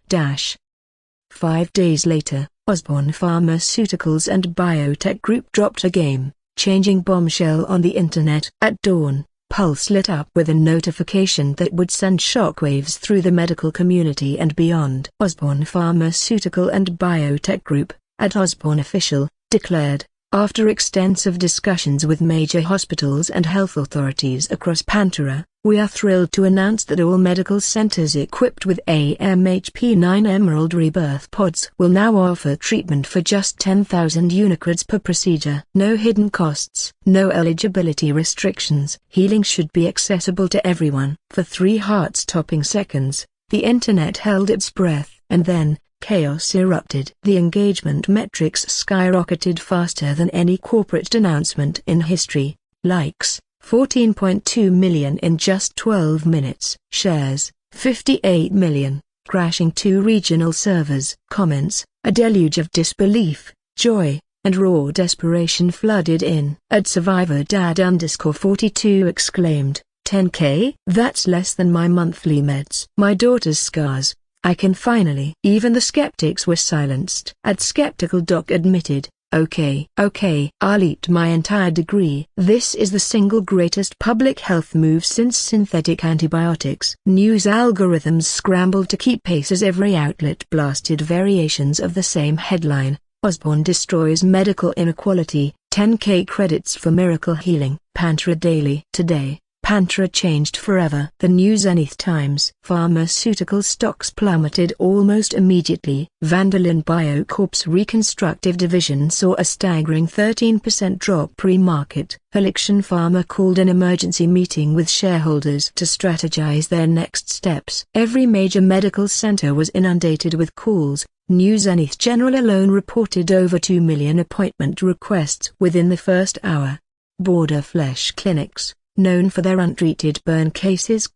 5 days later, Osborne Pharmaceuticals and Biotech Group dropped a game-changing bombshell on the internet. At dawn, Pulse lit up with a notification that would send shockwaves through the medical community and beyond. Osborne Pharmaceutical and Biotech Group, @Osborne Official, declared, after extensive discussions with major hospitals and health authorities across Pantra, "We are thrilled to announce that all medical centers equipped with AMHP9 Emerald Rebirth Pods will now offer treatment for just 10,000 Unicreds per procedure. No hidden costs, no eligibility restrictions. Healing should be accessible to everyone." For 3 heart-stopping seconds, the internet held its breath, and then, Chaos erupted. The engagement metrics skyrocketed faster than any corporate announcement in history. Likes, 14.2 million in just 12 minutes. Shares, 58 million. Crashing 2 regional servers. Comments, a deluge of disbelief, joy, and raw desperation flooded in. @SurvivorDad_42 exclaimed, 10K? That's less than my monthly meds. My daughter's scars. I can finally. Even the skeptics were silenced. @SkepticalDoc admitted, okay, I'll eat my entire degree. This is the single greatest public health move since synthetic antibiotics. News algorithms scrambled to keep pace as every outlet blasted variations of the same headline. Osborne destroys medical inequality, 10K credits for miracle healing. Pantra Daily. Today, Pantra changed forever. The New Zenith Times. Pharmaceutical stocks plummeted almost immediately. Vanderlyn Biocorp's reconstructive division saw a staggering 13% drop pre-market. Helixion Pharma called an emergency meeting with shareholders to strategize their next steps. Every major medical center was inundated with calls. New Zenith General alone reported over 2 million appointment requests within the first hour. Border Flesh Clinics, known for their untreated burn cases,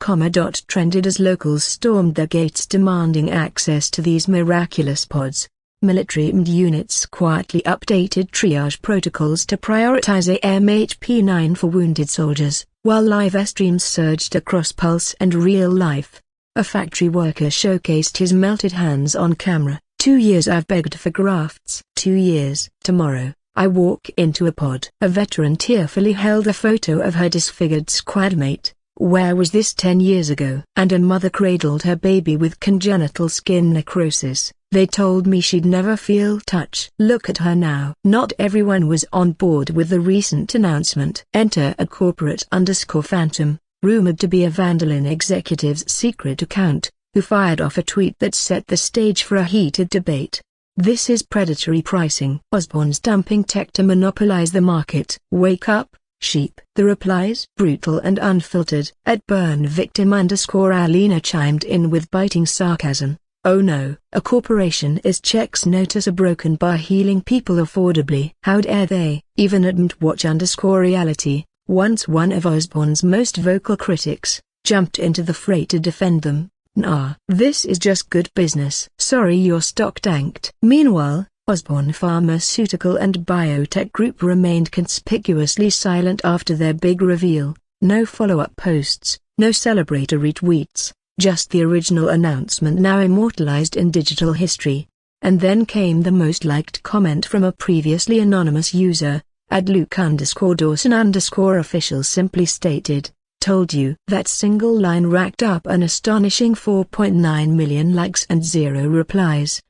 trended as locals stormed their gates demanding access to these miraculous pods. Military units quietly updated triage protocols to prioritize AMHP9 for wounded soldiers, while live streams surged across Pulse and Real Life. A factory worker showcased his melted hands on camera. 2 years I've begged for grafts. 2 years. Tomorrow, I walk into a pod. A veteran tearfully held a photo of her disfigured squadmate. Where was this 10 years ago? And a mother cradled her baby with congenital skin necrosis. They told me she'd never feel touch. Look at her now. Not everyone was on board with the recent announcement. Enter a corporate_phantom, rumored to be a Vanderlyn executive's secret account, who fired off a tweet that set the stage for a heated debate. This is predatory pricing. Osborne's dumping tech to monopolize the market. Wake up, sheep. The replies? Brutal and unfiltered. @BurnVictim_Alina chimed in with biting sarcasm. Oh no, a corporation is checks notice are broken by healing people affordably. How dare they? Even @Watch_reality, once one of Osborne's most vocal critics, jumped into the fray to defend them. Nah, this is just good business. Sorry your stock tanked. Meanwhile, Osborne Pharmaceutical and Biotech Group remained conspicuously silent after their big reveal. No follow-up posts, no celebratory tweets, just the original announcement now immortalized in digital history. And then came the most liked comment from a previously anonymous user, @Luke_Dawson_official simply stated, told you. That single line racked up an astonishing 4.9 million likes and 0 replies.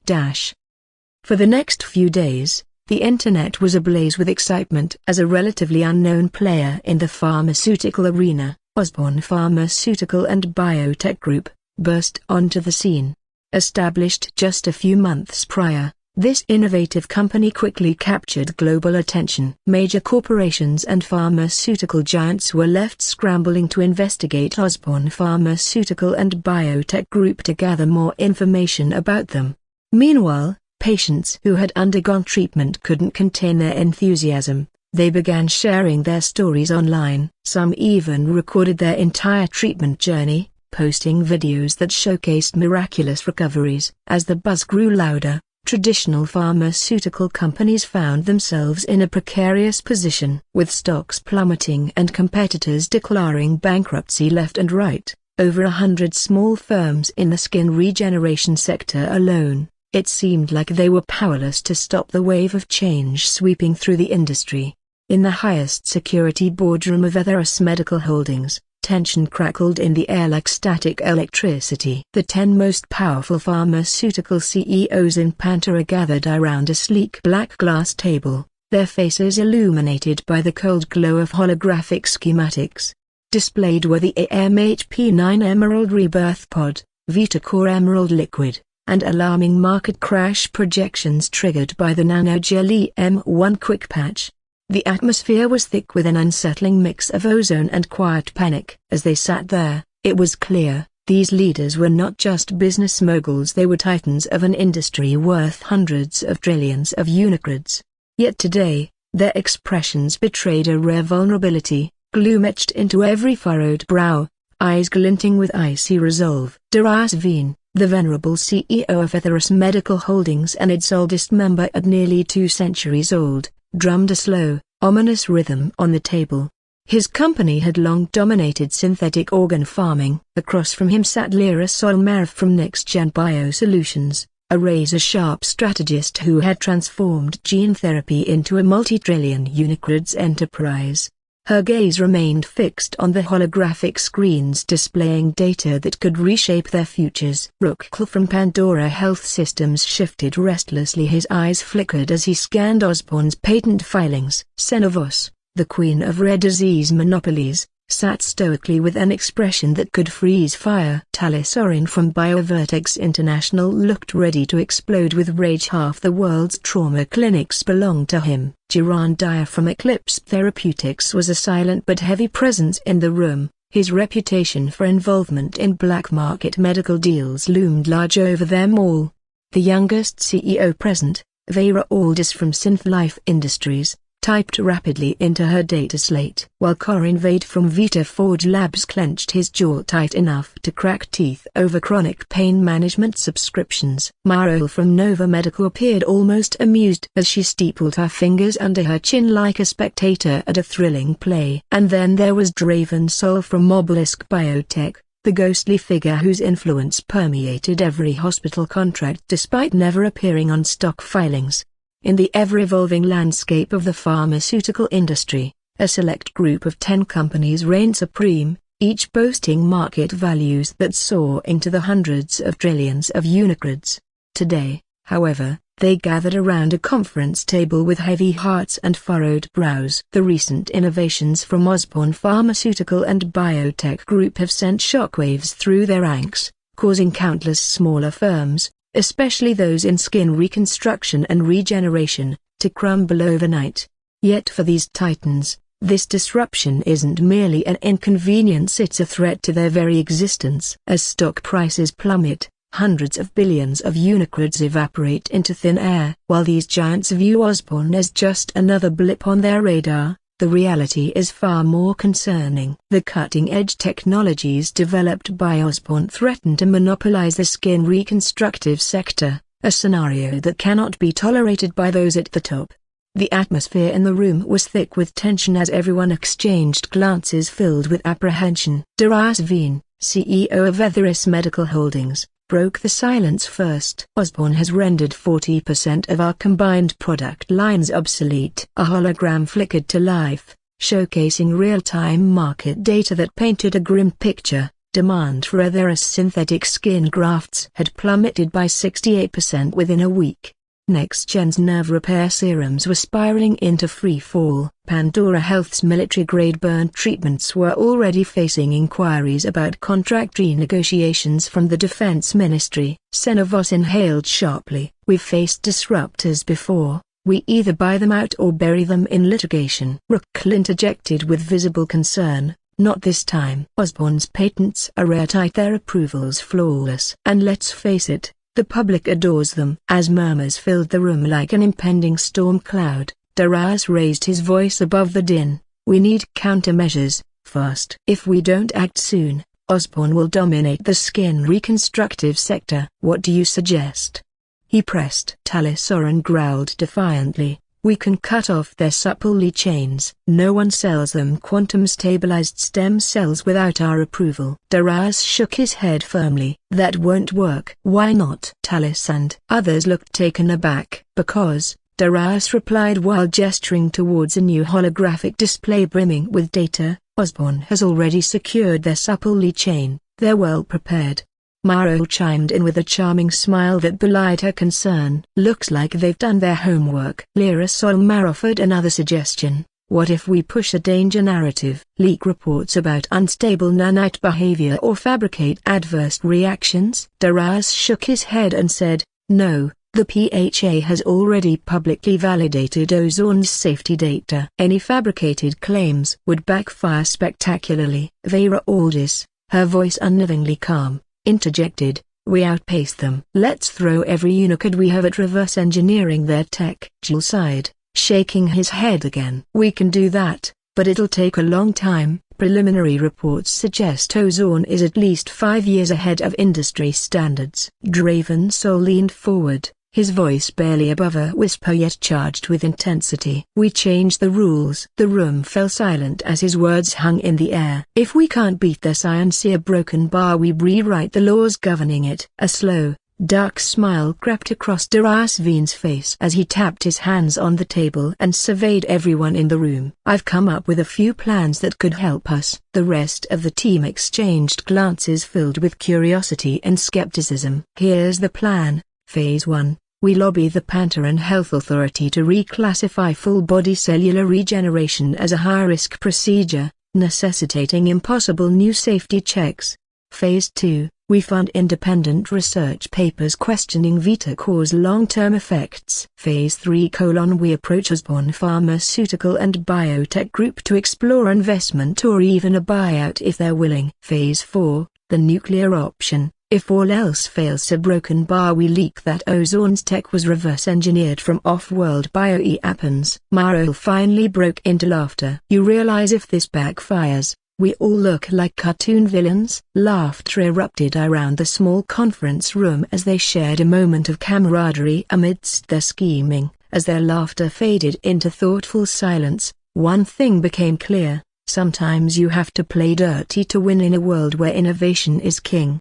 For the next few days, the internet was ablaze with excitement as a relatively unknown player in the pharmaceutical arena, Osborne Pharmaceutical and Biotech Group, burst onto the scene. Established just a few months prior, this innovative company quickly captured global attention. Major corporations and pharmaceutical giants were left scrambling to investigate Osborne Pharmaceutical and Biotech Group to gather more information about them. Meanwhile, patients who had undergone treatment couldn't contain their enthusiasm. They began sharing their stories online. Some even recorded their entire treatment journey, posting videos that showcased miraculous recoveries. As the buzz grew louder, traditional pharmaceutical companies found themselves in a precarious position. With stocks plummeting and competitors declaring bankruptcy left and right, over 100 small firms in the skin regeneration sector alone, it seemed like they were powerless to stop the wave of change sweeping through the industry. In the highest security boardroom of Everus Medical Holdings, tension crackled in the air like static electricity. The 10 most powerful pharmaceutical CEOs in Pantera gathered around a sleek black glass table, their faces illuminated by the cold glow of holographic schematics. Displayed were the AMHP9 Emerald Rebirth Pod, VitaCore Emerald Liquid, and alarming market crash projections triggered by the Nanojelly M1 Quick Patch. The atmosphere was thick with an unsettling mix of ozone and quiet panic. As they sat there, it was clear, These leaders were not just business moguls, they were titans of an industry worth hundreds of trillions of Unicreds. Yet today, their expressions betrayed a rare vulnerability, gloom etched into every furrowed brow, eyes glinting with icy resolve. Darius Veen, the venerable CEO of Etherius Medical Holdings and its oldest member at nearly 2 centuries old, drummed a slow, ominous rhythm on the table. His company had long dominated synthetic organ farming. Across from him sat Lyra Solmarov from Next Gen Biosolutions, a razor-sharp strategist who had transformed gene therapy into a multi-trillion Unicreds enterprise. Her gaze remained fixed on the holographic screens displaying data that could reshape their futures. Rookle from Pandora Health Systems shifted restlessly. His eyes flickered as he scanned Osborne's patent filings. Senevos, the queen of rare disease monopolies, sat stoically with an expression that could freeze fire. Talisorin from BioVertex International looked ready to explode with rage. Half the world's trauma clinics belonged to him. Jiran Dyer from Eclipse Therapeutics was a silent but heavy presence in the room. His reputation for involvement in black market medical deals loomed large over them all. The youngest CEO present, Vera Aldis from SynthLife Industries, typed rapidly into her data slate, while Corin Vade from Vita Forge Labs clenched his jaw tight enough to crack teeth over chronic pain management subscriptions. Marol from Nova Medical appeared almost amused as she steepled her fingers under her chin like a spectator at a thrilling play. And then there was Draven Sol from Obelisk Biotech, the ghostly figure whose influence permeated every hospital contract despite never appearing on stock filings. In the ever-evolving landscape of the pharmaceutical industry, a select group of 10 companies reigned supreme, each boasting market values that soar into the hundreds of trillions of Unicreds. Today, however, they gathered around a conference table with heavy hearts and furrowed brows. The recent innovations from Osborne Pharmaceutical and Biotech Group have sent shockwaves through their ranks, causing countless smaller firms, especially those in skin reconstruction and regeneration, to crumble overnight. Yet for these titans, this disruption isn't merely an inconvenience, it's a threat to their very existence. As stock prices plummet, hundreds of billions of Unicreds evaporate into thin air. While these giants view Osborne as just another blip on their radar, the reality is far more concerning. The cutting-edge technologies developed by Osborne threaten to monopolize the skin reconstructive sector, a scenario that cannot be tolerated by those at the top. The atmosphere in the room was thick with tension as everyone exchanged glances filled with apprehension. Darius Veen, CEO of Etherius Medical Holdings, broke the silence first. Osborne has rendered 40% of our combined product lines obsolete. A hologram flickered to life, showcasing real-time market data that painted a grim picture. Demand for Etherius synthetic skin grafts had plummeted by 68% within a week. Next-gen's nerve repair serums were spiraling into free fall. Pandora Health's military-grade burn treatments were already facing inquiries about contract renegotiations from the Defense Ministry. Senevos inhaled sharply. We've faced disruptors before. We either buy them out or bury them in litigation. Rookle interjected with visible concern. Not this time. Osborne's patents are airtight, their approvals flawless. And let's face it, the public adores them. As murmurs filled the room like an impending storm cloud, Darius raised his voice above the din. We need countermeasures, fast. If we don't act soon, Osborne will dominate the skin reconstructive sector. What do you suggest? He pressed. Talisorin growled defiantly. We can cut off their supple lead chains. No one sells them quantum-stabilized stem cells without our approval. Darius shook his head firmly. That won't work. Why not? Talis and others looked taken aback. Because, Darius replied while gesturing towards a new holographic display brimming with data, Osborne has already secured their supple lead chain. They're well prepared. Maro chimed in with a charming smile that belied her concern. Looks like they've done their homework. Lyra Solmar offered another suggestion. What if we push a danger narrative, leak reports about unstable nanite behavior or fabricate adverse reactions? Darius shook his head and said, no, the PHA has already publicly validated Ozorn's safety data. Any fabricated claims would backfire spectacularly. Vera Aldis, her voice unnervingly calm, interjected, "We outpaced them. Let's throw every unicode we have at reverse engineering their tech." Jules sighed, shaking his head again. "We can do that, but it'll take a long time. Preliminary reports suggest Ozorn is at least 5 years ahead of industry standards." Draven Sol leaned forward, his voice barely above a whisper yet charged with intensity. "We changed the rules." The room fell silent as his words hung in the air. "If we can't beat their science or broken bar, we rewrite the laws governing it." A slow, dark smile crept across Darius Veen's face as he tapped his hands on the table and surveyed everyone in the room. "I've come up with a few plans that could help us." The rest of the team exchanged glances filled with curiosity and skepticism. "Here's the plan. Phase 1. We lobby the Pantaran Health Authority to reclassify full-body cellular regeneration as a high-risk procedure, necessitating impossible new safety checks. Phase 2. We fund independent research papers questioning VitaCore's long-term effects. Phase 3: We approach Osborne Pharmaceutical and Biotech Group to explore investment or even a buyout if they're willing. Phase 4: the nuclear option. If all else fails to broken bar, we leak that Ozorn's tech was reverse-engineered from off-world bioweapons. Marl finally broke into laughter. "You realize if this backfires, we all look like cartoon villains?" Laughter erupted around the small conference room as they shared a moment of camaraderie amidst their scheming. As their laughter faded into thoughtful silence, one thing became clear: sometimes you have to play dirty to win in a world where innovation is king.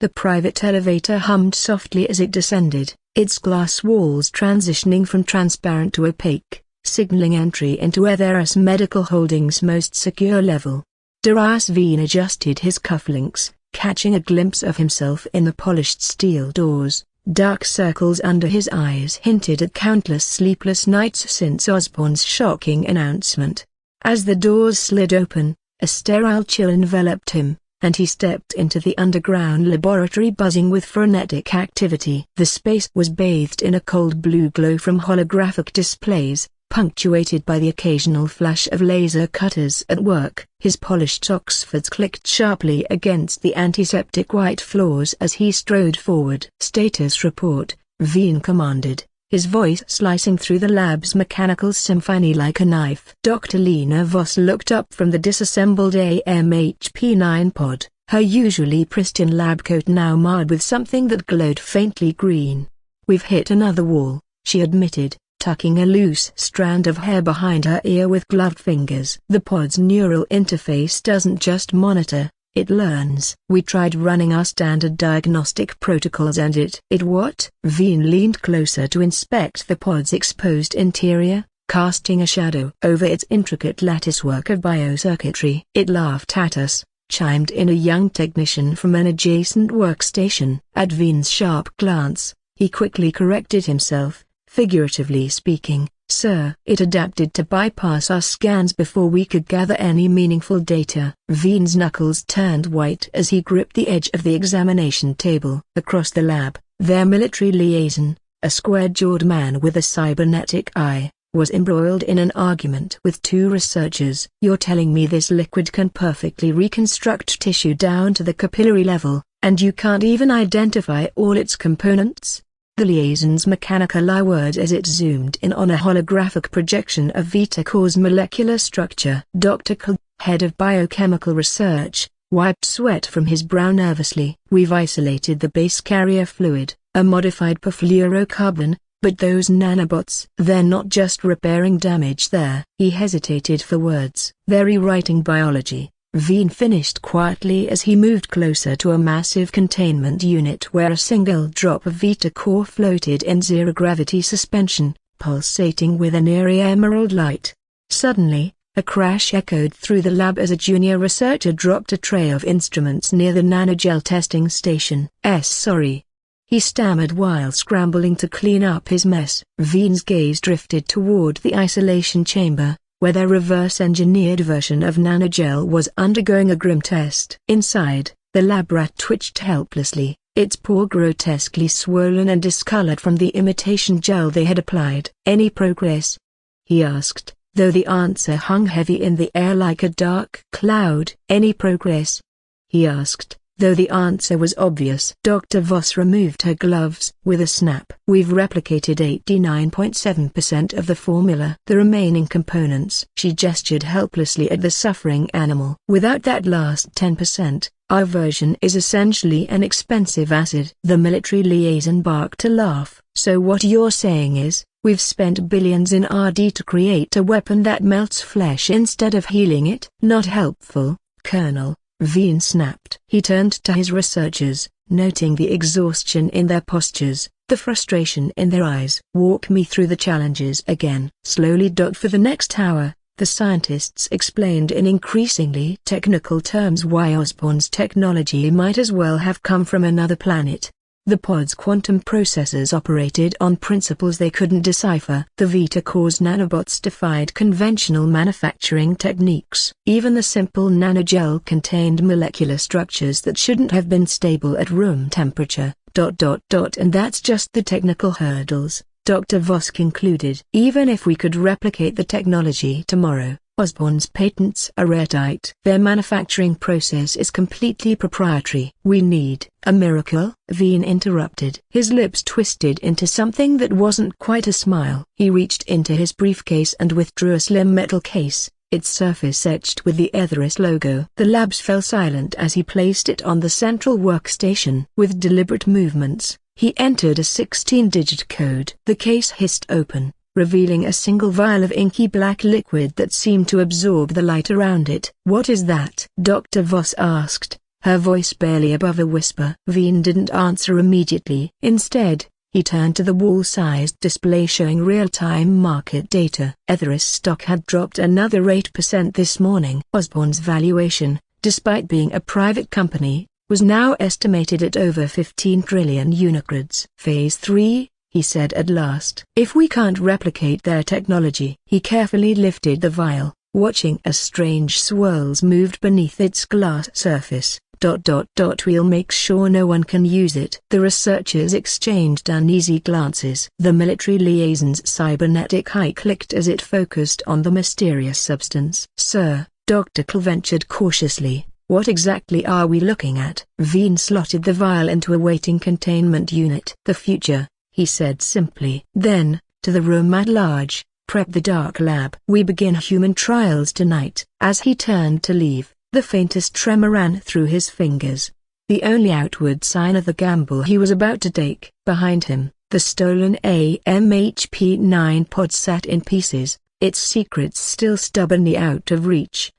The private elevator hummed softly as it descended, its glass walls transitioning from transparent to opaque, signaling entry into Etheras Medical Holdings' most secure level. Darius Veen adjusted his cufflinks, catching a glimpse of himself in the polished steel doors. Dark circles under his eyes hinted at countless sleepless nights since Osborne's shocking announcement. As the doors slid open, a sterile chill enveloped him, and he stepped into the underground laboratory buzzing with frenetic activity. The space was bathed in a cold blue glow from holographic displays, punctuated by the occasional flash of laser cutters at work. His polished Oxfords clicked sharply against the antiseptic white floors as he strode forward. "Status report," Veen commanded, his voice slicing through the lab's mechanical symphony like a knife. Dr. Lena Voss looked up from the disassembled AMHP-9 pod, her usually pristine lab coat now marred with something that glowed faintly green. "We've hit another wall," she admitted, tucking a loose strand of hair behind her ear with gloved fingers. "The pod's neural interface doesn't just monitor, it learns. We tried running our standard diagnostic protocols and it what?" Veen leaned closer to inspect the pod's exposed interior, casting a shadow over its intricate latticework of biocircuitry. "It laughed at us," chimed in a young technician from an adjacent workstation. At Veen's sharp glance, he quickly corrected himself, figuratively speaking. "Sir, it adapted to bypass our scans before we could gather any meaningful data." Veen's knuckles turned white as he gripped the edge of the examination table. Across the lab, their military liaison, a square-jawed man with a cybernetic eye, was embroiled in an argument with two researchers. "You're telling me this liquid can perfectly reconstruct tissue down to the capillary level, and you can't even identify all its components?" The liaison's mechanical eye whirred as it zoomed in on a holographic projection of VitaCore's molecular structure. Dr. K, head of biochemical research, wiped sweat from his brow nervously. "We've isolated the base carrier fluid, a modified perfluorocarbon, but those nanobots, they're not just repairing damage there." He hesitated for words. "They're rewriting biology," Veen finished quietly as he moved closer to a massive containment unit where a single drop of VitaCore floated in zero-gravity suspension, pulsating with an eerie emerald light. Suddenly, a crash echoed through the lab as a junior researcher dropped a tray of instruments near the nanogel testing station. Sorry," he stammered while scrambling to clean up his mess. Veen's gaze drifted toward the isolation chamber, where their reverse-engineered version of nanogel was undergoing a grim test. Inside, the lab rat twitched helplessly, its paw grotesquely swollen and discolored from the imitation gel they had applied. "Any progress?" he asked, though the answer hung heavy in the air like a dark cloud. "Any progress?" he asked, though the answer was obvious. Dr. Voss removed her gloves with a snap. "We've replicated 89.7% of the formula. The remaining components." She gestured helplessly at the suffering animal. "Without that last 10%, our version is essentially an expensive acid." The military liaison barked a laugh. "So what you're saying is, we've spent billions in R&D to create a weapon that melts flesh instead of healing it?" "Not helpful, Colonel," Veen snapped. He turned to his researchers, noting the exhaustion in their postures, the frustration in their eyes. "Walk me through the challenges again." Slowly. For the next hour, the scientists explained in increasingly technical terms why Osborn's technology might as well have come from another planet. The pod's quantum processors operated on principles they couldn't decipher. The Vita Core's nanobots defied conventional manufacturing techniques. Even the simple nanogel contained molecular structures that shouldn't have been stable at room temperature. And that's just the technical hurdles, Dr. Voss concluded. "Even if we could replicate the technology tomorrow, Osborn's patents are airtight. Their manufacturing process is completely proprietary." "We need a miracle?" Veen interrupted. His lips twisted into something that wasn't quite a smile. He reached into his briefcase and withdrew a slim metal case, its surface etched with the Etheris logo. The labs fell silent as he placed it on the central workstation. With deliberate movements, he entered a 16-digit code. The case hissed open, revealing a single vial of inky black liquid that seemed to absorb the light around it. "What is that?" Dr. Voss asked, her voice barely above a whisper. Veen didn't answer immediately. Instead, he turned to the wall-sized display showing real-time market data. Etheris stock had dropped another 8% this morning. Osborn's valuation, despite being a private company, was now estimated at over 15 trillion unicrods. "Phase 3, he said at last. "If we can't replicate their technology." He carefully lifted the vial, watching as strange swirls moved beneath its glass surface. "We'll make sure no one can use it." The researchers exchanged uneasy glances. The military liaison's cybernetic eye clicked as it focused on the mysterious substance. "Sir," Dr. Cole ventured cautiously, "what exactly are we looking at?" Veen slotted the vial into a waiting containment unit. "The future," he said simply. Then, to the room at large, "Prep the dark lab. We begin human trials tonight." As he turned to leave, the faintest tremor ran through his fingers. The only outward sign of the gamble he was about to take. Behind him, the stolen AMHP-9 pod sat in pieces, its secrets still stubbornly out of reach.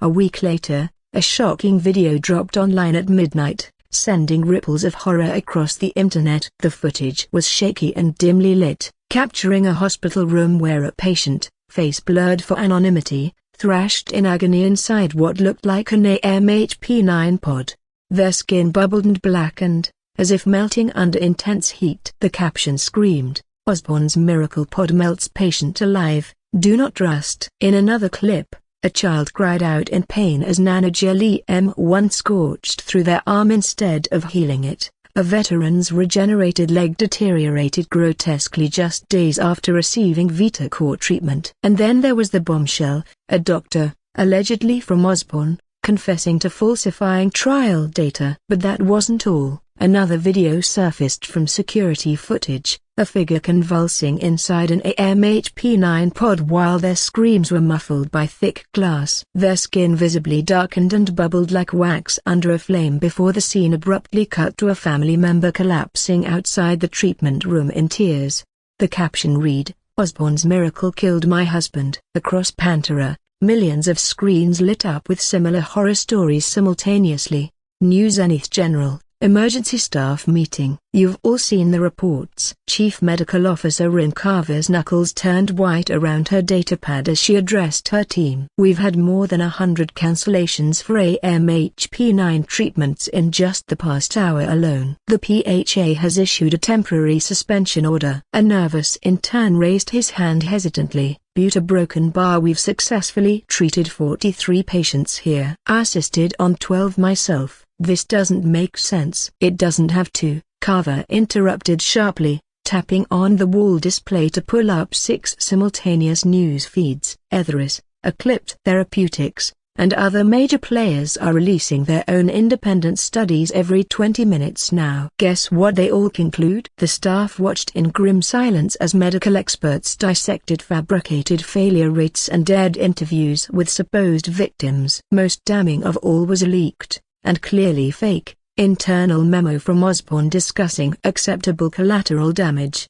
A week later, a shocking video dropped online at midnight, sending ripples of horror across the internet. The footage was shaky and dimly lit, capturing a hospital room where a patient, face blurred for anonymity, thrashed in agony inside what looked like an AMHP-9 pod. Their skin bubbled and blackened, as if melting under intense heat. The caption screamed, "Osborn's miracle pod melts patient alive, do not trust." In another clip, a child cried out in pain as nanogel EM1 scorched through their arm instead of healing it. A veteran's regenerated leg deteriorated grotesquely just days after receiving Vita Core treatment. And then there was the bombshell, a doctor, allegedly from Osborn, confessing to falsifying trial data. But that wasn't all. Another video surfaced from security footage, a figure convulsing inside an AMHP-9 pod while their screams were muffled by thick glass. Their skin visibly darkened and bubbled like wax under a flame before the scene abruptly cut to a family member collapsing outside the treatment room in tears. The caption read, "Osborn's miracle killed my husband." Across Pantera, millions of screens lit up with similar horror stories simultaneously. New Zenith General. Emergency staff meeting. "You've all seen the reports." Chief Medical Officer Rin Carver's knuckles turned white around her datapad as she addressed her team. "We've had more than 100 cancellations for AMHP-9 treatments in just the past hour alone. The PHA has issued a temporary suspension order." A nervous intern raised his hand hesitantly. "Buta broken bar. We've successfully treated 43 patients here. Assisted on 12 myself." "This doesn't make sense." "It doesn't have to," Carver interrupted sharply. tapping on the wall display to pull up 6 simultaneous news feeds. Etheris, Eclipse Therapeutics, and other major players are releasing their own independent studies every 20 minutes now. Guess what they all conclude? The staff watched in grim silence as medical experts dissected fabricated failure rates and aired interviews with supposed victims. Most damning of all was a leaked, and clearly fake, internal memo from Osborne discussing acceptable collateral damage.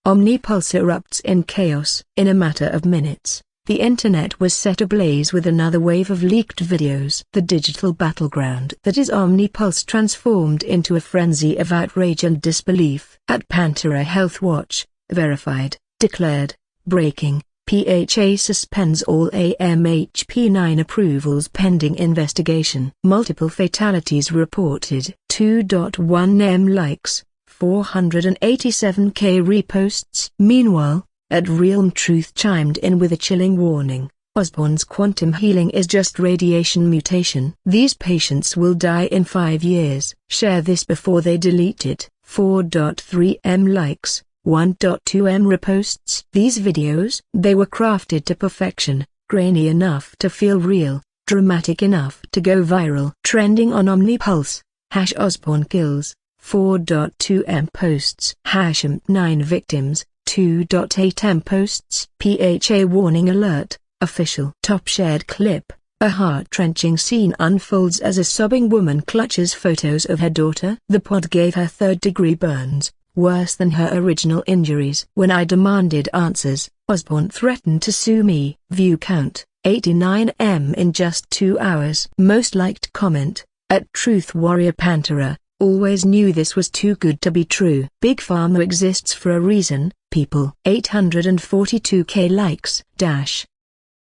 Omnipulse erupts in chaos. In a matter of minutes, the internet was set ablaze with another wave of leaked videos. The digital battleground that is Omnipulse transformed into a frenzy of outrage and disbelief. At Pantera Health Watch, verified, declared, breaking, PHA suspends all AMHP9 approvals pending investigation. Multiple fatalities reported. 2.1M likes, 487k reposts. Meanwhile, at Realm Truth chimed in with a chilling warning. Osborne's quantum healing is just radiation mutation. These patients will die in 5 years. Share this before they delete it. 4.3M likes, 1.2M reposts. These videos, they were crafted to perfection, grainy enough to feel real, dramatic enough to go viral. Trending on Omnipulse, #Osborne kills, 4.2M posts. #9 victims, 2.8M posts. PHA warning alert, official. Top shared clip, a heart-wrenching scene unfolds as a sobbing woman clutches photos of her daughter. The pod gave her third-degree burns, worse than her original injuries. When I demanded answers, Osborne threatened to sue me. View count, 89M in just 2 hours. Most liked comment, at Truth Warrior Pantera, always knew this was too good to be true. Big Pharma exists for a reason, people. 842k likes.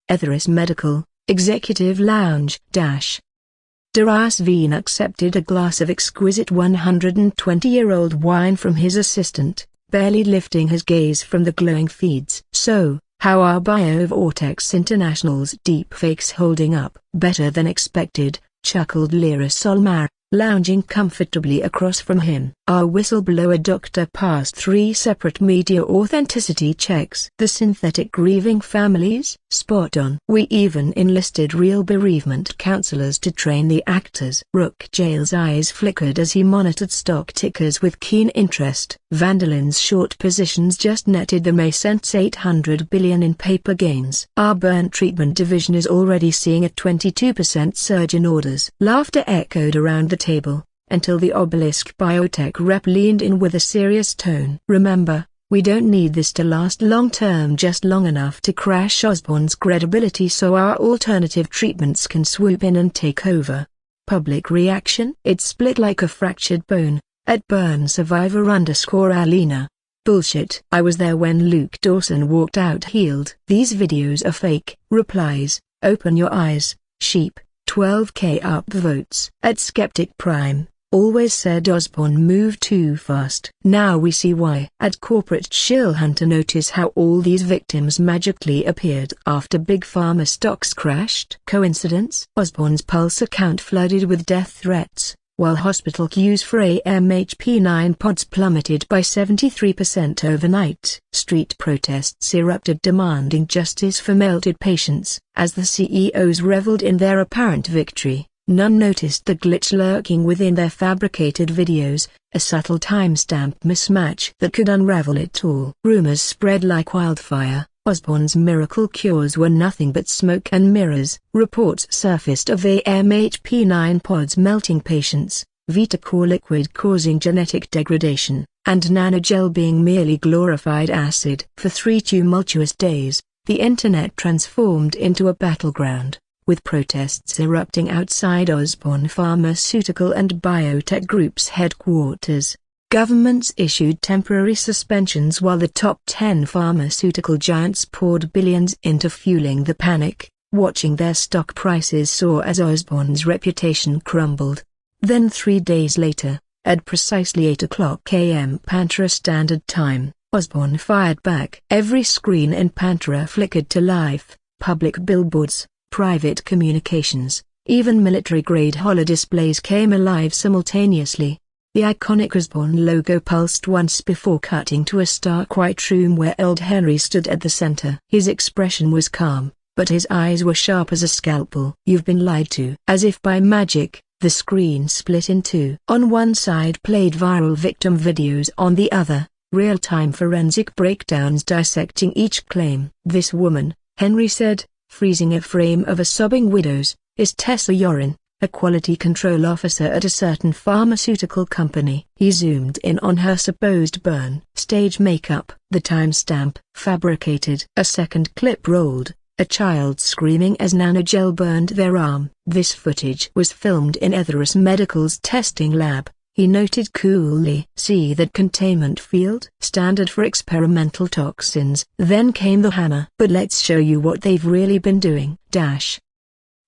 Etheris Medical, Executive Lounge. Daras Veen accepted a glass of exquisite 120-year-old wine from his assistant, barely lifting his gaze from the glowing feeds. So, how are BioVortex International's deepfakes holding up? Better than expected, chuckled Lyra Solmar, lounging comfortably across from him. Our whistleblower doctor passed 3 separate media authenticity checks. The synthetic grieving families? Spot on. We even enlisted real bereavement counselors to train the actors. Rook Jail's eyes flickered as he monitored stock tickers with keen interest. Vandalin's short positions just netted the May cents 800 billion in paper gains. Our burn treatment division is already seeing a 22% surge in orders. Laughter echoed around the table, until the Obelisk Biotech rep leaned in with a serious tone. Remember, we don't need this to last long-term, just long enough to crash Osborne's credibility so our alternative treatments can swoop in and take over. Public reaction? It split like a fractured bone, at burn survivor _Alina. Bullshit. I was there when Luke Dawson walked out healed. These videos are fake. Replies, open your eyes, sheep. 12k upvotes. At Skeptic Prime, always said Osborne moved too fast. Now we see why. At Corporate Chill Hunter, notice how all these victims magically appeared after Big Pharma stocks crashed. Coincidence? Osborne's Pulse account flooded with death threats, while hospital queues for AMHP9 pods plummeted by 73% overnight. Street protests erupted demanding justice for melted patients. As the CEOs reveled in their apparent victory, none noticed the glitch lurking within their fabricated videos, a subtle timestamp mismatch that could unravel it all. Rumors spread like wildfire. Osborne's miracle cures were nothing but smoke and mirrors. Reports surfaced of AMHP9 pods melting patients, Vitacore liquid causing genetic degradation, and nanogel being merely glorified acid. For 3 tumultuous days, the internet transformed into a battleground, with protests erupting outside Osborne Pharmaceutical and Biotech Group's headquarters. Governments issued temporary suspensions while the top 10 pharmaceutical giants poured billions into fueling the panic, watching their stock prices soar as Osborne's reputation crumbled. Then 3 days later, at precisely 8 o'clock a.m. Pantera Standard Time, Osborne fired back. Every screen in Pantera flickered to life, public billboards, private communications, even military-grade holodisplays came alive simultaneously. The iconic Osborne logo pulsed once before cutting to a stark white room where old Henry stood at the center. His expression was calm, but his eyes were sharp as a scalpel. "You've been lied to." As if by magic, the screen split in two. On one side played viral victim videos, on the other, real-time forensic breakdowns dissecting each claim. "This woman," Henry said, freezing a frame of a sobbing widow's, "is Tessa Yorin, a quality control officer at a certain pharmaceutical company." He zoomed in on her supposed burn. "Stage makeup." The timestamp fabricated. A second clip rolled, a child screaming as nanogel burned their arm. "This footage was filmed in Etherus Medical's testing lab," he noted coolly. "See that containment field? Standard for experimental toxins." Then came the hammer. "But let's show you what they've really been doing."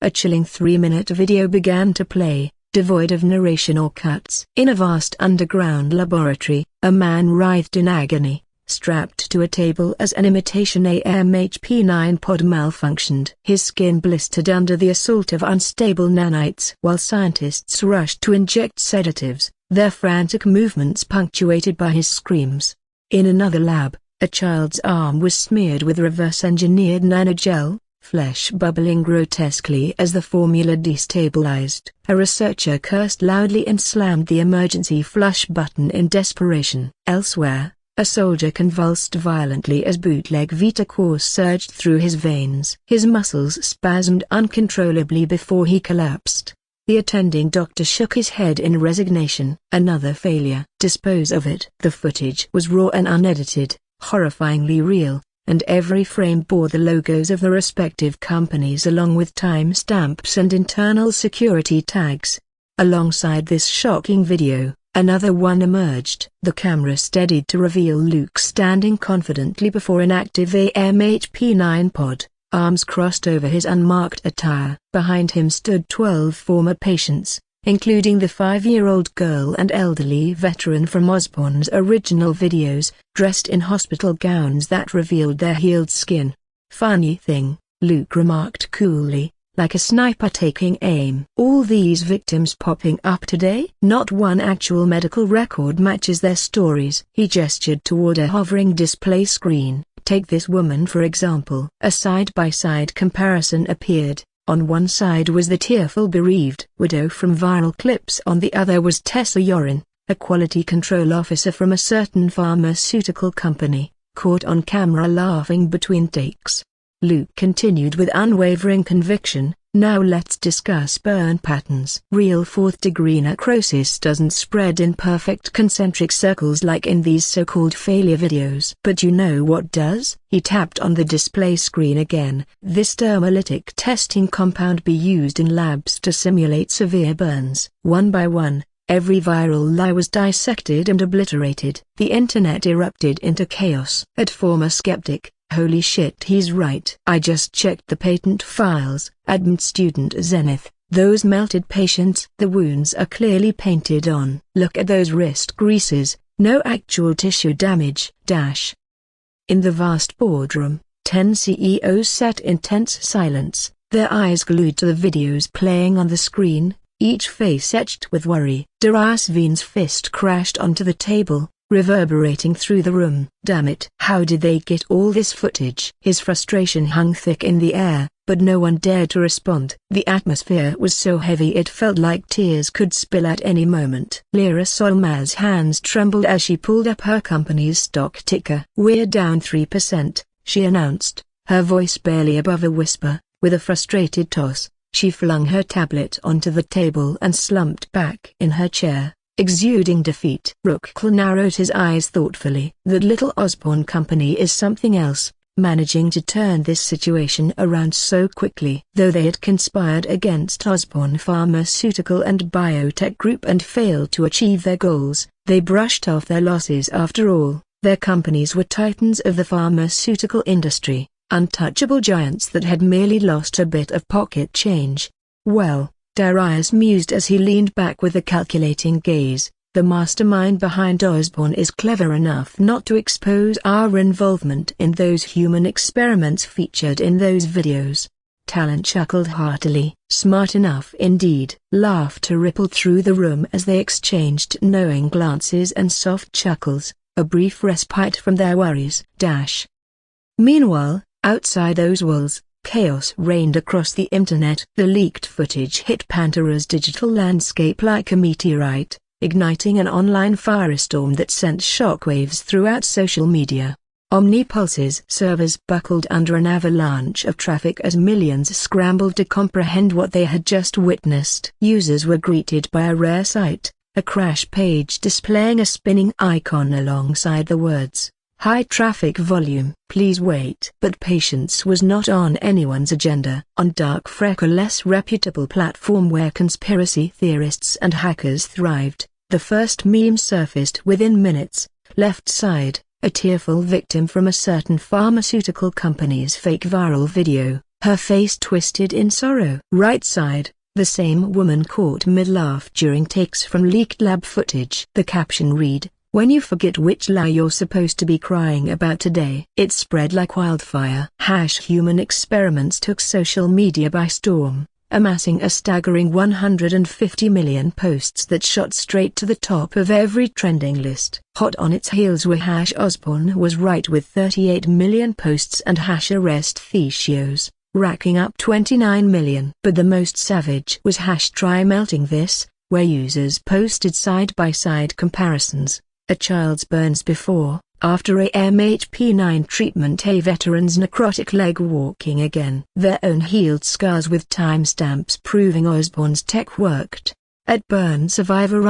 A chilling 3-minute video began to play, devoid of narration or cuts. In a vast underground laboratory, a man writhed in agony, strapped to a table as an imitation AMHP9 pod malfunctioned. His skin blistered under the assault of unstable nanites. While scientists rushed to inject sedatives, their frantic movements punctuated by his screams. In another lab, a child's arm was smeared with reverse-engineered nanogel, flesh bubbling grotesquely as the formula destabilized. A researcher cursed loudly and slammed the emergency flush button in desperation. Elsewhere, a soldier convulsed violently as bootleg Vitacore surged through his veins. His muscles spasmed uncontrollably before he collapsed. The attending doctor shook his head in resignation. Another failure. Dispose of it. The footage was raw and unedited, horrifyingly real, and every frame bore the logos of the respective companies along with timestamps and internal security tags. Alongside this shocking video, another one emerged. The camera steadied to reveal Luke standing confidently before an active AMHP9 pod, arms crossed over his unmarked attire. Behind him stood 12 former patients, including the 5-year-old girl and elderly veteran from Osborne's original videos, dressed in hospital gowns that revealed their healed skin. "Funny thing," Luke remarked coolly, like a sniper taking aim. "All these victims popping up today? Not one actual medical record matches their stories." He gestured toward a hovering display screen. "Take this woman for example." A side-by-side comparison appeared. On one side was the tearful bereaved widow from viral clips. On the other was Tessa Yorin, a quality control officer from a certain pharmaceutical company, caught on camera laughing between takes. Luke continued with unwavering conviction, "Now let's discuss burn patterns." Real fourth-degree necrosis doesn't spread in perfect concentric circles like in these so-called failure videos. "But you know what does?" He tapped on the display screen again. "This thermolytic testing compound be used in labs to simulate severe burns." One by one, every viral lie was dissected and obliterated. The internet erupted into chaos. At former skeptic, "Holy shit, he's right. I just checked the patent files," admitted student Zenith. "Those melted patients, the wounds are clearly painted on. Look at those wrist greases, no actual tissue damage." In the vast boardroom, 10 CEOs sat in tense silence, their eyes glued to the videos playing on the screen, each face etched with worry. Darius Veen's fist crashed onto the table, reverberating through the room. "Damn it! How did they get all this footage?" His frustration hung thick in the air, but no one dared to respond. The atmosphere was so heavy it felt like tears could spill at any moment. Lyra Solmaz's hands trembled as she pulled up her company's stock ticker. "We're down 3%, she announced, her voice barely above a whisper. With a frustrated toss, she flung her tablet onto the table and slumped back in her chair, exuding defeat. Rookle narrowed his eyes thoughtfully. "That little Osborne company is something else, managing to turn this situation around so quickly." Though they had conspired against Osborne Pharmaceutical and Biotech Group and failed to achieve their goals, they brushed off their losses. After all, their companies were titans of the pharmaceutical industry, untouchable giants that had merely lost a bit of pocket change. "Well," Darius mused as he leaned back with a calculating gaze, "the mastermind behind Osborne is clever enough not to expose our involvement in those human experiments featured in those videos. Talon chuckled heartily. Smart enough indeed. Laughter rippled through the room as they exchanged knowing glances and soft chuckles, a brief respite from their worries. Meanwhile, outside those walls, chaos reigned across the internet. The leaked footage hit Pandora's digital landscape like a meteorite, igniting an online firestorm that sent shockwaves throughout social media. Omnipulse's servers buckled under an avalanche of traffic as millions scrambled to comprehend what they had just witnessed. Users were greeted by a rare sight, a crash page displaying a spinning icon alongside the words, "High traffic volume, please wait." But patience was not on anyone's agenda. On Dark Freck, a less reputable platform where conspiracy theorists and hackers thrived, the first meme surfaced within minutes. Left side, a tearful victim from a certain pharmaceutical company's fake viral video, her face twisted in sorrow. Right side, the same woman caught mid-laugh during takes from leaked lab footage. The caption read, "When you forget which lie you're supposed to be crying about today." It spread like wildfire. Human experiments took social media by storm, amassing a staggering 150 million posts that shot straight to the top of every trending list. Hot on its heels were Osbourne was right with 38 million posts and Arrest Theseus, racking up 29 million. But the most savage was Try Melting This, where users posted side-by-side comparisons. A child's burns before, after a MHP9 treatment, a veteran's necrotic leg walking again. Their own healed scars with timestamps proving Osbourne's tech worked. At Burn Survivor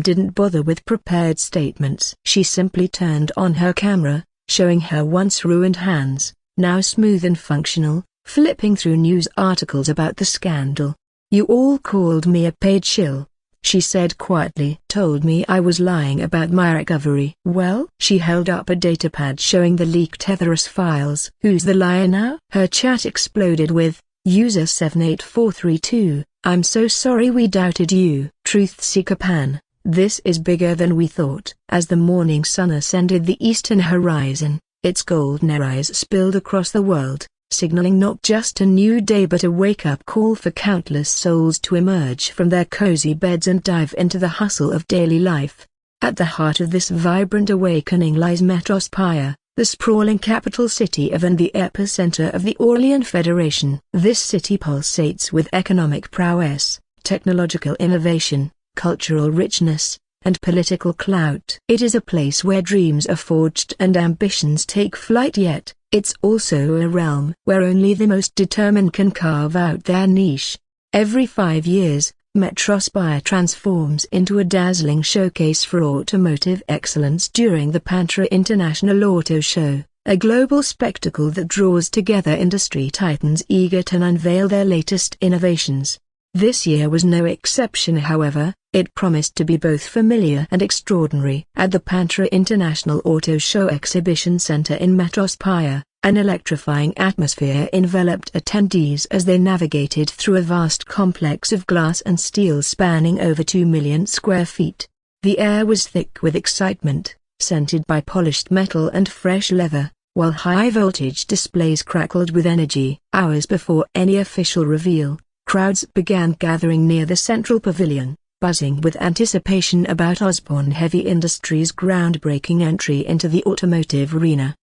didn't bother with prepared statements. She simply turned on her camera, showing her once ruined hands, now smooth and functional, flipping through news articles about the scandal. "You all called me a paid shill," she said quietly. "Told me I was lying about my recovery." "Well?" She held up a datapad showing the leaked Heatherus files. "Who's the liar now?" Her chat exploded with, "User 78432, I'm so sorry we doubted you." Truth Seeker Pan, "This is bigger than we thought." As the morning sun ascended the eastern horizon, its golden rays spilled across the world, signaling not just a new day but a wake-up call for countless souls to emerge from their cozy beds and dive into the hustle of daily life. At the heart of this vibrant awakening lies Metrospire, the sprawling capital city of and the epicenter of the Orlean Federation. This city pulsates with economic prowess, technological innovation, cultural richness, and political clout. It is a place where dreams are forged and ambitions take flight, yet it's also a realm where only the most determined can carve out their niche. Every 5 years, Metrospire transforms into a dazzling showcase for automotive excellence during the Pantra International Auto Show, a global spectacle that draws together industry titans eager to unveil their latest innovations. This year was no exception, however. It promised to be both familiar and extraordinary. At the Pantra International Auto Show Exhibition Center in Metrospire, an electrifying atmosphere enveloped attendees as they navigated through a vast complex of glass and steel spanning over 2 million square feet. The air was thick with excitement, scented by polished metal and fresh leather, while high-voltage displays crackled with energy. Hours before any official reveal, crowds began gathering near the central pavilion, buzzing with anticipation about Osbourne Heavy Industries' groundbreaking entry into the automotive arena.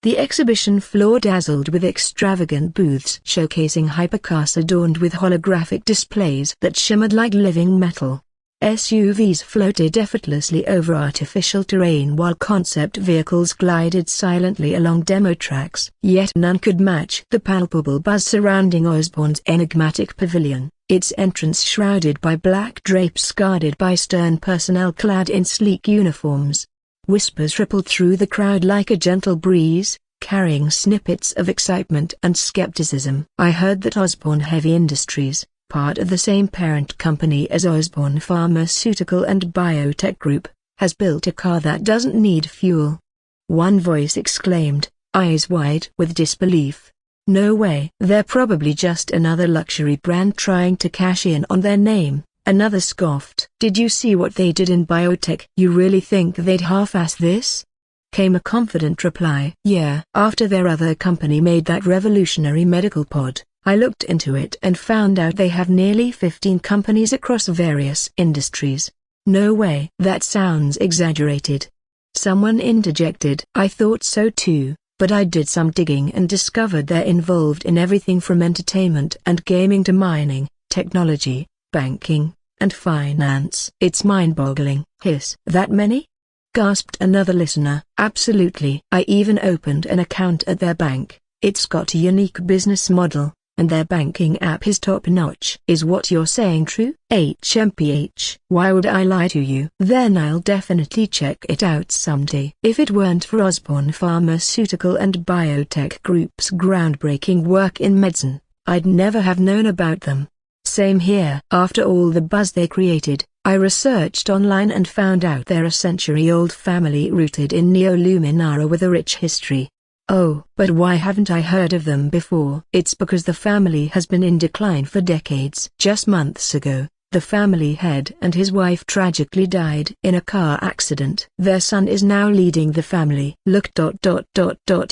The exhibition floor dazzled with extravagant booths showcasing hypercars adorned with holographic displays that shimmered like living metal. SUVs floated effortlessly over artificial terrain while concept vehicles glided silently along demo tracks. Yet none could match the palpable buzz surrounding Osbourne's enigmatic pavilion, its entrance shrouded by black drapes guarded by stern personnel clad in sleek uniforms. Whispers rippled through the crowd like a gentle breeze, carrying snippets of excitement and skepticism. "I heard that Osbourne Heavy Industries, part of the same parent company as Osbourne Pharmaceutical and Biotech Group, has built a car that doesn't need fuel," one voice exclaimed, eyes wide with disbelief. "No way. They're probably just another luxury brand trying to cash in on their name," another scoffed. "Did you see what they did in biotech? You really think they'd half-ass this?" Came a confident reply. "Yeah. After their other company made that revolutionary medical pod, I looked into it and found out they have nearly 15 companies across various industries. No way. That sounds exaggerated. Someone interjected. I thought so too, but I did some digging and discovered they're involved in everything from entertainment and gaming to mining, technology, banking, and finance. It's mind-boggling. Hiss. That many? Gasped another listener. Absolutely. I even opened an account at their bank. It's got a unique business model, and their banking app is top-notch. Is what you're saying true? HMPH. Why would I lie to you? Then I'll definitely check it out someday. If it weren't for Osborne Pharmaceutical and Biotech Group's groundbreaking work in medicine, I'd never have known about them. Same here. After all the buzz they created, I researched online and found out they're a century-old family rooted in Neoluminara with a rich history. Oh, but why haven't I heard of them before? It's because the family has been in decline for decades. Just months ago, the family head and his wife tragically died in a car accident. Their son is now leading the family. Look.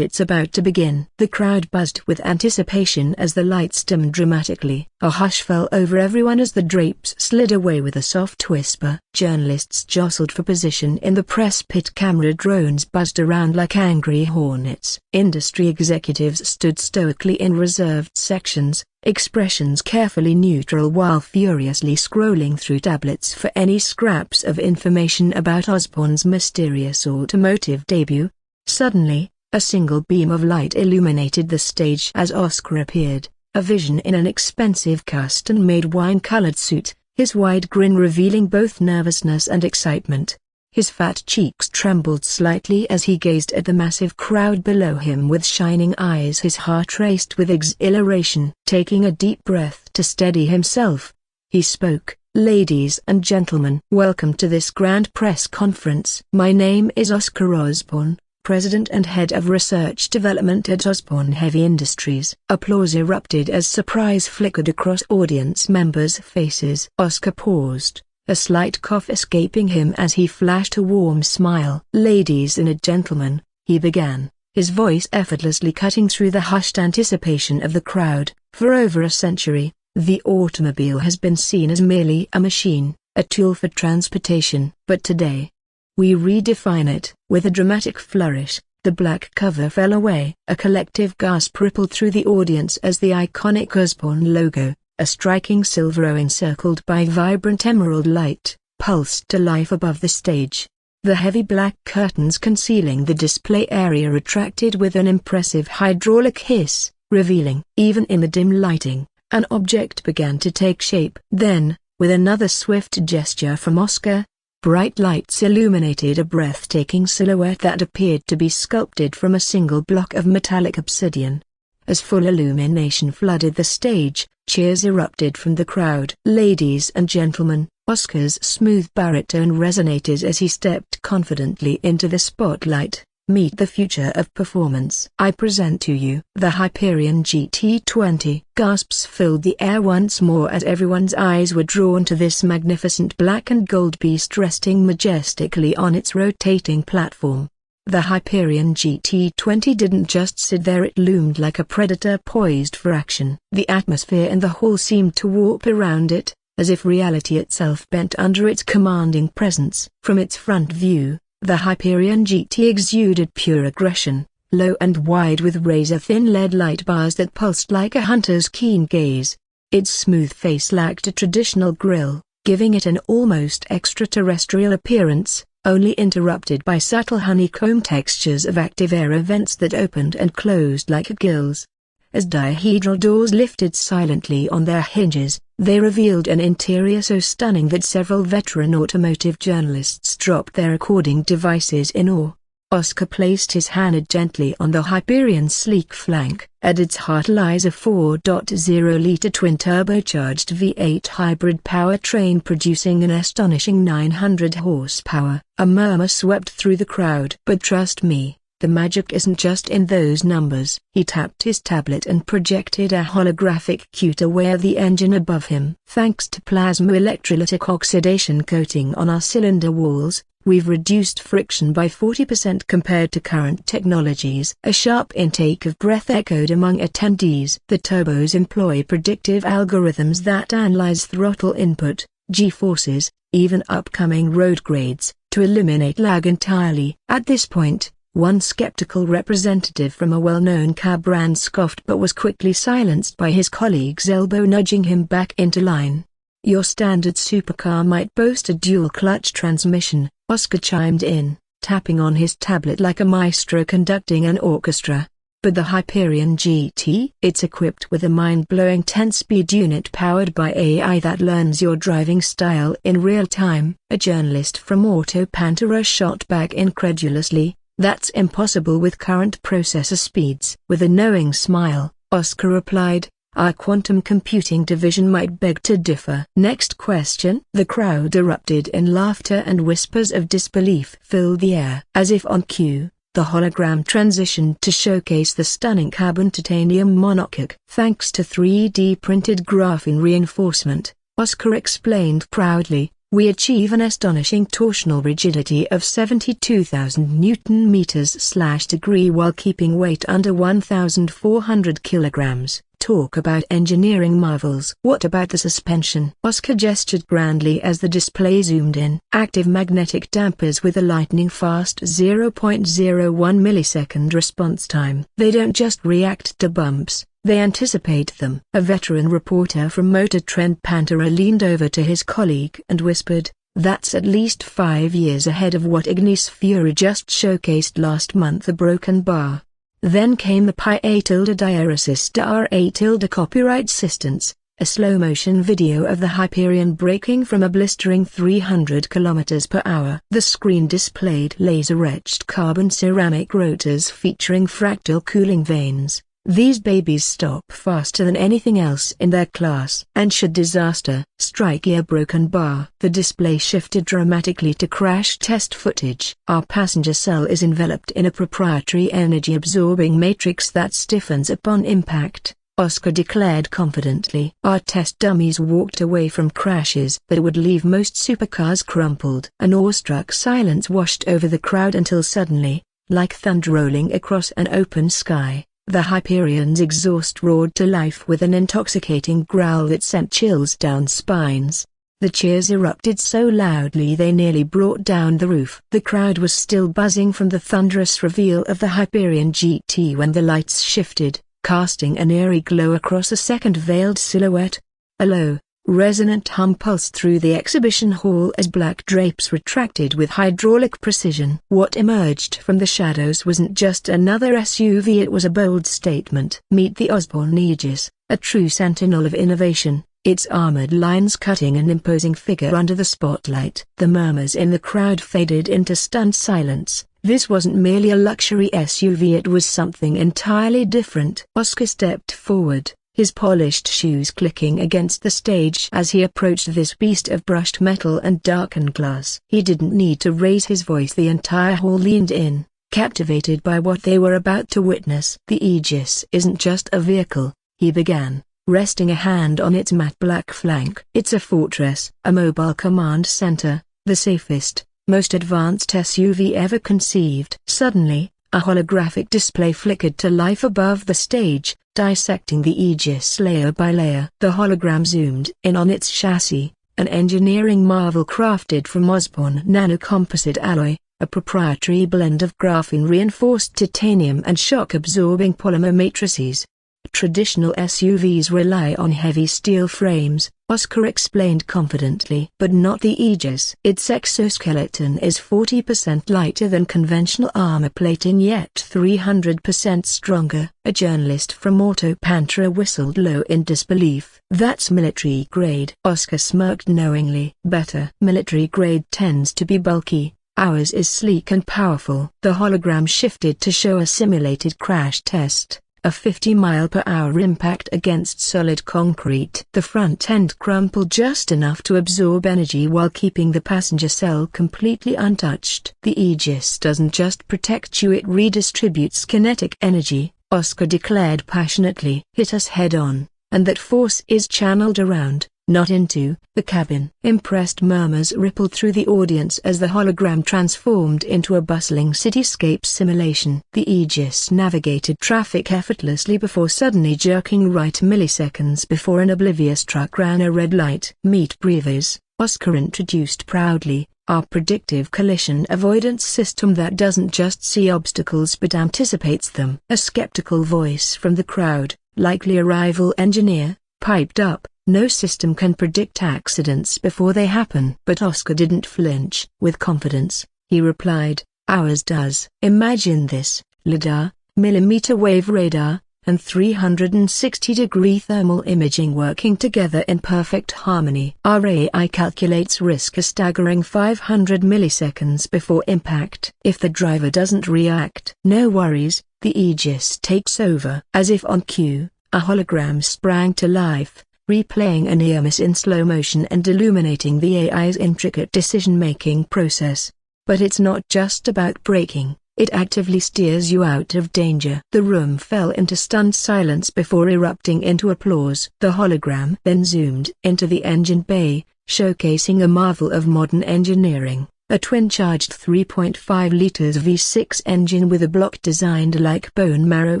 It's about to begin. The crowd buzzed with anticipation as the lights dimmed dramatically. A hush fell over everyone as the drapes slid away with a soft whisper. Journalists jostled for position in the press pit. Camera drones buzzed around like angry hornets. Industry executives stood stoically in reserved sections, expressions carefully neutral while furiously scrolling through tablets for any scraps of information about Osborne's mysterious automotive debut. Suddenly, a single beam of light illuminated the stage as Oscar appeared, a vision in an expensive custom-made wine-colored suit, his wide grin revealing both nervousness and excitement. His fat cheeks trembled slightly as he gazed at the massive crowd below him with shining eyes. His heart raced with exhilaration. Taking a deep breath to steady himself, he spoke. Ladies and gentlemen, welcome to this grand press conference. My name is Oscar Osborne, President and Head of Research Development at Osborne Heavy Industries. Applause erupted as surprise flickered across audience members' faces. Oscar paused, a slight cough escaping him as he flashed a warm smile. Ladies and gentlemen, he began, his voice effortlessly cutting through the hushed anticipation of the crowd. For over a century, the automobile has been seen as merely a machine, a tool for transportation. But today, we redefine it. With a dramatic flourish, the black cover fell away. A collective gasp rippled through the audience as the iconic Osborne logo, a striking silver O encircled by vibrant emerald light, pulsed to life above the stage. The heavy black curtains concealing the display area retracted with an impressive hydraulic hiss, revealing. Even in the dim lighting, an object began to take shape. Then, with another swift gesture from Oscar, bright lights illuminated a breathtaking silhouette that appeared to be sculpted from a single block of metallic obsidian. As full illumination flooded the stage, cheers erupted from the crowd. Ladies and gentlemen, Oscar's smooth baritone resonated as he stepped confidently into the spotlight. Meet the future of performance. I present to you the Hyperion GT20. Gasps filled the air once more as everyone's eyes were drawn to this magnificent black and gold beast resting majestically on its rotating platform. The Hyperion GT20 didn't just sit there, it loomed like a predator poised for action. The atmosphere in the hall seemed to warp around it, as if reality itself bent under its commanding presence. From its front view, the Hyperion GT exuded pure aggression, low and wide with razor-thin LED light bars that pulsed like a hunter's keen gaze. Its smooth face lacked a traditional grille, giving it an almost extraterrestrial appearance, only interrupted by subtle honeycomb textures of active air vents that opened and closed like gills. As dihedral doors lifted silently on their hinges, they revealed an interior so stunning that several veteran automotive journalists dropped their recording devices in awe. Oscar placed his hand gently on the Hyperion's sleek flank. At its heart lies a 4.0-liter twin-turbocharged V8 hybrid powertrain producing an astonishing 900 horsepower. A murmur swept through the crowd. But trust me, The magic isn't just in those numbers. He tapped his tablet and projected a holographic cue to where the engine above him. Thanks to plasma electrolytic oxidation coating on our cylinder walls, we've reduced friction by 40% compared to current technologies. A sharp intake of breath echoed among attendees. The turbos employ predictive algorithms that analyze throttle input, G-forces, even upcoming road grades, to eliminate lag entirely. At this point, one skeptical representative from a well-known car brand scoffed but was quickly silenced by his colleague's elbow nudging him back into line. Your standard supercar might boast a dual-clutch transmission, Oscar chimed in, tapping on his tablet like a maestro conducting an orchestra. But the Hyperion GT? It's equipped with a mind-blowing 10-speed unit powered by AI that learns your driving style in real time. A journalist from Auto Pantera shot back incredulously, that's impossible with current processor speeds. With a knowing smile, Oscar replied, our quantum computing division might beg to differ. Next question. The crowd erupted in laughter and whispers of disbelief filled the air. As if on cue, the hologram transitioned to showcase the stunning carbon titanium monocoque. Thanks to 3D printed graphene reinforcement, Oscar explained proudly, we achieve an astonishing torsional rigidity of 72,000 Newton-meters/degree while keeping weight under 1,400 kilograms. Talk about engineering marvels. What about the suspension? Oscar gestured grandly as the display zoomed in. Active magnetic dampers with a lightning-fast 0.01 millisecond response time. They don't just react to bumps, they anticipate them. A veteran reporter from Motor Trend Pantera leaned over to his colleague and whispered, that's at least 5 years ahead of what Ignis Fury just showcased last month. A broken bar. Then came the Pi-A-Diaresis R-A- copyright assistance, a slow-motion video of the Hyperion braking from a blistering 300 km per hour. The screen displayed laser-etched carbon ceramic rotors featuring fractal cooling vanes. These babies stop faster than anything else in their class. And should disaster strike a broken bar, the display shifted dramatically to crash test footage. Our passenger cell is enveloped in a proprietary energy-absorbing matrix that stiffens upon impact, Oscar declared confidently. Our test dummies walked away from crashes that would leave most supercars crumpled. An awestruck silence washed over the crowd until suddenly, like thunder rolling across an open sky, the Hyperion's exhaust roared to life with an intoxicating growl that sent chills down spines. The cheers erupted so loudly they nearly brought down the roof. The crowd was still buzzing from the thunderous reveal of the Hyperion GT when the lights shifted, casting an eerie glow across a second veiled silhouette. A low, resonant hum pulsed through the exhibition hall as black drapes retracted with hydraulic precision. What emerged from the shadows wasn't just another SUV, it was a bold statement. Meet the Osborne Aegis, a true sentinel of innovation, its armored lines cutting an imposing figure under the spotlight. The murmurs in the crowd faded into stunned silence. This wasn't merely a luxury SUV, it was something entirely different. Oscar stepped forward, his polished shoes clicking against the stage as he approached this beast of brushed metal and darkened glass. He didn't need to raise his voice, the entire hall leaned in, captivated by what they were about to witness. The Aegis isn't just a vehicle, he began, resting a hand on its matte black flank. It's a fortress, a mobile command center, the safest, most advanced SUV ever conceived. Suddenly, a holographic display flickered to life above the stage, dissecting the Aegis layer by layer. The hologram zoomed in on its chassis, an engineering marvel crafted from Osborne nanocomposite alloy, a proprietary blend of graphene-reinforced titanium and shock-absorbing polymer matrices. Traditional SUVs rely on heavy steel frames, Oscar explained confidently. But not the Aegis. Its exoskeleton is 40% lighter than conventional armor plating yet 300% stronger. A journalist from Auto Pantera whistled low in disbelief. That's military grade. Oscar smirked knowingly. Better. Military grade tends to be bulky. Ours is sleek and powerful. The hologram shifted to show a simulated crash test, a 50-mile-per-hour impact against solid concrete. The front end crumpled just enough to absorb energy while keeping the passenger cell completely untouched. The Aegis doesn't just protect you, it redistributes kinetic energy, Oscar declared passionately. Hit us head-on, and that force is channeled around, not into, the cabin. Impressed murmurs rippled through the audience as the hologram transformed into a bustling cityscape simulation. The Aegis navigated traffic effortlessly before suddenly jerking right milliseconds before an oblivious truck ran a red light. Meet Brevis, Oscar introduced proudly, our predictive collision avoidance system that doesn't just see obstacles but anticipates them. A skeptical voice from the crowd, likely a rival engineer, piped up. No system can predict accidents before they happen. But Oscar didn't flinch. With confidence, he replied, ours does. Imagine this: lidar, millimeter wave radar, and 360-degree thermal imaging working together in perfect harmony. Our AI calculates risk a staggering 500 milliseconds before impact. If the driver doesn't react, no worries, the Aegis takes over. As if on cue, a hologram sprang to life, replaying a near miss in slow motion and illuminating the AI's intricate decision-making process. But it's not just about braking, it actively steers you out of danger. The room fell into stunned silence before erupting into applause. The hologram then zoomed into the engine bay, showcasing a marvel of modern engineering, a twin-charged 3.5 liters V6 engine with a block designed like bone marrow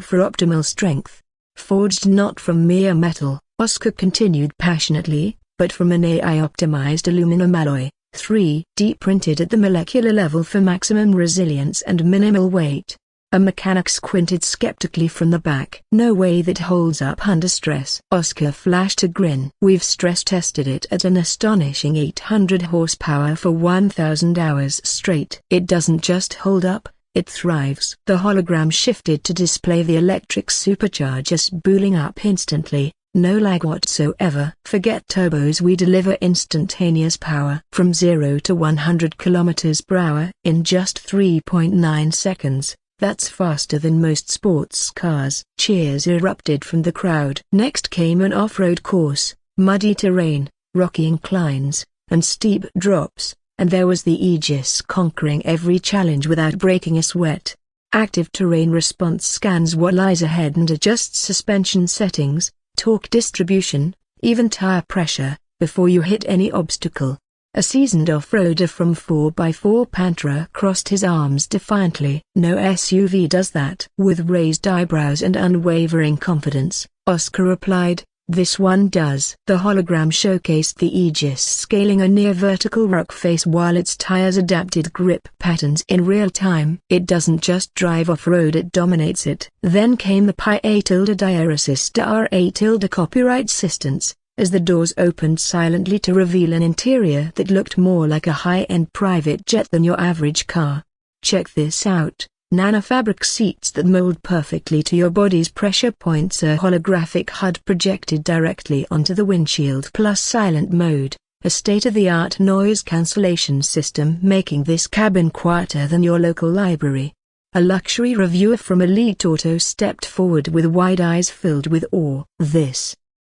for optimal strength. Forged not from mere metal, Oscar continued passionately, but from an AI-optimized aluminum alloy, 3D printed at the molecular level for maximum resilience and minimal weight. A mechanic squinted skeptically from the back. No way that holds up under stress. Oscar flashed a grin. We've stress-tested it at an astonishing 800 horsepower for 1,000 hours straight. It doesn't just hold up, it thrives. The hologram shifted to display the electric supercharger spooling up instantly. No lag whatsoever. Forget turbos, we deliver instantaneous power from 0 to 100 km/h in just 3.9 seconds. That's faster than most sports cars. Cheers erupted from the crowd. Next came an off-road course, muddy terrain, rocky inclines, and steep drops, and there was the Aegis conquering every challenge without breaking a sweat. Active terrain response scans what lies ahead and adjusts suspension settings, torque distribution, even tire pressure, before you hit any obstacle. A seasoned off-roader from 4x4 Pantra crossed his arms defiantly. No SUV does that. With raised eyebrows and unwavering confidence, Oscar replied, this one does. The hologram showcased the Aegis scaling a near-vertical rock face while its tires adapted grip patterns in real time. It doesn't just drive off-road, it dominates it. Then came the Pi-A-Assist R-A- copyright assistance, as the doors opened silently to reveal an interior that looked more like a high-end private jet than your average car. Check this out. Nanofabric seats that mold perfectly to your body's pressure points, a holographic HUD projected directly onto the windshield, plus silent mode, a state-of-the-art noise cancellation system making this cabin quieter than your local library. A luxury reviewer from Elite Auto stepped forward with wide eyes filled with awe.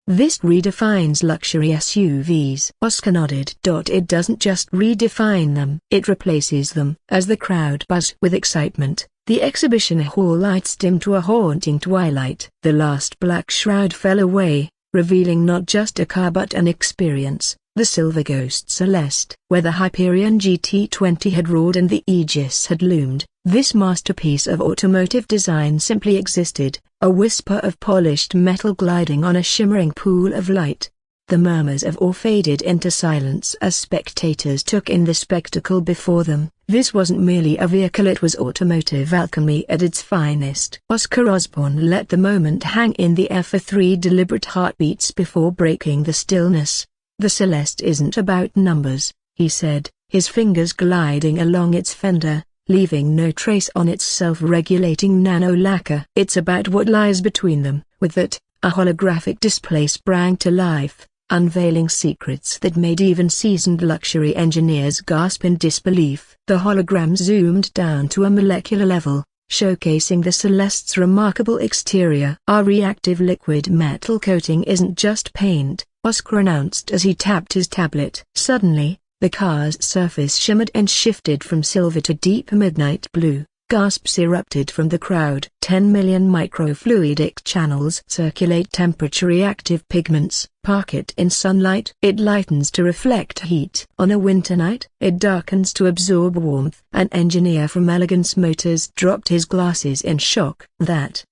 This redefines luxury SUVs. Oscar nodded. It doesn't just redefine them, it replaces them. As the crowd buzzed with excitement, the exhibition hall lights dimmed to a haunting twilight. The last black shroud fell away, revealing not just a car but an experience, the Silver Ghost Celeste. Where the Hyperion GT20 had roared and the Aegis had loomed, this masterpiece of automotive design simply existed, a whisper of polished metal gliding on a shimmering pool of light. The murmurs of awe faded into silence as spectators took in the spectacle before them. This wasn't merely a vehicle, it was automotive alchemy at its finest. Oscar Osborne let the moment hang in the air for 3 deliberate heartbeats before breaking the stillness. The Celeste isn't about numbers, he said, his fingers gliding along its fender, leaving no trace on its self-regulating nano lacquer. It's about what lies between them. With that, a holographic display sprang to life, unveiling secrets that made even seasoned luxury engineers gasp in disbelief. The hologram zoomed down to a molecular level, showcasing the Celeste's remarkable exterior. "Our reactive liquid metal coating isn't just paint," Oscar announced as he tapped his tablet. Suddenly, the car's surface shimmered and shifted from silver to deep midnight blue. Gasps erupted from the crowd. 10 million microfluidic channels circulate temperature-reactive pigments. Park it in sunlight. It lightens to reflect heat. On a winter night, it darkens to absorb warmth. An engineer from Elegance Motors dropped his glasses in shock. That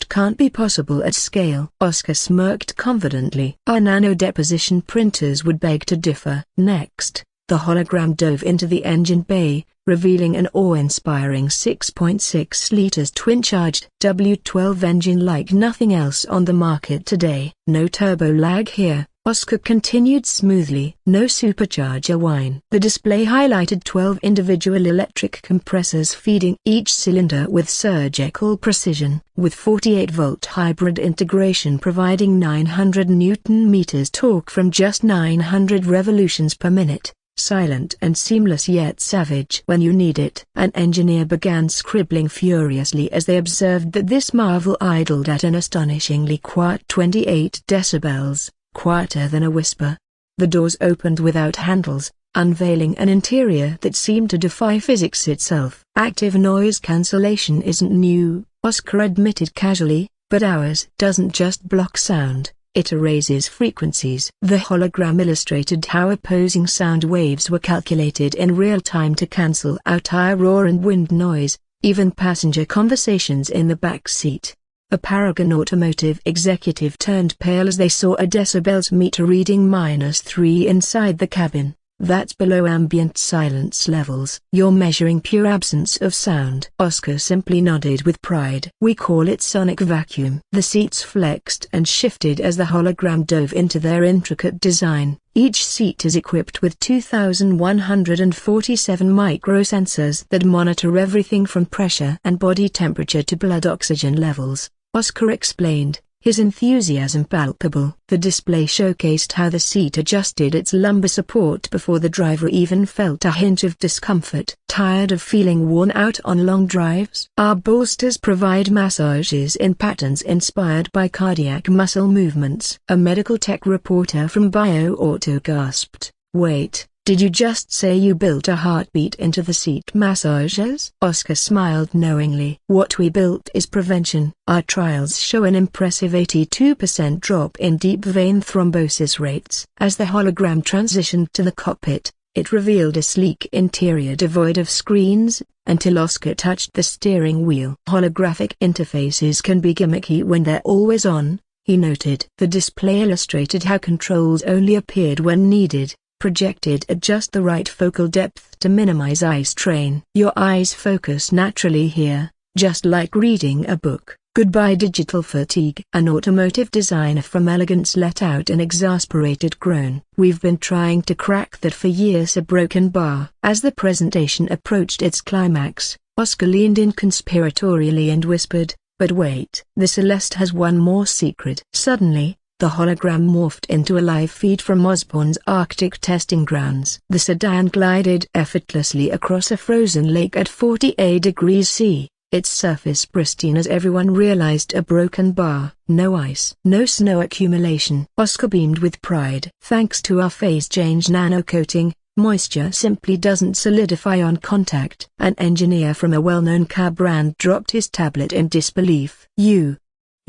can't be possible at scale." Oscar smirked confidently. "Our nano-deposition printers would beg to differ." Next, the hologram dove into the engine bay, revealing an awe-inspiring 6.6 liters twin-charged W12 engine like nothing else on the market today. "No turbo lag here," Oscar continued smoothly. "No supercharger whine." The display highlighted 12 individual electric compressors feeding each cylinder with surgical precision, with 48-volt hybrid integration providing 900 Newton-meters torque from just 900 revolutions per minute. Silent and seamless yet savage when you need it. An engineer began scribbling furiously as they observed that this marvel idled at an astonishingly quiet 28 decibels, quieter than a whisper. The doors opened without handles, unveiling an interior that seemed to defy physics itself. "Active noise cancellation isn't new," Oscar admitted casually, "but ours doesn't just block sound. It erases frequencies." The hologram illustrated how opposing sound waves were calculated in real time to cancel out air roar and wind noise, even passenger conversations in the back seat. A Paragon automotive executive turned pale as they saw a decibels meter reading -3 inside the cabin. "That's below ambient silence levels." "You're measuring pure absence of sound." Oscar simply nodded with pride. "We call it sonic vacuum." The seats flexed and shifted as the hologram dove into their intricate design. Each seat is equipped with 2,147 microsensors that monitor everything from pressure and body temperature to blood oxygen levels, Oscar explained, his enthusiasm palpable. The display showcased how the seat adjusted its lumbar support before the driver even felt a hint of discomfort. "Tired of feeling worn out on long drives?" "Our bolsters provide massages in patterns inspired by cardiac muscle movements." A medical tech reporter from BioAuto gasped, "Wait, did you just say you built a heartbeat into the seat massagers?" Oscar smiled knowingly. "What we built is prevention. Our trials show an impressive 82% drop in deep vein thrombosis rates." As the hologram transitioned to the cockpit, it revealed a sleek interior devoid of screens, until Oscar touched the steering wheel. "Holographic interfaces can be gimmicky when they're always on," he noted. The display illustrated how controls only appeared when needed, projected at just the right focal depth to minimize eye strain. "Your eyes focus naturally here, just like reading a book. Goodbye digital fatigue." An automotive designer from Elegance let out an exasperated groan. "We've been trying to crack that for years." A broken bar. As the presentation approached its climax, Oscar leaned in conspiratorially and whispered, "But wait, the Celeste has one more secret." Suddenly, the hologram morphed into a live feed from Osborne's Arctic testing grounds. The sedan glided effortlessly across a frozen lake at 48 degrees C, its surface pristine as everyone realized a broken bar. No ice, no snow accumulation. Oscar beamed with pride. "Thanks to our phase change nano coating, moisture simply doesn't solidify on contact." An engineer from a well-known car brand dropped his tablet in disbelief. You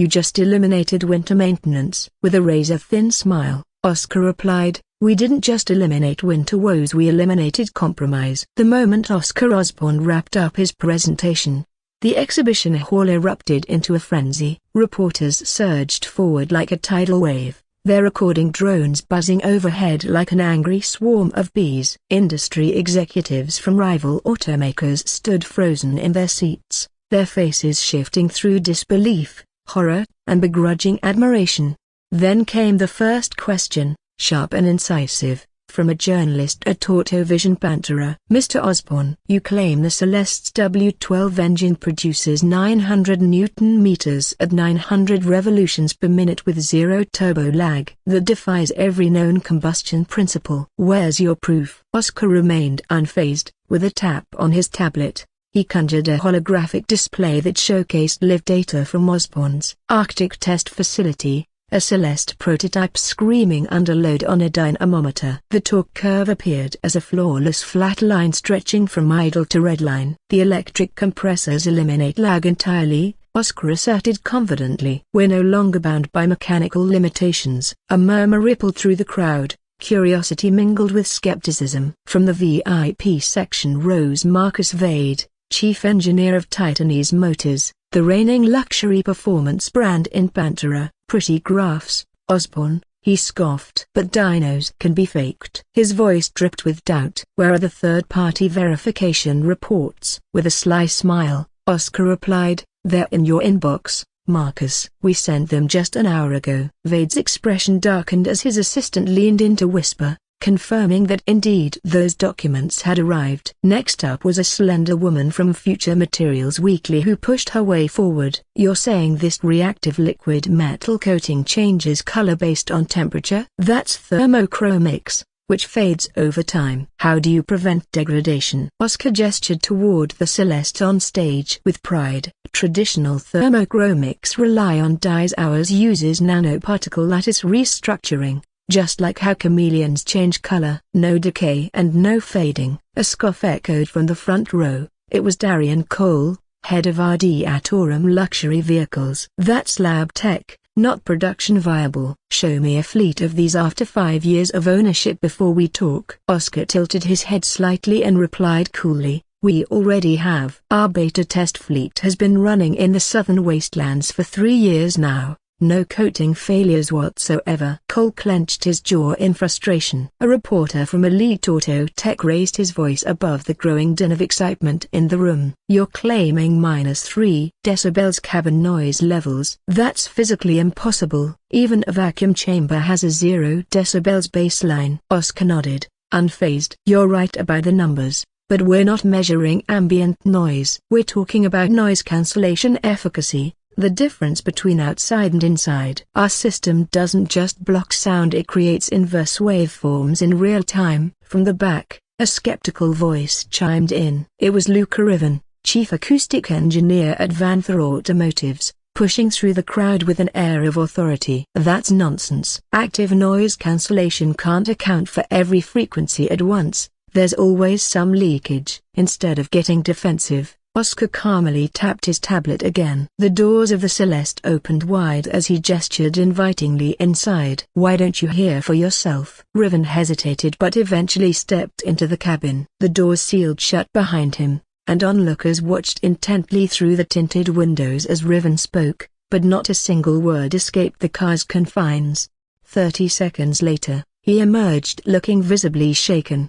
just eliminated winter maintenance." With a razor-thin smile, Oscar replied, "We didn't just eliminate winter woes, we eliminated compromise." The moment Oscar Osborne wrapped up his presentation, the exhibition hall erupted into a frenzy. Reporters surged forward like a tidal wave, their recording drones buzzing overhead like an angry swarm of bees. Industry executives from rival automakers stood frozen in their seats, their faces shifting through disbelief, horror, and begrudging admiration. Then came the first question, sharp and incisive, from a journalist at AutoVision Pantera. "Mr. Osborne, you claim the Celeste's W12 engine produces 900 Newton-meters at 900 revolutions per minute with zero turbo lag. That defies every known combustion principle. Where's your proof?" Oscar remained unfazed, with a tap on his tablet. He conjured a holographic display that showcased live data from Osborne's Arctic test facility, a Celeste prototype screaming under load on a dynamometer. The torque curve appeared as a flawless flat line stretching from idle to redline. The electric compressors eliminate lag entirely, Oscar asserted confidently. We're no longer bound by mechanical limitations. A murmur rippled through the crowd, curiosity mingled with skepticism. From the VIP section rose Marcus Vade, chief engineer of Titanese Motors, the reigning luxury performance brand in Pantera. Pretty graphs, Osborne, he scoffed. But dynos can be faked. His voice dripped with doubt. Where are the third-party verification reports? With a sly smile, Oscar replied, they're in your inbox, Marcus. We sent them just an hour ago. Vade's expression darkened as his assistant leaned in to whisper, confirming that indeed those documents had arrived. Next up was a slender woman from Future Materials Weekly who pushed her way forward. You're saying this reactive liquid metal coating changes color based on temperature? That's thermochromics, which fades over time. How do you prevent degradation? Oscar gestured toward the Celeste on stage with pride. Traditional thermochromics rely on dyes. Ours uses nanoparticle lattice restructuring. Just like how chameleons change color. No decay and no fading. A scoff echoed from the front row. It was Darian Cole, head of RD at Aurum Luxury Vehicles. That's lab tech, not production viable. Show me a fleet of these after 5 years of ownership before we talk. Oscar tilted his head slightly and replied coolly, we already have. Our beta test fleet has been running in the southern wastelands for 3 years now. No coating failures whatsoever. Cole clenched his jaw in frustration. A reporter from Elite Auto Tech raised his voice above the growing din of excitement in the room. You're claiming -3 decibels cabin noise levels. That's physically impossible. Even a vacuum chamber has a 0 decibels baseline. Oscar nodded, unfazed. You're right about the numbers, but we're not measuring ambient noise. We're talking about noise cancellation efficacy. The difference between outside and inside. Our system doesn't just block sound, it creates inverse waveforms in real time. From the back, a skeptical voice chimed in. It was Luca Riven, chief acoustic engineer at Vanther Automotives, pushing through the crowd with an air of authority. That's nonsense. Active noise cancellation can't account for every frequency at once. There's always some leakage. Instead of getting defensive, Oscar calmly tapped his tablet again. The doors of the Celeste opened wide as he gestured invitingly inside. Why don't you hear for yourself? Riven hesitated but eventually stepped into the cabin. The doors sealed shut behind him, and onlookers watched intently through the tinted windows as Riven spoke, but not a single word escaped the car's confines. 30 seconds later, he emerged looking visibly shaken.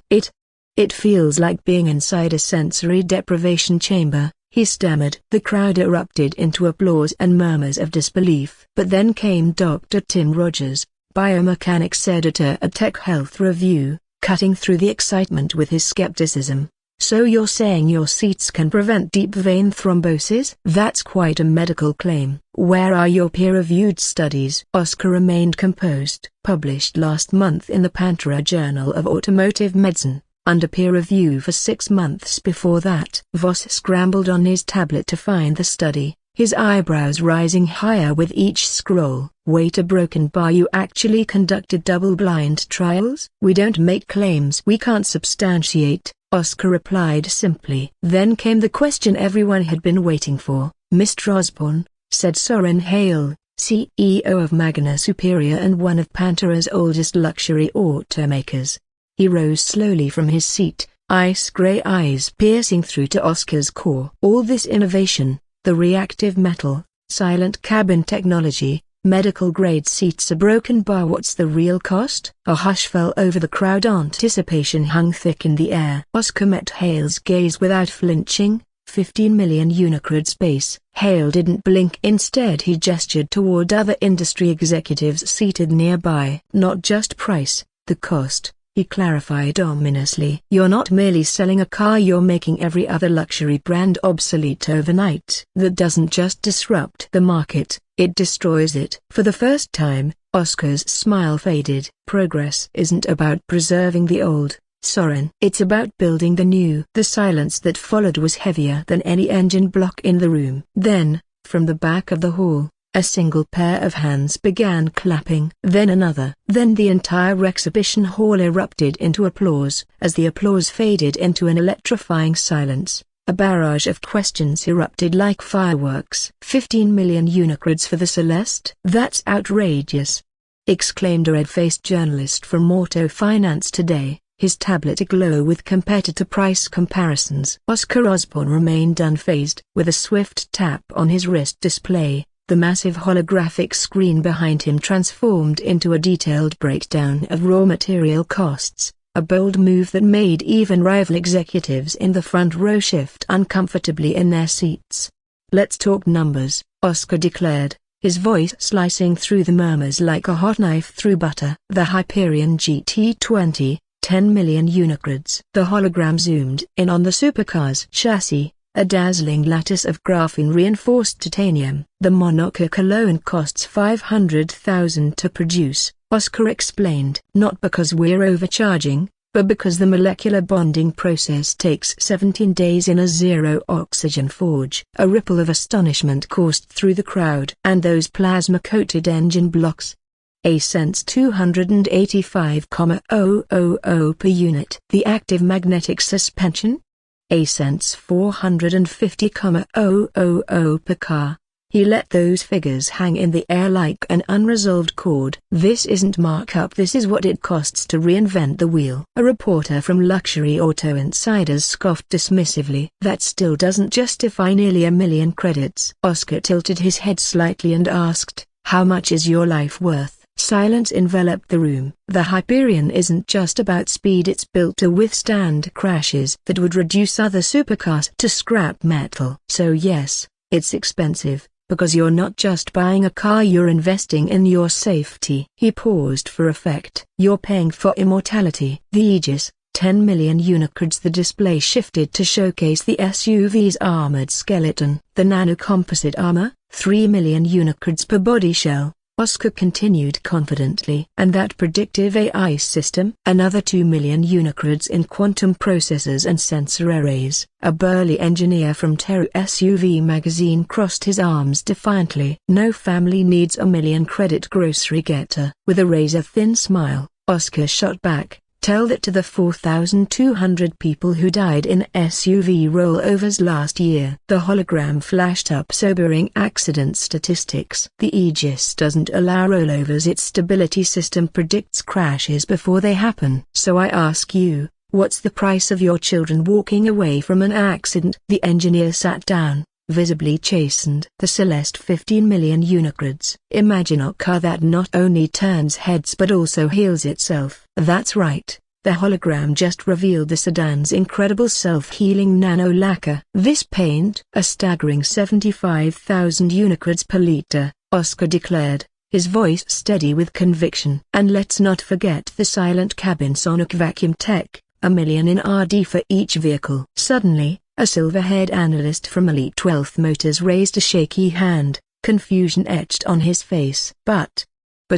It feels like being inside a sensory deprivation chamber, he stammered. The crowd erupted into applause and murmurs of disbelief. But then came Dr. Tim Rogers, biomechanics editor at Tech Health Review, cutting through the excitement with his skepticism. So you're saying your seats can prevent deep vein thrombosis? That's quite a medical claim. Where are your peer-reviewed studies? Oscar remained composed. Published last month in the Pantera Journal of Automotive Medicine. Under peer review for 6 months before that. Voss scrambled on his tablet to find the study, his eyebrows rising higher with each scroll. Wait, a broken bar. You actually conducted double-blind trials? We don't make claims we can't substantiate, Oscar replied simply. Then came the question everyone had been waiting for. Mr. Osborne, said Soren Hale, CEO of Magna Superior and one of Pantera's oldest luxury automakers. He rose slowly from his seat, ice-gray eyes piercing through to Oscar's core. All this innovation, the reactive metal, silent cabin technology, medical-grade seats, a broken bar, what's the real cost? A hush fell over the crowd. Anticipation hung thick in the air. Oscar met Hale's gaze without flinching. 15 million Unicred space. Hale didn't blink. Instead he gestured toward other industry executives seated nearby. Not just price, the cost, he clarified ominously. You're not merely selling a car, you're making every other luxury brand obsolete overnight. That doesn't just disrupt the market, it destroys it. For the first time, Oscar's smile faded. Progress isn't about preserving the old, Soren. It's about building the new. The silence that followed was heavier than any engine block in the room. Then, from the back of the hall, a single pair of hands began clapping. Then another. Then the entire exhibition hall erupted into applause. As the applause faded into an electrifying silence, a barrage of questions erupted like fireworks. 15 million Unicreds for the Celeste? That's outrageous! Exclaimed a red-faced journalist from Auto Finance Today, his tablet aglow with competitor price comparisons. Oscar Osborne remained unfazed. With a swift tap on his wrist display, the massive holographic screen behind him transformed into a detailed breakdown of raw material costs, a bold move that made even rival executives in the front row shift uncomfortably in their seats. "Let's talk numbers," Oscar declared, his voice slicing through the murmurs like a hot knife through butter. The Hyperion GT20, 10 million Unicreds. The hologram zoomed in on the supercar's chassis, a dazzling lattice of graphene-reinforced titanium. "The monocoque alone costs 500,000 to produce," Oscar explained. "Not because we're overcharging, but because the molecular bonding process takes 17 days in a zero-oxygen forge." A ripple of astonishment coursed through the crowd. "And those plasma-coated engine blocks? A cents 285,000 per unit. The active magnetic suspension? A cents 450,000 per car." He let those figures hang in the air like an unresolved chord. "This isn't markup, this is what it costs to reinvent the wheel." A reporter from Luxury Auto Insiders scoffed dismissively. "That still doesn't justify nearly 1 million credits." Oscar tilted his head slightly and asked, "How much is your life worth?" Silence enveloped the room. "The Hyperion isn't just about speed, it's built to withstand crashes that would reduce other supercars to scrap metal. So yes, it's expensive, because you're not just buying a car, you're investing in your safety." He paused for effect. "You're paying for immortality." The Aegis, 10 million Unicreds. The display shifted to showcase the SUV's armored skeleton. "The nano-composite armor, 3 million Unicreds per body shell," Oscar continued confidently. "And that predictive AI system?" "Another 2 million Unicreds in quantum processors and sensor arrays." A burly engineer from Teru SUV magazine crossed his arms defiantly. "No family needs 1 million credit grocery getter." With a razor-thin smile, Oscar shot back, "Tell that to the 4,200 people who died in SUV rollovers last year." The hologram flashed up sobering accident statistics. "The Aegis doesn't allow rollovers, its stability system predicts crashes before they happen. So I ask you, what's the price of your children walking away from an accident?" The engineer sat down, visibly chastened. "The Celeste, 15 million Unicreds. Imagine a car that not only turns heads but also heals itself." "That's right." The hologram just revealed the sedan's incredible self-healing nano lacquer. "This paint, a staggering 75,000 Unicreds per liter," Oscar declared, his voice steady with conviction. "And let's not forget the silent cabin sonic vacuum tech, 1 million in RD for each vehicle." Suddenly, a silver-haired analyst from Elite 12 Motors raised a shaky hand, confusion etched on his face. But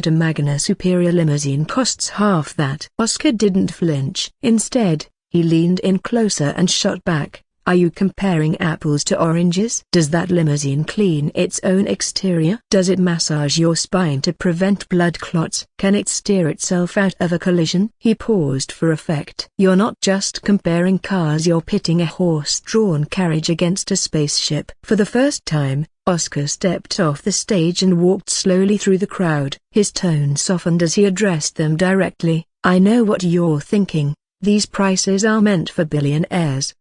a Magna Superior limousine costs half that." Oscar didn't flinch. Instead, he leaned in closer and shot back, "Are you comparing apples to oranges? Does that limousine clean its own exterior? Does it massage your spine to prevent blood clots? Can it steer itself out of a collision?" He paused for effect. "You're not just comparing cars, you're pitting a horse-drawn carriage against a spaceship." For the first time, Oscar stepped off the stage and walked slowly through the crowd. His tone softened as he addressed them directly. "I know what you're thinking, these prices are meant for billionaires.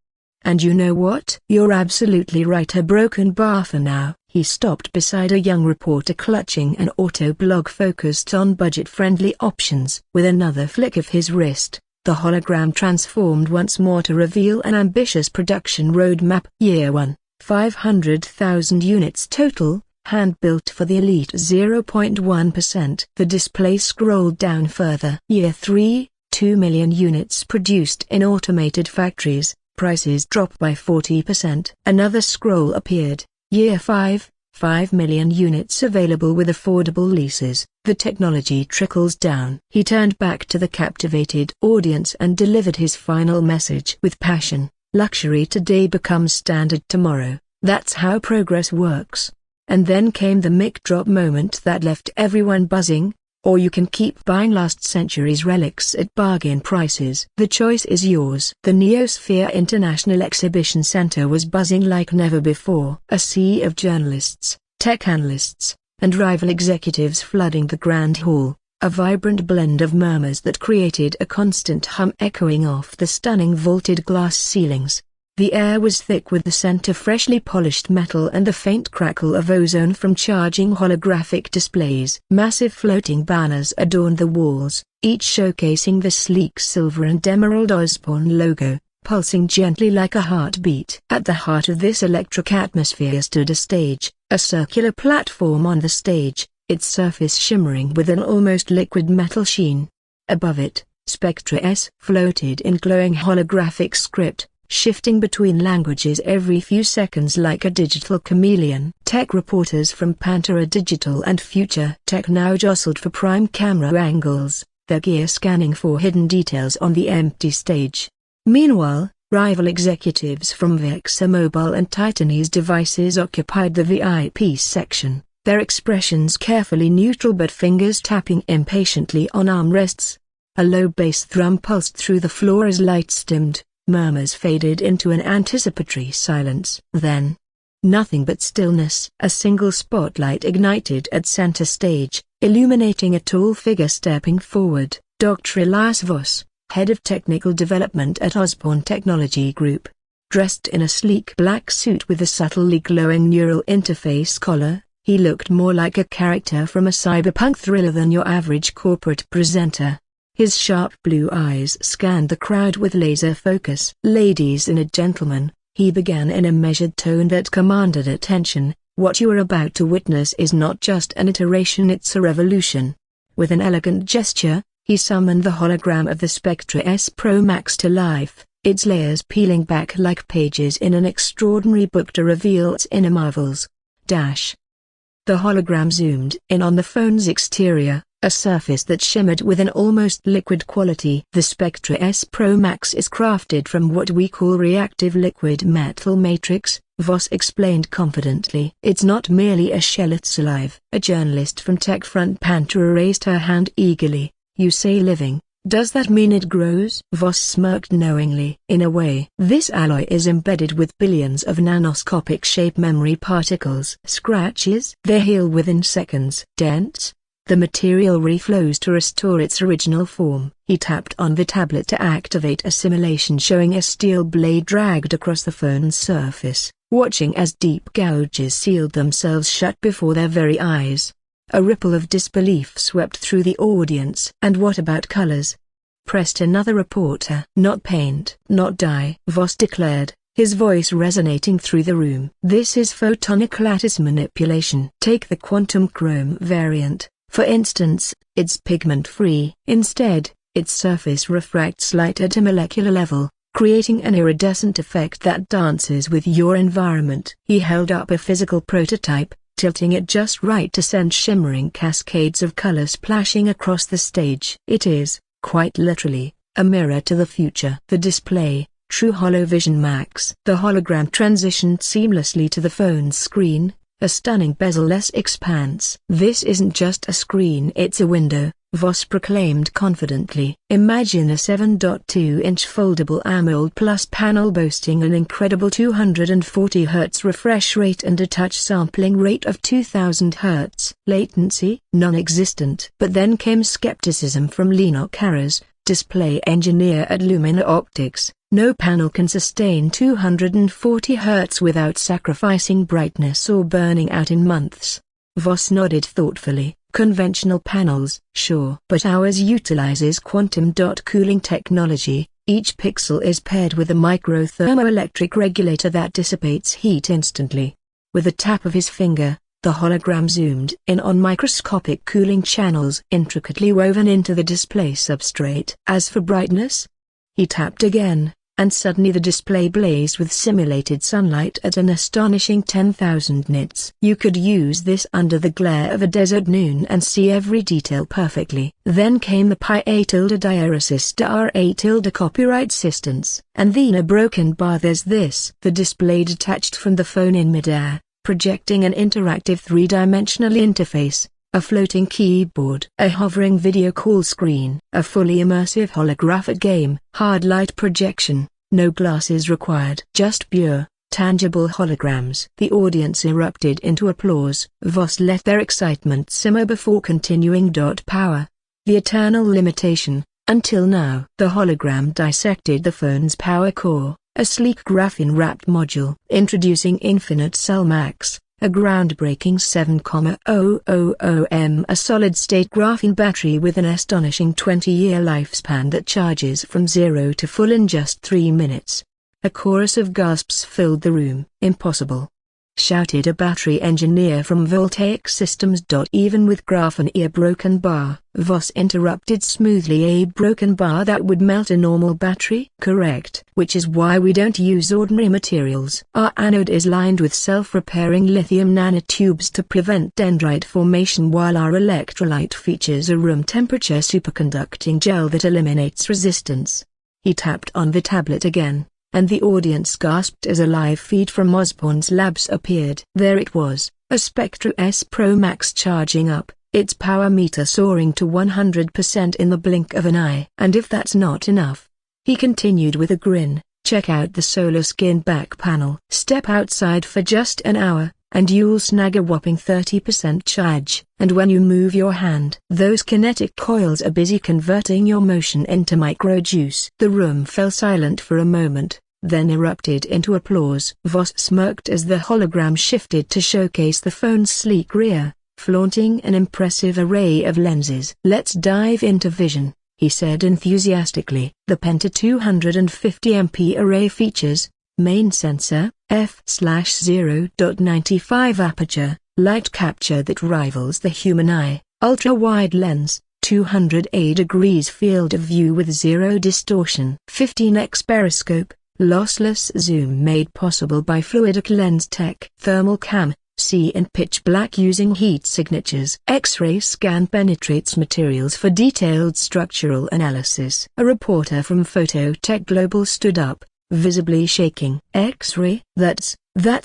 And you know what? You're absolutely right. A broken bar for now." He stopped beside a young reporter clutching an auto blog focused on budget-friendly options. With another flick of his wrist, the hologram transformed once more to reveal an ambitious production roadmap. Year 1, 500,000 units total, hand-built for the elite 0.1%. The display scrolled down further. Year 3, 2 million units produced in automated factories, prices drop by 40%. Another scroll appeared. Year 5, 5 million units available with affordable leases. The technology trickles down. He turned back to the captivated audience and delivered his final message with passion. Luxury today becomes standard tomorrow. That's how progress works. And then came the mic drop moment that left everyone buzzing. Or you can keep buying last century's relics at bargain prices. The choice is yours. The Neosphere International Exhibition Center was buzzing like never before. A sea of journalists, tech analysts, and rival executives flooding the grand hall, a vibrant blend of murmurs that created a constant hum echoing off the stunning vaulted glass ceilings. The air was thick with the scent of freshly polished metal and the faint crackle of ozone from charging holographic displays. Massive floating banners adorned the walls, each showcasing the sleek silver and emerald Osborne logo, pulsing gently like a heartbeat. At the heart of this electric atmosphere stood a stage, a circular platform on the stage, its surface shimmering with an almost liquid metal sheen. Above it, Spectra S floated in glowing holographic script, shifting between languages every few seconds like a digital chameleon. Tech reporters from Pantera Digital and Future Tech now jostled for prime camera angles, their gear scanning for hidden details on the empty stage. Meanwhile, rival executives from VexaMobile and Titanese devices occupied the VIP section, their expressions carefully neutral but fingers tapping impatiently on armrests. A low bass drum pulsed through the floor as lights dimmed. Murmurs faded into an anticipatory silence. Then, nothing but stillness. A single spotlight ignited at center stage, illuminating a tall figure stepping forward. Dr. Elias Voss, head of technical development at Osborne Technology Group. Dressed in a sleek black suit with a subtly glowing neural interface collar, he looked more like a character from a cyberpunk thriller than your average corporate presenter. His sharp blue eyes scanned the crowd with laser focus. "Ladies and gentlemen," he began in a measured tone that commanded attention, "what you are about to witness is not just an iteration, it's a revolution." With an elegant gesture, he summoned the hologram of the Spectra S Pro Max to life, its layers peeling back like pages in an extraordinary book to reveal its inner marvels. The hologram zoomed in on the phone's exterior, a surface that shimmered with an almost liquid quality. "The Spectra S Pro Max is crafted from what we call reactive liquid metal matrix," Voss explained confidently. "It's not merely a shell, it's alive." A journalist from TechFront Pantera raised her hand eagerly. "You say living, does that mean it grows?" Voss smirked knowingly. "In a way. This alloy is embedded with billions of nanoscopic shape memory particles. Scratches? They heal within seconds. Dents? The material reflows to restore its original form." He tapped on the tablet to activate a simulation showing a steel blade dragged across the phone's surface, watching as deep gouges sealed themselves shut before their very eyes. A ripple of disbelief swept through the audience. "And what about colors?" pressed another reporter. "Not paint, not dye," Voss declared, his voice resonating through the room. "This is photonic lattice manipulation. Take the quantum chrome variant, for instance, it's pigment-free. Instead, its surface refracts light at a molecular level, creating an iridescent effect that dances with your environment." He held up a physical prototype, tilting it just right to send shimmering cascades of color splashing across the stage. "It is, quite literally, a mirror to the future." The display, True HoloVision Max. The hologram transitioned seamlessly to the phone's screen, a stunning bezel-less expanse. "This isn't just a screen, it's a window," Voss proclaimed confidently. "Imagine a 7.2-inch foldable AMOLED Plus panel boasting an incredible 240 Hz refresh rate and a touch sampling rate of 2000 Hz. Latency? Non-existent." But then came skepticism from Lino Carras, display engineer at Lumina Optics. "No panel can sustain 240 Hz without sacrificing brightness or burning out in months." Voss nodded thoughtfully. "Conventional panels, sure. But ours utilizes quantum dot cooling technology. Each pixel is paired with a micro-thermoelectric regulator that dissipates heat instantly." With a tap of his finger, the hologram zoomed in on microscopic cooling channels intricately woven into the display substrate. "As for brightness?" He tapped again, and suddenly the display blazed with simulated sunlight at an astonishing 10,000 nits. You could use this under the glare of a desert noon and see every detail perfectly. Then came the pi a tilde diaresis r a tilde copyright assistance, and then a broken bar. There's this. The display detached from the phone in midair, projecting an interactive three-dimensional interface, a floating keyboard, a hovering video call screen, a fully immersive holographic game, hard light projection, no glasses required. Just pure, tangible holograms. The audience erupted into applause. Voss let their excitement simmer before continuing. Power. The eternal limitation, until now. The hologram dissected the phone's power core, a sleek graphene-wrapped module. Introducing Infinite Cell Max, a groundbreaking 7,000 a solid-state graphene battery with an astonishing 20-year lifespan that charges from 0 to full in just 3 minutes. A chorus of gasps filled the room. Impossible, shouted a battery engineer from Voltaic Systems. Even with graphene a broken bar, Voss interrupted smoothly. A broken bar that would melt a normal battery? Correct. Which is why we don't use ordinary materials. Our anode is lined with self-repairing lithium nanotubes to prevent dendrite formation, while our electrolyte features a room-temperature superconducting gel that eliminates resistance. He tapped on the tablet again, and the audience gasped as a live feed from Osborne's labs appeared. There it was, a Spectra S Pro Max charging up, its power meter soaring to 100% in the blink of an eye. And if that's not enough, he continued with a grin, check out the solar skin back panel. Step outside for just an hour, and you'll snag a whopping 30% charge. And when you move your hand, those kinetic coils are busy converting your motion into micro juice. The room fell silent for a moment, then erupted into applause. Voss smirked as the hologram shifted to showcase the phone's sleek rear, flaunting an impressive array of lenses. Let's dive into vision, he said enthusiastically. The Penta 250MP array features main sensor, f/0.95 aperture, light capture that rivals the human eye, ultra-wide lens, 200 degrees field of view with zero distortion, 15x periscope, lossless zoom made possible by fluidic lens tech, thermal cam, see in pitch black using heat signatures. X-ray scan penetrates materials for detailed structural analysis. A reporter from Phototech Global stood up, visibly shaking. X-ray? That's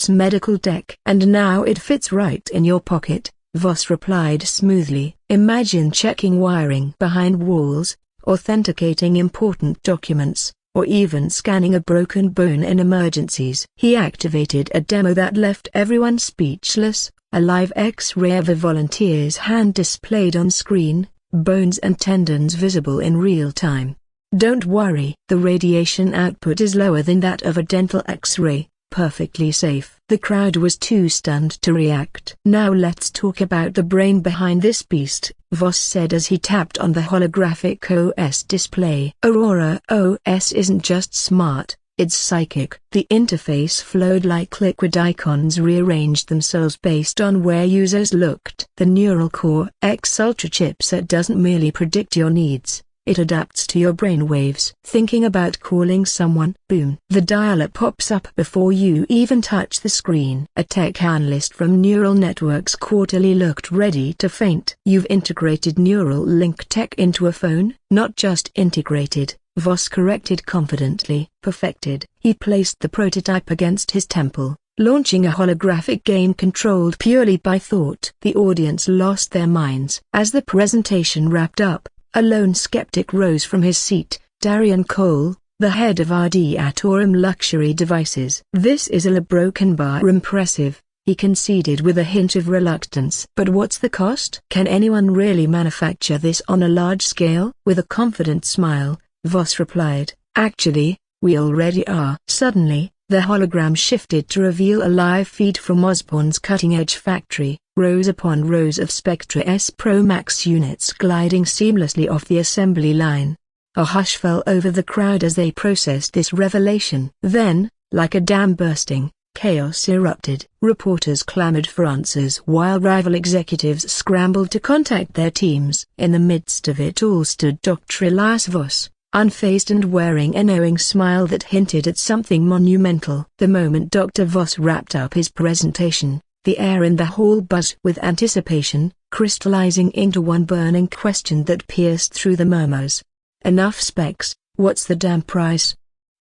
medical tech. And now it fits right in your pocket, Voss replied smoothly. Imagine checking wiring behind walls, authenticating important documents, or even scanning a broken bone in emergencies. He activated a demo that left everyone speechless, a live X-ray of a volunteer's hand displayed on screen, bones and tendons visible in real time. Don't worry, the radiation output is lower than that of a dental X-ray, perfectly safe. The crowd was too stunned to react. Now let's talk about the brain behind this beast, Voss said as he tapped on the holographic OS display. Aurora OS isn't just smart, it's psychic. The interface flowed like liquid. Icons rearranged themselves based on where users looked. The neural core X Ultra chipset doesn't merely predict your needs, it adapts to your brainwaves. Thinking about calling someone? Boom. The dialer pops up before you even touch the screen. A tech analyst from Neural Networks Quarterly looked ready to faint. You've integrated neural link tech into a phone? Not just integrated, Voss corrected confidently. Perfected. He placed the prototype against his temple, launching a holographic game controlled purely by thought. The audience lost their minds. As the presentation wrapped up, a lone skeptic rose from his seat, Darian Cole, the head of RD at Aurum Luxury Devices. This is a broken bar. Impressive, he conceded with a hint of reluctance. But what's the cost? Can anyone really manufacture this on a large scale? With a confident smile, Voss replied, actually, we already are. Suddenly, the hologram shifted to reveal a live feed from Osborne's cutting-edge factory. Rows upon rows of Spectra S Pro Max units gliding seamlessly off the assembly line. A hush fell over the crowd as they processed this revelation. Then, like a dam bursting, chaos erupted. Reporters clamored for answers while rival executives scrambled to contact their teams. In the midst of it all stood Dr. Elias Voss, unfazed and wearing a knowing smile that hinted at something monumental. The moment Dr. Voss wrapped up his presentation, the air in the hall buzzed with anticipation, crystallizing into one burning question that pierced through the murmurs. "Enough specs, what's the damn price?"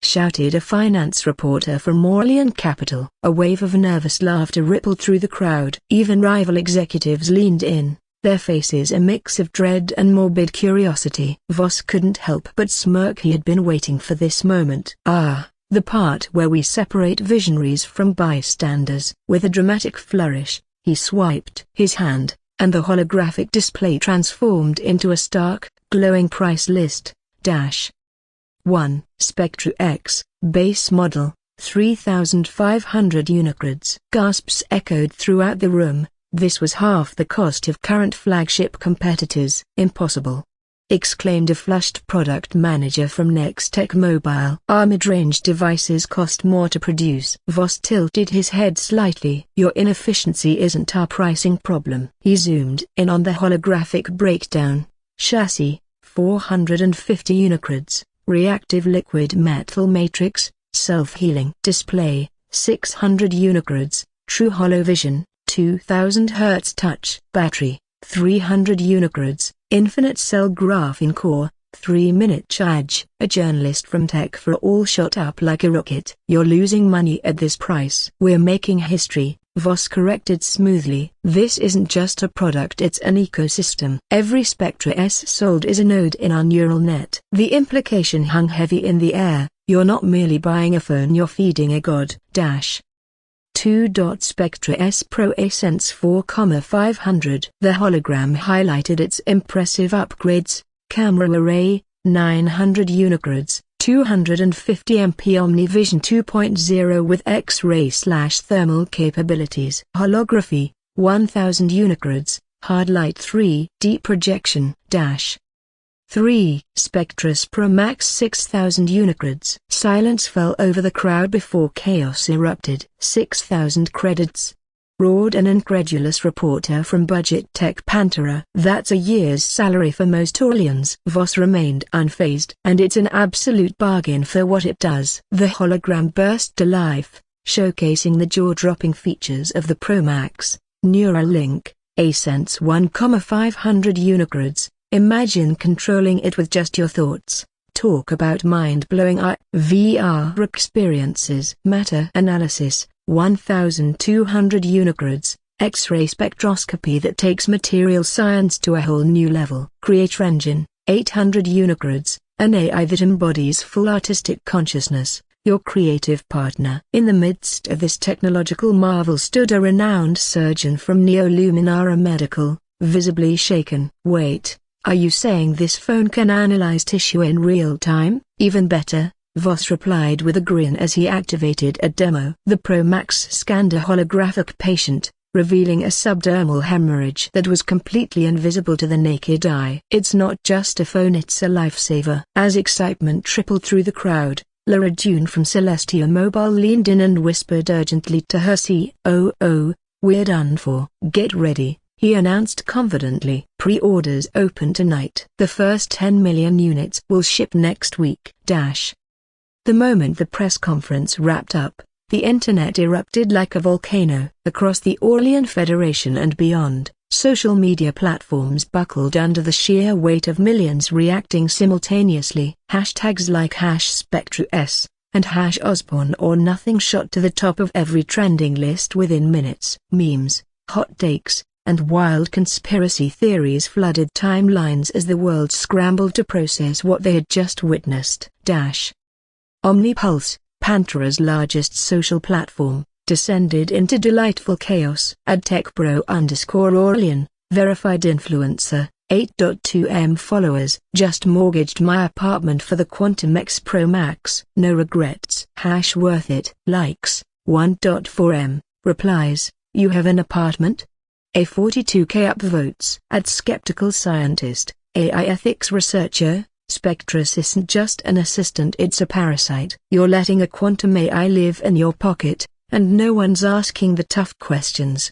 shouted a finance reporter from Orlean Capital. A wave of nervous laughter rippled through the crowd. Even rival executives leaned in, their faces a mix of dread and morbid curiosity. Voss couldn't help but smirk. He had been waiting for this moment. "Ah, the part where we separate visionaries from bystanders." With a dramatic flourish, he swiped his hand, and the holographic display transformed into a stark, glowing price list. 1. Spectra X, base model, 3,500 Unicreds. Gasps echoed throughout the room. This was half the cost of current flagship competitors. "Impossible!" exclaimed a flushed product manager from Nextech Mobile. "Our mid-range devices cost more to produce." Voss tilted his head slightly. "Your inefficiency isn't our pricing problem." He zoomed in on the holographic breakdown. Chassis, 450 Unicreds. Reactive liquid metal matrix, self-healing. Display, 600 Unicreds. True Holo Vision, 2000 Hz touch. Battery, 300 Unicreds. Infinite cell graphene core, 3-minute charge. A journalist from Tech for All shot up like a rocket. "You're losing money at this price." "We're making history," Voss corrected smoothly. "This isn't just a product, it's an ecosystem. Every Spectra S sold is a node in our neural net." The implication hung heavy in the air. "You're not merely buying a phone, you're feeding a god." 2. Spectra S Pro Ascents 4,500. The hologram highlighted its impressive upgrades: camera array, 900 Unicreds, 250 MP OmniVision 2.0 with X-ray/thermal capabilities. Holography, 1000 Unicreds, hard light 3D projection. 3. Spectris Pro Max 6000 Unicreds. Silence fell over the crowd before chaos erupted. 6,000 credits, roared an incredulous reporter from Budget Tech Pantera. "That's a year's salary for most Orleans." Voss remained unfazed. "And it's an absolute bargain for what it does." The hologram burst to life, showcasing the jaw-dropping features of the Pro Max. Neuralink, Ascents 1,500 Unicreds. Imagine controlling it with just your thoughts. Talk about mind-blowing VR experiences. Matter analysis, 1,200 Unicreds. X-ray spectroscopy that takes material science to a whole new level. Creator Engine, 800 Unicreds. An AI that embodies full artistic consciousness. Your creative partner. In the midst of this technological marvel stood a renowned surgeon from Neoluminara Medical, visibly shaken. "Wait. Are you saying this phone can analyze tissue in real time?" "Even better," Voss replied with a grin as he activated a demo. The Pro Max scanned a holographic patient, revealing a subdermal hemorrhage that was completely invisible to the naked eye. "It's not just a phone, it's a lifesaver." As excitement tripled through the crowd, Laura June from Celestia Mobile leaned in and whispered urgently to her COO, "We're done for." "Get ready," he announced confidently. "Pre-orders open tonight. The first 10 million units will ship next week." The moment the press conference wrapped up, the internet erupted like a volcano. Across the Orlean Federation and beyond, social media platforms buckled under the sheer weight of millions reacting simultaneously. Hashtags like #SpectraS and #Osborne or nothing shot to the top of every trending list within minutes. Memes, hot takes, and wild conspiracy theories flooded timelines as the world scrambled to process what they had just witnessed. OmniPulse, Pantera's largest social platform, descended into delightful chaos. @techbro_Orlean, verified influencer, 8.2M followers. "Just mortgaged my apartment for the Quantum X Pro Max. No regrets. #worth it." Likes, 1.4M. Replies, "You have an apartment?" A 42K upvotes. Skeptical Scientist, AI ethics researcher, Spectris isn't just an assistant, it's a parasite. You're letting a quantum AI live in your pocket, and no one's asking the tough questions.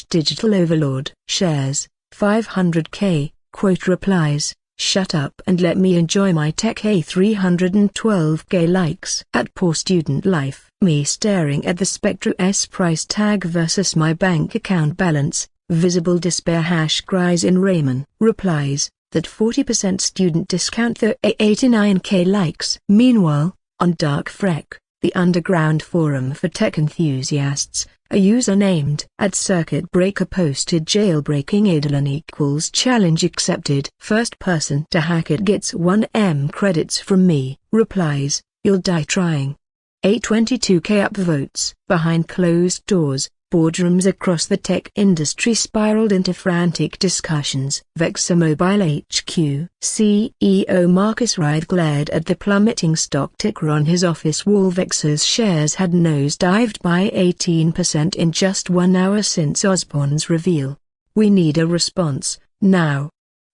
#digital overlord. Shares, 500K. Quote replies, Shut up and let me enjoy my tech. 312k likes. At poor student life. Me staring at the Spectre S price tag versus my bank account balance. Visible despair. Cries in Raymond. Replies, that 40% student discount though. 89k likes. Meanwhile, on Dark Freck, the underground forum for tech enthusiasts, a user named @CircuitBreaker posted jailbreaking Eidolon equals challenge accepted. First person to hack it gets 1M credits from me. Replies, you'll die trying. 822k upvotes. Behind closed doors, boardrooms across the tech industry spiraled into frantic discussions. Vexer Mobile HQ CEO Marcus Wright glared at the plummeting stock ticker on his office wall. Vexer's shares had nosedived by 18% in just 1 hour since Osborne's reveal. We need a response, now.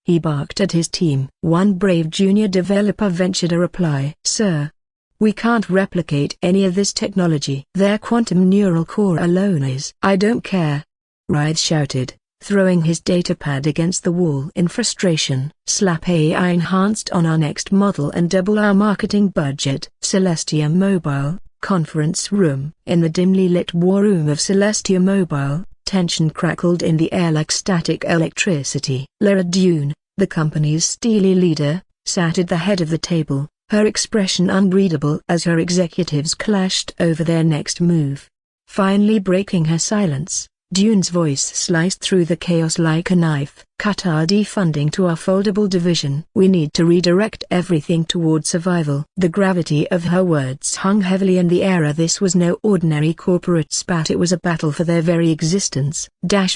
He barked at his team. One brave junior developer ventured a reply. Sir, we can't replicate any of this technology. Their quantum neural core alone is. I don't care. Wright shouted, throwing his datapad against the wall in frustration. Slap AI enhanced on our next model and double our marketing budget. Celestia Mobile, conference room. In the dimly lit war room of Celestia Mobile, tension crackled in the air like static electricity. Lara Dune, the company's steely leader, sat at the head of the table, her expression unreadable as her executives clashed over their next move. Finally breaking her silence, Dune's voice sliced through the chaos like a knife. Cut our defunding to our foldable division. We need to redirect everything toward survival. The gravity of her words hung heavily in the air. This was no ordinary corporate spat. It was a battle for their very existence.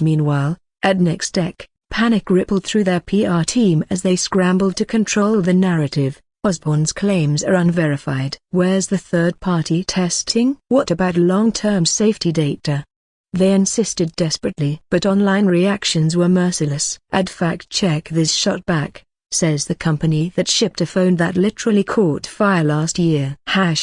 Meanwhile, at Nextech, panic rippled through their PR team as they scrambled to control the narrative. Osborne's claims are unverified. Where's the third-party testing? What about long-term safety data? They insisted desperately. But online reactions were merciless. I'd fact-check this shot back, says the company that shipped a phone that literally caught fire last year.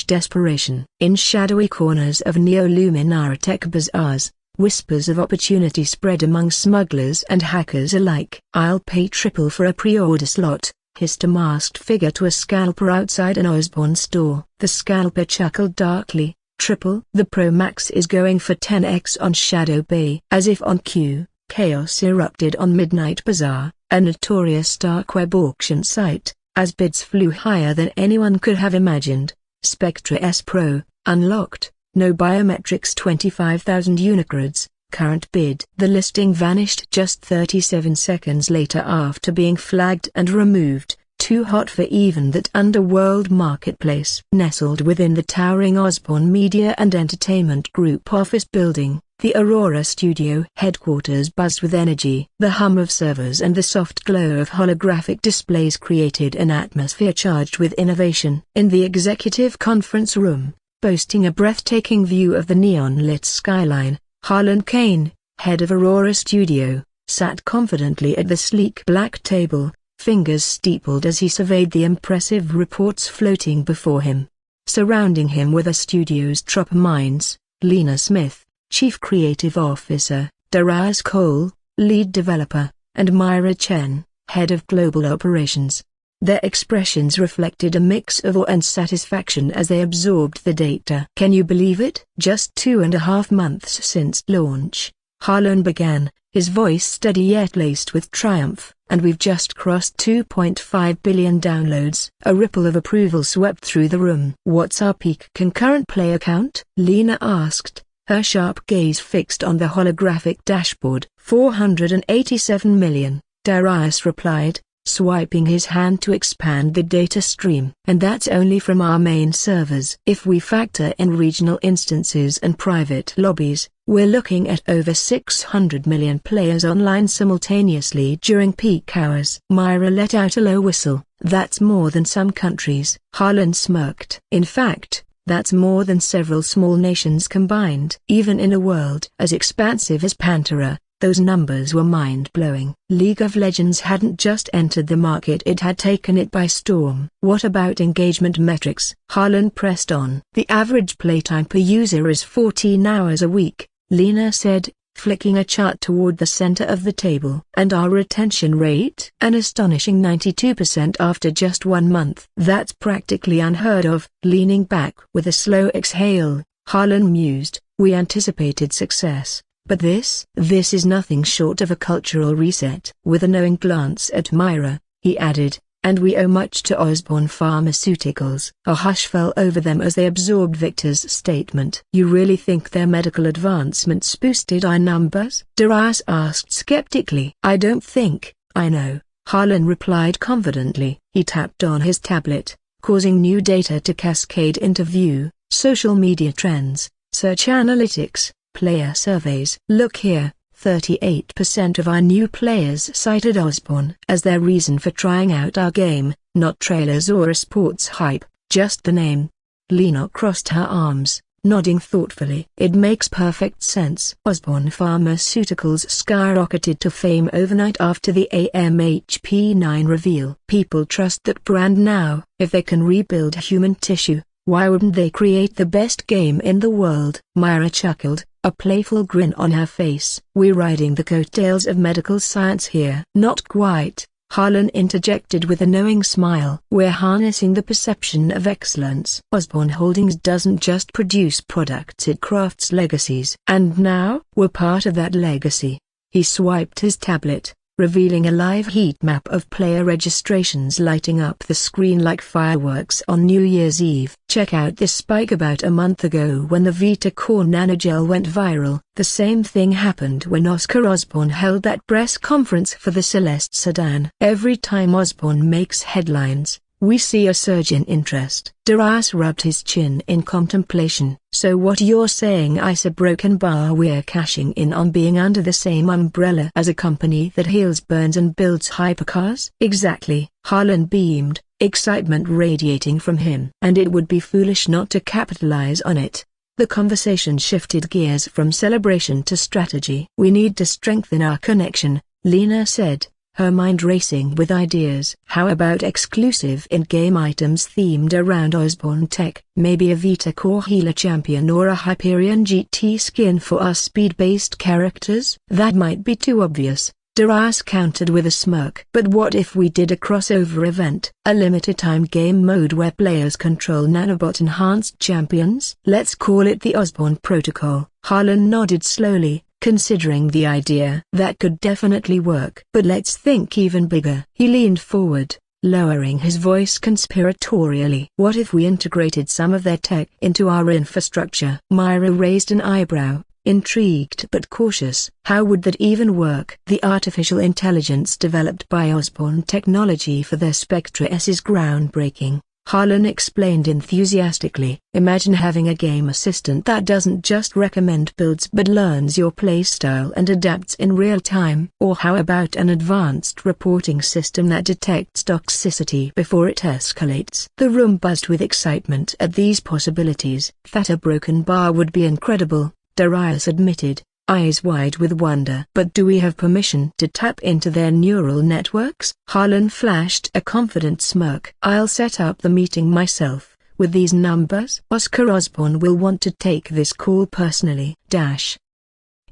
Desperation. In shadowy corners of neo-Luminara tech bazaars, whispers of opportunity spread among smugglers and hackers alike. I'll pay triple for a pre-order slot, hissed a masked figure to a scalper outside an Osborne store. The scalper chuckled darkly. Triple? The Pro Max is going for 10x on Shadow Bay. As if on cue, chaos erupted on Midnight Bazaar, a notorious dark web auction site, as bids flew higher than anyone could have imagined. Spectre S Pro, unlocked, no biometrics, 25,000 Unicreds. Current bid. The listing vanished just 37 seconds later after being flagged and removed, too hot for even that underworld marketplace. Nestled within the towering Osborne Media and Entertainment Group office building, the Aurora Studio headquarters buzzed with energy. The hum of servers and the soft glow of holographic displays created an atmosphere charged with innovation. In the executive conference room, boasting a breathtaking view of the neon-lit skyline, Harlan Kane, head of Aurora Studio, sat confidently at the sleek black table, fingers steepled as he surveyed the impressive reports floating before him. Surrounding him were the studio's top minds, Lena Smith, Chief Creative Officer, Darius Cole, Lead Developer, and Myra Chen, Head of Global Operations. Their expressions reflected a mix of awe and satisfaction as they absorbed the data. Can you believe it? Just 2.5 months since launch, Harlan began, his voice steady yet laced with triumph, and we've just crossed 2.5 billion downloads. A ripple of approval swept through the room. What's our peak concurrent player count? Lena asked, her sharp gaze fixed on the holographic dashboard. 487 million, Darius replied, swiping his hand to expand the data stream. And that's only from our main servers. If we factor in regional instances and private lobbies, we're looking at over 600 million players online simultaneously during peak hours. Myra let out a low whistle. That's more than some countries. Harlan smirked. In fact, that's more than several small nations combined. Even in a world as expansive as Pantera, those numbers were mind-blowing. League of Legends hadn't just entered the market, it had taken it by storm. What about engagement metrics? Harlan pressed on. The average playtime per user is 14 hours a week, Lena said, flicking a chart toward the center of the table. And our retention rate? An astonishing 92% after just 1 month. That's practically unheard of. Leaning back with a slow exhale, Harlan mused, we anticipated success. But this is nothing short of a cultural reset. With a knowing glance at Myra, he added, and we owe much to Osborne Pharmaceuticals. A hush fell over them as they absorbed Victor's statement. You really think their medical advancements boosted our numbers? Darius asked skeptically. I don't think, I know, Harlan replied confidently. He tapped on his tablet, causing new data to cascade into view: social media trends, search analytics, player surveys. Look here. 38% of our new players cited Osborne as their reason for trying out our game, not trailers or a sports hype, just the name. Lena crossed her arms, nodding thoughtfully. It makes perfect sense. Osborne Pharmaceuticals skyrocketed to fame overnight after the AMHP9 reveal. People trust that brand now. If they can rebuild human tissue, why wouldn't they create the best game in the world? Myra chuckled, a playful grin on her face. We're riding the coattails of medical science here. Not quite, Harlan interjected with a knowing smile. We're harnessing the perception of excellence. Osborne Holdings doesn't just produce products, it crafts legacies. And now, we're part of that legacy. He swiped his tablet, revealing a live heat map of player registrations lighting up the screen like fireworks on New Year's Eve. Check out this spike. About a month ago when the Vita Core Nanogel went viral, the same thing happened when Oscar Osborne held that press conference for the Celeste sedan. Every time Osborne makes headlines, we see a surge in interest. Darius rubbed his chin in contemplation. So what you're saying is a broken bar. We're cashing in on being under the same umbrella as a company that heals burns and builds hypercars? Exactly. Harlan beamed, excitement radiating from him. And it would be foolish not to capitalize on it. The conversation shifted gears from celebration to strategy. We need to strengthen our connection, Lena said, her mind racing with ideas. How about exclusive in-game items themed around Osborne tech? Maybe a Vita Core Healer Champion or a Hyperion GT skin for our speed-based characters? That might be too obvious, Darius countered with a smirk. But what if we did a crossover event? A limited-time game mode where players control nanobot-enhanced champions? Let's call it the Osborne Protocol. Harlan nodded slowly, considering the idea. That could definitely work. But let's think even bigger. He leaned forward, lowering his voice conspiratorially. What if we integrated some of their tech into our infrastructure? Myra raised an eyebrow, intrigued but cautious. How would that even work? The artificial intelligence developed by Osborne Technology for their Spectra S is groundbreaking, Harlan explained enthusiastically. Imagine having a game assistant that doesn't just recommend builds but learns your playstyle and adapts in real time. Or how about an advanced reporting system that detects toxicity before it escalates? The room buzzed with excitement at these possibilities. That a broken bar would be incredible, Darius admitted, eyes wide with wonder. But do we have permission to tap into their neural networks? Harlan flashed a confident smirk. I'll set up the meeting myself. With these numbers, Oscar Osborne will want to take this call personally.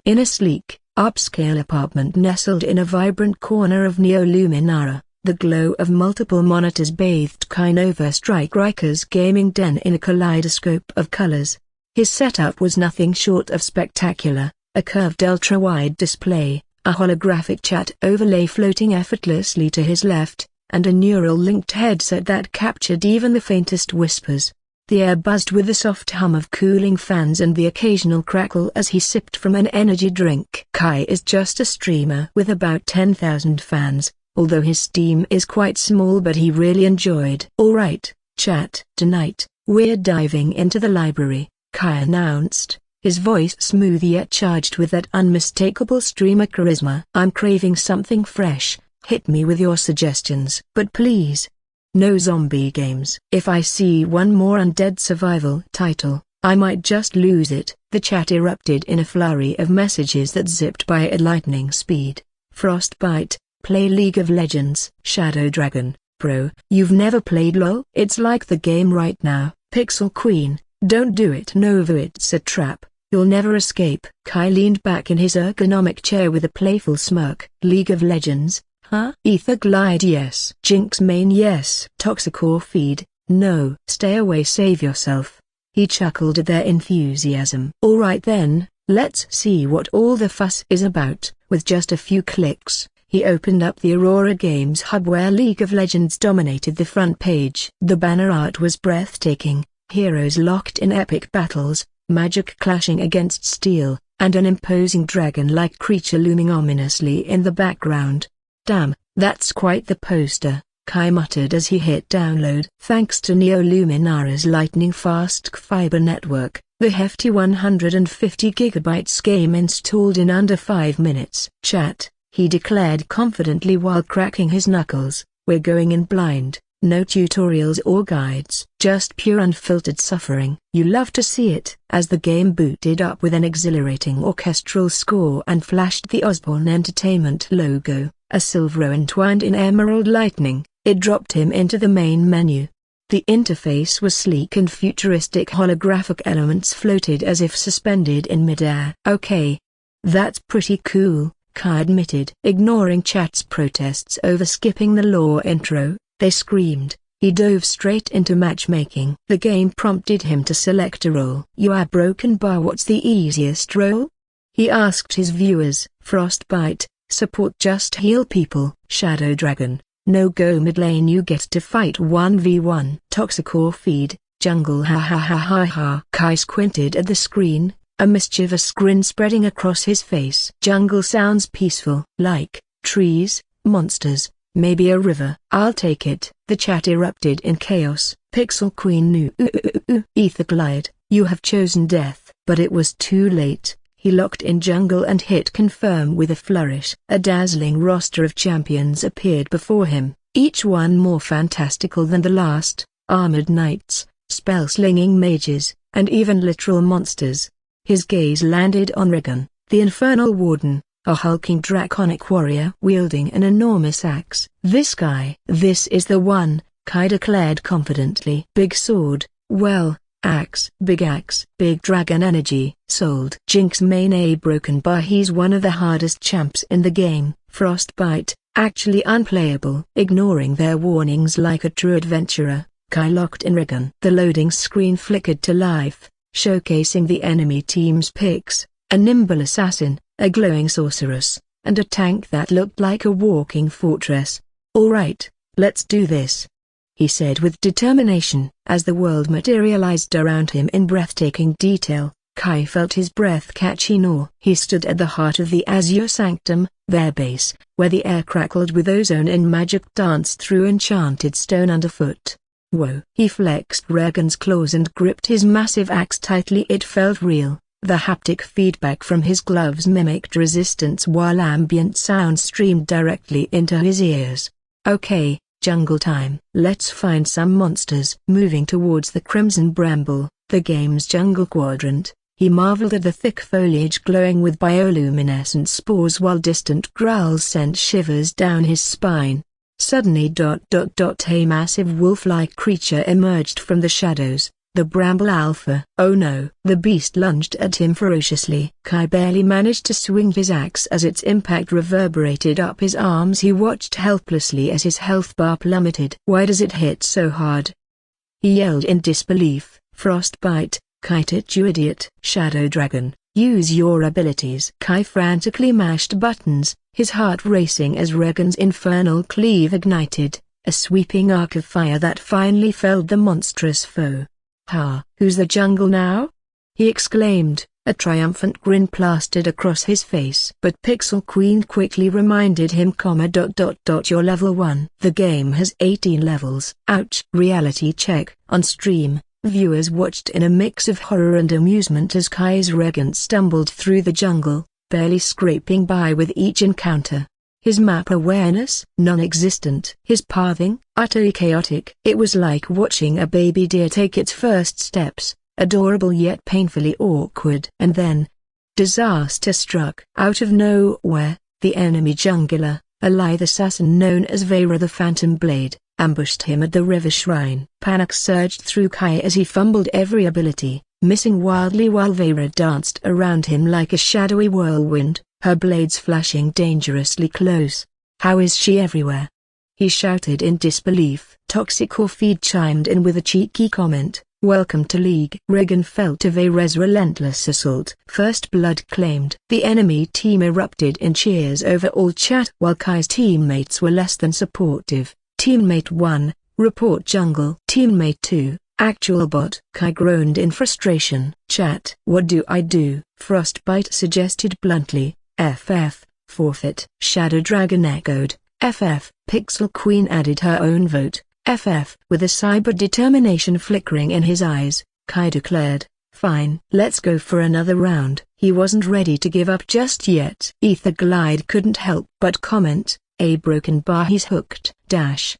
In a sleek, upscale apartment nestled in a vibrant corner of Neoluminara, the glow of multiple monitors bathed Kainova Striker's gaming den in a kaleidoscope of colors. His setup was nothing short of spectacular. A curved ultra-wide display, a holographic chat overlay floating effortlessly to his left, and a neural-linked headset that captured even the faintest whispers. The air buzzed with the soft hum of cooling fans and the occasional crackle as he sipped from an energy drink. Kai is just a streamer with about 10,000 fans, although his Steam is quite small, but he really enjoyed. Alright, chat. Tonight, we're diving into the library, Kai announced, his voice smooth yet charged with that unmistakable streamer charisma. I'm craving something fresh, hit me with your suggestions. But please, no zombie games. If I see one more undead survival title, I might just lose it. The chat erupted in a flurry of messages that zipped by at lightning speed. Frostbite, play League of Legends. Shadow Dragon, bro, you've never played LoL? It's like the game right now. Pixel Queen, don't do it. Nova, it's a trap. You'll never escape. Kai leaned back in his ergonomic chair with a playful smirk. League of Legends, huh? Ether Glide yes. Jinx Main yes. Toxicor Feed, no. Stay away, save yourself. He chuckled at their enthusiasm. Alright then, let's see what all the fuss is about. With just a few clicks, he opened up the Aurora Games hub where League of Legends dominated the front page. The banner art was breathtaking, heroes locked in epic battles, magic clashing against steel, and an imposing dragon-like creature looming ominously in the background. Damn, that's quite the poster, Kai muttered as he hit download. Thanks to Neoluminara's lightning-fast fiber network, the hefty 150 GB game installed in under 5 minutes. Chat, he declared confidently while cracking his knuckles, we're going in blind, no tutorials or guides, just pure unfiltered suffering. You love to see it. As the game booted up with an exhilarating orchestral score and flashed the Osborne Entertainment logo, a silver entwined in emerald lightning, it dropped him into the main menu. The interface was sleek and futuristic. Holographic elements floated as if suspended in midair. Okay. That's pretty cool, Kai admitted. Ignoring chat's protests over skipping the lore intro, they screamed. He dove straight into matchmaking. The game prompted him to select a role. You are broken bar. What's the easiest role? He asked his viewers. Frostbite, support, just heal people. Shadow Dragon, no go mid lane, you get to fight 1v1. Toxicor Feed, jungle, ha ha ha ha ha. Kai squinted at the screen, a mischievous grin spreading across his face. Jungle sounds peaceful. Like trees, monsters, maybe a river. I'll take it. The chat erupted in chaos. Pixel Queen knew. Ether Glide, you have chosen death. But it was too late. He locked in jungle and hit confirm with a flourish. A dazzling roster of champions appeared before him, each one more fantastical than the last: armored knights, spell-slinging mages, and even literal monsters. His gaze landed on Regan, the infernal warden, a hulking draconic warrior wielding an enormous axe. This guy. This is the one, Kai declared confidently. Big sword, well, axe, big dragon energy. Sold. Jinx Main a broken bar. He's one of the hardest champs in the game. Frostbite, actually unplayable. Ignoring their warnings like a true adventurer, Kai locked in Regan. The loading screen flickered to life, showcasing the enemy team's picks: a nimble assassin, a glowing sorceress, and a tank that looked like a walking fortress. Alright, let's do this, he said with determination. As the world materialized around him in breathtaking detail, Kai felt his breath catch in awe. He stood at the heart of the Azure Sanctum, their base, where the air crackled with ozone and magic danced through enchanted stone underfoot. Whoa! He flexed Regan's claws and gripped his massive axe tightly. It felt real. The haptic feedback from his gloves mimicked resistance while ambient sound streamed directly into his ears. Okay, jungle time. Let's find some monsters. Moving towards the Crimson Bramble, the game's jungle quadrant, he marveled at the thick foliage glowing with bioluminescent spores while distant growls sent shivers down his spine. Suddenly a massive wolf-like creature emerged from the shadows. The Bramble Alpha. Oh no! The beast lunged at him ferociously. Kai barely managed to swing his axe as its impact reverberated up his arms. He watched helplessly as his health bar plummeted. Why does it hit so hard? He yelled in disbelief. Frostbite, kite, you idiot. Shadow Dragon, use your abilities. Kai frantically mashed buttons, his heart racing as Regan's infernal cleave ignited, a sweeping arc of fire that finally felled the monstrous foe. Ha! Who's the jungle now? He exclaimed, a triumphant grin plastered across his face. But Pixel Queen quickly reminded him, You're level 1. The game has 18 levels. Ouch! Reality check. On stream, viewers watched in a mix of horror and amusement as Kai's Regan stumbled through the jungle, barely scraping by with each encounter. His map awareness, non-existent. His pathing, utterly chaotic. It was like watching a baby deer take its first steps, adorable yet painfully awkward. And then, disaster struck. Out of nowhere, the enemy jungler, a lithe assassin known as Vera the Phantom Blade, ambushed him at the river shrine. Panic surged through Kai as he fumbled every ability, missing wildly while Vera danced around him like a shadowy whirlwind, her blades flashing dangerously close. "How is she everywhere?" he shouted in disbelief. Toxic or Feed chimed in with a cheeky comment, "Welcome to League." Regan felt of Vera's relentless assault. First Blood claimed. The enemy team erupted in cheers over all chat while Kai's teammates were less than supportive. Teammate 1, report jungle. Teammate 2, actual bot. Kai groaned in frustration. Chat. "What do I do?" Frostbite suggested bluntly. "FF, forfeit." Shadow Dragon echoed. "FF." Pixel Queen added her own vote. "FF." With a cyber determination flickering in his eyes, Kai declared, "Fine. Let's go for another round." He wasn't ready to give up just yet. Ether Glide couldn't help but comment, "A broken bar, he's hooked." Dash.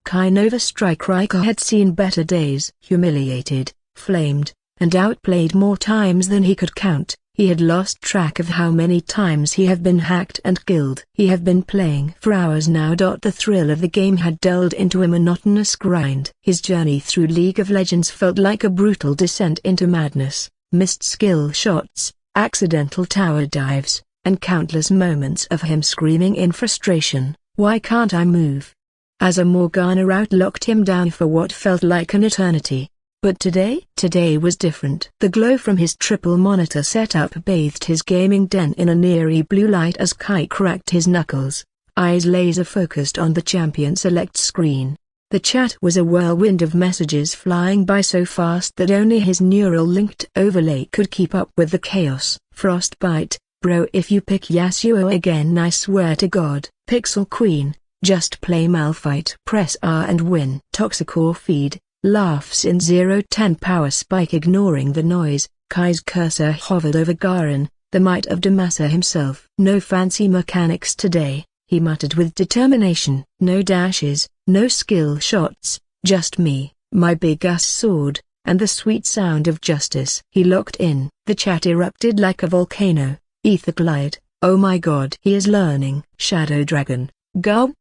Kai Nova Strike Riker had seen better days. Humiliated, flamed, and outplayed more times than he could count. He had lost track of how many times he had been hacked and killed. He had been playing for hours now. The thrill of the game had dulled into a monotonous grind. His journey through League of Legends felt like a brutal descent into madness. Missed skill shots, accidental tower dives, and countless moments of him screaming in frustration, "Why can't I move?" As a Morgana rout locked him down for what felt like an eternity. But today was different. The glow from his triple monitor setup bathed his gaming den in an eerie blue light as Kai cracked his knuckles, eyes laser-focused on the champion select screen. The chat was a whirlwind of messages flying by so fast that only his neural-linked overlay could keep up with the chaos. Frostbite, "Bro, if you pick Yasuo again I swear to God." Pixel Queen, "Just play Malphite. Press R and win." Toxic or Feed, laughs in 0-10 power spike. Ignoring the noise, Kai's cursor hovered over Garen, the might of Demacia himself. "No fancy mechanics today," he muttered with determination. "No dashes, no skill shots, just me, my big-ass sword, and the sweet sound of justice." He locked in. The chat erupted like a volcano. Ether Glide, "Oh my god, he is learning." Shadow Dragon, "Go?"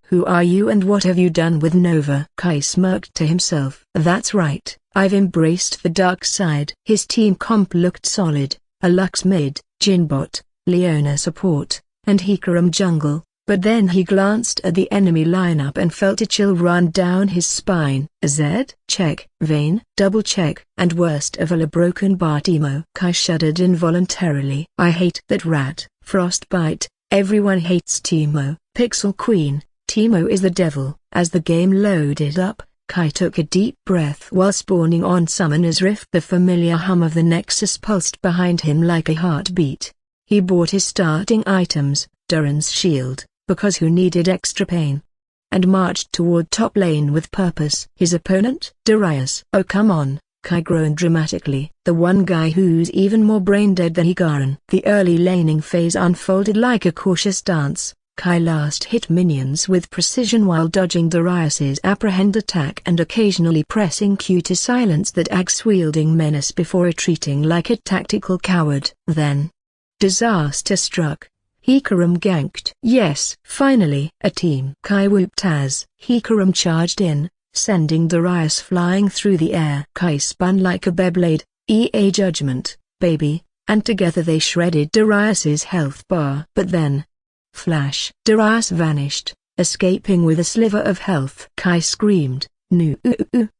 "Who are you and what have you done with Nova?" Kai smirked to himself. "That's right, I've embraced the dark side." His team comp looked solid, a Lux mid, Jinbot, Leona support, and Hecarim jungle, but then he glanced at the enemy lineup and felt a chill run down his spine. Zed? Check. Vayne? Double check. And worst of all, a broken bar Teemo. Kai shuddered involuntarily. "I hate that rat." Frostbite, "Everyone hates Teemo." Pixel Queen, "Teemo is the devil." As the game loaded up, Kai took a deep breath while spawning on Summoner's Rift. The familiar hum of the Nexus pulsed behind him like a heartbeat. He bought his starting items, Duran's shield, because who needed extra pain? And marched toward top lane with purpose. His opponent? Darius. "Oh come on," Kai groaned dramatically. "The one guy who's even more brain-dead than Garen." The early laning phase unfolded like a cautious dance. Kai last hit minions with precision while dodging Darius's apprehend attack and occasionally pressing Q to silence that axe-wielding menace before retreating like a tactical coward. Then, disaster struck. Hecarim ganked. Yes, finally, a team. Kai whooped as Hecarim charged in, sending Darius flying through the air. Kai spun like a Beyblade, EA Judgment, baby, and together they shredded Darius's health bar. But then, flash. Darius vanished, escaping with a sliver of health. Kai screamed, "No!"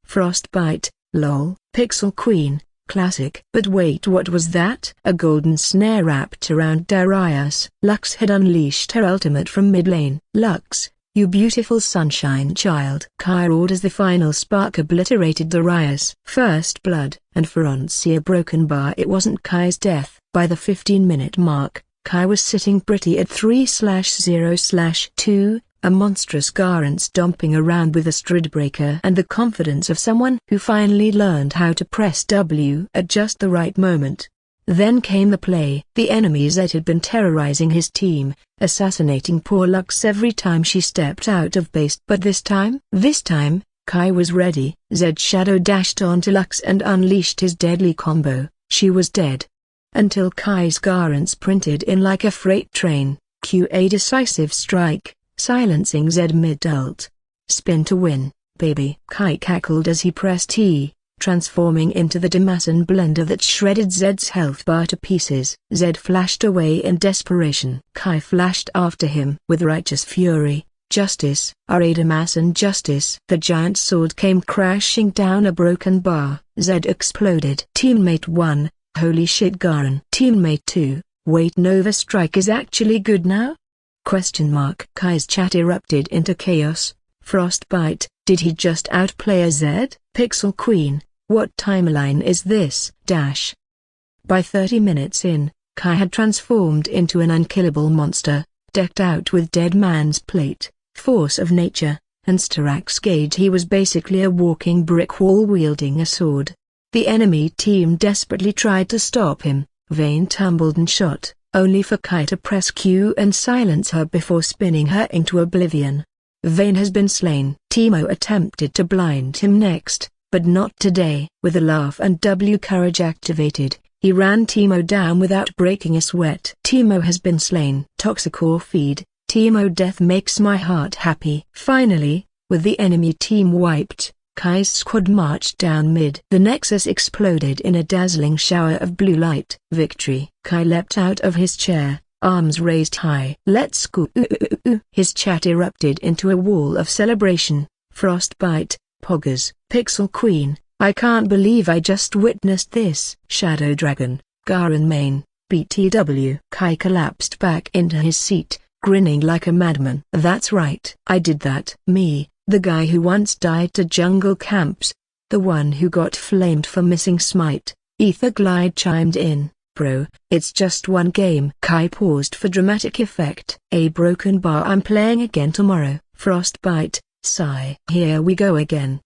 Frostbite, lol. Pixel Queen, classic. But wait, what was that? A golden snare wrapped around Darius. Lux had unleashed her ultimate from mid lane. "Lux, you beautiful sunshine child." Kai roared as the final spark obliterated Darius. First blood. And for once a broken bar. It wasn't Kai's death. By the 15-minute mark, Kai was sitting pretty at 3/0/2, a monstrous Garen stomping around with a Stridbreaker and the confidence of someone who finally learned how to press W at just the right moment. Then came the play. The enemy Zed had been terrorizing his team, assassinating poor Lux every time she stepped out of base. But this time, Kai was ready. Zed shadow dashed onto Lux and unleashed his deadly combo. She was dead. Until Kai's Garen sprinted in like a freight train, a decisive strike, silencing Zed mid-ult. "Spin to win, baby." Kai cackled as he pressed E, transforming into the Damasan blender that shredded Zed's health bar to pieces. Zed flashed away in desperation. Kai flashed after him with righteous fury. Justice, our Damasan justice. The giant sword came crashing down a broken bar. Zed exploded. Teammate 1, holy shit Garen. Teammate 2, wait, Nova Strike is actually good now? Kai's chat erupted into chaos. Frostbite, did he just outplay a Zed? Pixel Queen, what timeline is this? By 30 minutes in, Kai had transformed into an unkillable monster, decked out with Dead Man's Plate, Force of Nature, and Styrax Gauge. He was basically a walking brick wall wielding a sword. The enemy team desperately tried to stop him. Vayne tumbled and shot, only for Kai to press Q and silence her before spinning her into oblivion. Vayne has been slain. Teemo attempted to blind him next, but not today. With a laugh and W courage activated, he ran Teemo down without breaking a sweat. Teemo has been slain. Toxicore feed, Teemo death makes my heart happy. Finally, with the enemy team wiped, Kai's squad marched down mid. The Nexus exploded in a dazzling shower of blue light. Victory. Kai leapt out of his chair, arms raised high. Let's go. His chat erupted into a wall of celebration. Frostbite, Poggers, Pixel Queen, I can't believe I just witnessed this. Shadow Dragon, Garen Main, BTW. Kai collapsed back into his seat, grinning like a madman. That's right. I did that. Me, the guy who once died to jungle camps. The one who got flamed for missing Smite. Ether Glide chimed in. Bro, it's just one game. Kai paused for dramatic effect. A broken bar. I'm playing again tomorrow. Frostbite, sigh. Here we go again.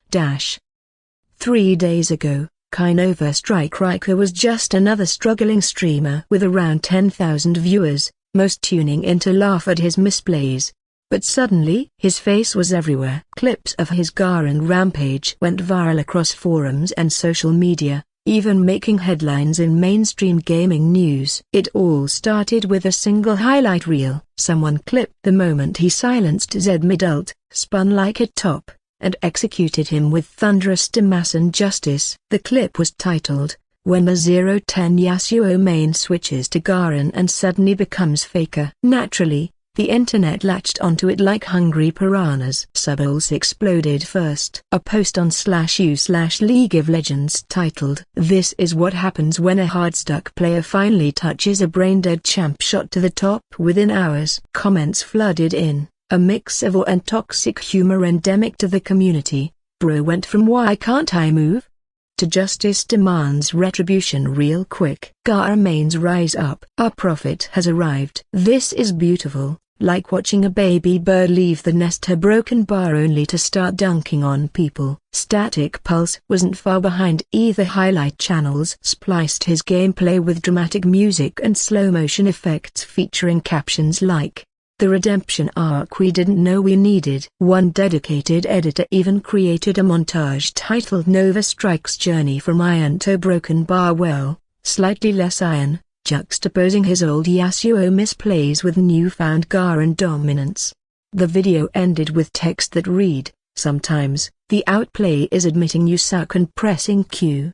3 days ago, Kai Nova Strike Riker was just another struggling streamer with around 10,000 viewers, most tuning in to laugh at his misplays. But suddenly, his face was everywhere. Clips of his Garen rampage went viral across forums and social media, even making headlines in mainstream gaming news. It all started with a single highlight reel. Someone clipped the moment he silenced Zed mid-ult, spun like a top, and executed him with thunderous Damasan justice. The clip was titled, When the 010 Yasuo main switches to Garen and suddenly becomes Faker. Naturally, the internet latched onto it like hungry piranhas. Subholes exploded first. A post on /u/League of Legends titled, This is what happens when a hard-stuck player finally touches a brain-dead champ shot to the top within hours. Comments flooded in, a mix of awe and toxic humor endemic to the community. Bro went from why can't I move? To justice demands retribution real quick. Garen Main's rise up. Our prophet has arrived. This is beautiful, like watching a baby bird leave the nest. Her broken bar only to start dunking on people. Static Pulse wasn't far behind either. Highlight channels spliced his gameplay with dramatic music and slow-motion effects featuring captions like, the redemption arc we didn't know we needed. One dedicated editor even created a montage titled Nova Strike's Journey from Iron to Broken Bar. Well, slightly less iron, juxtaposing his old Yasuo misplays with newfound Garen dominance. The video ended with text that read, sometimes, the outplay is admitting you suck and pressing Q-.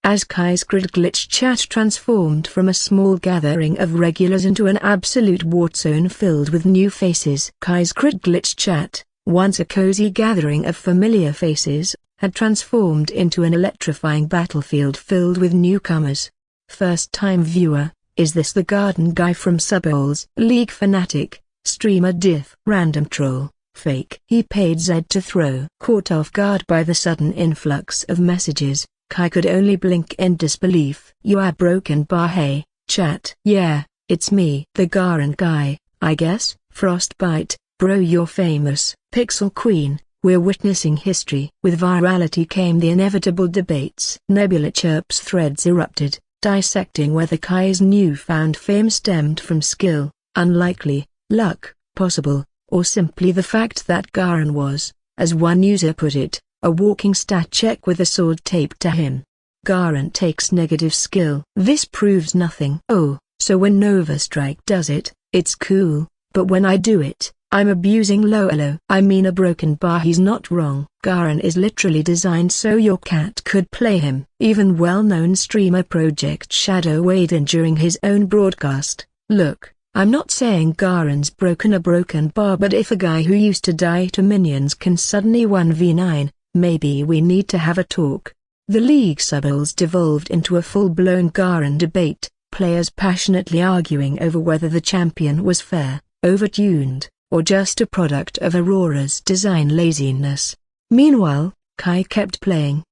As Kai's grid glitch chat transformed from a small gathering of regulars into an absolute war zone filled with new faces. Kai's grid glitch chat, once a cozy gathering of familiar faces, had transformed into an electrifying battlefield filled with newcomers. First-time viewer, is this the garden guy from Subholes? League fanatic, streamer diff. Random troll, fake. He paid Zed to throw. Caught off guard by the sudden influx of messages, Kai could only blink in disbelief. You are broken bar. Hey, chat. Yeah, it's me. The Garen guy, I guess. Frostbite, bro, you're famous. Pixel Queen, we're witnessing history. With virality came the inevitable debates. Nebula chirps threads erupted, dissecting whether Kai's newfound fame stemmed from skill, unlikely, luck, possible, or simply the fact that Garen was, as one user put it, a walking stat check with a sword taped to him. Garen takes negative skill. This proves nothing. Oh, so when Nova Strike does it, it's cool, but when I do it, I'm abusing Lolo. I mean a broken bar. He's not wrong. Garen is literally designed so your cat could play him. Even well-known streamer Project Shadow weighed in during his own broadcast. Look, I'm not saying Garen's broken a broken bar, but if a guy who used to die to minions can suddenly 1v9, maybe we need to have a talk. The league subbles devolved into a full-blown Garen debate, players passionately arguing over whether the champion was fair, overtuned, or just a product of Aurora's design laziness. Meanwhile, Kai kept playing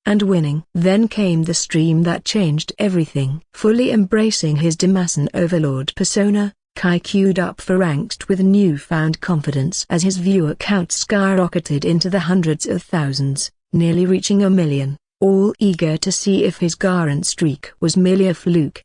and winning. Then came the stream that changed everything. Fully embracing his Demacian overlord persona, Kai queued up for ranked with newfound confidence as his viewer count skyrocketed into the hundreds of thousands, nearly reaching 1 million, all eager to see if his Garen streak was merely a fluke.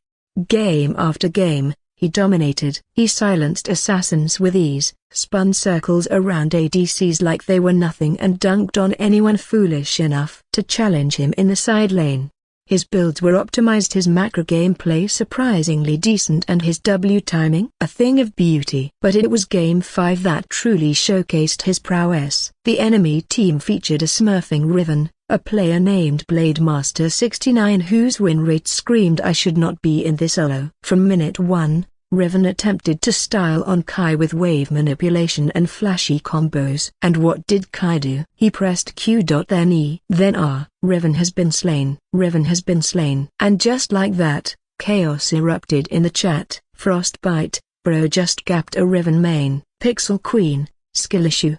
Game after game, he dominated. He silenced assassins with ease, spun circles around ADCs like they were nothing, and dunked on anyone foolish enough to challenge him in the side lane. His builds were optimized, his macro gameplay surprisingly decent, and his W timing a thing of beauty. But it was Game 5 that truly showcased his prowess. The enemy team featured a smurfing Riven, a player named Blademaster69 whose win rate screamed I should not be in this elo. From minute 1, Riven attempted to style on Kai with wave manipulation and flashy combos. And what did Kai do? He pressed Q. Then E. Then R. Riven has been slain. Riven has been slain. And just like that, chaos erupted in the chat. Frostbite, bro just gapped a Riven main. Pixel Queen, skill issue?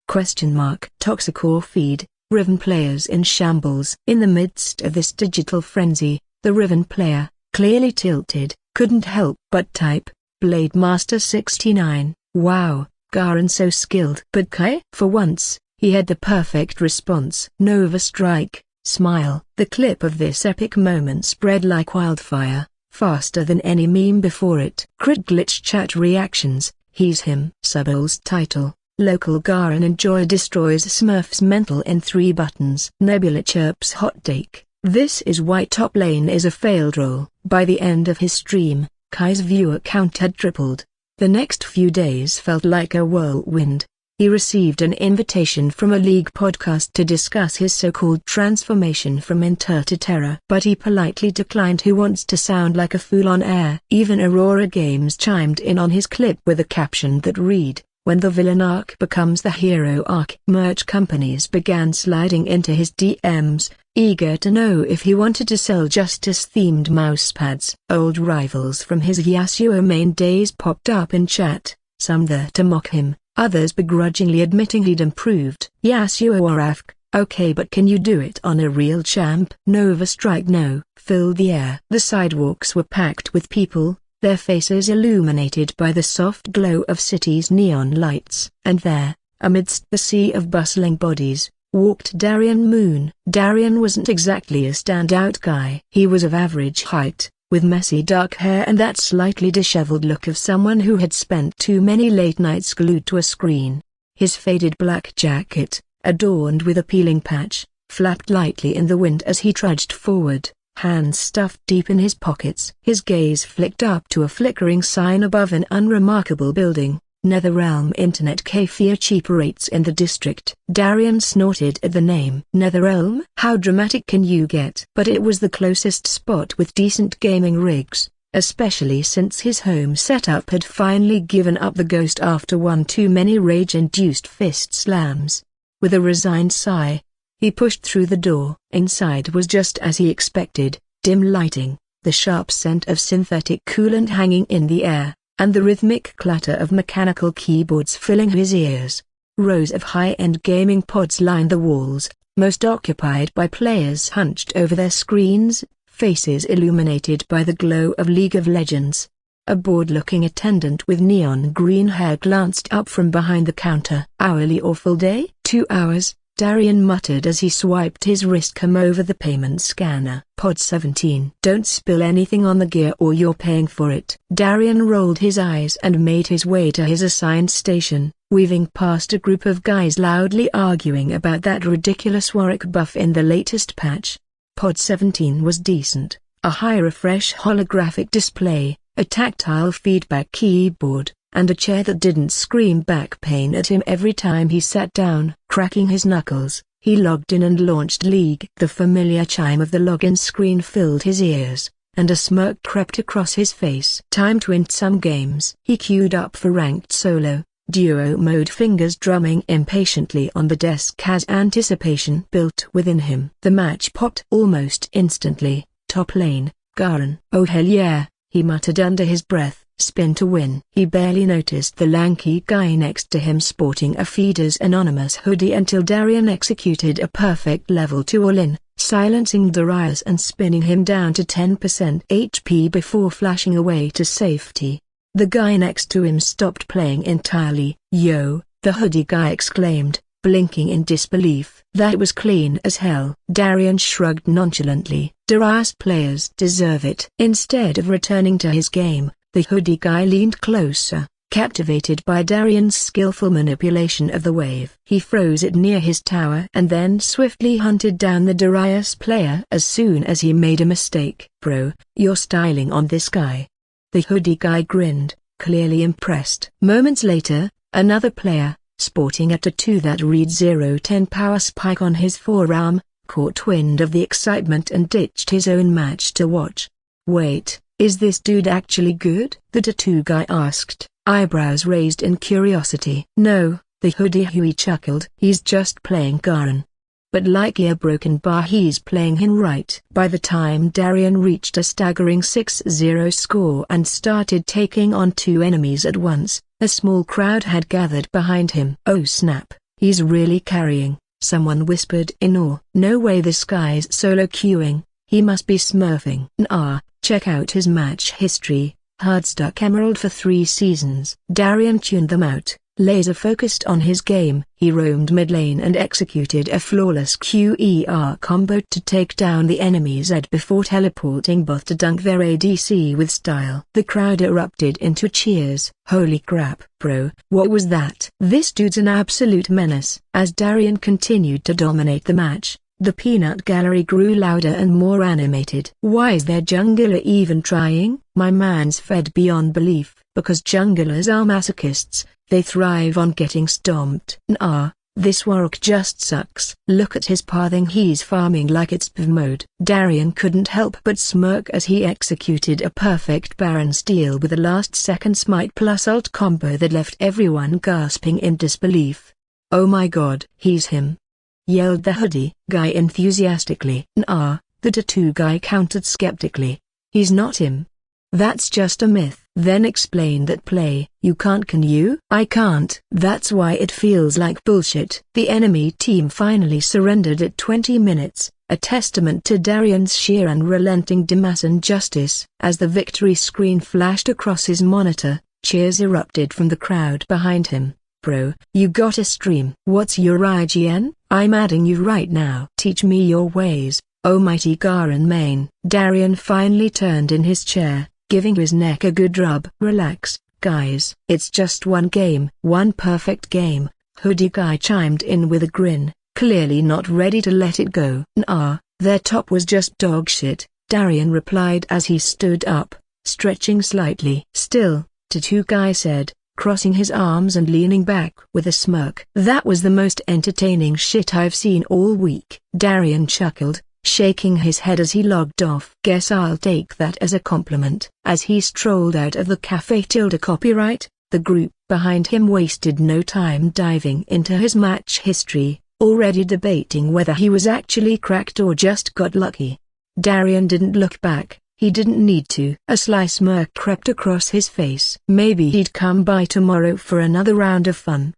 Toxic feed. Riven players in shambles. In the midst of this digital frenzy, the Riven player, clearly tilted, couldn't help but type, Blademaster69, wow, Garen so skilled. But Kai? For once, he had the perfect response. Nova Strike, smile. The clip of this epic moment spread like wildfire, faster than any meme before it. Crit glitch chat reactions, he's him. Subbles title. Local Garen enjoy destroys Smurf's mental in 3 buttons. Nebula chirps hot take. This is why top lane is a failed role. By the end of his stream, Kai's viewer count had tripled. The next few days felt like a whirlwind. He received an invitation from a league podcast to discuss his so-called transformation from Inter to Terra, but he politely declined. Who wants to sound like a fool on air? Even Aurora Games chimed in on his clip with a caption that read, when the villain arc becomes the hero arc. Merch companies began sliding into his DMs, eager to know if he wanted to sell Justice-themed mousepads. Old rivals from his Yasuo main days popped up in chat, some there to mock him, others begrudgingly admitting he'd improved. Yasuo or AFK, okay, but can you do it on a real champ? Nova Strike no, filled the air. The sidewalks were packed with people, their faces illuminated by the soft glow of city's neon lights. And there, amidst the sea of bustling bodies, walked Darian Moon. Darian wasn't exactly a standout guy. He was of average height, with messy dark hair and that slightly disheveled look of someone who had spent too many late nights glued to a screen. His faded black jacket, adorned with a peeling patch, flapped lightly in the wind as he trudged forward, hands stuffed deep in his pockets. His gaze flicked up to a flickering sign above an unremarkable building, Netherrealm Internet Cafe, cheaper rates in the district. Darian snorted at the name. Netherrealm? How dramatic can you get? But it was the closest spot with decent gaming rigs, especially since his home setup had finally given up the ghost after one too many rage-induced fist slams. With a resigned sigh, he pushed through the door. Inside was just as he expected, dim lighting, the sharp scent of synthetic coolant hanging in the air, and the rhythmic clatter of mechanical keyboards filling his ears. Rows of high-end gaming pods lined the walls, most occupied by players hunched over their screens, faces illuminated by the glow of League of Legends. A bored-looking attendant with neon green hair glanced up from behind the counter. Hourly or full day? 2 hours, Darian muttered as he swiped his wristcom over the payment scanner. Pod 17. Don't spill anything on the gear or you're paying for it. Darian rolled his eyes and made his way to his assigned station, weaving past a group of guys loudly arguing about that ridiculous Warwick buff in the latest patch. Pod 17 was decent, a high refresh holographic display, a tactile feedback keyboard, and a chair that didn't scream back pain at him every time he sat down. Cracking his knuckles, he logged in and launched League. The familiar chime of the login screen filled his ears, and a smirk crept across his face. Time to win some games. He queued up for ranked solo, duo mode, fingers drumming impatiently on the desk as anticipation built within him. The match popped almost instantly. Top lane, Garen. "Oh hell yeah," he muttered under his breath. Spin to win. He barely noticed the lanky guy next to him sporting a Feeder's Anonymous hoodie until Darian executed a perfect level 2 all-in, silencing Darius and spinning him down to 10% HP before flashing away to safety. The guy next to him stopped playing entirely. "Yo," the hoodie guy exclaimed, blinking in disbelief. "That was clean as hell." Darian shrugged nonchalantly. "Darius players deserve it." Instead of returning to his game, the hoodie guy leaned closer, captivated by Darian's skillful manipulation of the wave. He froze it near his tower and then swiftly hunted down the Darius player as soon as he made a mistake. "Bro, you're styling on this guy." The hoodie guy grinned, clearly impressed. Moments later, another player, sporting a tattoo that read 010 power spike on his forearm, caught wind of the excitement and ditched his own match to watch. "Wait, is this dude actually good?" the tattoo guy asked, eyebrows raised in curiosity. "No," the hoodie Huey chuckled. "He's just playing Garen. But like a broken bar, he's playing him right." By the time Darian reached a staggering 6-0 score and started taking on 2 enemies at once, a small crowd had gathered behind him. "Oh snap, he's really carrying," someone whispered in awe. "No way this guy's solo queuing, he must be smurfing." "Nah, check out his match history, hard-stuck emerald for 3 seasons." Darian tuned them out, laser-focused on his game. He roamed mid-lane and executed a flawless QER combo to take down the enemy's AD before teleporting both to dunk their ADC with style. The crowd erupted into cheers. "Holy crap, bro, what was that?" "This dude's an absolute menace." As Darian continued to dominate the match, the peanut gallery grew louder and more animated. "Why is their jungler even trying?" My man's fed beyond belief. "Because junglers are masochists, they thrive on getting stomped." "Nah, this warlock just sucks. Look at his pathing, he's farming like it's PvP mode." Darian couldn't help but smirk as he executed a perfect Baron steal with a last-second smite plus ult combo that left everyone gasping in disbelief. "Oh my god, he's him!" yelled the hoodie guy enthusiastically. "Nah," the tattoo guy countered skeptically. "He's not him. That's just a myth." "Then explain that play." "You can't, can you?" "I can't. That's why it feels like bullshit." The enemy team finally surrendered at 20 minutes, a testament to Darian's sheer unrelenting demas and justice. As the victory screen flashed across his monitor, cheers erupted from the crowd behind him. "Bro, you gotta stream." "What's your IGN? I'm adding you right now." "Teach me your ways, oh mighty Garen main." Darian finally turned in his chair, giving his neck a good rub. "Relax, guys. It's just one game." "One perfect game," hoodie guy chimed in with a grin, clearly not ready to let it go. "Nah, their top was just dog shit," Darian replied as he stood up, stretching slightly. "Still," tattoo guy said, crossing his arms and leaning back with a smirk. "That was the most entertaining shit I've seen all week." Darian chuckled, shaking his head as he logged off. "Guess I'll take that as a compliment." As he strolled out of the cafe copyright, the group behind him wasted no time diving into his match history, already debating whether he was actually cracked or just got lucky. Darian didn't look back. He didn't need to. A sly smirk crept across his face. Maybe he'd come by tomorrow for another round of fun.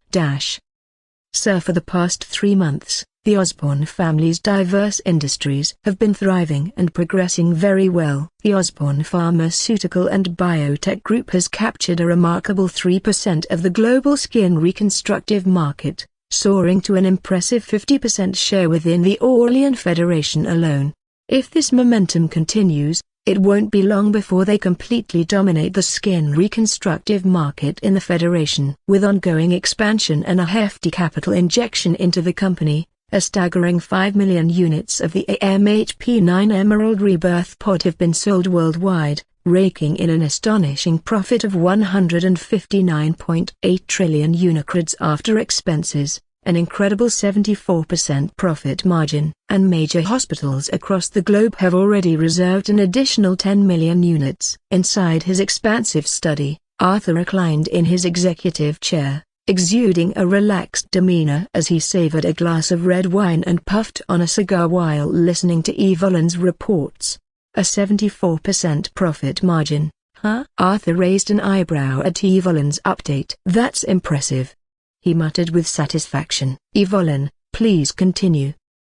Sir, for the past 3 months, the Osborne family's diverse industries have been thriving and progressing very well. The Osborne Pharmaceutical and Biotech Group has captured a remarkable 3% of the global skin reconstructive market, soaring to an impressive 50% share within the Orlean Federation alone. If this momentum continues, it won't be long before they completely dominate the skin reconstructive market in the Federation. With ongoing expansion and a hefty capital injection into the company, a staggering 5 million units of the AMHP9 Emerald Rebirth Pod have been sold worldwide, raking in an astonishing profit of 159.8 trillion unicreds after expenses, an incredible 74% profit margin. And major hospitals across the globe have already reserved an additional 10 million units. Inside his expansive study, Arthur reclined in his executive chair, exuding a relaxed demeanor as he savored a glass of red wine and puffed on a cigar while listening to Evelyn's reports. A 74% profit margin, huh? Arthur raised an eyebrow at Evelyn's update. That's impressive, he muttered with satisfaction. Evelyn, please continue,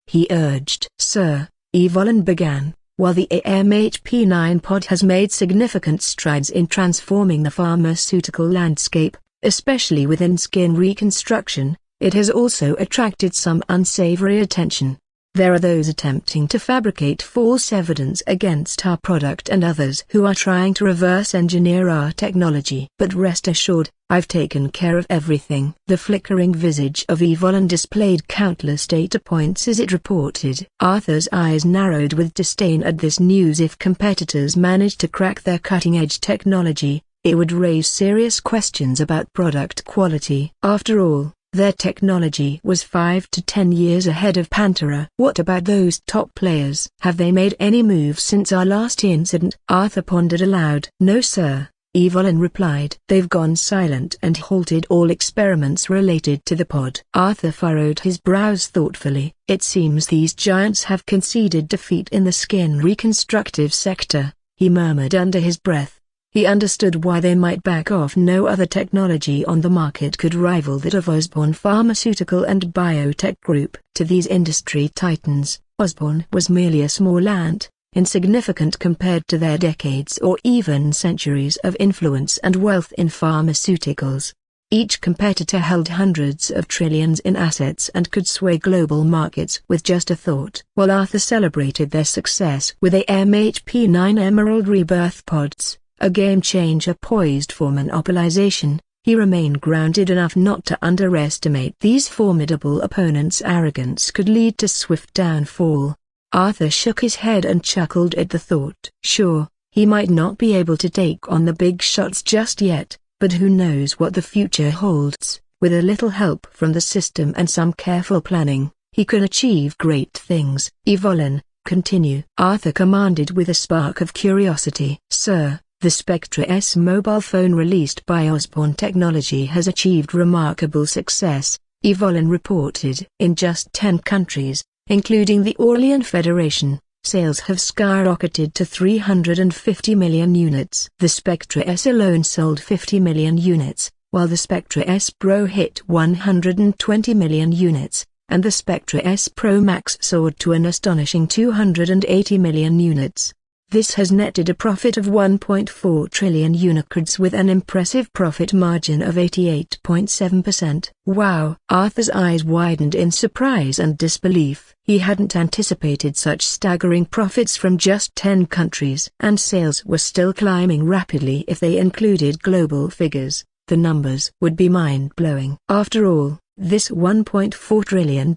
he urged. Sir, Evelyn began, while the AMHP9 pod has made significant strides in transforming the pharmaceutical landscape, especially within skin reconstruction, it has also attracted some unsavory attention. There are those attempting to fabricate false evidence against our product and others who are trying to reverse engineer our technology. But rest assured, I've taken care of everything. The flickering visage of Evelyn displayed countless data points as it reported. Arthur's eyes narrowed with disdain at this news. If competitors managed to crack their cutting-edge technology, it would raise serious questions about product quality. After all, their technology was 5 to 10 years ahead of Pantera. What about those top players? Have they made any moves since our last incident? Arthur pondered aloud. No sir, Evelyn replied. They've gone silent and halted all experiments related to the pod. Arthur furrowed his brows thoughtfully. It seems these giants have conceded defeat in the skin reconstructive sector, he murmured under his breath. He understood why they might back off. No other technology on the market could rival that of Osborne Pharmaceutical and Biotech Group. To these industry titans, Osborne was merely a small ant, insignificant compared to their decades or even centuries of influence and wealth in pharmaceuticals. Each competitor held hundreds of trillions in assets and could sway global markets with just a thought. While Arthur celebrated their success with the MHP9 Emerald Rebirth pods, a game-changer poised for monopolization, he remained grounded enough not to underestimate these formidable opponents' arrogance could lead to swift downfall. Arthur shook his head and chuckled at the thought. Sure, he might not be able to take on the big shots just yet, but who knows what the future holds. With a little help from the system and some careful planning, he could achieve great things. Evelyn, continue, Arthur commanded with a spark of curiosity. Sir, the Spectra S mobile phone released by Osborne Technology has achieved remarkable success, Evelyn reported. In just 10 countries, including the Orlean Federation, sales have skyrocketed to 350 million units. The Spectra S alone sold 50 million units, while the Spectra S Pro hit 120 million units, and the Spectra S Pro Max soared to an astonishing 280 million units. This has netted a profit of 1.4 trillion unicreds with an impressive profit margin of 88.7%. Wow! Arthur's eyes widened in surprise and disbelief. He hadn't anticipated such staggering profits from just 10 countries. And sales were still climbing rapidly. If they included global figures, the numbers would be mind-blowing. After all, this $1.4 trillion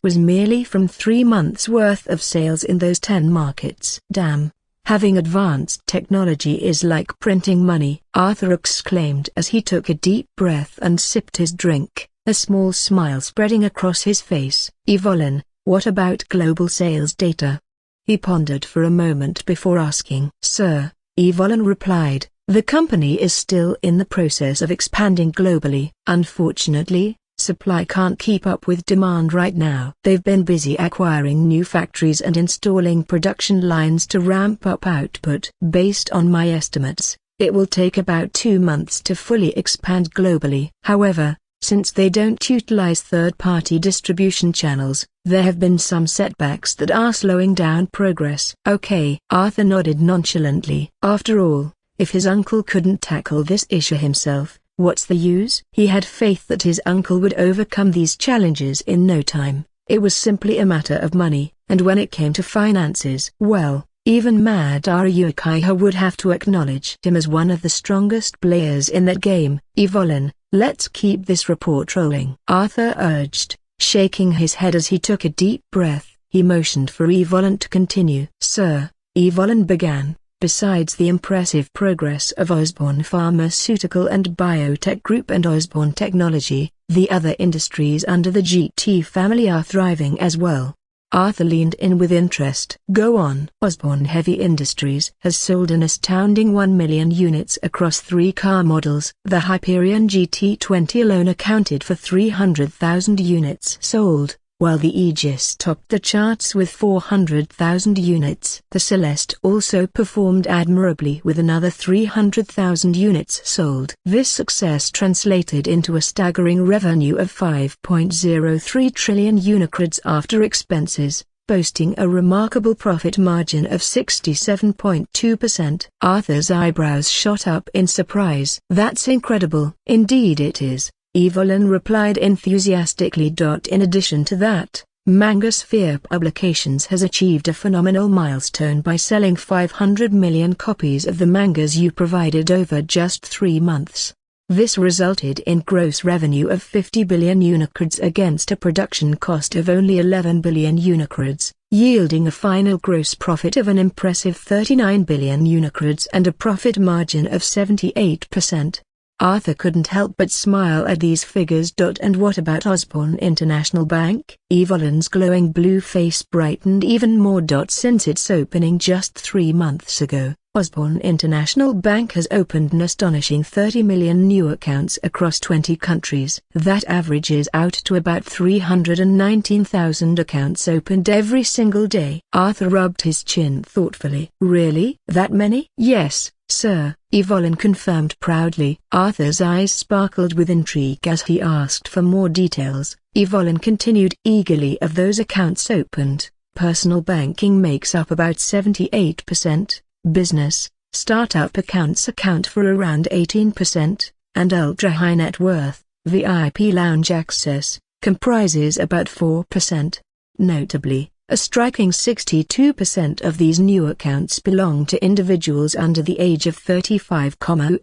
was merely from 3 months' worth of sales in those 10 markets. Damn! Having advanced technology is like printing money, Arthur exclaimed as he took a deep breath and sipped his drink, a small smile spreading across his face. Evelyn, what about global sales data? He pondered for a moment before asking. Sir, Evelyn replied, the company is still in the process of expanding globally. Unfortunately, supply can't keep up with demand right now. They've been busy acquiring new factories and installing production lines to ramp up output. Based on my estimates, it will take about 2 months to fully expand globally. However, since they don't utilize third-party distribution channels, there have been some setbacks that are slowing down progress. Okay, Arthur nodded nonchalantly. After all, if his uncle couldn't tackle this issue himself, what's the use? He had faith that his uncle would overcome these challenges in no time. It was simply a matter of money, and when it came to finances, well, even Madara Uchiha would have to acknowledge him as one of the strongest players in that game. Evelyn, let's keep this report rolling, Arthur urged, shaking his head as he took a deep breath. He motioned for Evelyn to continue. Sir, Evelyn began, Besides the impressive progress of Osborne Pharmaceutical and Biotech Group and Osborne Technology, the other industries under the GT family are thriving as well. Arthur leaned in with interest. Go on. Osborne Heavy Industries has sold an astounding 1 million units across 3 car models. The Hyperion GT20 alone accounted for 300,000 units sold, while the Aegis topped the charts with 400,000 units. The Celeste also performed admirably with another 300,000 units sold. This success translated into a staggering revenue of 5.03 trillion Unicreds after expenses, boasting a remarkable profit margin of 67.2%. Arthur's eyebrows shot up in surprise. That's incredible. Indeed it is, Evelyn replied enthusiastically. In addition to that, Mangosphere Publications has achieved a phenomenal milestone by selling 500 million copies of the mangas you provided over just 3 months. This resulted in gross revenue of 50 billion Unicreds against a production cost of only 11 billion Unicreds, yielding a final gross profit of an impressive 39 billion Unicreds and a profit margin of 78%. Arthur couldn't help but smile at these figures. And what about Osborne International Bank? Evelyn's glowing blue face brightened even more. Since its opening just 3 months ago, Osborne International Bank has opened an astonishing 30 million new accounts across 20 countries. That averages out to about 319,000 accounts opened every single day. Arthur rubbed his chin thoughtfully. Really? That many? Yes, sir, Evelyn confirmed proudly. Arthur's eyes sparkled with intrigue as he asked for more details. Evelyn continued eagerly. Of those accounts opened, personal banking makes up about 78%, business, startup accounts account for around 18%, and ultra-high net worth, VIP lounge access, comprises about 4%. Notably, a striking 62% of these new accounts belong to individuals under the age of 35,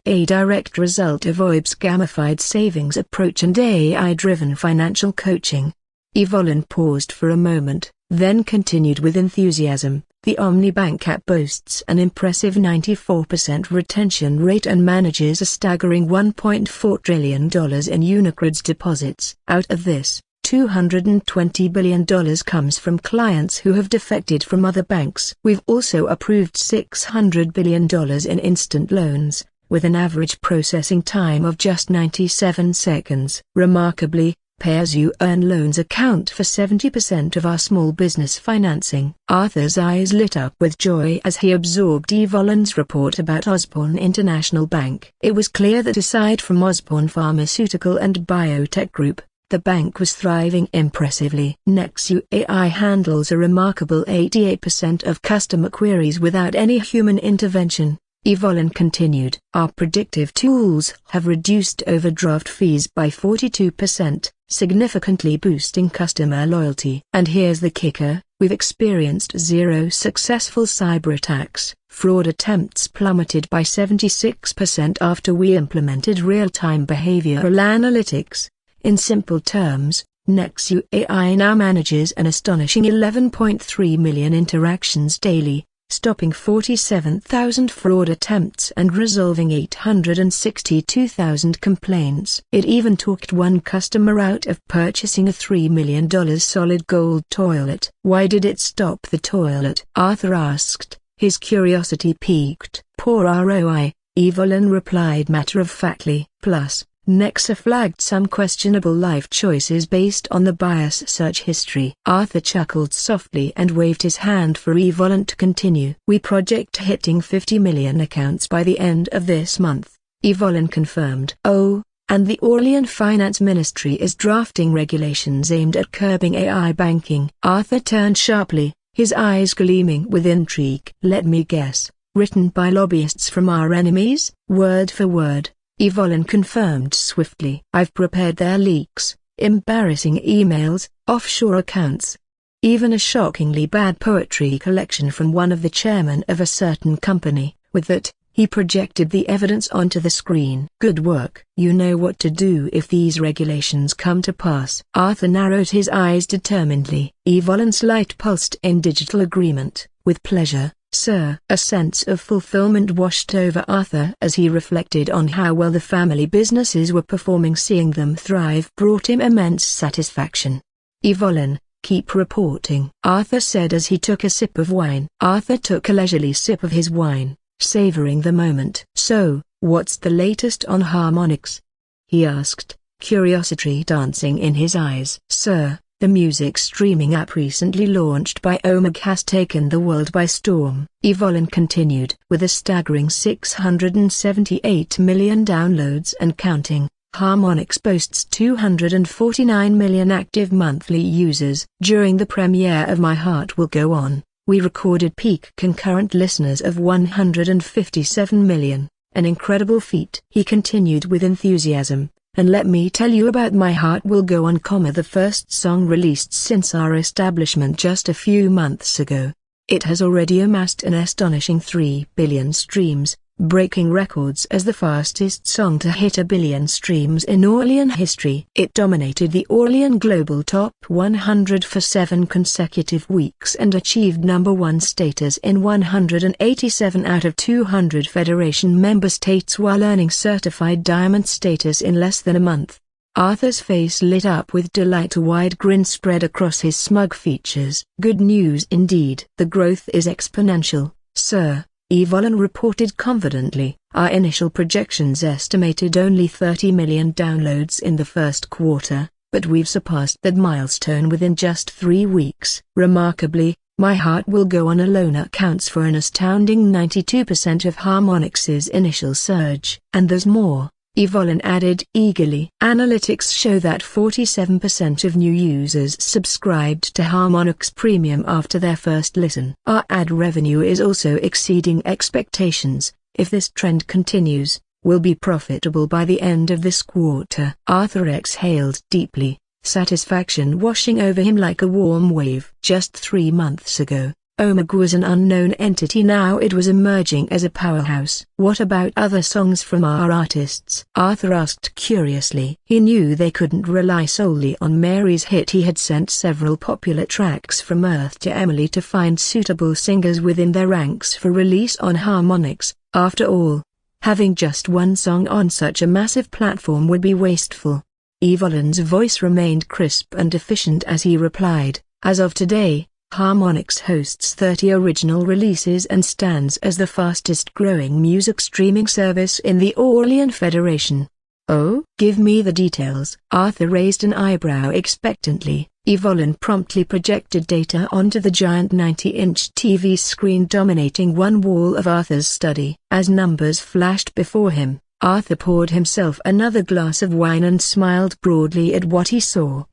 a direct result of OIB's gamified savings approach and AI-driven financial coaching. Evelyn paused for a moment, then continued with enthusiasm. The Omnibank app boasts an impressive 94% retention rate and manages a staggering $1.4 trillion in Unicreds deposits. Out of this, $220 billion comes from clients who have defected from other banks. We've also approved $600 billion in instant loans, with an average processing time of just 97 seconds. Remarkably, pay-as-you-earn loans account for 70% of our small business financing. Arthur's eyes lit up with joy as he absorbed Evelyn's report about Osborne International Bank. It was clear that aside from Osborne Pharmaceutical and Biotech Group, the bank was thriving impressively. Nexu AI handles a remarkable 88% of customer queries without any human intervention. Evelyn continued. Our predictive tools have reduced overdraft fees by 42%, significantly boosting customer loyalty. And here's the kicker, we've experienced 0 successful cyber attacks. Fraud attempts plummeted by 76% after we implemented real-time behavioral analytics. In simple terms, Nexu AI now manages an astonishing 11.3 million interactions daily, stopping 47,000 fraud attempts and resolving 862,000 complaints. It even talked one customer out of purchasing a $3 million solid gold toilet. Why did it stop the toilet? Arthur asked, his curiosity piqued. Poor ROI, Evelyn replied matter-of-factly. Plus, Nexa flagged some questionable life choices based on the bias search history. Arthur chuckled softly and waved his hand for Evelyn to continue. We project hitting 50 million accounts by the end of this month, Evelyn confirmed. Oh, and the Orlean Finance Ministry is drafting regulations aimed at curbing AI banking. Arthur turned sharply, his eyes gleaming with intrigue. Let me guess, written by lobbyists from our enemies? Word for word, Evelyn confirmed swiftly. I've prepared their leaks, embarrassing emails, offshore accounts. Even a shockingly bad poetry collection from one of the chairmen of a certain company. With that, he projected the evidence onto the screen. Good work. You know what to do if these regulations come to pass. Arthur narrowed his eyes determinedly. Evelyn's light pulsed in digital agreement. With pleasure, sir. A sense of fulfillment washed over Arthur as he reflected on how well the family businesses were performing. Seeing them thrive brought him immense satisfaction. Evelyn, keep reporting, Arthur said as he took a sip of wine. Arthur took a leisurely sip of his wine, savoring the moment. So, what's the latest on harmonics? He asked, curiosity dancing in his eyes. Sir, the music streaming app recently launched by Omeg has taken the world by storm, Evelyn continued. With a staggering 678 million downloads and counting, Harmonix boasts 249 million active monthly users. During the premiere of My Heart Will Go On, we recorded peak concurrent listeners of 157 million, an incredible feat. He continued with enthusiasm. And let me tell you about My Heart Will Go On, the first song released since our establishment just a few months ago. It has already amassed an astonishing 3 billion streams, breaking records as the fastest song to hit 1 billion streams in Orlean history. It dominated the Orlean Global Top 100 for 7 consecutive weeks and achieved #1 status in 187 out of 200 Federation member states while earning certified diamond status in less than a month. Arthur's face lit up with delight. A wide grin spread across his smug features. Good news indeed. The growth is exponential, sir, Evelyn reported confidently. Our initial projections estimated only 30 million downloads in the first quarter, but we've surpassed that milestone within just 3 weeks. Remarkably, My Heart Will Go On alone accounts for an astounding 92% of Harmonix's initial surge. And there's more, Evelyn added eagerly. Analytics show that 47% of new users subscribed to Harmonix Premium after their first listen. Our ad revenue is also exceeding expectations. If this trend continues, we'll be profitable by the end of this quarter. Arthur exhaled deeply, satisfaction washing over him like a warm wave. Just 3 months ago, Omeg was an unknown entity. Now it was emerging as a powerhouse. What about other songs from our artists? Arthur asked curiously. He knew they couldn't rely solely on Mary's hit. He had sent several popular tracks from Earth to Emily to find suitable singers within their ranks for release on Harmonix. After all, having just one song on such a massive platform would be wasteful. Evelyn's voice remained crisp and efficient as he replied, as of today, Harmonix hosts 30 original releases and stands as the fastest growing music streaming service in the Orlean Federation. Oh? Give me the details. Arthur raised an eyebrow expectantly. Evelyn promptly projected data onto the giant 90-inch TV screen dominating one wall of Arthur's study. As numbers flashed before him, Arthur poured himself another glass of wine and smiled broadly at what he saw.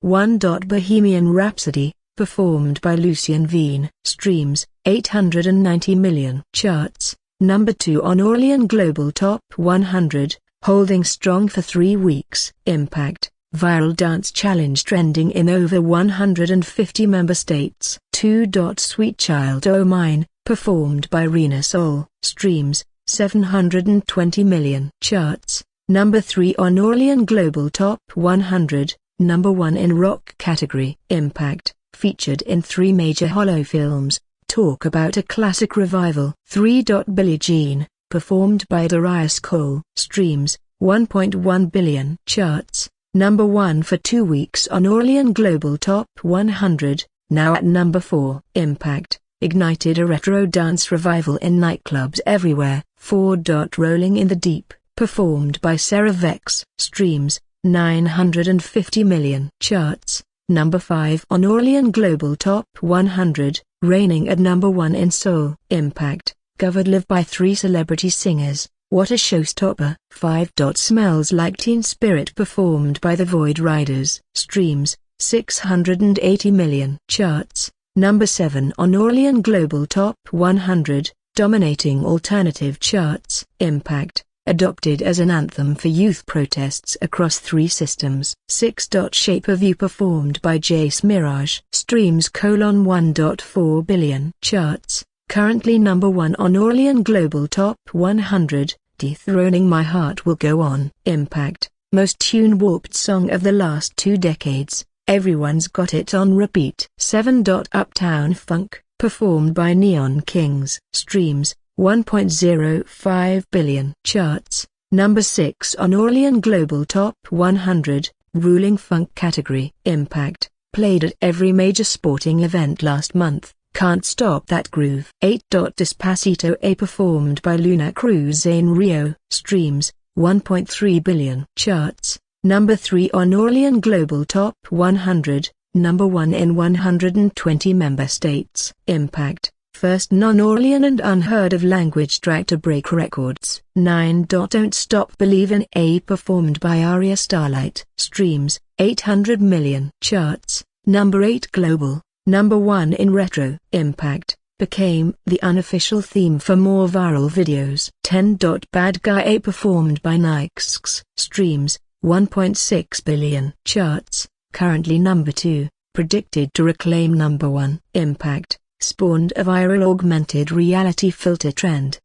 1. Bohemian Rhapsody, performed by Lucien Veen. Streams, 890 million. Charts, #2 on Orlean Global Top 100, holding strong for 3 weeks. Impact, viral dance challenge trending in over 150 member states. 2. Sweet Child O' Mine, performed by Rena Soul. Streams, 720 million. Charts, #3 on Orlean Global Top 100. #1 in rock category. Impact, featured in 3 major Hollow films. Talk about a classic revival. 3. Billie Jean, performed by Darius Cole. Streams, 1.1 billion. Charts, #1 for 2 weeks on Orlean Global Top 100, now at #4. Impact, ignited a retro dance revival in nightclubs everywhere. 4. Rolling in the Deep, performed by Sarah Vex. Streams, 950 million. Charts, #5 on Orlean Global Top 100, reigning at #1 in Seoul. Impact, covered live by 3 celebrity singers. What a showstopper. 5. Smells Like Teen Spirit, performed by the Void Riders. Streams, 680 million. Charts, #7 on Orlean Global Top 100, dominating alternative charts. Impact, adopted as an anthem for youth protests across 3 systems. 6. Shape of You, performed by Jace Mirage. Streams, 1.4 billion. Charts, currently #1 on Orlean Global Top 100, dethroning My Heart Will Go On. Impact, most tune-warped song of the last 2 decades. Everyone's got it on repeat. 7. Uptown Funk, performed by Neon Kings. Streams, 1.05 billion. Charts, number 6 on Orlean Global Top 100, grueling funk category. Impact, played at every major sporting event last month. Can't Stop That Groove. 8. Despacito A performed by Luna Cruz in Rio. Streams, 1.3 billion. Charts, number 3 on Orlean Global Top 100, number 1 in 120 member states. Impact, first non-Orlean and unheard of language track to break records. 9. Don't Stop Believin' A performed by Arya Starlight. Streams, 800 million. Charts, number 8 global, number 1 in retro. Impact, became the unofficial theme for more viral videos. 10. Bad Guy A performed by Nike's. Streams, 1.6 billion. Charts, currently number 2, predicted to reclaim number 1. Impact, spawned a viral augmented reality filter trend.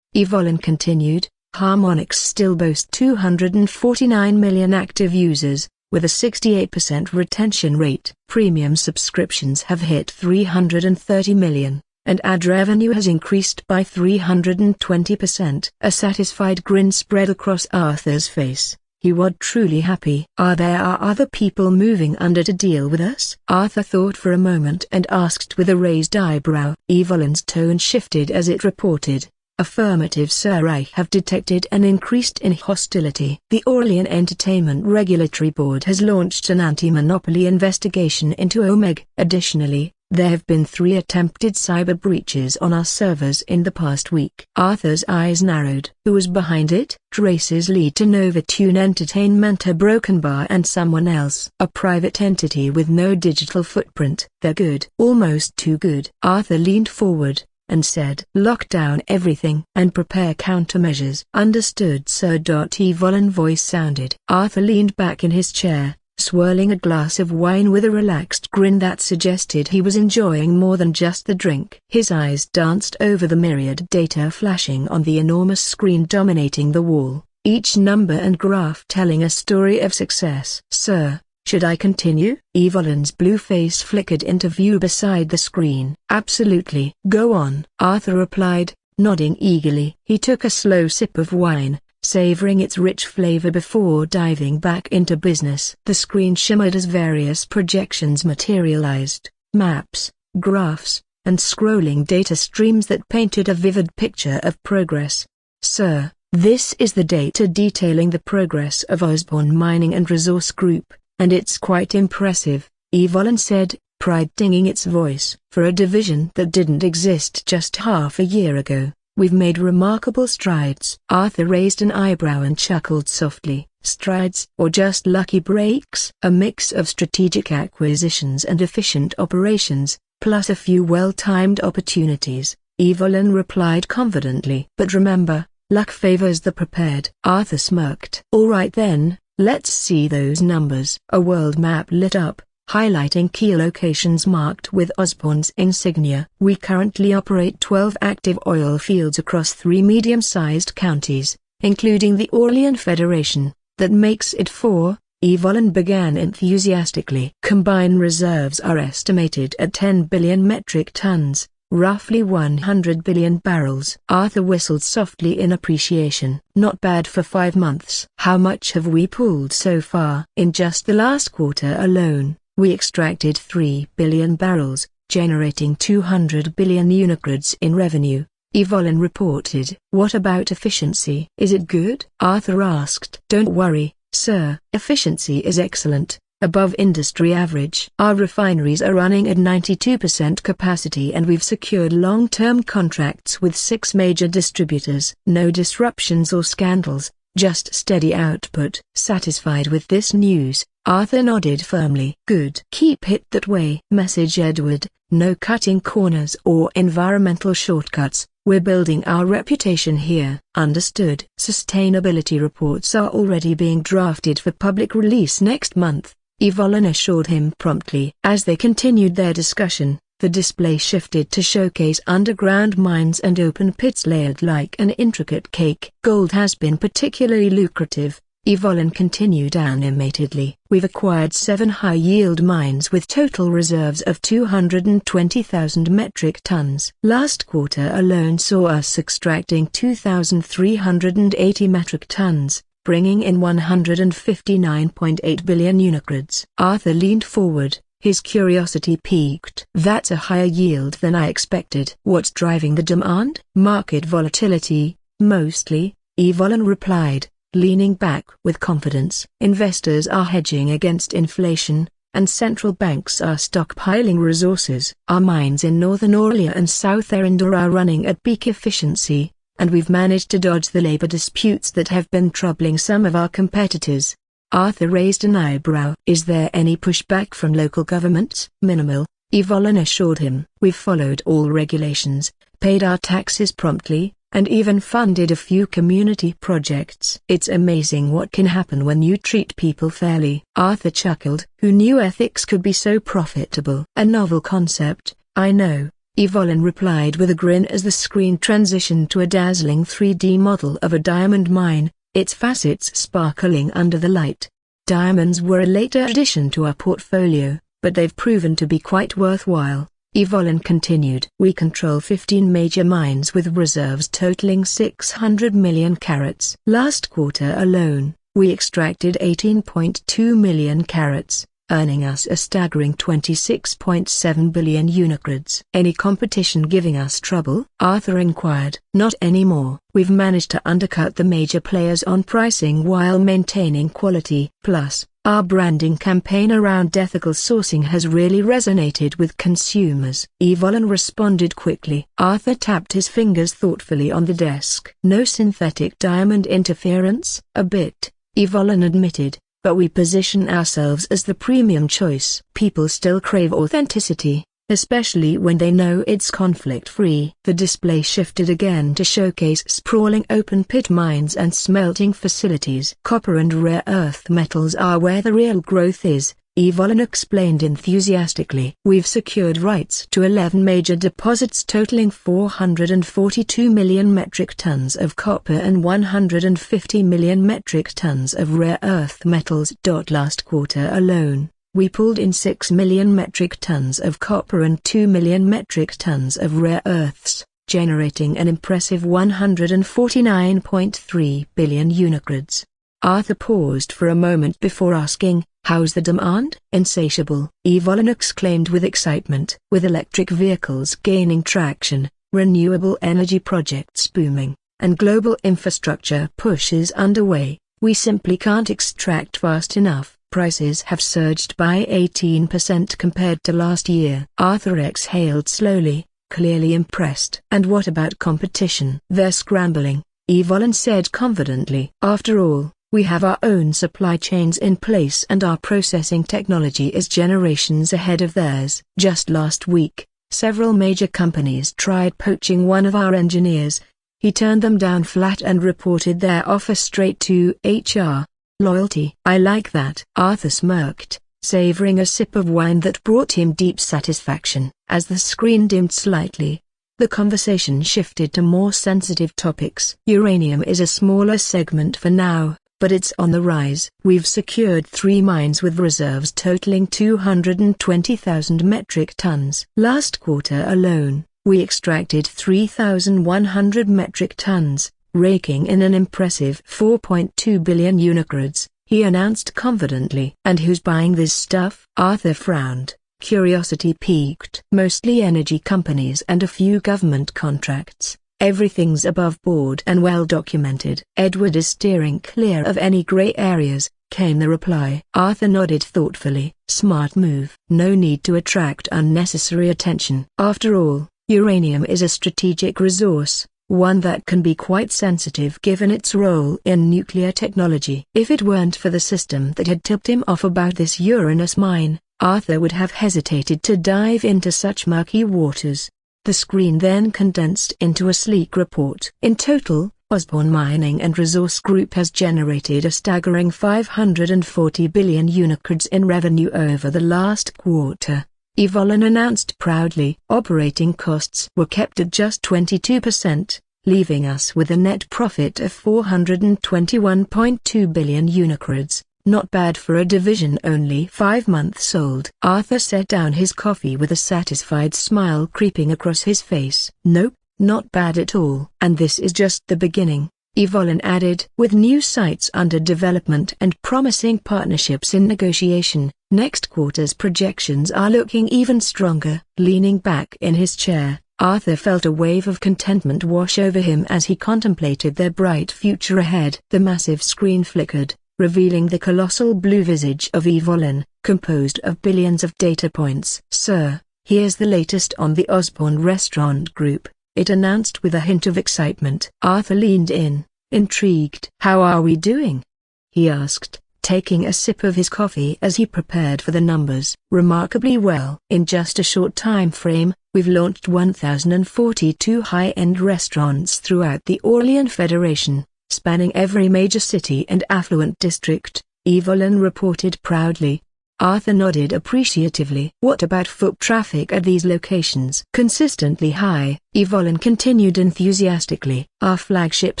Evolin continued, Harmonix still boasts 249 million active users, with a 68% retention rate. Premium subscriptions have hit 330 million, and ad revenue has increased by 320%. A satisfied grin spread across Arthur's face. He was truly happy. There are other people moving under to deal with us? Arthur thought for a moment and asked with a raised eyebrow. Evolin's tone shifted as it reported, Affirmative sir, I have detected an increase in hostility. The Orlean Entertainment Regulatory Board has launched an anti-monopoly investigation into Omega. Additionally, there have been 3 attempted cyber breaches on our servers in the past week. Arthur's eyes narrowed. Who was behind it? Traces lead to Novatune Entertainment, a broken bar, and someone else. A private entity with no digital footprint. They're good. Almost too good. Arthur leaned forward and said, Lock down everything and prepare countermeasures. Understood sir. Evolin voice sounded. Arthur leaned back in his chair, swirling a glass of wine with a relaxed grin that suggested he was enjoying more than just the drink. His eyes danced over the myriad data flashing on the enormous screen dominating the wall, each number and graph telling a story of success. Sir, should I continue? Evolin's blue face flickered into view beside the screen. Absolutely. Go on, Arthur replied, nodding eagerly. He took a slow sip of wine, savoring its rich flavor before diving back into business. The screen shimmered as various projections materialized, maps, graphs, and scrolling data streams that painted a vivid picture of progress. Sir, this is the data detailing the progress of Osborne Mining and Resource Group, and it's quite impressive, Evolin said, pride tinging its voice. For a division that didn't exist just half a year ago, we've made remarkable strides. Arthur raised an eyebrow and chuckled softly. Strides or just lucky breaks? A mix of strategic acquisitions and efficient operations, plus a few well-timed opportunities, Evolin replied confidently. But remember, luck favors the prepared. Arthur smirked. All right then, let's see those numbers. A world map lit up, highlighting key locations marked with Osborne's insignia. We currently operate 12 active oil fields across 3 medium-sized counties, including the Orlean Federation. That makes it 4, Evolin began enthusiastically. Combined reserves are estimated at 10 billion metric tons, roughly 100 billion barrels. Arthur whistled softly in appreciation. Not bad for 5 months. How much have we pulled so far? In just the last quarter alone, we extracted 3 billion barrels, generating 200 billion unicrids in revenue, Evolin reported. What about efficiency? Is it good? Arthur asked. Don't worry, sir. Efficiency is excellent, above industry average. Our refineries are running at 92% capacity and we've secured long-term contracts with 6 major distributors. No disruptions or scandals, just steady output. Satisfied with this news, Arthur nodded firmly. Good. Keep it that way. Message Edward, no cutting corners or environmental shortcuts. We're building our reputation here. Understood. Sustainability reports are already being drafted for public release next month, Evolin assured him promptly. As they continued their discussion, the display shifted to showcase underground mines and open pits layered like an intricate cake. Gold has been particularly lucrative, Evelyn continued animatedly. We've acquired 7 high-yield mines with total reserves of 220,000 metric tons. Last quarter alone saw us extracting 2,380 metric tons, bringing in 159.8 billion unicrods. Arthur leaned forward, his curiosity piqued. That's a higher yield than I expected. What's driving the demand? Market volatility, mostly, Evelyn replied, leaning back with confidence. Investors are hedging against inflation, and central banks are stockpiling resources. Our mines in northern Aurelia and south Arendelle are running at peak efficiency, and we've managed to dodge the labor disputes that have been troubling some of our competitors. Arthur raised an eyebrow. Is there any pushback from local governments? Minimal, Evelyn assured him. We've followed all regulations, paid our taxes promptly, and even funded a few community projects. It's amazing what can happen when you treat people fairly. Arthur chuckled. Who knew ethics could be so profitable? A novel concept, I know, Evelyn replied with a grin as the screen transitioned to a dazzling 3D model of a diamond mine, its facets sparkling under the light. Diamonds were a later addition to our portfolio, but they've proven to be quite worthwhile. Evelyn continued. We control 15 major mines with reserves totaling 600 million carats. Last quarter alone, we extracted 18.2 million carats, earning us a staggering 26.7 billion unicrods. Any competition giving us trouble? Arthur inquired. Not anymore. We've managed to undercut the major players on pricing while maintaining quality. Plus, our branding campaign around ethical sourcing has really resonated with consumers. Evelyn responded quickly. Arthur tapped his fingers thoughtfully on the desk. No synthetic diamond interference? A bit, Evelyn admitted, but we position ourselves as the premium choice. People still crave authenticity, especially when they know it's conflict-free. The display shifted again to showcase sprawling open-pit mines and smelting facilities. Copper and rare earth metals are where the real growth is, Evelyn explained enthusiastically. We've secured rights to 11 major deposits totaling 442 million metric tons of copper and 150 million metric tons of rare earth metals. Last quarter alone, we pulled in 6 million metric tons of copper and 2 million metric tons of rare earths, generating an impressive 149.3 billion unicrods. Arthur paused for a moment before asking, how's the demand? Insatiable, Evelyn exclaimed with excitement. With electric vehicles gaining traction, renewable energy projects booming, and global infrastructure pushes underway, we simply can't extract fast enough. Prices have surged by 18% compared to last year. Arthur exhaled slowly, clearly impressed. And what about competition? They're scrambling, Evelyn said confidently. After all, we have our own supply chains in place and our processing technology is generations ahead of theirs. Just last week, several major companies tried poaching one of our engineers. He turned them down flat and reported their offer straight to HR. Loyalty. I like that. Arthur smirked, savoring a sip of wine that brought him deep satisfaction. As the screen dimmed slightly, the conversation shifted to more sensitive topics. Uranium is a smaller segment for now, but it's on the rise. We've secured 3 mines with reserves totaling 220,000 metric tons. Last quarter alone, we extracted 3,100 metric tons, raking in an impressive 4.2 billion unicrods, he announced confidently. And who's buying this stuff? Arthur frowned, curiosity piqued. Mostly energy companies and a few government contracts. Everything's above board and well documented. Edward is steering clear of any gray areas, came the reply. Arthur nodded thoughtfully. Smart move. No need to attract unnecessary attention. After all, uranium is a strategic resource, one that can be quite sensitive given its role in nuclear technology. If it weren't for the system that had tipped him off about this Uranus mine, Arthur would have hesitated to dive into such murky waters. The screen then condensed into a sleek report. In total, Osborne Mining and Resource Group has generated a staggering 540 billion unicrods in revenue over the last quarter, Evelyn announced proudly. Operating costs were kept at just 22%, leaving us with a net profit of 421.2 billion unicrods. Not bad for a division only 5 months old. Arthur set down his coffee with a satisfied smile creeping across his face. Nope, not bad at all. And this is just the beginning, Evelyn added. With new sites under development and promising partnerships in negotiation, next quarter's projections are looking even stronger. Leaning back in his chair, Arthur felt a wave of contentment wash over him as he contemplated their bright future ahead. The massive screen flickered, revealing the colossal blue visage of Evelyn, composed of billions of data points. "Sir, here's the latest on the Osborne Restaurant Group," it announced with a hint of excitement. Arthur leaned in, intrigued. "How are we doing?" he asked, taking a sip of his coffee as he prepared for the numbers. "Remarkably well. In just a short time frame, we've launched 1,042 high-end restaurants throughout the Orlean Federation, spanning every major city and affluent district," Evelyn reported proudly. Arthur nodded appreciatively. "What about foot traffic at these locations?" "Consistently high," Evelyn continued enthusiastically. "Our flagship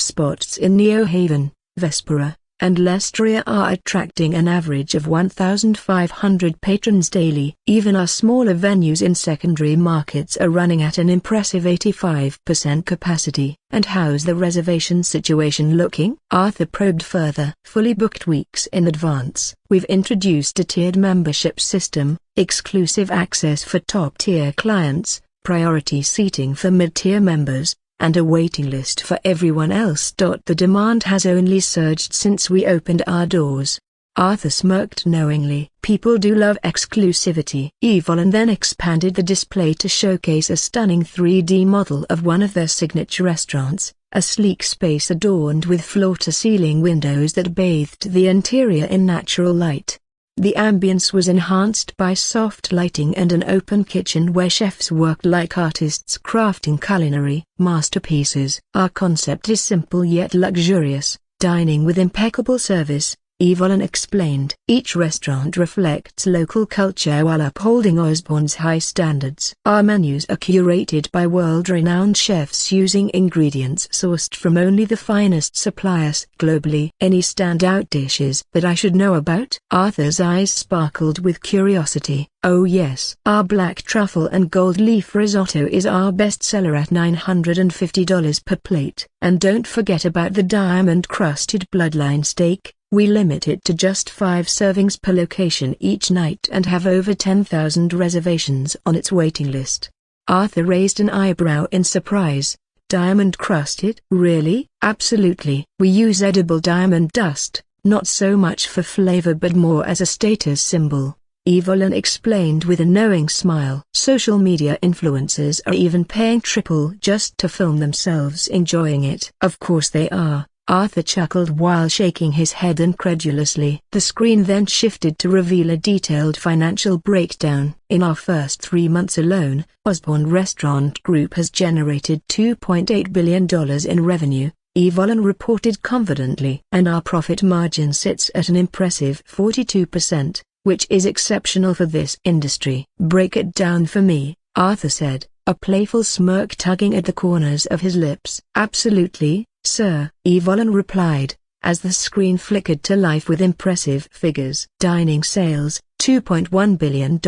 spots in Neo Haven, Vespera, and Lestria are attracting an average of 1,500 patrons daily. Even our smaller venues in secondary markets are running at an impressive 85% capacity." "And how's the reservation situation looking?" Arthur probed further. "Fully booked weeks in advance. We've introduced a tiered membership system, exclusive access for top-tier clients, priority seating for mid-tier members, and a waiting list for everyone else. The demand has only surged since we opened our doors." Arthur smirked knowingly. "People do love exclusivity." Evelyn then expanded the display to showcase a stunning 3D model of one of their signature restaurants, a sleek space adorned with floor-to-ceiling windows that bathed the interior in natural light. The ambience was enhanced by soft lighting and an open kitchen where chefs worked like artists crafting culinary masterpieces. "Our concept is simple yet luxurious, dining with impeccable service," Evelyn explained. "Each restaurant reflects local culture while upholding Osborne's high standards. Our menus are curated by world-renowned chefs using ingredients sourced from only the finest suppliers globally." "Any standout dishes that I should know about?" Arthur's eyes sparkled with curiosity. "Oh yes. Our black truffle and gold leaf risotto is our bestseller at $950 per plate. And don't forget about the diamond-crusted bloodline steak. We limit it to just 5 servings per location each night and have over 10,000 reservations on its waiting list." Arthur raised an eyebrow in surprise. "Diamond crusted?" "Really?" "Absolutely. We use edible diamond dust, not so much for flavor but more as a status symbol," Evelyn explained with a knowing smile. "Social media influencers are even paying triple just to film themselves enjoying it." "Of course they are," Arthur chuckled while shaking his head incredulously. The screen then shifted to reveal a detailed financial breakdown. "In our first 3 months alone, Osborne Restaurant Group has generated $2.8 billion in revenue," Evelyn reported confidently. "And our profit margin sits at an impressive 42%, which is exceptional for this industry." "Break it down for me," Arthur said, a playful smirk tugging at the corners of his lips. "Absolutely, sir," Evelyn replied, as the screen flickered to life with impressive figures. "Dining sales, $2.1 billion,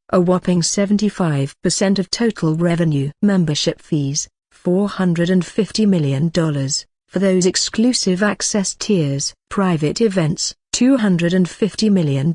a whopping 75% of total revenue. Membership fees, $450 million, for those exclusive access tiers. Private events, $250 million,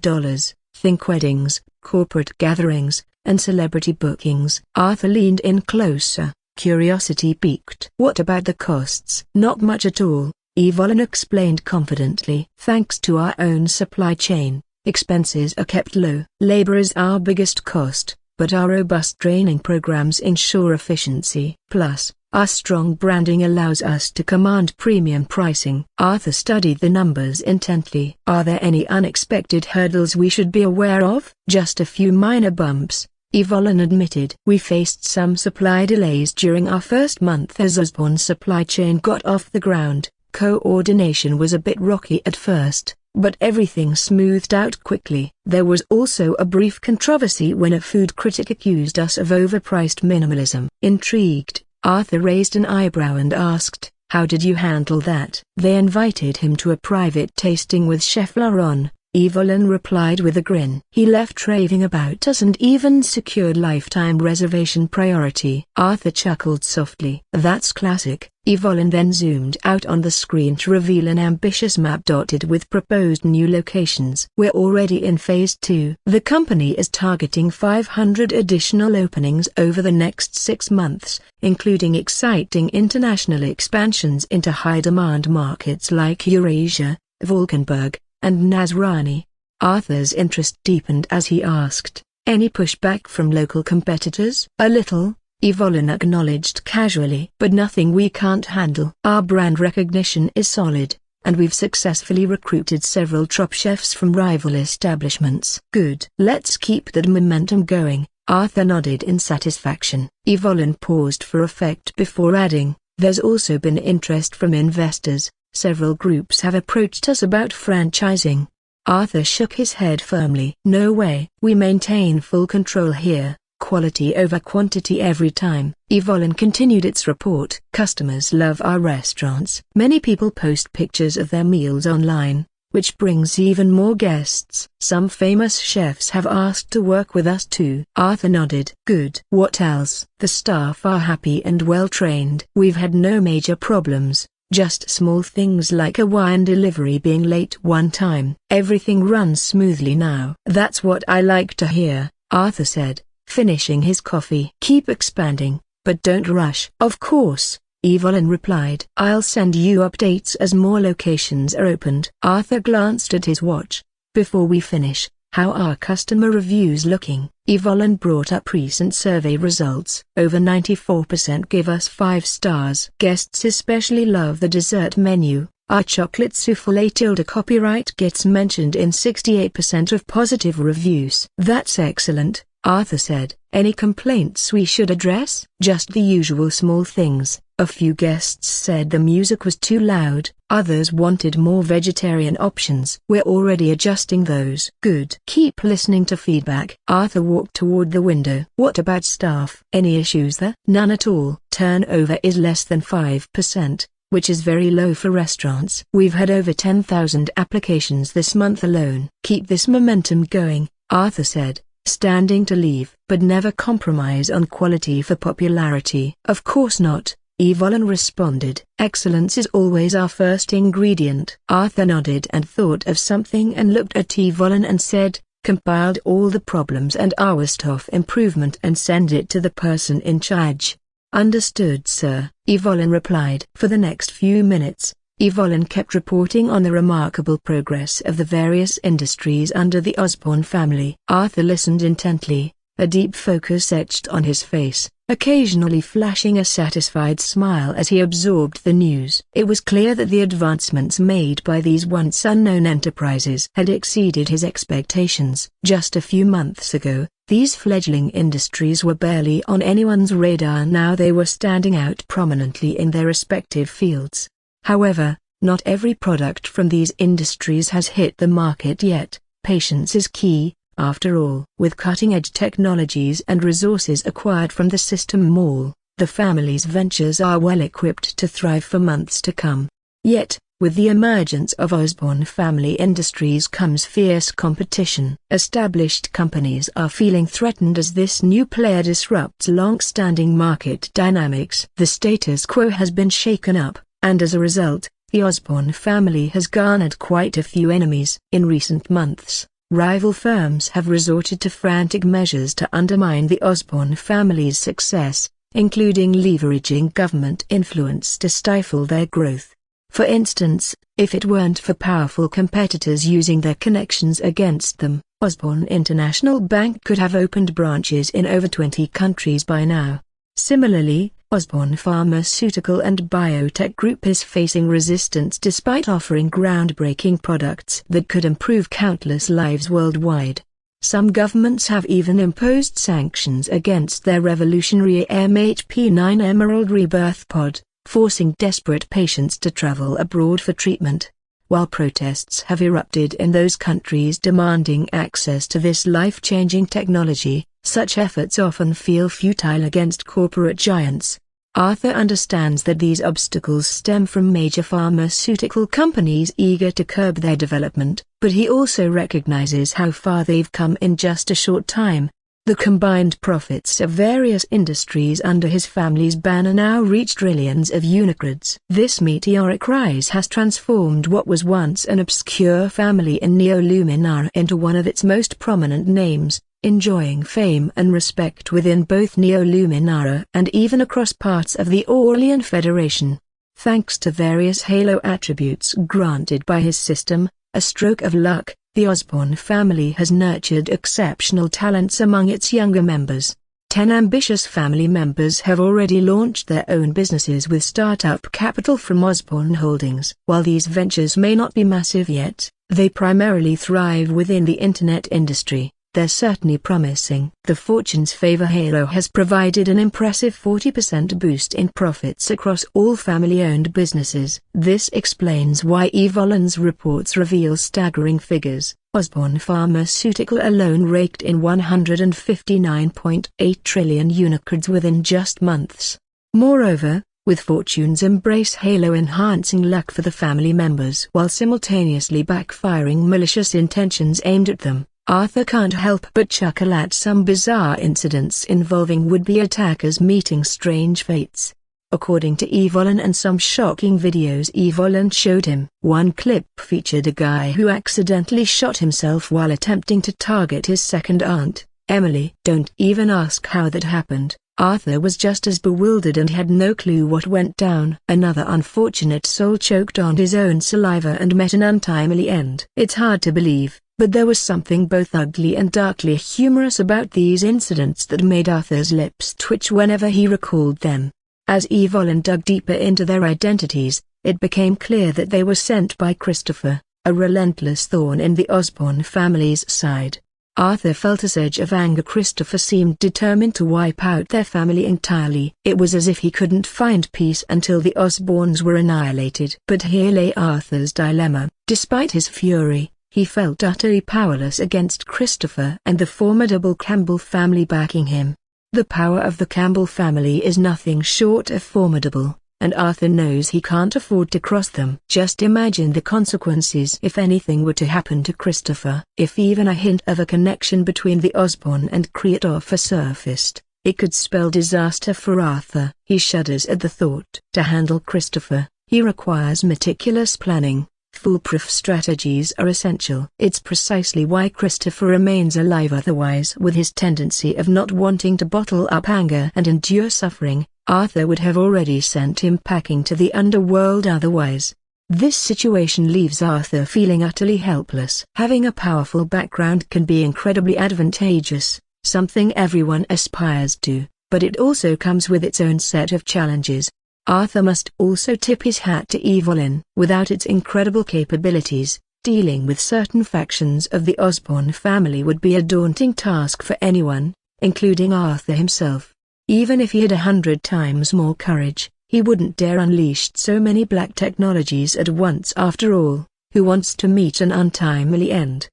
think weddings, corporate gatherings, and celebrity bookings." Arthur leaned in closer, curiosity piqued. "What about the costs?" "Not much at all," Evelyn explained confidently. "Thanks to our own supply chain, expenses are kept low. Labor is our biggest cost, but our robust training programs ensure efficiency. Plus, our strong branding allows us to command premium pricing." Arthur studied the numbers intently. "Are there any unexpected hurdles we should be aware of?" "Just a few minor bumps," Evelyn admitted. "We faced some supply delays during our first month as Osborne's supply chain got off the ground. Coordination was a bit rocky at first, but everything smoothed out quickly. There was also a brief controversy when a food critic accused us of overpriced minimalism." Intrigued, Arthur raised an eyebrow and asked, "How did you handle that?" "They invited him to a private tasting with Chef Laron," Evelyn replied with a grin. "He left raving about us and even secured lifetime reservation priority." Arthur chuckled softly. "That's classic." Evelyn then zoomed out on the screen to reveal an ambitious map dotted with proposed new locations. "We're already in phase 2. The company is targeting 500 additional openings over the next 6 months, including exciting international expansions into high-demand markets like Eurasia, Valkenburg, and Nazrani." Arthur's interest deepened as he asked, "Any pushback from local competitors?" "A little," Evelyn acknowledged casually. "But nothing we can't handle. Our brand recognition is solid, and we've successfully recruited several top chefs from rival establishments." "Good. Let's keep that momentum going." Arthur nodded in satisfaction. Evelyn paused for effect before adding, "There's also been interest from investors. Several groups have approached us about franchising." Arthur shook his head firmly. "No way. We maintain full control here, quality over quantity every time." Evelyn continued its report. "Customers love our restaurants. Many people post pictures of their meals online, which brings even more guests. Some famous chefs have asked to work with us too." Arthur nodded. "Good. What else?" "The staff are happy and well trained. We've had no major problems. Just small things like a wine delivery being late one time. Everything runs smoothly now." "That's what I like to hear," Arthur said, finishing his coffee. "Keep expanding, but don't rush." "Of course," Evelyn replied. "I'll send you updates as more locations are opened." Arthur glanced at his watch. "Before we finish, how are customer reviews looking?" Evelyn brought up recent survey results. "Over 94% give us 5 stars. Guests especially love the dessert menu. Our chocolate soufflé tilde copyright gets mentioned in 68% of positive reviews." "That's excellent," Arthur said. "Any complaints we should address?" "Just the usual small things. A few guests said the music was too loud, others wanted more vegetarian options. We're already adjusting those." "Good. Keep listening to feedback." Arthur walked toward the window. "What about staff? Any issues there?" "None at all. Turnover is less than 5%, which is very low for restaurants. We've had over 10,000 applications this month alone." "Keep this momentum going," Arthur said, standing to leave. "But never compromise on quality for popularity." "Of course not," Evelyn responded. "Excellence is always our first ingredient." Arthur nodded and thought of something and looked at Evelyn and said, "Compiled all the problems and our staff improvement and send it to the person in charge." "Understood, sir," Evelyn replied. For the next few minutes, Evelyn kept reporting on the remarkable progress of the various industries under the Osborne family. Arthur listened intently, a deep focus etched on his face, occasionally flashing a satisfied smile as he absorbed the news. It was clear that the advancements made by these once unknown enterprises had exceeded his expectations. Just a few months ago, these fledgling industries were barely on anyone's radar. Now they were standing out prominently in their respective fields. However, not every product from these industries has hit the market yet. Patience is key, after all. With cutting-edge technologies and resources acquired from the system mall, the family's ventures are well equipped to thrive for months to come. Yet, with the emergence of Osborne family industries comes fierce competition. Established companies are feeling threatened as this new player disrupts long-standing market dynamics. The status quo has been shaken up, and as a result, the Osborne family has garnered quite a few enemies. In recent months, rival firms have resorted to frantic measures to undermine the Osborne family's success, including leveraging government influence to stifle their growth. For instance, if it weren't for powerful competitors using their connections against them, Osborne International Bank could have opened branches in over 20 countries by now. Similarly, Osborne Pharmaceutical and Biotech Group is facing resistance despite offering groundbreaking products that could improve countless lives worldwide. Some governments have even imposed sanctions against their revolutionary MHP9 Emerald Rebirth Pod, forcing desperate patients to travel abroad for treatment. While protests have erupted in those countries demanding access to this life-changing technology, such efforts often feel futile against corporate giants. Arthur understands that these obstacles stem from major pharmaceutical companies eager to curb their development, but he also recognizes how far they've come in just a short time. The combined profits of various industries under his family's banner now reach trillions of unicorns. This meteoric rise has transformed what was once an obscure family in Neoluminara into one of its most prominent names, enjoying fame and respect within both Neoluminara and even across parts of the Aurelian Federation. Thanks to various halo attributes granted by his system, a stroke of luck, the Osborn family has nurtured exceptional talents among its younger members. 10 ambitious family members have already launched their own businesses with startup capital from Osborn Holdings. While these ventures may not be massive yet, they primarily thrive within the internet industry. They're certainly promising. The fortunes favor Halo has provided an impressive 40% boost in profits across all family-owned businesses. This explains why Evolin's reports reveal staggering figures. Osborn Pharmaceutical alone raked in 159.8 trillion unicorns within just months. Moreover, with fortunes embrace Halo enhancing luck for the family members while simultaneously backfiring malicious intentions aimed at them. Arthur can't help but chuckle at some bizarre incidents involving would-be attackers meeting strange fates. According to Evolin and some shocking videos Evolin showed him, one clip featured a guy who accidentally shot himself while attempting to target his second aunt, Emily. Don't even ask how that happened. Arthur was just as bewildered and had no clue what went down. Another unfortunate soul choked on his own saliva and met an untimely end. It's hard to believe, but there was something both ugly and darkly humorous about these incidents that made Arthur's lips twitch whenever he recalled them. As Evelyn dug deeper into their identities, it became clear that they were sent by Christopher, a relentless thorn in the Osborn family's side. Arthur felt a surge of anger. Christopher seemed determined to wipe out their family entirely. It was as if he couldn't find peace until the Osborns were annihilated. But here lay Arthur's dilemma. Despite his fury, he felt utterly powerless against Christopher and the formidable Campbell family backing him. The power of the Campbell family is nothing short of formidable, and Arthur knows he can't afford to cross them. Just imagine the consequences if anything were to happen to Christopher. If even a hint of a connection between the Osborn and Kristoff surfaced, it could spell disaster for Arthur. He shudders at the thought. To handle Christopher, he requires meticulous planning. Foolproof strategies are essential. It's precisely why Christopher remains alive. Otherwise, with his tendency of not wanting to bottle up anger and endure suffering, Arthur would have already sent him packing to the underworld otherwise. This situation leaves Arthur feeling utterly helpless. Having a powerful background can be incredibly advantageous, something everyone aspires to, but it also comes with its own set of challenges. Arthur must also tip his hat to Evelyn. Without its incredible capabilities, dealing with certain factions of the Osborn family would be a daunting task for anyone, including Arthur himself. Even if he had 100 times more courage, he wouldn't dare unleash so many black technologies at once. After all, who wants to meet an untimely end?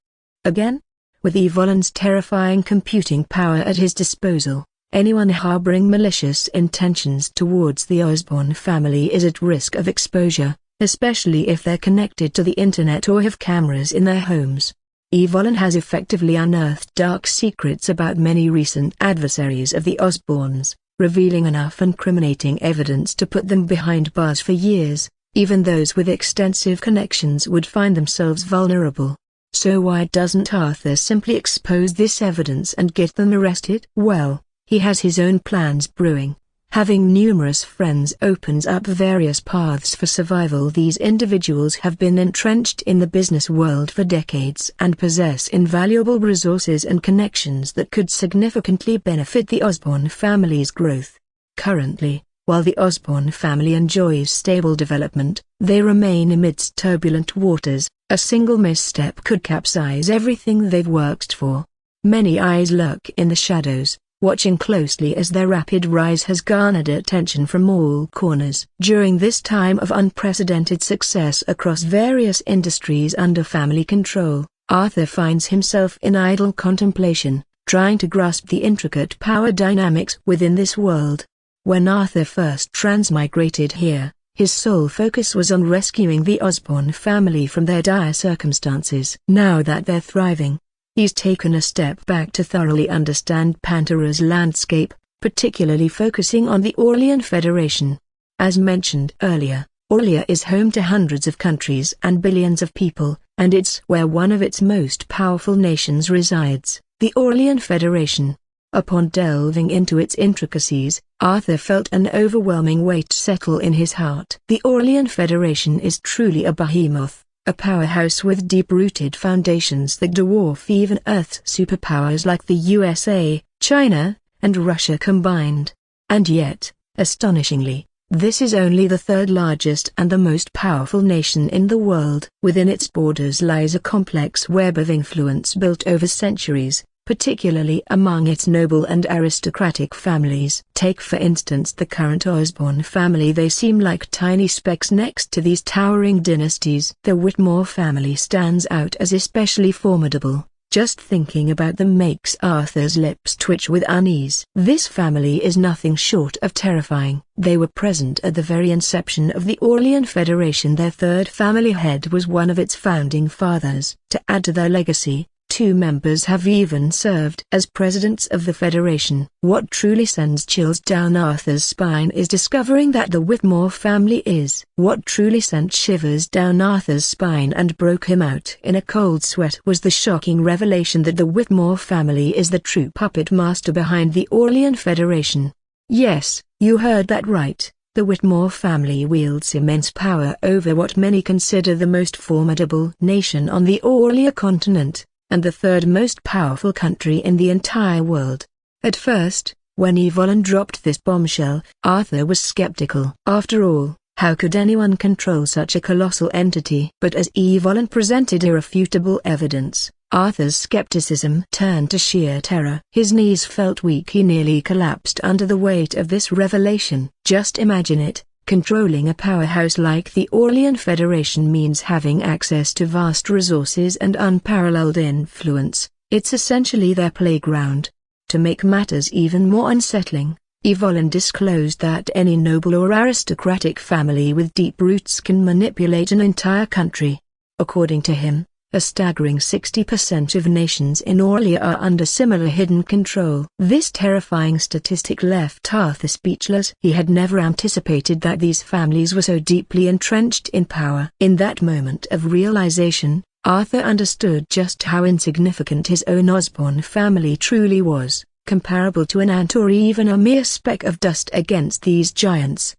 Again? With Evelyn's terrifying computing power at his disposal, anyone harboring malicious intentions towards the Osborn family is at risk of exposure, especially if they're connected to the internet or have cameras in their homes. Evelyn has effectively unearthed dark secrets about many recent adversaries of the Osborns, revealing enough incriminating evidence to put them behind bars for years. Even those with extensive connections would find themselves vulnerable. So why doesn't Arthur simply expose this evidence and get them arrested? Well, he has his own plans brewing. Having numerous friends opens up various paths for survival. These individuals have been entrenched in the business world for decades and possess invaluable resources and connections that could significantly benefit the Osborn family's growth. Currently, while the Osborn family enjoys stable development, they remain amidst turbulent waters. A single misstep could capsize everything they've worked for. Many eyes lurk in the shadows, watching closely as their rapid rise has garnered attention from all corners. During this time of unprecedented success across various industries under family control, Arthur finds himself in idle contemplation, trying to grasp the intricate power dynamics within this world. When Arthur first transmigrated here, his sole focus was on rescuing the Osborne family from their dire circumstances. Now that they're thriving, he's taken a step back to thoroughly understand Pantera's landscape, particularly focusing on the Orlean Federation. As mentioned earlier, Orlia is home to hundreds of countries and billions of people, and it's where one of its most powerful nations resides, the Orlean Federation. Upon delving into its intricacies, Arthur felt an overwhelming weight settle in his heart. The Orlean Federation is truly a behemoth, a powerhouse with deep-rooted foundations that dwarf even Earth's superpowers like the USA, China, and Russia combined. And yet, astonishingly, this is only the third largest and the most powerful nation in the world. Within its borders lies a complex web of influence built over centuries, particularly among its noble and aristocratic families. Take for instance the current Osborne family. They seem like tiny specks next to these towering dynasties. The Whitmore family stands out as especially formidable. Just thinking about them makes Arthur's lips twitch with unease. This family is nothing short of terrifying. They were present at the very inception of the Orlean Federation. Their third family head was one of its founding fathers. To add to their legacy, 2 members have even served as presidents of the Federation. What truly sends chills down Arthur's spine is discovering that the Whitmore family is. What truly sent shivers down Arthur's spine and broke him out in a cold sweat was the shocking revelation that the Whitmore family is the true puppet master behind the Orlean Federation. Yes, you heard that right. The Whitmore family wields immense power over what many consider the most formidable nation on the Orlean continent, and the third most powerful country in the entire world. At first, when Evelyn dropped this bombshell, Arthur was skeptical. After all, how could anyone control such a colossal entity? But as Evelyn presented irrefutable evidence, Arthur's skepticism turned to sheer terror. His knees felt weak. He nearly collapsed under the weight of this revelation. Just imagine it. Controlling a powerhouse like the Orlean Federation means having access to vast resources and unparalleled influence. It's essentially their playground. To make matters even more unsettling, Evelyn disclosed that any noble or aristocratic family with deep roots can manipulate an entire country. According to him, a staggering 60% of nations in Orlean are under similar hidden control. This terrifying statistic left Arthur speechless. He had never anticipated that these families were so deeply entrenched in power. In that moment of realization, Arthur understood just how insignificant his own Osborne family truly was, comparable to an ant or even a mere speck of dust against these giants.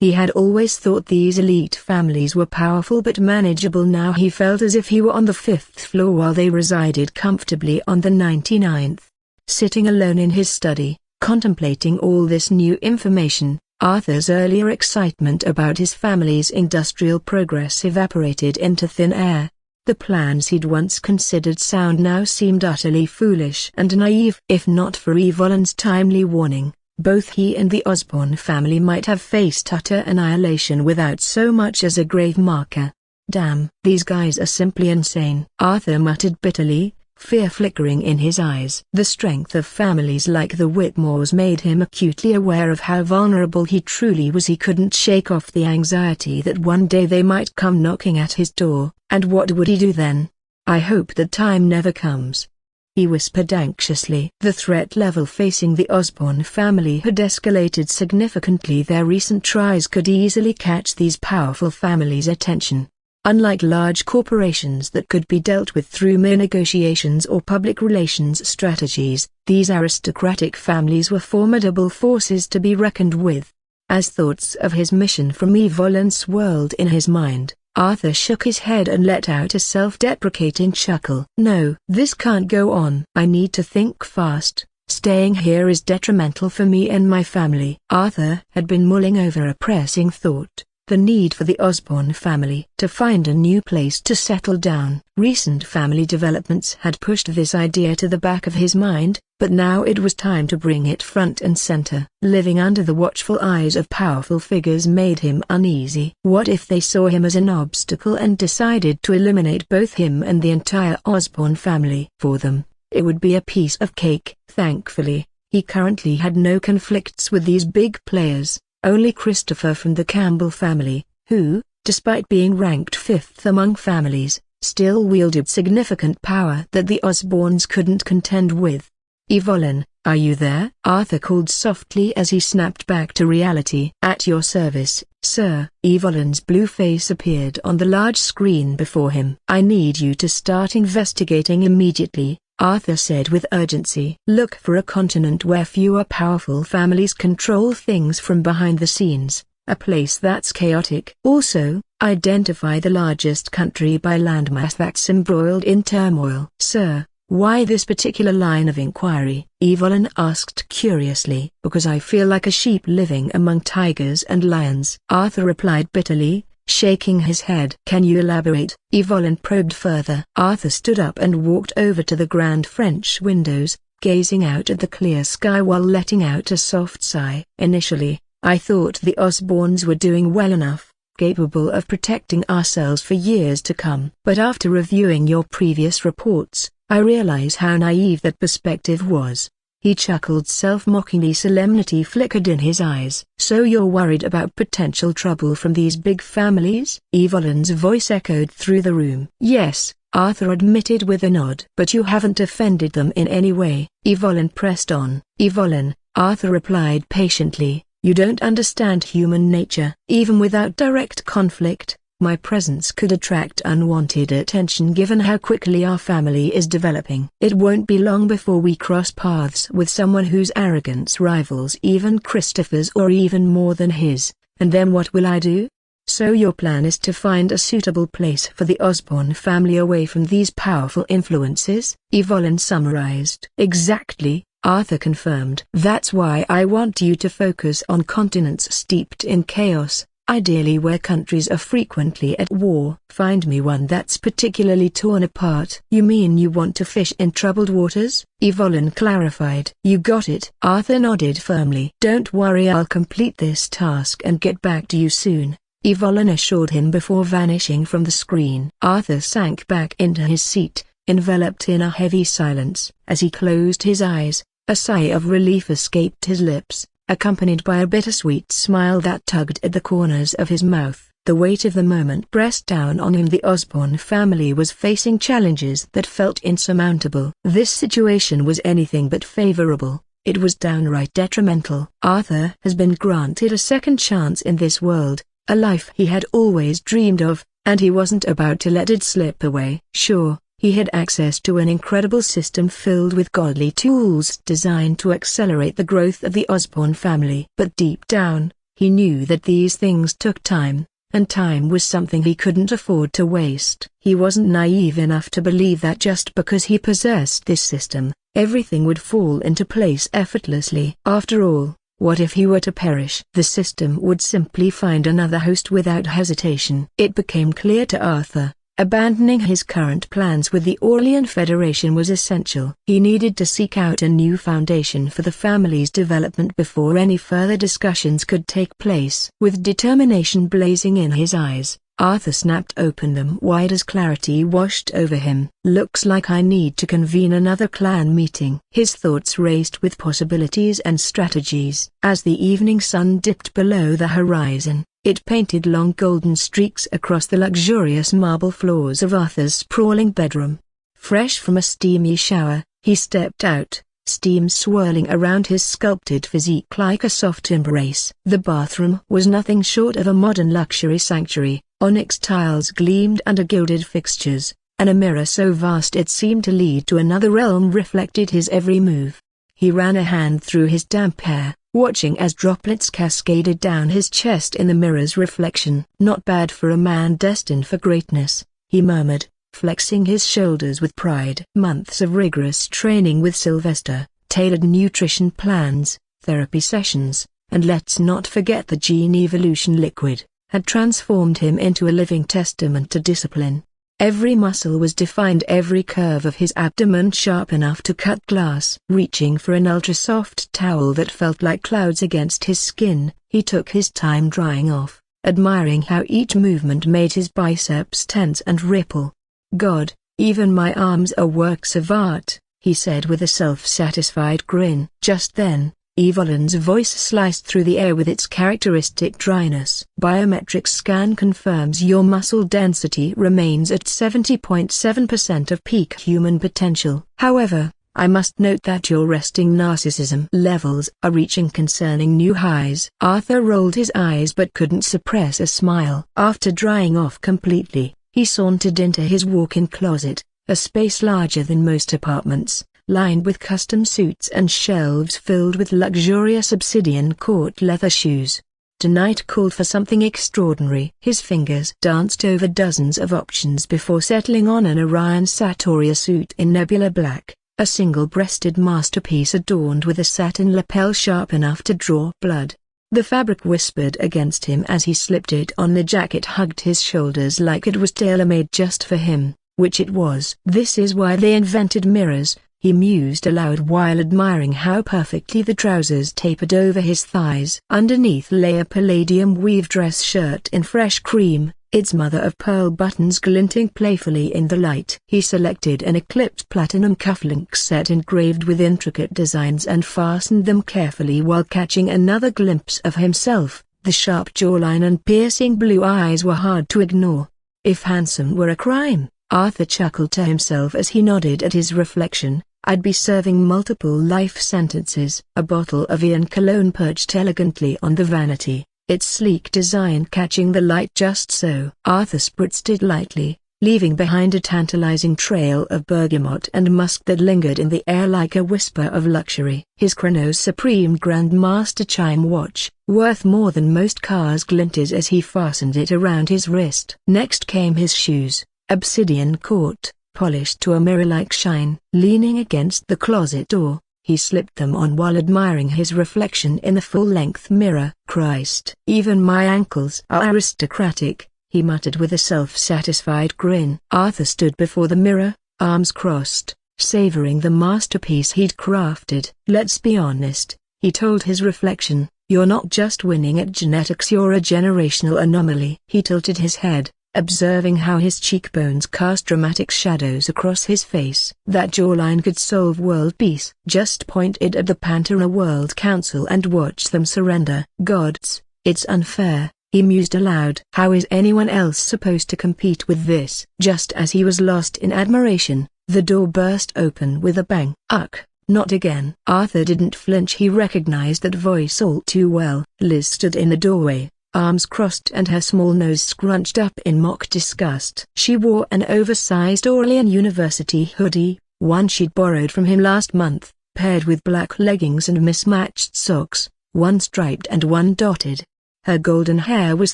He had always thought these elite families were powerful but manageable. Now he felt as if he were on the 5th floor while they resided comfortably on the 99th. Sitting alone in his study, contemplating all this new information, Arthur's earlier excitement about his family's industrial progress evaporated into thin air. The plans he'd once considered sound now seemed utterly foolish and naive. If not for Evelyn's timely warning, both he and the Osborne family might have faced utter annihilation without so much as a grave marker. Damn, these guys are simply insane, Arthur muttered bitterly, fear flickering in his eyes. The strength of families like the Whitmores made him acutely aware of how vulnerable he truly was. He couldn't shake off the anxiety that one day they might come knocking at his door, and what would he do then? I hope that time never comes, he whispered anxiously. The threat level facing the Osborne family had escalated significantly. Their recent tries could easily catch these powerful families' attention. Unlike large corporations that could be dealt with through mere negotiations or public relations strategies, these aristocratic families were formidable forces to be reckoned with. As thoughts of his mission from Evelyn swirled in his mind, Arthur shook his head and let out a self-deprecating chuckle. No, this can't go on. I need to think fast. Staying here is detrimental for me and my family. Arthur had been mulling over a pressing thought, the need for the Osborne family to find a new place to settle down. Recent family developments had pushed this idea to the back of his mind, but now it was time to bring it front and center. Living under the watchful eyes of powerful figures made him uneasy. What if they saw him as an obstacle and decided to eliminate both him and the entire Osborne family? For them, it would be a piece of cake. Thankfully, He currently had no conflicts with these big players, only Christopher from the Campbell family, who, despite being ranked 5th among families, still wielded significant power that the Osbornes couldn't contend with. "Evelyn, are you there?" Arthur called softly as he snapped back to reality. "At your service, sir." Evelyn's blue face appeared on the large screen before him. "I need you to start investigating immediately," Arthur said with urgency. "Look for a continent where fewer powerful families control things from behind the scenes, a place that's chaotic. Also, identify the largest country by landmass that's embroiled in turmoil." "Sir, why this particular line of inquiry?" Evelyn asked curiously. "Because I feel like a sheep living among tigers and lions," Arthur replied bitterly, shaking his head. "Can you elaborate?" Evelyn probed further. Arthur stood up and walked over to the grand French windows, gazing out at the clear sky while letting out a soft sigh. "Initially, I thought the Osbornes were doing well enough, capable of protecting ourselves for years to come. But after reviewing your previous reports, I realize how naive that perspective was." He chuckled self-mockingly. Solemnity flickered in his eyes. "So you're worried about potential trouble from these big families?" Evelyn's voice echoed through the room. "Yes," Arthur admitted with a nod. "But you haven't offended them in any way." Evelyn pressed on. "Evelyn," Arthur replied patiently, "you don't understand human nature. Even without direct conflict, my presence could attract unwanted attention given how quickly our family is developing. It won't be long before we cross paths with someone whose arrogance rivals even Christopher's or even more than his, and then what will I do?" "So your plan is to find a suitable place for the Osborne family away from these powerful influences?" Evelyn summarized. "Exactly," Arthur confirmed. "That's why I want you to focus on continents steeped in chaos, ideally where countries are frequently at war. Find me one that's particularly torn apart." "You mean you want to fish in troubled waters?" Evelyn clarified. "You got it." Arthur nodded firmly. "Don't worry, I'll complete this task and get back to you soon," Evelyn assured him before vanishing from the screen. Arthur sank back into his seat, enveloped in a heavy silence. As he closed his eyes, a sigh of relief escaped his lips, accompanied by a bittersweet smile that tugged at the corners of his mouth. The weight of the moment pressed down on him. The Osborne family was facing challenges that felt insurmountable. This situation was anything but favorable. It was downright detrimental. Arthur has been granted a second chance in this world, a life he had always dreamed of, and he wasn't about to let it slip away. Sure, he had access to an incredible system filled with godly tools designed to accelerate the growth of the Osborne family. But deep down, he knew that these things took time, and time was something he couldn't afford to waste. He wasn't naive enough to believe that just because he possessed this system, everything would fall into place effortlessly. After all, what if he were to perish? The system would simply find another host without hesitation. It became clear to Arthur, abandoning his current plans with the Orlean Federation was essential. He needed to seek out a new foundation for the family's development before any further discussions could take place. With determination blazing in his eyes, Arthur snapped open them wide as clarity washed over him. "Looks like I need to convene another clan meeting." His thoughts raced with possibilities and strategies. As the evening sun dipped below the horizon, it painted long golden streaks across the luxurious marble floors of Arthur's sprawling bedroom. Fresh from a steamy shower, he stepped out, steam swirling around his sculpted physique like a soft embrace. The bathroom was nothing short of a modern luxury sanctuary. Onyx tiles gleamed under gilded fixtures, and a mirror so vast it seemed to lead to another realm reflected his every move. He ran a hand through his damp hair, watching as droplets cascaded down his chest in the mirror's reflection. "Not bad for a man destined for greatness," he murmured, flexing his shoulders with pride. Months of rigorous training with Sylvester, tailored nutrition plans, therapy sessions, and let's not forget the gene evolution liquid, had transformed him into a living testament to discipline. Every muscle was defined, every curve of his abdomen sharp enough to cut glass. Reaching for an ultra-soft towel that felt like clouds against his skin, he took his time drying off, admiring how each movement made his biceps tense and ripple. "God, even my arms are works of art," he said with a self-satisfied grin. Just then, Evelyn's voice sliced through the air with its characteristic dryness. Biometric scan confirms your muscle density remains at 70.7% of peak human potential. However, I must note that your resting narcissism levels are reaching concerning new highs. Arthur rolled his eyes but couldn't suppress a smile. After drying off completely, he sauntered into his walk-in closet, a space larger than most apartments, lined with custom suits and shelves filled with luxurious obsidian court leather shoes. Tonight called for something extraordinary. His fingers danced over dozens of options before settling on an Orion Satoria suit in nebula black, a single-breasted masterpiece adorned with a satin lapel sharp enough to draw blood. The fabric whispered against him as he slipped it on. The jacket hugged his shoulders like it was tailor-made just for him, which it was. This is why they invented mirrors, he mused aloud while admiring how perfectly the trousers tapered over his thighs. Underneath lay a palladium weave dress shirt in fresh cream, its mother-of-pearl buttons glinting playfully in the light. He selected an eclipsed platinum cufflink set engraved with intricate designs and fastened them carefully while catching another glimpse of himself. The sharp jawline and piercing blue eyes were hard to ignore. If handsome were a crime, Arthur chuckled to himself as he nodded at his reflection, I'd be serving multiple life sentences. A bottle of Ian cologne perched elegantly on the vanity, its sleek design catching the light just so. Arthur spritzed it lightly, leaving behind a tantalizing trail of bergamot and musk that lingered in the air like a whisper of luxury. His Chronos Supreme Grandmaster chime watch, worth more than most cars, glinted as he fastened it around his wrist. Next came his shoes, obsidian court, polished to a mirror-like shine. Leaning against the closet door, he slipped them on while admiring his reflection in the full-length mirror. Christ! Even my ankles are aristocratic, he muttered with a self-satisfied grin. Arthur stood before the mirror, arms crossed, savoring the masterpiece he'd crafted. Let's be honest, he told his reflection, you're not just winning at genetics, you're a generational anomaly. He tilted his head, observing how his cheekbones cast dramatic shadows across his face. That jawline could solve world peace. Just point it at the Pantera World Council and watch them surrender. Gods, it's unfair, he mused aloud. How is anyone else supposed to compete with this? Just as he was lost in admiration, the door burst open with a bang. Ugh, not again. Arthur didn't flinch. He recognized that voice all too well. Liz stood in the doorway, arms crossed and her small nose scrunched up in mock disgust. She wore an oversized Orlean University hoodie, one she'd borrowed from him last month, paired with black leggings and mismatched socks, one striped and one dotted. Her golden hair was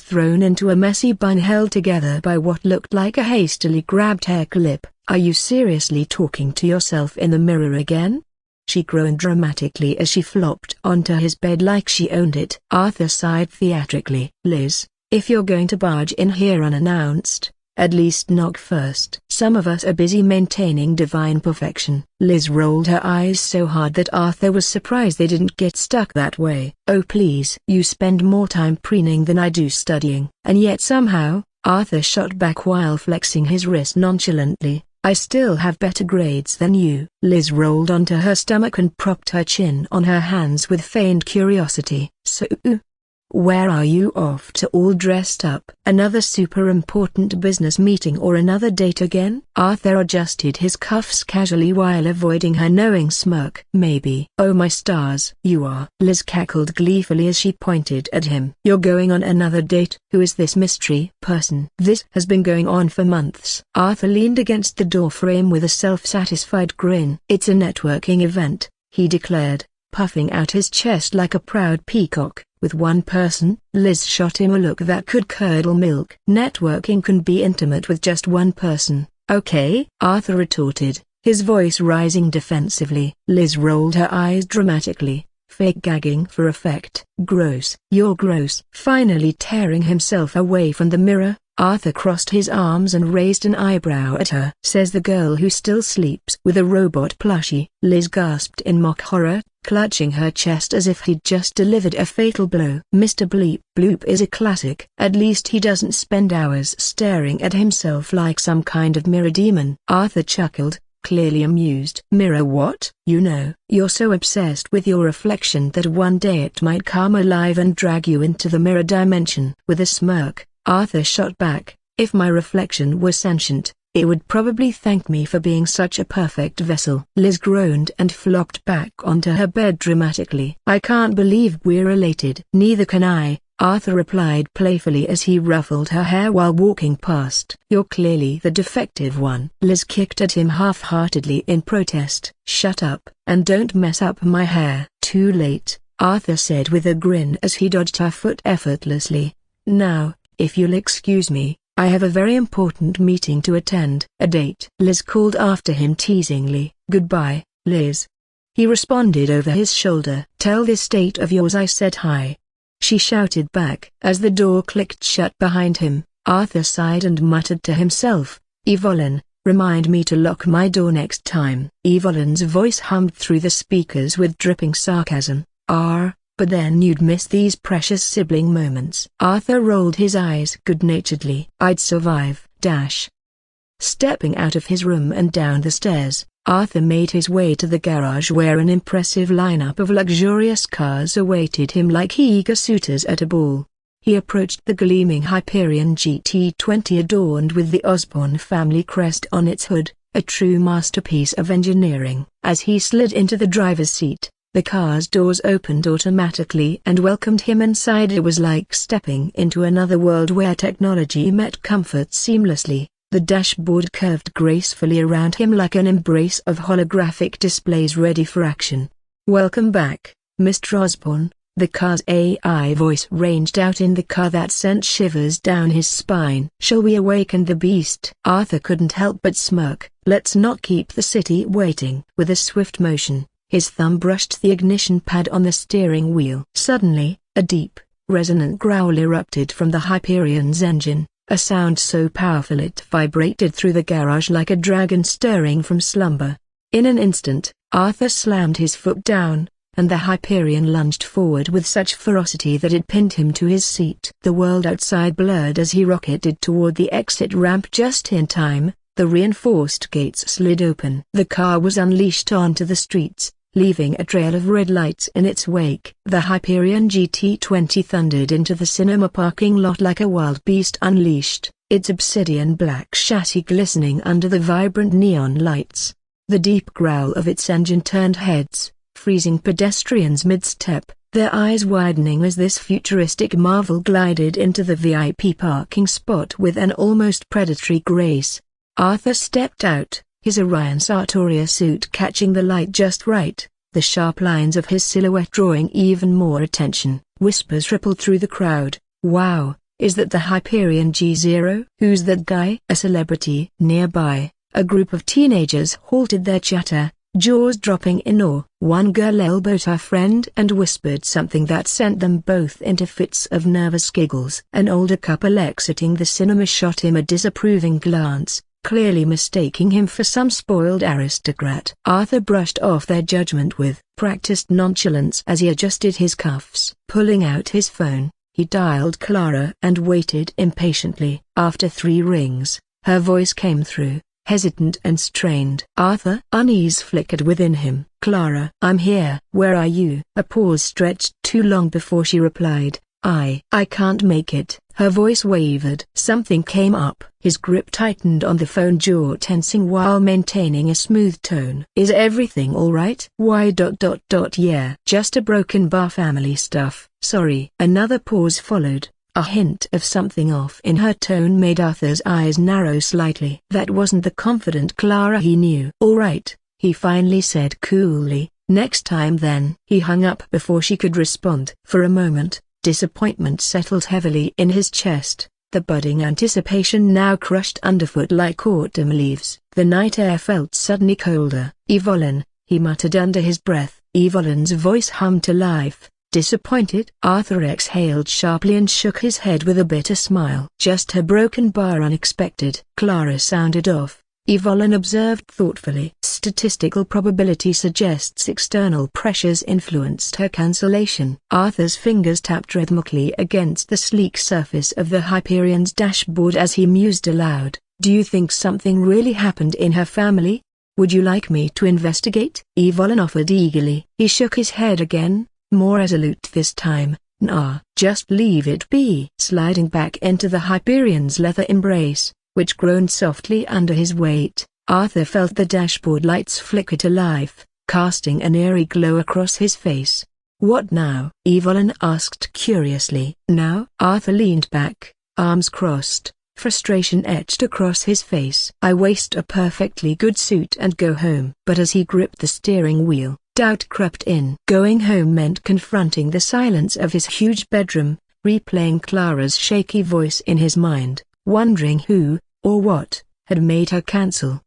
thrown into a messy bun held together by what looked like a hastily grabbed hair clip. Are you seriously talking to yourself in the mirror again? She groaned dramatically as she flopped onto his bed like she owned it. Arthur sighed theatrically. Liz, if you're going to barge in here unannounced, at least knock first. Some of us are busy maintaining divine perfection. Liz rolled her eyes so hard that Arthur was surprised they didn't get stuck that way. Oh please. You spend more time preening than I do studying. And yet somehow, Arthur shot back while flexing his wrist nonchalantly, I still have better grades than you. Liz rolled onto her stomach and propped her chin on her hands with feigned curiosity. So, where are you off to all dressed up? Another super important business meeting or another date again? Arthur adjusted his cuffs casually while avoiding her knowing smirk. Maybe. Oh my stars. You are. Liz cackled gleefully as she pointed at him. You're going on another date? Who is this mystery person? This has been going on for months. Arthur leaned against the doorframe with a self-satisfied grin. It's a networking event, he declared, puffing out his chest like a proud peacock. With one person? Liz shot him a look that could curdle milk. Networking can be intimate with just one person, okay? Arthur retorted, his voice rising defensively. Liz rolled her eyes dramatically, fake gagging for effect. Gross. You're gross. Finally tearing himself away from the mirror, Arthur crossed his arms and raised an eyebrow at her. Says the girl who still sleeps with a robot plushie. Liz gasped in mock horror, clutching her chest as if he'd just delivered a fatal blow. Mr. Bleep Bloop is a classic. At least he doesn't spend hours staring at himself like some kind of mirror demon. Arthur chuckled, clearly amused. Mirror what? You know, you're so obsessed with your reflection that one day it might come alive and drag you into the mirror dimension. With a smirk, Arthur shot back, if my reflection was sentient, it would probably thank me for being such a perfect vessel. Liz groaned and flopped back onto her bed dramatically. I can't believe we're related. Neither can I, Arthur replied playfully as he ruffled her hair while walking past. You're clearly the defective one. Liz kicked at him half-heartedly in protest. Shut up, and don't mess up my hair. Too late, Arthur said with a grin as he dodged her foot effortlessly. Now, if you'll excuse me, I have a very important meeting to attend. A date? Liz called after him teasingly. Goodbye, Liz. He responded over his shoulder. Tell this date of yours I said hi. She shouted back. As the door clicked shut behind him, Arthur sighed and muttered to himself, Evelyn, remind me to lock my door next time. Evelyn's voice hummed through the speakers with dripping sarcasm. But then you'd miss these precious sibling moments. Arthur rolled his eyes good-naturedly. I'd survive. Stepping out of his room and down the stairs, Arthur made his way to the garage where an impressive lineup of luxurious cars awaited him like eager suitors at a ball. He approached the gleaming Hyperion GT20 adorned with the Osborne family crest on its hood, a true masterpiece of engineering. As he slid into the driver's seat, the car's doors opened automatically and welcomed him inside. It was like stepping into another world where technology met comfort seamlessly. The dashboard curved gracefully around him like an embrace of holographic displays ready for action. Welcome back, Mr. Osborne, the car's AI voice ranged out in the car that sent shivers down his spine. Shall we awaken the beast? Arthur couldn't help but smirk. Let's not keep the city waiting. With a swift motion, his thumb brushed the ignition pad on the steering wheel. Suddenly, a deep, resonant growl erupted from the Hyperion's engine, a sound so powerful it vibrated through the garage like a dragon stirring from slumber. In an instant, Arthur slammed his foot down, and the Hyperion lunged forward with such ferocity that it pinned him to his seat. The world outside blurred as he rocketed toward the exit ramp just in time. The reinforced gates slid open. The car was unleashed onto the streets, leaving a trail of red lights in its wake. The Hyperion GT20 thundered into the cinema parking lot like a wild beast unleashed, its obsidian black chassis glistening under the vibrant neon lights. The deep growl of its engine turned heads, freezing pedestrians mid-step, their eyes widening as this futuristic marvel glided into the VIP parking spot with an almost predatory grace. Arthur stepped out, his Orion Sartoria suit catching the light just right, the sharp lines of his silhouette drawing even more attention. Whispers rippled through the crowd. Wow, is that the Hyperion G0? Who's that guy? A celebrity. Nearby, a group of teenagers halted their chatter, jaws dropping in awe. One girl elbowed her friend and whispered something that sent them both into fits of nervous giggles. An older couple exiting the cinema shot him a disapproving glance, clearly mistaking him for some spoiled aristocrat. Arthur brushed off their judgment with practiced nonchalance as he adjusted his cuffs. Pulling out his phone, he dialed Clara and waited impatiently. After 3 rings, her voice came through, hesitant and strained. Arthur. Unease flickered within him. Clara. I'm here. Where are you? A pause stretched too long before she replied. I can't make it. Her voice wavered. Something came up. His grip tightened on the phone, jaw tensing while maintaining a smooth tone. Is everything alright? Why? Yeah. Just a broken bar, family stuff. Sorry. Another pause followed. A hint of something off in her tone made Arthur's eyes narrow slightly. That wasn't the confident Clara he knew. Alright, he finally said coolly. Next time then. He hung up before she could respond. For a moment, disappointment settled heavily in his chest, the budding anticipation now crushed underfoot like autumn leaves. The night air felt suddenly colder. Evelyn, he muttered under his breath. Evelyn's voice hummed to life. Disappointed? Arthur exhaled sharply and shook his head with a bitter smile. Just her broken bar unexpected. Clara sounded off. Evelyn observed thoughtfully. Statistical probability suggests external pressures influenced her cancellation. Arthur's fingers tapped rhythmically against the sleek surface of the Hyperion's dashboard as he mused aloud. Do you think something really happened in her family? Would you like me to investigate? Evelyn offered eagerly. He shook his head again, more resolute this time. Nah, just leave it be. Sliding back into the Hyperion's leather embrace, which groaned softly under his weight, Arthur felt the dashboard lights flicker to life, casting an eerie glow across his face. What now? Evelyn asked curiously. Now? Arthur leaned back, arms crossed, frustration etched across his face. I waste a perfectly good suit and go home. But as he gripped the steering wheel, doubt crept in. Going home meant confronting the silence of his huge bedroom, replaying Clara's shaky voice in his mind, wondering who, or what, had made her cancel.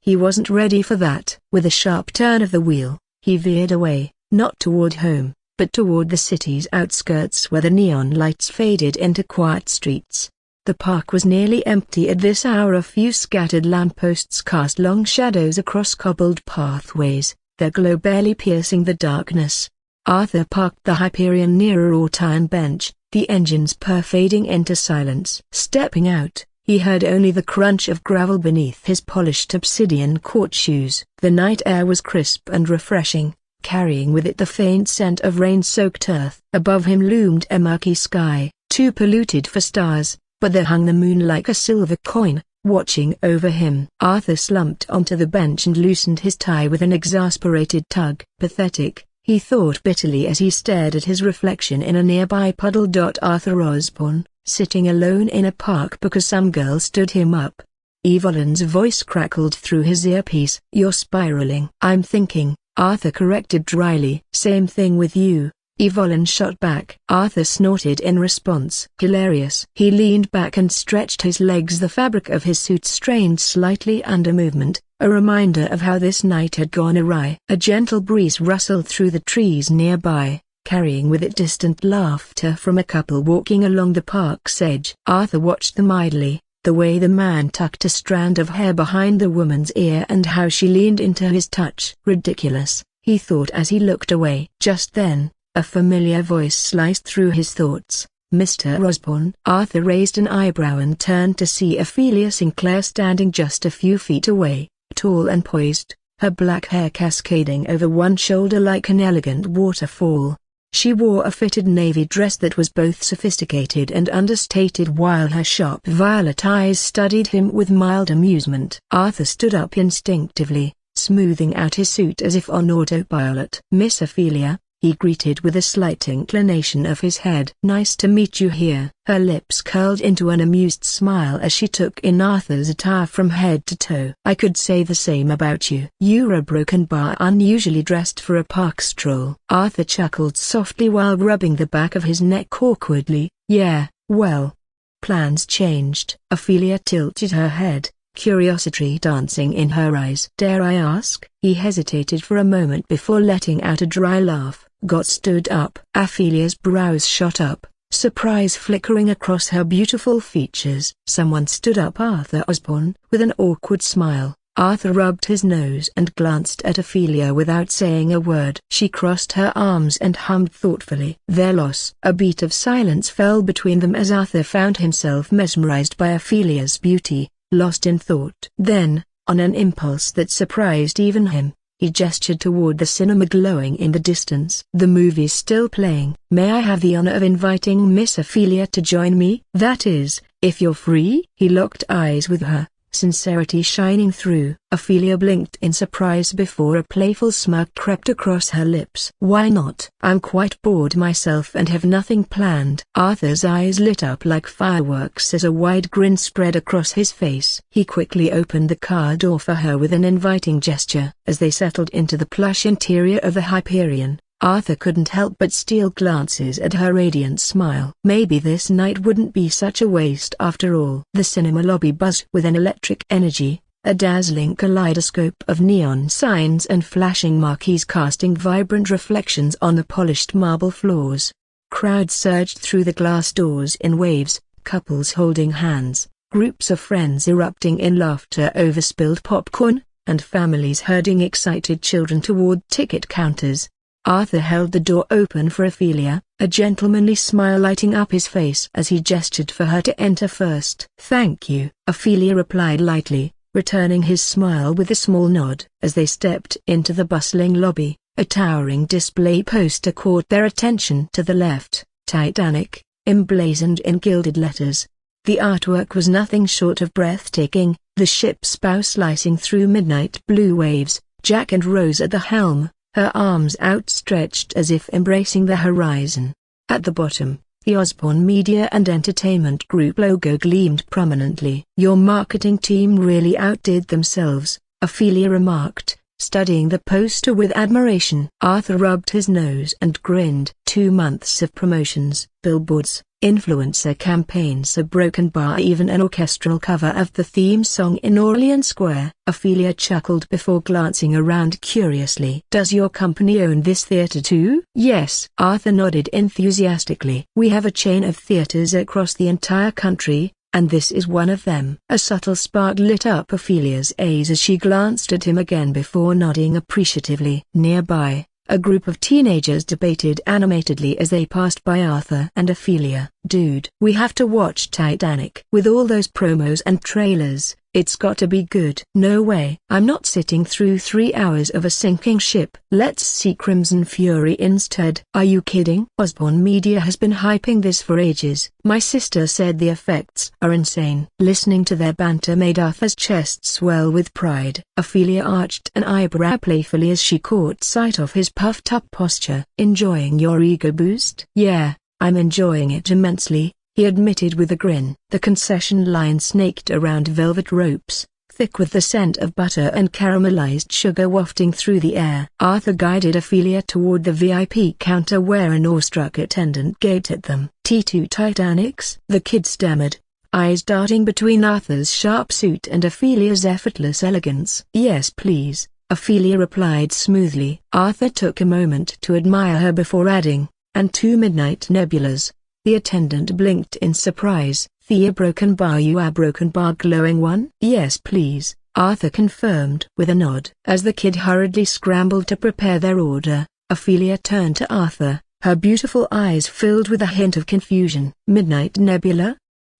He wasn't ready for that. With a sharp turn of the wheel, he veered away, not toward home, but toward the city's outskirts where the neon lights faded into quiet streets. The park was nearly empty at this hour. A few scattered lampposts cast long shadows across cobbled pathways, their glow barely piercing the darkness. Arthur parked the Hyperion near a wrought iron bench, the engines purr fading into silence. Stepping out, he heard only the crunch of gravel beneath his polished obsidian court shoes. The night air was crisp and refreshing, carrying with it the faint scent of rain-soaked earth. Above him loomed a murky sky, too polluted for stars, but there hung the moon like a silver coin, watching over him. Arthur slumped onto the bench and loosened his tie with an exasperated tug. Pathetic, he thought bitterly as he stared at his reflection in a nearby puddle. Arthur Osborne, sitting alone in a park because some girl stood him up. Evelyn's voice crackled through his earpiece. You're spiraling. I'm thinking, Arthur corrected dryly. Same thing with you, Evelyn shot back. Arthur snorted in response. Hilarious. He leaned back and stretched his legs. The fabric of his suit strained slightly under movement, a reminder of how this night had gone awry. A gentle breeze rustled through the trees nearby, carrying with it distant laughter from a couple walking along the park's edge. Arthur watched them idly, the way the man tucked a strand of hair behind the woman's ear and how she leaned into his touch. Ridiculous, he thought as he looked away. Just then, a familiar voice sliced through his thoughts. Mr. Osborne. Arthur raised an eyebrow and turned to see Ophelia Sinclair standing just a few feet away, tall and poised, her black hair cascading over one shoulder like an elegant waterfall. She wore a fitted navy dress that was both sophisticated and understated while her sharp violet eyes studied him with mild amusement. Arthur stood up instinctively, smoothing out his suit as if on autopilot. Miss Ophelia, he greeted with a slight inclination of his head. Nice to meet you here. Her lips curled into an amused smile as she took in Arthur's attire from head to toe. I could say the same about you. You're a broken bar, unusually dressed for a park stroll. Arthur chuckled softly while rubbing the back of his neck awkwardly. Yeah, well, plans changed. Ophelia tilted her head, curiosity dancing in her eyes. Dare I ask? He hesitated for a moment before letting out a dry laugh. Got stood up. Ophelia's brows shot up, surprise flickering across her beautiful features. Someone stood up Arthur Osborne. With an awkward smile, Arthur rubbed his nose and glanced at Ophelia without saying a word. She crossed her arms and hummed thoughtfully. Their loss. A beat of silence fell between them as Arthur found himself mesmerized by Ophelia's beauty, lost in thought. Then, on an impulse that surprised even him, he gestured toward the cinema glowing in the distance. The movie's still playing. May I have the honor of inviting Miss Ophelia to join me? That is, if you're free? He locked eyes with her, sincerity shining through. Ophelia blinked in surprise before a playful smirk crept across her lips. Why not? I'm quite bored myself and have nothing planned. Arthur's eyes lit up like fireworks as a wide grin spread across his face. He quickly opened the car door for her with an inviting gesture. As they settled into the plush interior of the Hyperion, Arthur couldn't help but steal glances at her radiant smile. Maybe this night wouldn't be such a waste after all. The cinema lobby buzzed with an electric energy, a dazzling kaleidoscope of neon signs and flashing marquees casting vibrant reflections on the polished marble floors. Crowds surged through the glass doors in waves, couples holding hands, groups of friends erupting in laughter over spilled popcorn, and families herding excited children toward ticket counters. Arthur held the door open for Ophelia, a gentlemanly smile lighting up his face as he gestured for her to enter first. Thank you, Ophelia replied lightly, returning his smile with a small nod. As they stepped into the bustling lobby, a towering display poster caught their attention. To the left, Titanic, emblazoned in gilded letters. The artwork was nothing short of breathtaking, the ship's bow slicing through midnight blue waves, Jack and Rose at the helm, her arms outstretched as if embracing the horizon. At the bottom, the Osborne Media and Entertainment Group logo gleamed prominently. "Your marketing team really outdid themselves," Ophelia remarked, studying the poster with admiration. Arthur rubbed his nose and grinned. 2 months of promotions, billboards, influencer campaigns, a broken bar, even an orchestral cover of the theme song in Orleans Square. Ophelia chuckled before glancing around curiously. "Does your company own this theater too?" "Yes," Arthur nodded enthusiastically. "We have a chain of theaters across the entire country, and this is one of them." A subtle spark lit up Ophelia's eyes as she glanced at him again before nodding appreciatively. Nearby, a group of teenagers debated animatedly as they passed by Arthur and Ophelia. "Dude, we have to watch Titanic. With all those promos and trailers, it's got to be good." "No way. I'm not sitting through 3 hours of a sinking ship. Let's see Crimson Fury instead." "Are you kidding? Osborne Media has been hyping this for ages. My sister said the effects are insane." Listening to their banter made Arthur's chest swell with pride. Ophelia arched an eyebrow playfully as she caught sight of his puffed-up posture. "Enjoying your ego boost?" "Yeah, I'm enjoying it immensely," he admitted with a grin. The concession line snaked around velvet ropes, thick with the scent of butter and caramelized sugar wafting through the air. Arthur guided Ophelia toward the VIP counter where an awestruck attendant gaped at them. "T2 Titanics?" the kid stammered, eyes darting between Arthur's sharp suit and Ophelia's effortless elegance. "Yes please," Ophelia replied smoothly. Arthur took a moment to admire her before adding, "And 2 midnight nebulas." The attendant blinked in surprise. "The broken bar, you a broken bar glowing one?" "Yes please," Arthur confirmed with a nod. As the kid hurriedly scrambled to prepare their order, Ophelia turned to Arthur, her beautiful eyes filled with a hint of confusion. "Midnight nebula?"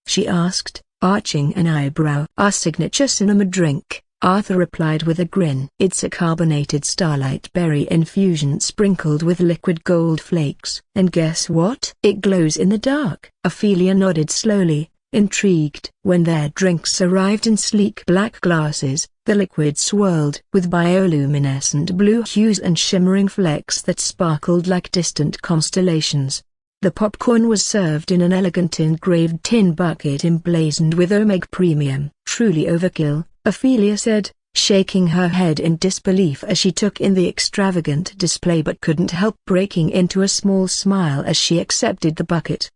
she asked, arching an eyebrow. "Our signature cinema drink," Arthur replied with a grin. "It's a carbonated starlight berry infusion sprinkled with liquid gold flakes. And guess what? It glows in the dark." Ophelia nodded slowly, intrigued. When their drinks arrived in sleek black glasses, the liquid swirled with bioluminescent blue hues and shimmering flecks that sparkled like distant constellations. The popcorn was served in an elegant engraved tin bucket emblazoned with Omega Premium. "Truly overkill," Ophelia said, shaking her head in disbelief as she took in the extravagant display but couldn't help breaking into a small smile as she accepted the bucket.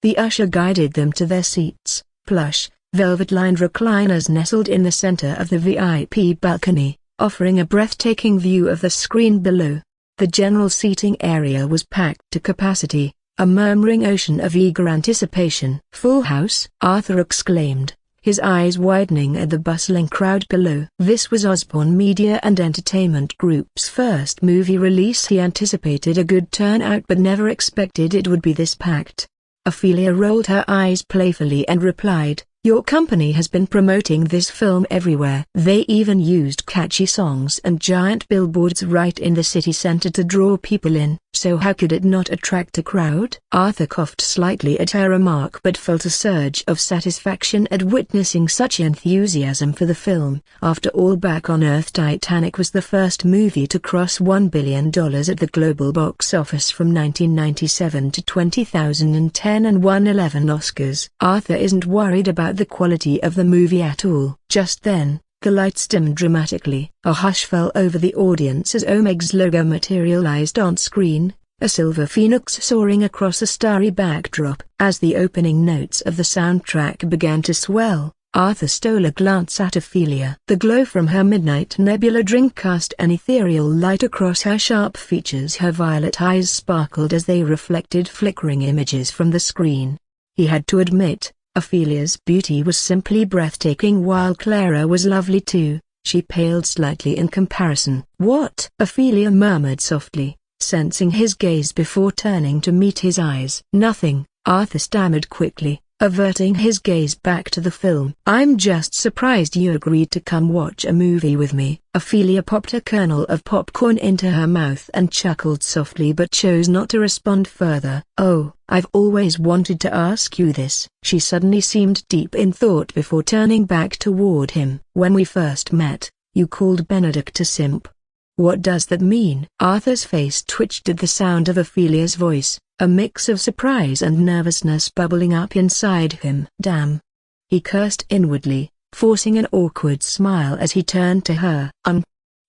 The usher guided them to their seats. Plush, velvet-lined recliners nestled in the center of the VIP balcony, offering a breathtaking view of the screen below. The general seating area was packed to capacity, a murmuring ocean of eager anticipation. "Full house?" Arthur exclaimed, his eyes widening at the bustling crowd below. This was Osborne Media and Entertainment Group's first movie release. He anticipated a good turnout but never expected it would be this packed. Ophelia rolled her eyes playfully and replied, "Your company has been promoting this film everywhere. They even used catchy songs and giant billboards right in the city center to draw people in. So how could it not attract a crowd?" Arthur coughed slightly at her remark but felt a surge of satisfaction at witnessing such enthusiasm for the film. After all, back on Earth, Titanic was the first movie to cross $1 billion at the global box office from 1997 to 2010 and won 11 Oscars. Arthur isn't worried about the quality of the movie at all. Just then, the lights dimmed dramatically. A hush fell over the audience as Omega's logo materialized on screen, a silver phoenix soaring across a starry backdrop. As the opening notes of the soundtrack began to swell, Arthur stole a glance at Ophelia. The glow from her midnight nebula drink cast an ethereal light across her sharp features. Her violet eyes sparkled as they reflected flickering images from the screen. He had to admit, Ophelia's beauty was simply breathtaking. While Clara was lovely too, she paled slightly in comparison. "What?" Ophelia murmured softly, sensing his gaze before turning to meet his eyes. "Nothing," Arthur stammered quickly, averting his gaze back to the film. "I'm just surprised you agreed to come watch a movie with me." Ophelia popped a kernel of popcorn into her mouth and chuckled softly but chose not to respond further. "Oh, I've always wanted to ask you this." She suddenly seemed deep in thought before turning back toward him. "When we first met, you called Benedict a simp. What does that mean?" Arthur's face twitched at the sound of Ophelia's voice, a mix of surprise and nervousness bubbling up inside him. "Damn!" he cursed inwardly, forcing an awkward smile as he turned to her.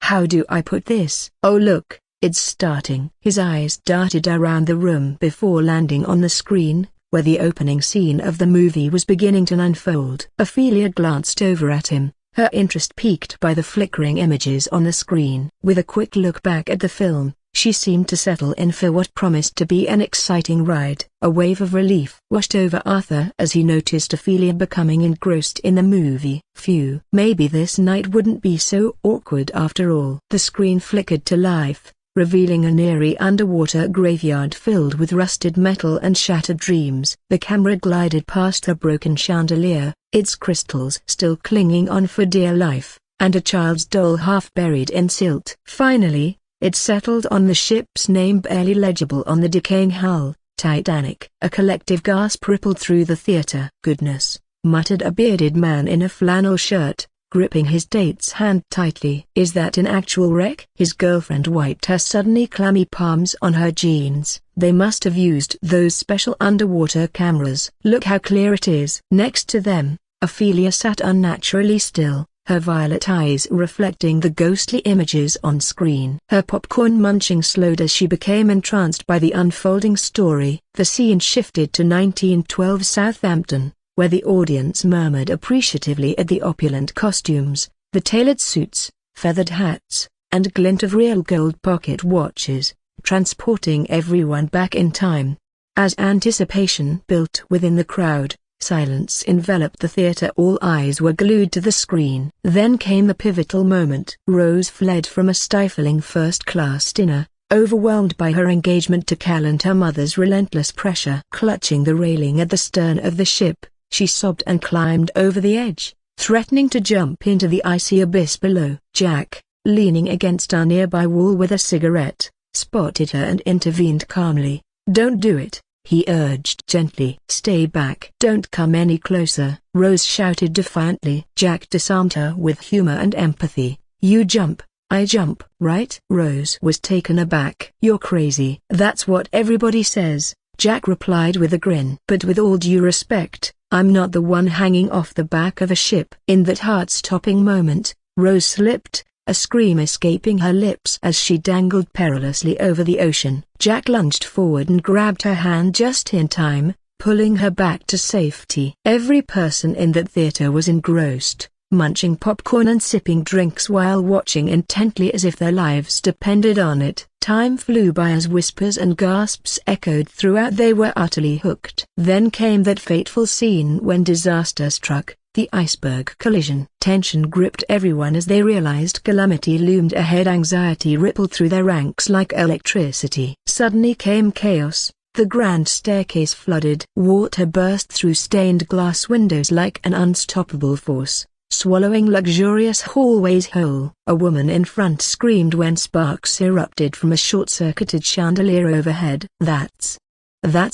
How do I put this? Oh look, it's starting." His eyes darted around the room before landing on the screen, where the opening scene of the movie was beginning to unfold. Ophelia glanced over at him, her interest piqued by the flickering images on the screen. With a quick look back at the film, she seemed to settle in for what promised to be an exciting ride. A wave of relief washed over Arthur as he noticed Ophelia becoming engrossed in the movie. Phew. Maybe this night wouldn't be so awkward after all. The screen flickered to life, revealing an eerie underwater graveyard filled with rusted metal and shattered dreams. The camera glided past a broken chandelier, its crystals still clinging on for dear life, and a child's doll half buried in silt. Finally, it settled on the ship's name barely legible on the decaying hull, Titanic. A collective gasp rippled through the theater. "Goodness," muttered a bearded man in a flannel shirt, gripping his date's hand tightly. "Is that an actual wreck?" His girlfriend wiped her suddenly clammy palms on her jeans. "They must have used those special underwater cameras. Look how clear it is." Next to them, Ophelia sat unnaturally still, her violet eyes reflecting the ghostly images on screen. Her popcorn munching slowed as she became entranced by the unfolding story. The scene shifted to 1912 Southampton, where the audience murmured appreciatively at the opulent costumes, the tailored suits, feathered hats, and glint of real gold pocket watches, transporting everyone back in time. As anticipation built within the crowd, silence enveloped the theater. All eyes were glued to the screen. Then came the pivotal moment. Rose fled from a stifling first-class dinner, overwhelmed by her engagement to Cal and her mother's relentless pressure. Clutching the railing at the stern of the ship, she sobbed and climbed over the edge, threatening to jump into the icy abyss below. Jack, leaning against a nearby wall with a cigarette, spotted her and intervened calmly. "Don't do it," he urged gently. "Stay back. Don't come any closer," Rose shouted defiantly. Jack disarmed her with humor and empathy. "You jump, I jump, right?" Rose was taken aback. "You're crazy." "That's what everybody says," Jack replied with a grin. "But with all due respect, I'm not the one hanging off the back of a ship." In that heart-stopping moment, Rose slipped, a scream escaping her lips as she dangled perilously over the ocean. Jack lunged forward and grabbed her hand just in time, pulling her back to safety. Every person in that theater was engrossed, munching popcorn and sipping drinks while watching intently as if their lives depended on it. Time flew by as whispers and gasps echoed throughout. They were utterly hooked. Then came that fateful scene when disaster struck. The iceberg collision. Tension gripped everyone as they realized calamity loomed ahead. Anxiety rippled through their ranks like electricity. Suddenly came chaos. The grand staircase flooded. Water burst through stained glass windows like an unstoppable force, swallowing luxurious hallways whole. A woman in front screamed when sparks erupted from a short-circuited chandelier overhead. That's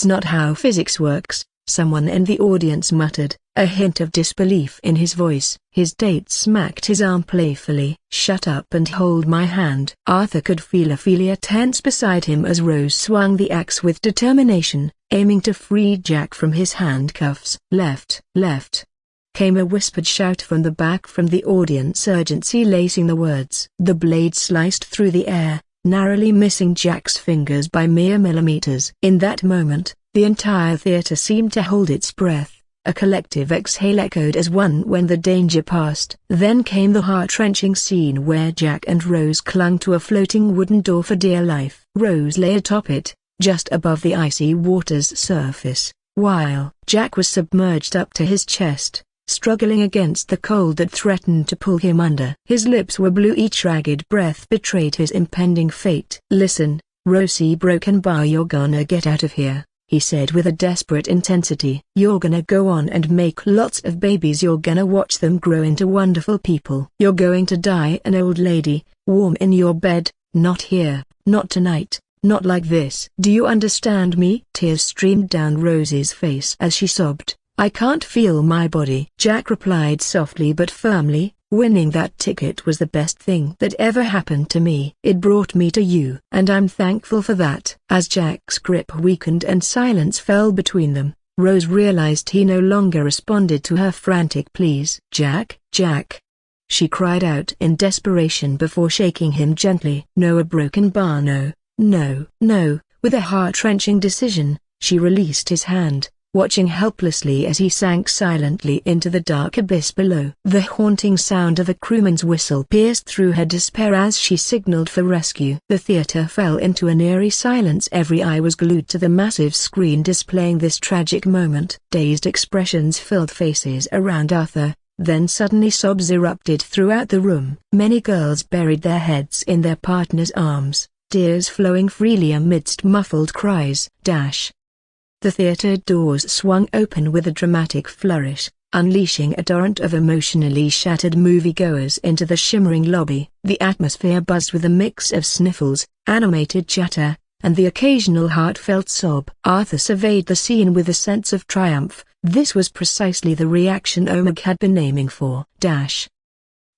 not how physics works," someone in the audience muttered, a hint of disbelief in his voice. His date smacked his arm playfully. "Shut up and hold my hand." Arthur could feel Ophelia tense beside him as Rose swung the axe with determination, aiming to free Jack from his handcuffs. "Left, left," came a whispered shout from the back from the audience, urgency lacing the words. The blade sliced through the air, narrowly missing Jack's fingers by mere millimeters. In that moment, the entire theater seemed to hold its breath. A collective exhale echoed as one when the danger passed. Then came the heart-wrenching scene where Jack and Rose clung to a floating wooden door for dear life. Rose lay atop it, just above the icy water's surface, while Jack was submerged up to his chest, struggling against the cold that threatened to pull him under. His lips were blue, each ragged breath betrayed his impending fate. "Listen, Rosie broken bar, you're gonna get out of here," he said with a desperate intensity. You're gonna go on and make lots of babies. You're gonna watch them grow into wonderful people. You're going to die an old lady, warm in your bed, not here, not tonight, not like this. Do you understand me? Tears streamed down Rose's face as she sobbed. I can't feel my body. Jack replied softly but firmly, winning that ticket was the best thing that ever happened to me. It brought me to you, and I'm thankful for that. As Jack's grip weakened and silence fell between them, Rose realized he no longer responded to her frantic pleas. Jack, Jack! She cried out in desperation before shaking him gently. No, a broken bar. No, no, no. With a heart-wrenching decision, she released his hand, watching helplessly as he sank silently into the dark abyss below. The haunting sound of a crewman's whistle pierced through her despair as she signaled for rescue. The theater fell into an eerie silence. Every eye was glued to the massive screen displaying this tragic moment. Dazed expressions filled faces around Arthur, then suddenly sobs erupted throughout the room. Many girls buried their heads in their partner's arms, tears flowing freely amidst muffled cries. The theater doors swung open with a dramatic flourish, unleashing a torrent of emotionally shattered moviegoers into the shimmering lobby. The atmosphere buzzed with a mix of sniffles, animated chatter, and the occasional heartfelt sob. Arthur surveyed the scene with a sense of triumph. This was precisely the reaction Omag had been aiming for.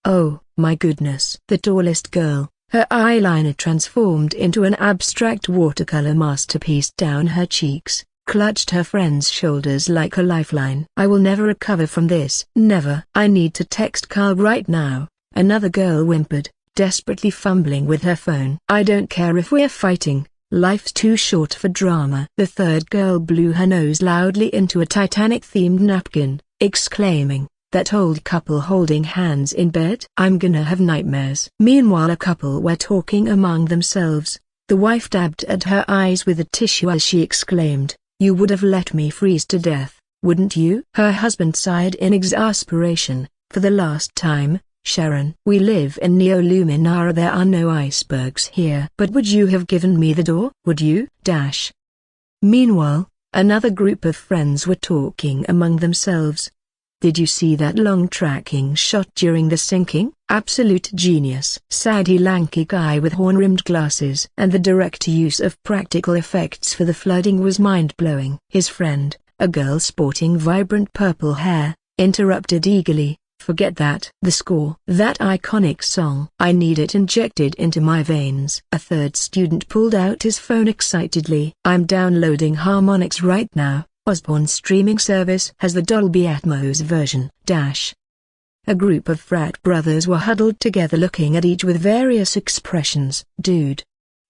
Oh, my goodness. The tallest girl, her eyeliner transformed into an abstract watercolor masterpiece down her cheeks, clutched her friend's shoulders like a lifeline. I will never recover from this. Never. I need to text Carl right now, another girl whimpered, desperately fumbling with her phone. I don't care if we're fighting, life's too short for drama. The third girl blew her nose loudly into a Titanic-themed napkin, exclaiming, that old couple holding hands in bed? I'm gonna have nightmares. Meanwhile a couple were talking among themselves. The wife dabbed at her eyes with a tissue as she exclaimed, you would have let me freeze to death, wouldn't you? Her husband sighed in exasperation, for the last time, Sharon. We live in Neoluminara. There are no icebergs here. But would you have given me the door? Would you? Meanwhile, another group of friends were talking among themselves. Did you see that long tracking shot during the sinking? Absolute genius. Sadly lanky guy with horn-rimmed glasses. And the direct use of practical effects for the flooding was mind-blowing. His friend, a girl sporting vibrant purple hair, interrupted eagerly, forget that. The score. That iconic song. I need it injected into my veins. A third student pulled out his phone excitedly. I'm downloading harmonics right now. Osborne's streaming service has the Dolby Atmos version. A group of frat brothers were huddled together looking at each with various expressions. Dude.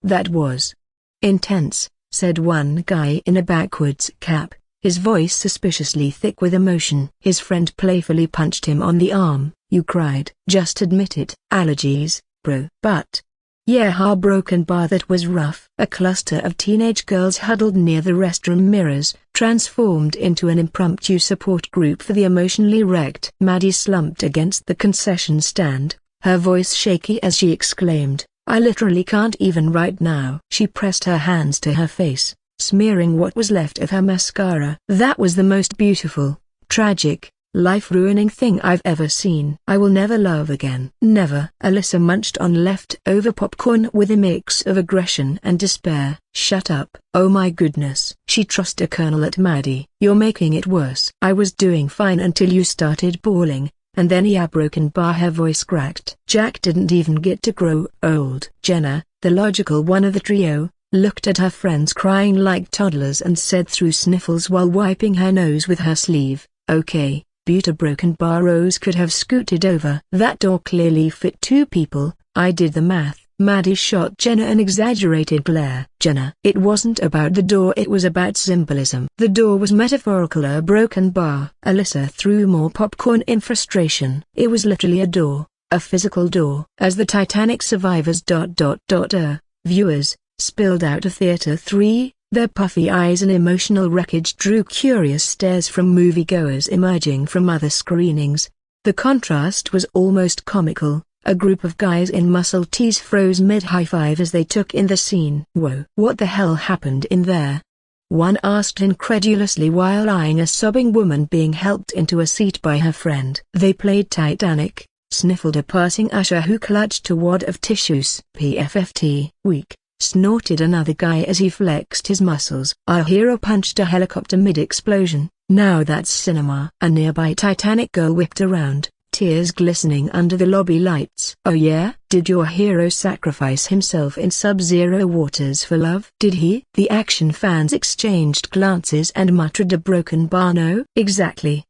That was intense, said one guy in a backwards cap, his voice suspiciously thick with emotion. His friend playfully punched him on the arm. You cried. Just admit it. Allergies, bro. But yeah, broken bar. That was rough. A cluster of teenage girls huddled near the restroom mirrors, transformed into an impromptu support group for the emotionally wrecked. Maddie slumped against the concession stand, her voice shaky as she exclaimed, I literally can't even right now. She pressed her hands to her face, smearing what was left of her mascara. That was the most beautiful, tragic, life-ruining thing I've ever seen. I will never love again. Never. Alyssa munched on leftover popcorn with a mix of aggression and despair. Shut up. Oh my goodness. She thrust a kernel at Maddie. You're making it worse. I was doing fine until you started bawling, and then broken bar. Her voice cracked. Jack didn't even get to grow old. Jenna, the logical one of the trio, looked at her friends crying like toddlers and said through sniffles while wiping her nose with her sleeve, okay. Broken bar. Rose could have scooted over. That door clearly fit two people. I did the math. Maddie shot Jenna an exaggerated glare. Jenna. It wasn't about the door, it was about symbolism. The door was metaphorical. A broken bar. Alyssa threw more popcorn in frustration. It was literally a door, a physical door. As the Titanic survivors viewers spilled out of Theater 3, their puffy eyes and emotional wreckage drew curious stares from moviegoers emerging from other screenings. The contrast was almost comical. A group of guys in muscle tees froze mid-high five as they took in the scene. Whoa! What the hell happened in there? one asked incredulously while eyeing a sobbing woman being helped into a seat by her friend. They played Titanic, sniffled a passing usher who clutched a wad of tissues. PFFT. Weak, snorted another guy as he flexed his muscles. Our hero punched a helicopter mid-explosion. Now that's cinema. A nearby Titanic girl whipped around, tears glistening under the lobby lights. Oh yeah? Did your hero sacrifice himself in sub-zero waters for love? Did he? The action fans exchanged glances and muttered a broken bar. No? Exactly,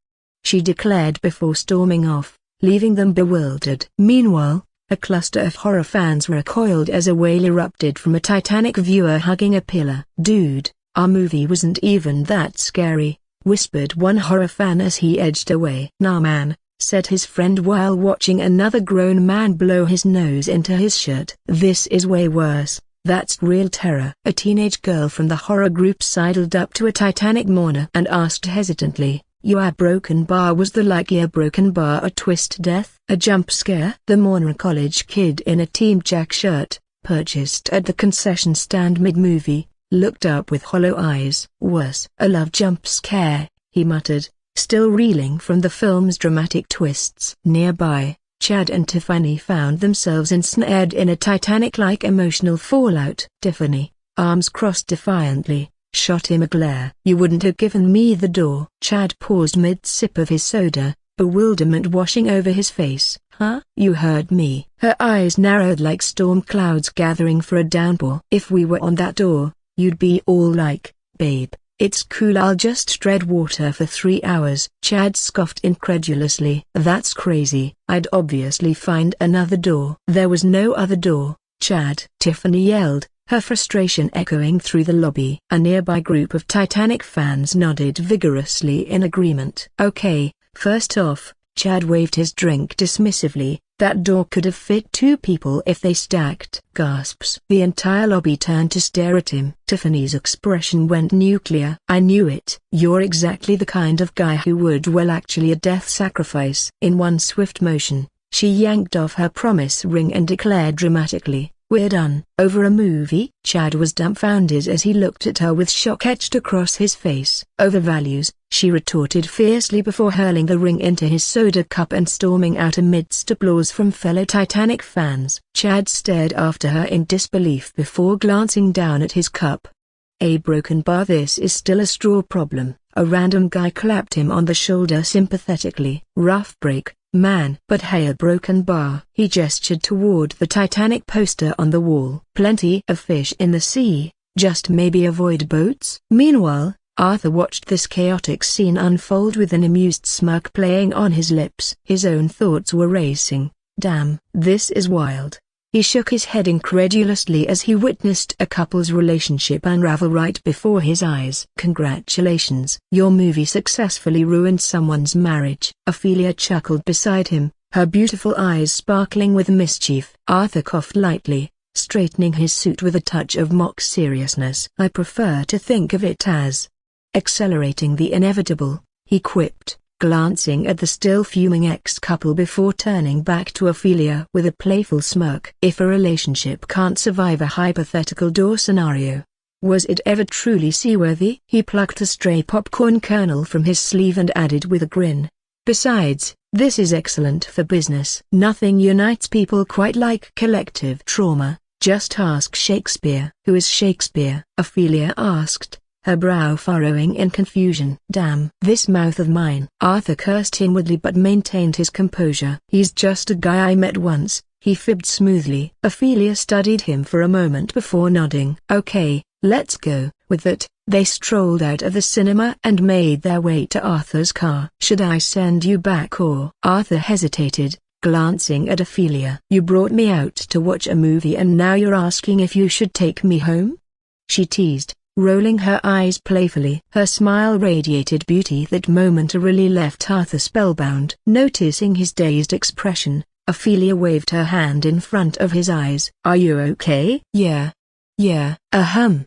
she declared before storming off, leaving them bewildered. Meanwhile, a cluster of horror fans recoiled as a wail erupted from a Titanic viewer hugging a pillar. Dude, our movie wasn't even that scary, whispered one horror fan as he edged away. Nah man, said his friend while watching another grown man blow his nose into his shirt. This is way worse, that's real terror. A teenage girl from the horror group sidled up to a Titanic mourner and asked hesitantly, "Your broken bar was the like your broken bar a twist death? A jump scare?" The mourner, a college kid in a Team Jack shirt, purchased at the concession stand mid-movie, looked up with hollow eyes. "Worse. A love jump scare," he muttered, still reeling from the film's dramatic twists. Nearby, Chad and Tiffany found themselves ensnared in a Titanic-like emotional fallout. Tiffany, arms crossed defiantly, shot him a glare. "You wouldn't have given me the door." Chad paused mid-sip of his soda, bewilderment washing over his face. "Huh? You heard me." Her eyes narrowed like storm clouds gathering for a downpour. "If we were on that door, you'd be all like, 'Babe, it's cool, I'll just tread water for 3 hours.'" Chad scoffed incredulously. "That's crazy. I'd obviously find another door." "There was no other door, Chad," Tiffany yelled, her frustration echoing through the lobby. A nearby group of Titanic fans nodded vigorously in agreement. "Okay, first off," Chad waved his drink dismissively, "that door could have fit 2 people if they stacked." Gasps. The entire lobby turned to stare at him. Tiffany's expression went nuclear. "I knew it. You're exactly the kind of guy who would actually a death sacrifice." In one swift motion, she yanked off her promise ring and declared dramatically, "We're done." "Over a movie?" Chad was dumbfounded as he looked at her with shock etched across his face. "Over values," she retorted fiercely before hurling the ring into his soda cup and storming out amidst applause from fellow Titanic fans. Chad stared after her in disbelief before glancing down at his cup. "A broken bar? This is still a straw problem." A random guy clapped him on the shoulder sympathetically. "Rough break, man." "But hey, a broken bar." He gestured toward the Titanic poster on the wall. "Plenty of fish in the sea, just maybe avoid boats." Meanwhile, Arthur watched this chaotic scene unfold with an amused smirk playing on his lips. His own thoughts were racing. Damn, this is wild. He shook his head incredulously as he witnessed a couple's relationship unravel right before his eyes. "Congratulations. Your movie successfully ruined someone's marriage." Ophelia chuckled beside him, her beautiful eyes sparkling with mischief. Arthur coughed lightly, straightening his suit with a touch of mock seriousness. "I prefer to think of it as accelerating the inevitable," he quipped, glancing at the still fuming ex-couple before turning back to Ophelia with a playful smirk. "If a relationship can't survive a hypothetical door scenario, was it ever truly seaworthy?" He plucked a stray popcorn kernel from his sleeve and added with a grin, "Besides, this is excellent for business." "Nothing unites people quite like collective trauma. Just ask Shakespeare." "Who is Shakespeare?" Ophelia asked, her brow furrowing in confusion. "Damn this mouth of mine." Arthur cursed inwardly but maintained his composure. "He's just a guy I met once," he fibbed smoothly. Ophelia studied him for a moment before nodding. "Okay, let's go." With that, they strolled out of the cinema and made their way to Arthur's car. "Should I send you back or?" Arthur hesitated, glancing at Ophelia. "You brought me out to watch a movie and now you're asking if you should take me home?" she teased, rolling her eyes playfully. Her smile radiated beauty that momentarily left Arthur spellbound. Noticing his dazed expression, Ophelia waved her hand in front of his eyes. "Are you okay?" Yeah,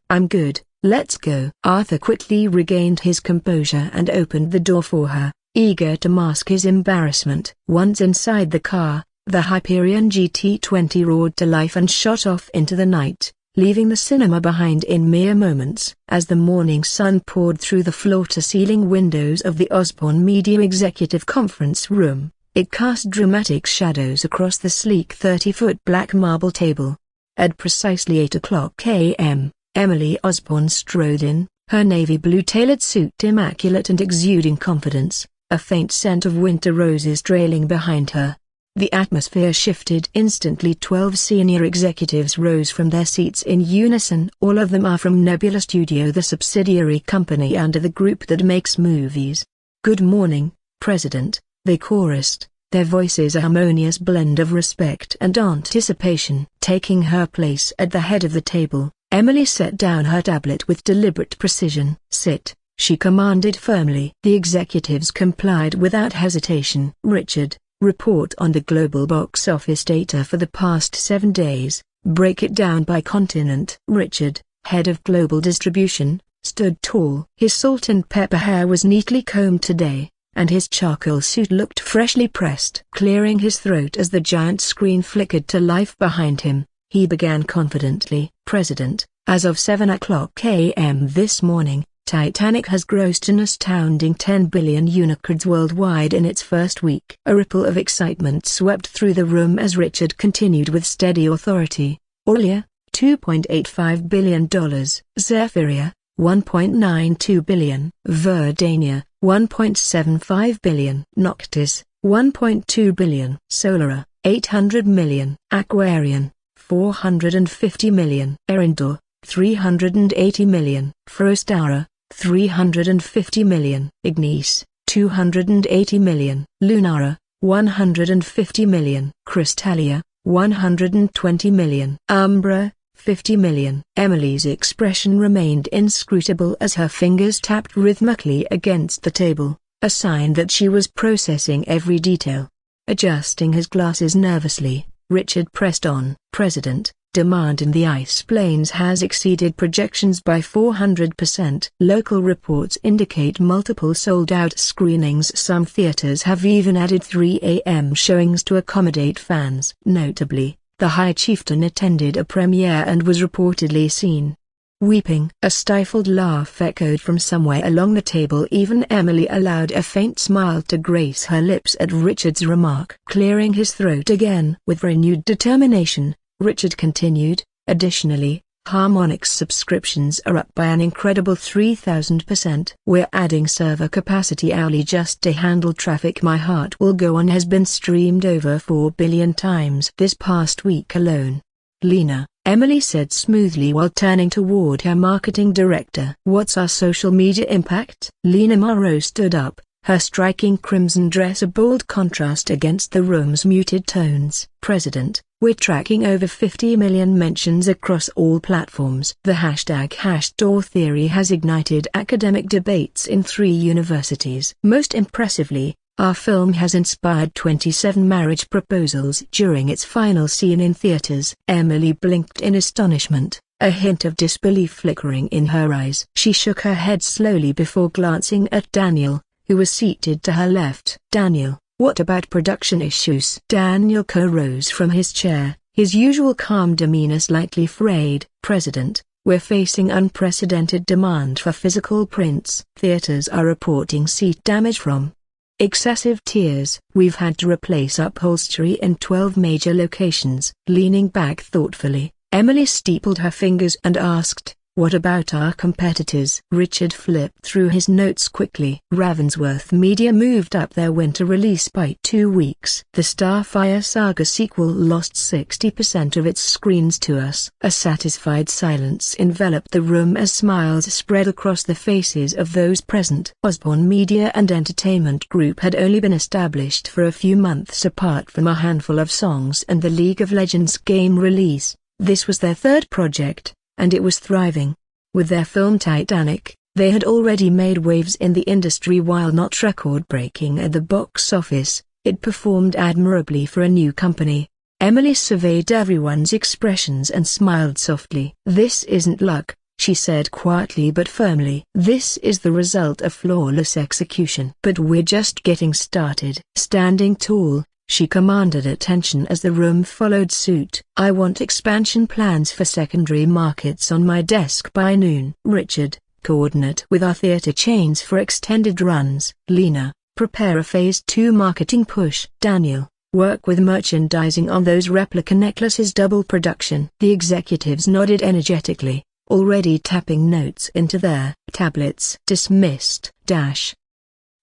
I'm good, let's go." Arthur quickly regained his composure and opened the door for her, eager to mask his embarrassment. Once inside the car, the Hyperion GT20 roared to life and shot off into the night, leaving the cinema behind in mere moments. As the morning sun poured through the floor-to-ceiling windows of the Osborne Media Executive Conference Room, it cast dramatic shadows across the sleek 30-foot black marble table. At precisely 8 o'clock a.m., Emily Osborne strode in, her navy blue tailored suit immaculate and exuding confidence, a faint scent of winter roses trailing behind her. The atmosphere shifted instantly. 12 senior executives rose from their seats in unison. All of them are from Nebula Studio, the subsidiary company under the group that makes movies. "Good morning, President," they chorused, their voices a harmonious blend of respect and anticipation. Taking her place at the head of the table, Emily set down her tablet with deliberate precision. "Sit," she commanded firmly. The executives complied without hesitation. "Richard, report on the global box office data for the past 7 days, break it down by continent." Richard, head of global distribution, stood tall. His salt and pepper hair was neatly combed today, and his charcoal suit looked freshly pressed. Clearing his throat as the giant screen flickered to life behind him, he began confidently. "President, as of 7 o'clock a.m. this morning, Titanic has grossed an astounding 10 billion unicorns worldwide in its first week." A ripple of excitement swept through the room as Richard continued with steady authority. "Aurelia, $2.85 billion. Zephyria, $1.92 billion. Verdania, $1.75 billion. Noctis, $1.2 billion. Solara, $800 million. Aquarian, $450 million. Erindor, $380 million. Frostara, $350 million. Ignis, $280 million. Lunara, $150 million. Crystalia, $120 million. Umbra, $50 million. Emily's expression remained inscrutable as her fingers tapped rhythmically against the table, a sign that she was processing every detail. Adjusting his glasses nervously, Richard pressed on. "President, demand in the ice planes has exceeded projections by 400%. Local reports indicate multiple sold-out screenings. Some theaters have even added 3 a.m. showings to accommodate fans." Notably, the High Chieftain attended a premiere and was reportedly seen weeping. A stifled laugh echoed from somewhere along the table. Even Emily allowed a faint smile to grace her lips at Richard's remark. Clearing his throat again with renewed determination, Richard continued, "Additionally, Harmonix subscriptions are up by an incredible 3,000%. We're adding server capacity hourly just to handle traffic. My Heart Will Go On has been streamed over 4 billion times this past week alone." "Lena," Emily said smoothly while turning toward her marketing director. "What's our social media impact?" Lena Morrow stood up, her striking crimson dress a bold contrast against the room's muted tones. "President, we're tracking over 50 million mentions across all platforms." The #Door theory has ignited academic debates in 3 universities. Most impressively, our film has inspired 27 marriage proposals during its final scene in theaters. Emily blinked in astonishment, a hint of disbelief flickering in her eyes. She shook her head slowly before glancing at Daniel, who was seated to her left. "Daniel, what about production issues?" Daniel rose from his chair, his usual calm demeanor slightly frayed. "President, we're facing unprecedented demand for physical prints. Theaters are reporting seat damage from excessive tears. We've had to replace upholstery in 12 major locations." Leaning back thoughtfully, Emily steepled her fingers and asked, "What about our competitors?" Richard flipped through his notes quickly. "Ravensworth Media moved up their winter release by 2 weeks. The Starfire Saga sequel lost 60% of its screens to us." A satisfied silence enveloped the room as smiles spread across the faces of those present. Osborne Media and Entertainment Group had only been established for a few months apart from a handful of songs and the League of Legends game release. This was their 3rd project, and it was thriving. With their film Titanic, they had already made waves in the industry. While not record-breaking at the box office, it performed admirably for a new company. Emily surveyed everyone's expressions and smiled softly. "This isn't luck," she said quietly but firmly. "This is the result of flawless execution." "But we're just getting started." Standing tall, She commanded attention as the room followed suit. I want expansion plans for secondary markets on my desk by noon. Richard, coordinate with our theater chains for extended runs. Lena, prepare a phase 2 marketing push. Daniel, work with merchandising on those replica necklaces double production. The executives nodded energetically, already tapping notes into their tablets. Dismissed.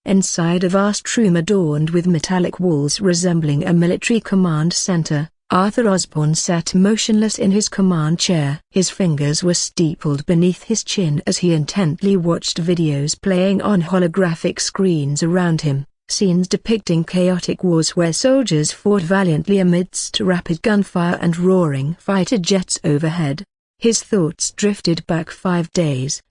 Inside a vast room adorned with metallic walls resembling a military command center, Arthur Osborne sat motionless in his command chair. His fingers were steepled beneath his chin as he intently watched videos playing on holographic screens around him, scenes depicting chaotic wars where soldiers fought valiantly amidst rapid gunfire and roaring fighter jets overhead. His thoughts drifted back 5 days.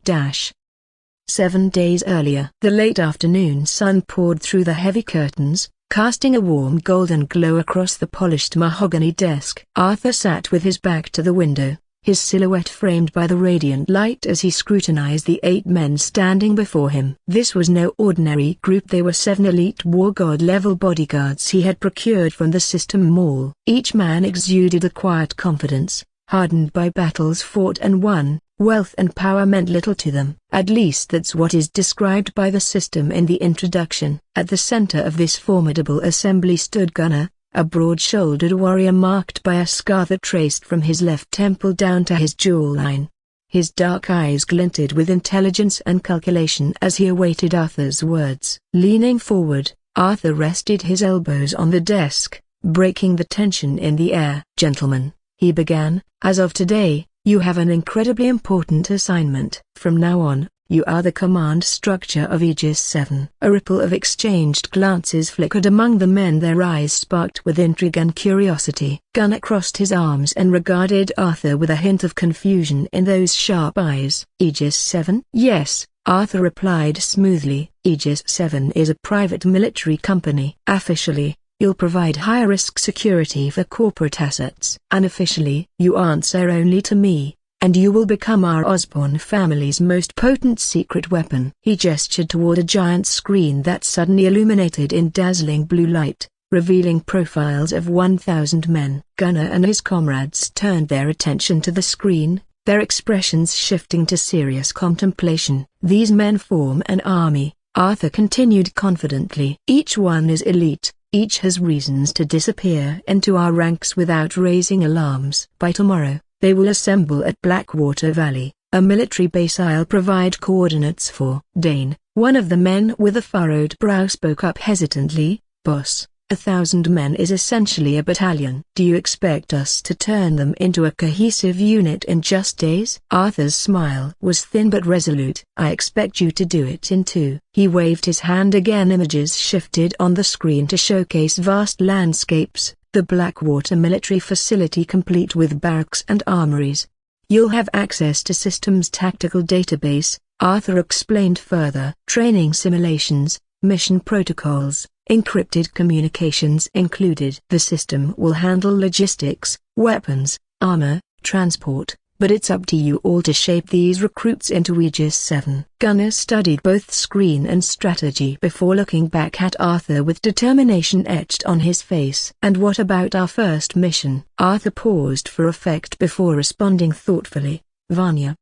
7 days earlier. The late afternoon sun poured through the heavy curtains, casting a warm golden glow across the polished mahogany desk. Arthur sat with his back to the window, his silhouette framed by the radiant light as he scrutinized the 8 men standing before him. This was no ordinary group. They were 7 elite war god-level bodyguards he had procured from the system mall. Each man exuded a quiet confidence, hardened by battles fought and won. Wealth and power meant little to them. At least that's what is described by the system in the introduction. At the center of this formidable assembly stood Gunnar, a broad-shouldered warrior marked by a scar that traced from his left temple down to his jawline. His dark eyes glinted with intelligence and calculation as he awaited Arthur's words. Leaning forward, Arthur rested his elbows on the desk, breaking the tension in the air. "Gentlemen," he began, "as of today, you have an incredibly important assignment. From now on, you are the command structure of Aegis 7. A ripple of exchanged glances flickered among the men, their eyes sparked with intrigue and curiosity. Gunnar crossed his arms and regarded Arthur with a hint of confusion in those sharp eyes. Aegis 7? Yes, Arthur replied smoothly. Aegis 7 is a private military company. Officially, you'll provide high-risk security for corporate assets. Unofficially, you answer only to me, and you will become our Osborne family's most potent secret weapon. He gestured toward a giant screen that suddenly illuminated in dazzling blue light, revealing profiles of 1,000 men. Gunnar and his comrades turned their attention to the screen, their expressions shifting to serious contemplation. These men form an army, Arthur continued confidently. Each one is elite. Each has reasons to disappear into our ranks without raising alarms. By tomorrow, they will assemble at Blackwater Valley, a military base I'll provide coordinates for. Dane, one of the men with a furrowed brow, spoke up hesitantly. "Boss, 1,000 men is essentially a battalion. Do you expect us to turn them into a cohesive unit in just days?" Arthur's smile was thin but resolute. "I expect you to do it in 2. He waved his hand again. Images shifted on the screen to showcase vast landscapes, the Blackwater military facility complete with barracks and armories. "You'll have access to systems tactical database," Arthur explained further. "Training simulations, mission protocols, encrypted communications included. The system will handle logistics, weapons, armor, transport, but it's up to you all to shape these recruits into Aegis 7. Gunnar studied both screen and strategy before looking back at Arthur with determination etched on his face. "And what about our first mission?" Arthur paused for effect before responding thoughtfully. "Vanya,